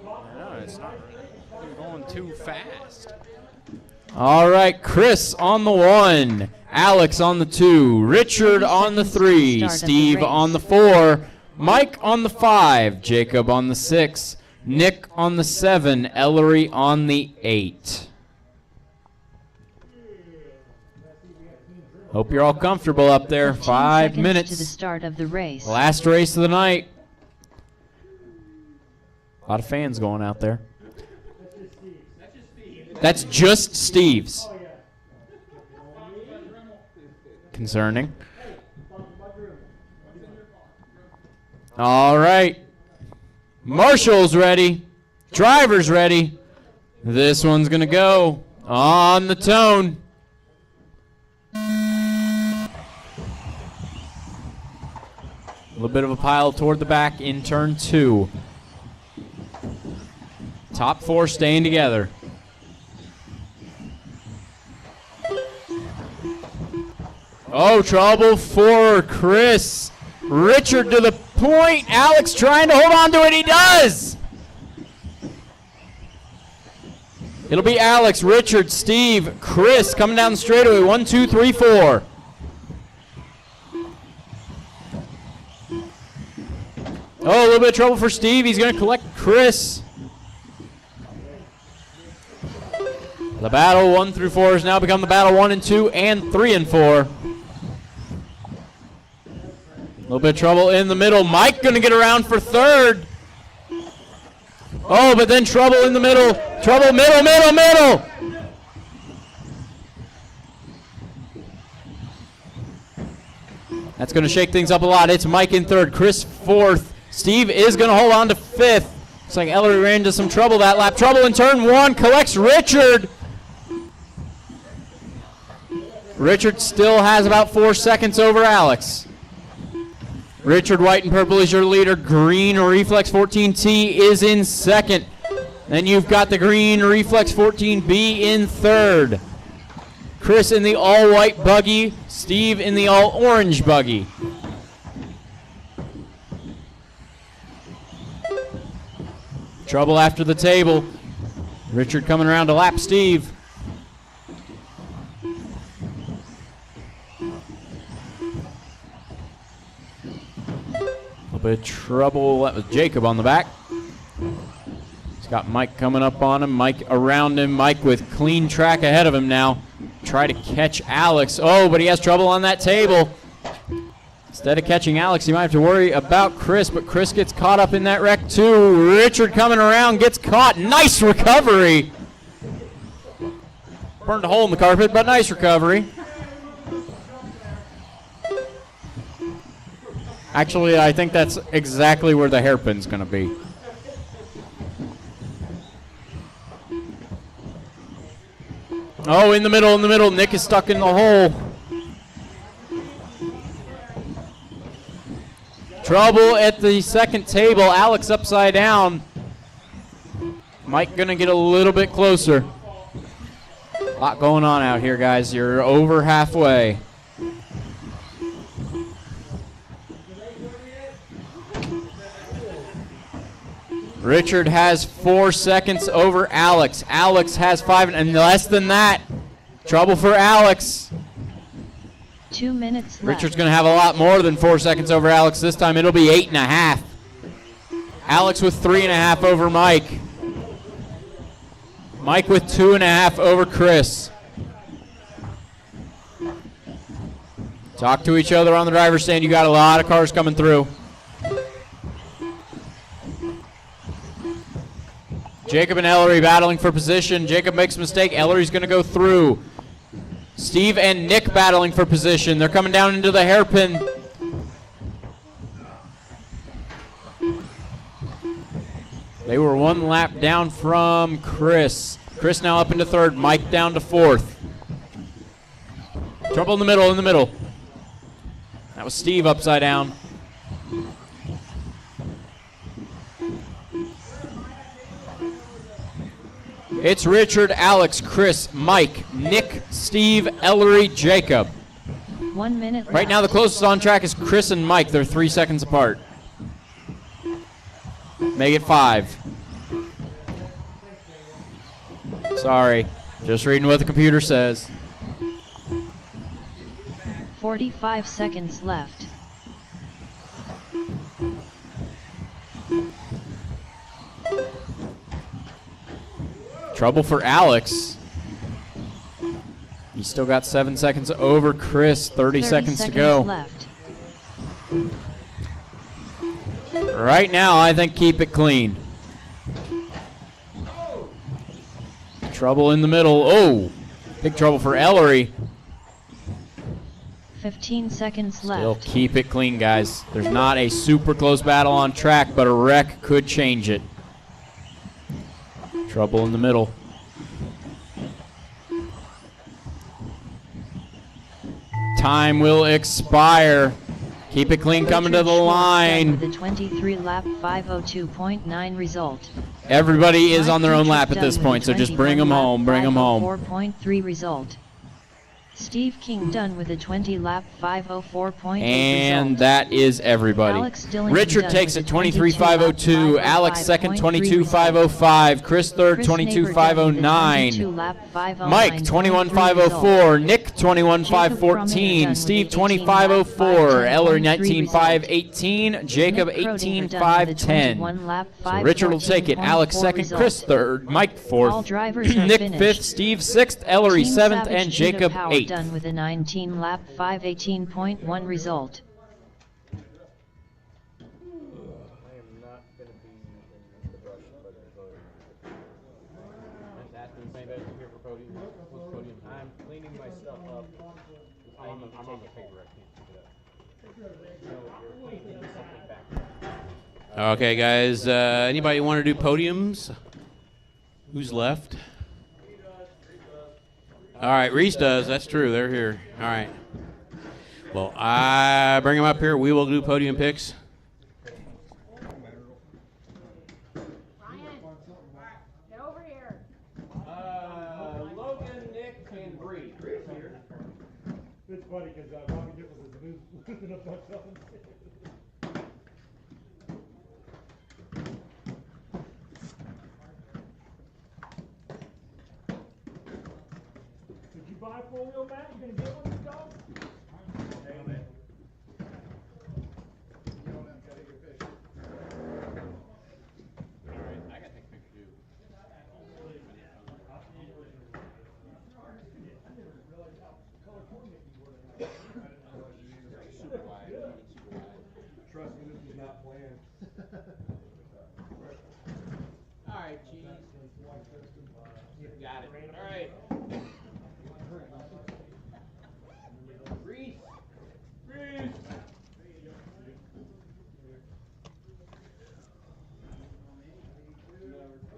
No, it's not going too fast. All right, Chris on the 1, Alex on the 2, Richard on the 3, Steve on the 4, Mike on the 5, Jacob on the 6, Nick on the 7, Ellery on the 8. Hope you're all comfortable up there. 15 5 seconds minutes. to the start of the race. Last race of the night. A lot of fans going out there. That's just Steve's. Concerning. All right. Marshall's ready. Driver's ready. This one's going to go on the tone. A little bit of a pile toward the back in turn 2. Top 4 staying together. Oh, trouble for Chris. Richard to the point. Alex trying to hold on to it. He does. It'll be Alex, Richard, Steve, Chris coming down the straightaway. 1, 2, 3, 4. Oh, a little bit of trouble for Steve. He's going to collect Chris. The battle 1 through 4 has now become the battle 1 and 2 and 3 and 4. A little bit of trouble in the middle. Mike going to get around for 3rd. Oh, but then trouble in the middle. Trouble middle. That's going to shake things up a lot. It's Mike in 3rd, Chris 4th. Steve is going to hold on to 5th. Looks like Ellery ran into some trouble that lap. Trouble in turn 1. Collects Richard. Richard still has about 4 seconds over Alex. Richard, white and purple is your leader. Green Reflex 14T is in 2nd. Then you've got the green Reflex 14B in 3rd. Chris in the all-white buggy. Steve in the all-orange buggy. Trouble after the table. Richard coming around to lap Steve. A little bit of trouble. That was Jacob on the back. He's got Mike coming up on him. Mike around him. Mike with clean track ahead of him now. Try to catch Alex. Oh, but he has trouble on that table. Instead of catching Alex, you might have to worry about Chris, but Chris gets caught up in that wreck too. Richard coming around, gets caught. Nice recovery. Burned a hole in the carpet, but nice recovery. Actually, I think that's exactly where the hairpin's going to be. Oh, in the middle. Nick is stuck in the hole. Trouble at the second table. Alex upside down. Mike going to get a little bit closer. A lot going on out here, guys. You're over halfway. Richard has 4 seconds over Alex. Alex has 5 and less than that. Trouble for Alex. 2 minutes left. Richard's going to have a lot more than 4 seconds over Alex this time. It'll be 8.5. Alex with 3.5 over Mike. Mike with 2.5 over Chris. Talk to each other on the driver's stand. You got a lot of cars coming through. Jacob and Ellery battling for position. Jacob makes a mistake. Ellery's going to go through. Steve and Nick battling for position. They're coming down into the hairpin. They were 1 lap down from Chris. Chris now up into 3rd. Mike down to 4th. Trouble in the middle, That was Steve upside down. It's Richard, Alex, Chris, Mike, Nick, Steve, Ellery, Jacob. 1 minute left. Right now the closest on track is Chris and Mike. They're 3 seconds apart. Make it 5. Sorry, just reading what the computer says. 45 seconds left. Trouble for Alex. He's still got 7 seconds over Chris. 30 seconds to go. Left. Right now, I think keep it clean. Trouble in the middle. Oh, big trouble for Ellery. 15 seconds Still left. keep it clean, guys. There's not a super close battle on track, but a wreck could change it. Trouble in the middle. Time will expire. Keep it clean coming to the line. With a 23 lap 502.9 result. Everybody is on their own lap at this point, so just bring them home, bring them home. 4.3 result. Steve King done with a 20 lap 504.8 And result. that is everybody. Alex Dillington Richard done takes with it a 23.502. Alex second 22.505. Chris third Chris Neighbor done with a 22 22.509. lap 509.3 Mike 21.504. Nick 21.514. Steve 25.04. Ellery 19.518. Jacob 18.510. So Richard will take it. Alex second. Chris third. Mike All fourth. drivers are Nick finished. fifth. Steve sixth. Ellery Team seventh. Savage And Cheetah Jacob Power eighth. done with a 19 lap 518.1 result. I am not going to be in the brush, but Here for podium. What's podium? I'm cleaning myself up. I'm on the paper. I can't pick it up. Okay, guys. Anybody want to do podiums? Who's left? All right, Reese does. That's true. They're here. All right. Well, I bring them up here. We will do podium picks. Get over here. Logan, Nick, and Bree. It's funny because Bobby Nichols is losing up that stuff. Did you buy a 4-wheel, Matt? You gonna get one, dog? Trust me, this was not planned. All right, cheese. Got it. All right. Reese. Reese.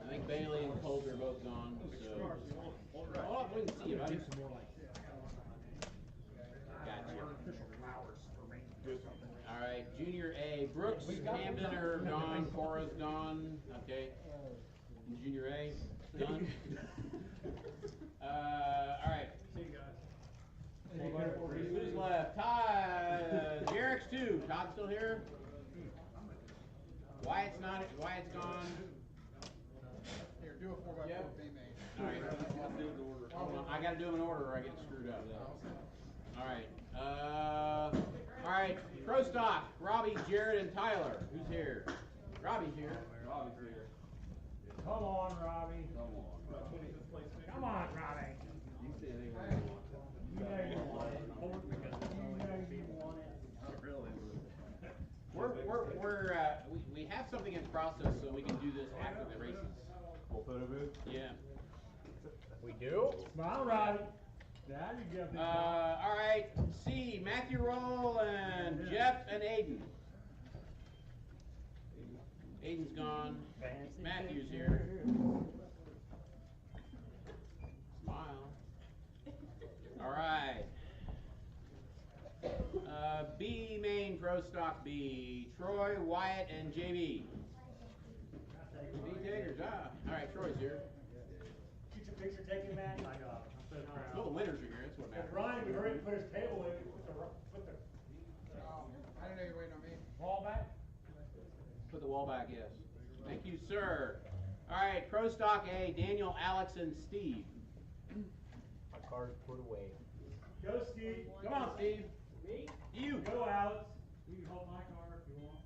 I think Bailey and Colter are both gone. So. Oh, we can see you, buddy. All right, Junior A. Brooks, Camden are gone. Cora's gone. Okay. And Junior A. Done. All right. See you guys. Who's left? Ty. Jarek's 2. Todd's still here. Wyatt's not. Wyatt's gone. got to do them in order or I get screwed up. All right. All right. Pro Stock, Robbie, Jared, and Tyler. Who's here? Robbie's here. Robbie's here. Come on, Robbie. Come on, Robbie. You see anything You know you want it. You know you want it. really? We have something in process so we can do this after the races. Full photo booth? Yeah. We do? Smile, Robbie. Now you get the All right. C, Matthew Roll and Jeff and Aiden. Aiden's gone. Matthew's here. Smile. All right. B, main Pro Stock B. Troy, Wyatt, and JB. B takers, All right, Troy's here. Get your picture taken, man. I got it. I'm so proud. Oh, the winners are here. That's what matters. Ryan would hurry and put his table in. Put the I didn't know you were waiting on me. ball back. Put the wall back, yes. Thank you, sir. All right, Pro Stock A, Daniel, Alex, and Steve. My car's put away. Go, Steve. Come on, Steve. Me? You. Go, Alex. You can hold my car if you want.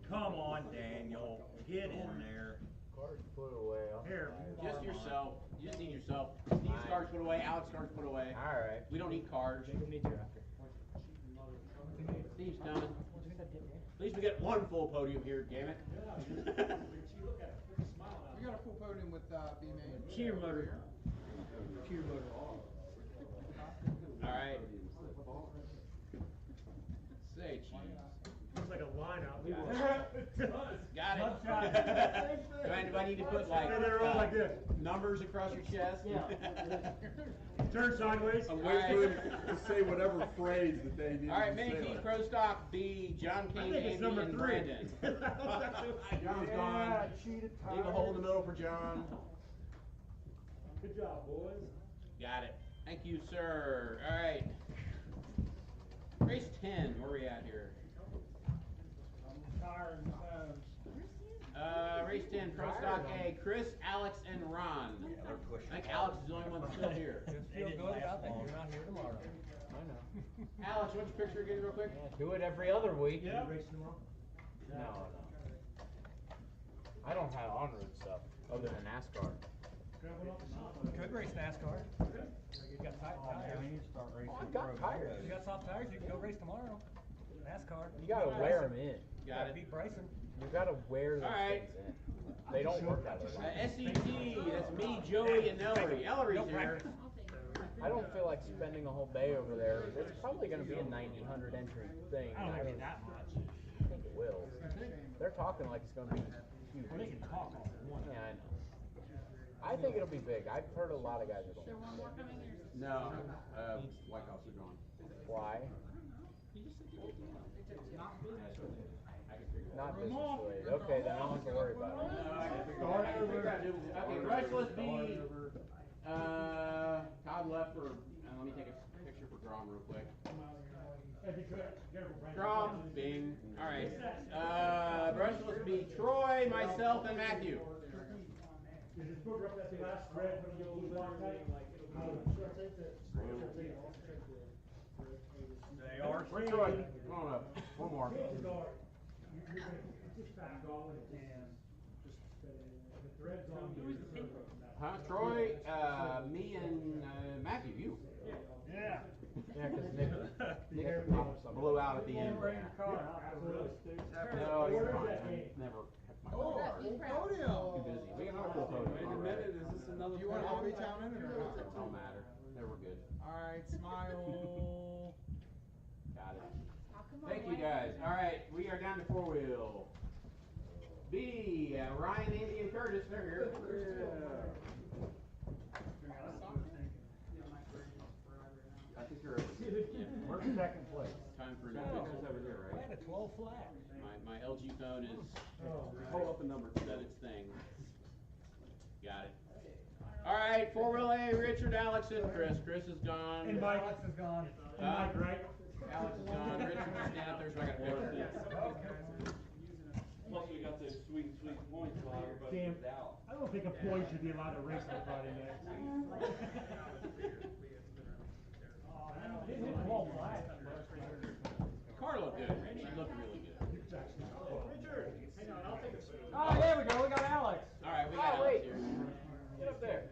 Come on, Daniel. Get in there. Car's put away. Here. Just yourself. You just need yourself. Steve's car's put away. Alex's car's put away. All right. We don't need cars. We'll meet you after. Steve's coming. At least we get one full podium here, damn it. We got a full podium with B-Main. Cheer motor. Cheer motor. All right. Say cheese. Looks like a lineup. Got it. Do I need to put like, like this. numbers across your chest? Turn sideways. I'm waiting for him to say whatever phrase that they need All right, to say. Mini T Pro Stock B, John I King, think it's Amy, number and 3. Brandon. John's gone. Leave a hole in the middle for John. Good job, boys. Got it. Thank you, sir. All right. Race 10, where are we at here? Race 10, Pro Stock A, Chris, Alex, and Ron. I think Alex is the only one still here. Feel good about that. You're not here tomorrow. I know. Alex, what's your picture again real quick? Yeah, do it every other week. Yeah. Race tomorrow? No. I don't have on-road stuff other than NASCAR. Could race NASCAR. You got tires. I've got tires. You got soft tires. You can go race tomorrow. NASCAR. You gotta wear them in. Got it. Beat Bryson. You gotta wear those All right. things in. They don't work out of that. SET, that's me, Joey, and Ellery. Ellery's here. I don't feel like spending a whole day over there. It's probably gonna be a 90, 100 entry thing. I don't think it's that much. I think it will. They're talking like it's gonna be huge. Well, they can talk all they want. Yeah, I know. I think it'll be big. I've heard a lot of guys are going. No, White House are gone. Why? Not business related. Okay, then I don't have to worry about it. Okay, Rush B. Todd left for, let me take a picture for Grom real quick. If you could, careful, Brandon. Grom, Bing. All right. Brushless B. Troy, myself, and Matthew. Is this book up that last thread when you lose one tight? They are. Where's Troy? Come on up. One more. Just back going and just the threads on you. Huh? Troy, me, and Matthew. You. Yeah. Yeah, because Nick Blew out at the end. Bring your car out. No, you're fine. I never kept my car. Full podium. Too busy. We got another full podium. Wait a minute, is this another? Do you want Hobbytown in it or not? It don't matter. They were good. Alright, smile. Got it. Thank you guys. All right, we are down to four wheel. B, Ryan, Andy, and Curtis. They're here. I think you're. We're second place. Time for another pictures over there, I right? had a 12 flat. My LG phone is. Hold up the number. Done its thing. Got it. All right, four wheel A, Richard, Alex, and Chris. Chris is gone. And Mike. Alex is gone. And Mike, right? Alex is gone. Richard just stand up there so I got a picture. Plus we got those sweet points while everybody Damn. was out. I don't think a boy should be allowed to race on Friday night. Didn't hit the wall flat. Car looked good. She looked really good. Oh, there we go. We got Alex. All right, we got Alex here. Get up there.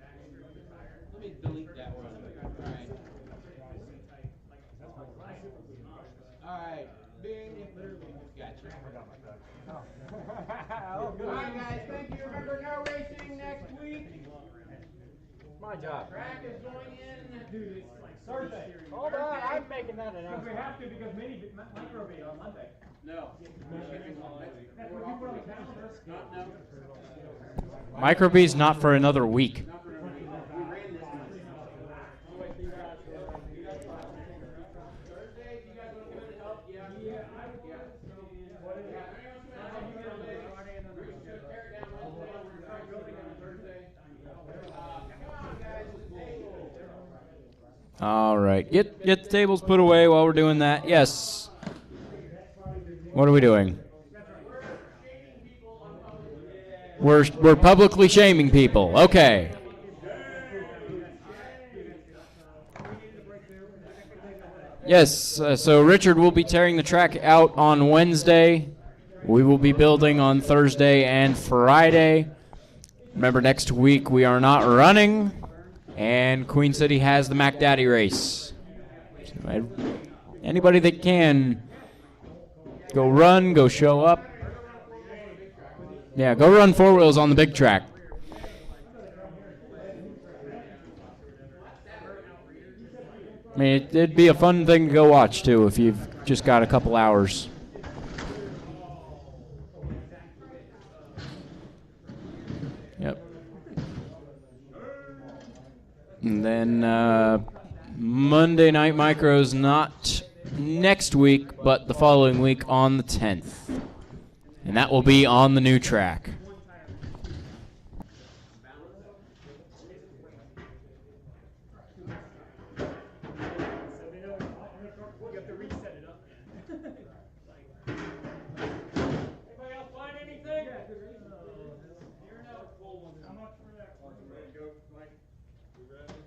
Let me delete that one. All right. Bing. Gotcha. Oh, good. All right, guys, thank you. Remember, no racing next week. My job. Track is going in. Thursday. Hold on, I'm making that announcement. We have to because micro be on Monday. No. That's what you put on the calendar. Microbee's not for another week. All right, get the tables put away while we're doing that. Yes. What are we doing? We're publicly shaming people. Okay. Yes. So Richard will be tearing the track out on Wednesday. We will be building on Thursday and Friday. Remember, next week we are not running. And Queen City has the Mac Daddy race. So anybody that can, go run, go show up. Yeah, go run four wheels on the big track. I mean, it'd be a fun thing to go watch, too, if you've just got a couple hours. Yep. And then Monday Night Micros, not next week, but the following week on the 10th. And that will be on the new track. Anybody else find anything? How much for that? Ready to go, Mike? You ready?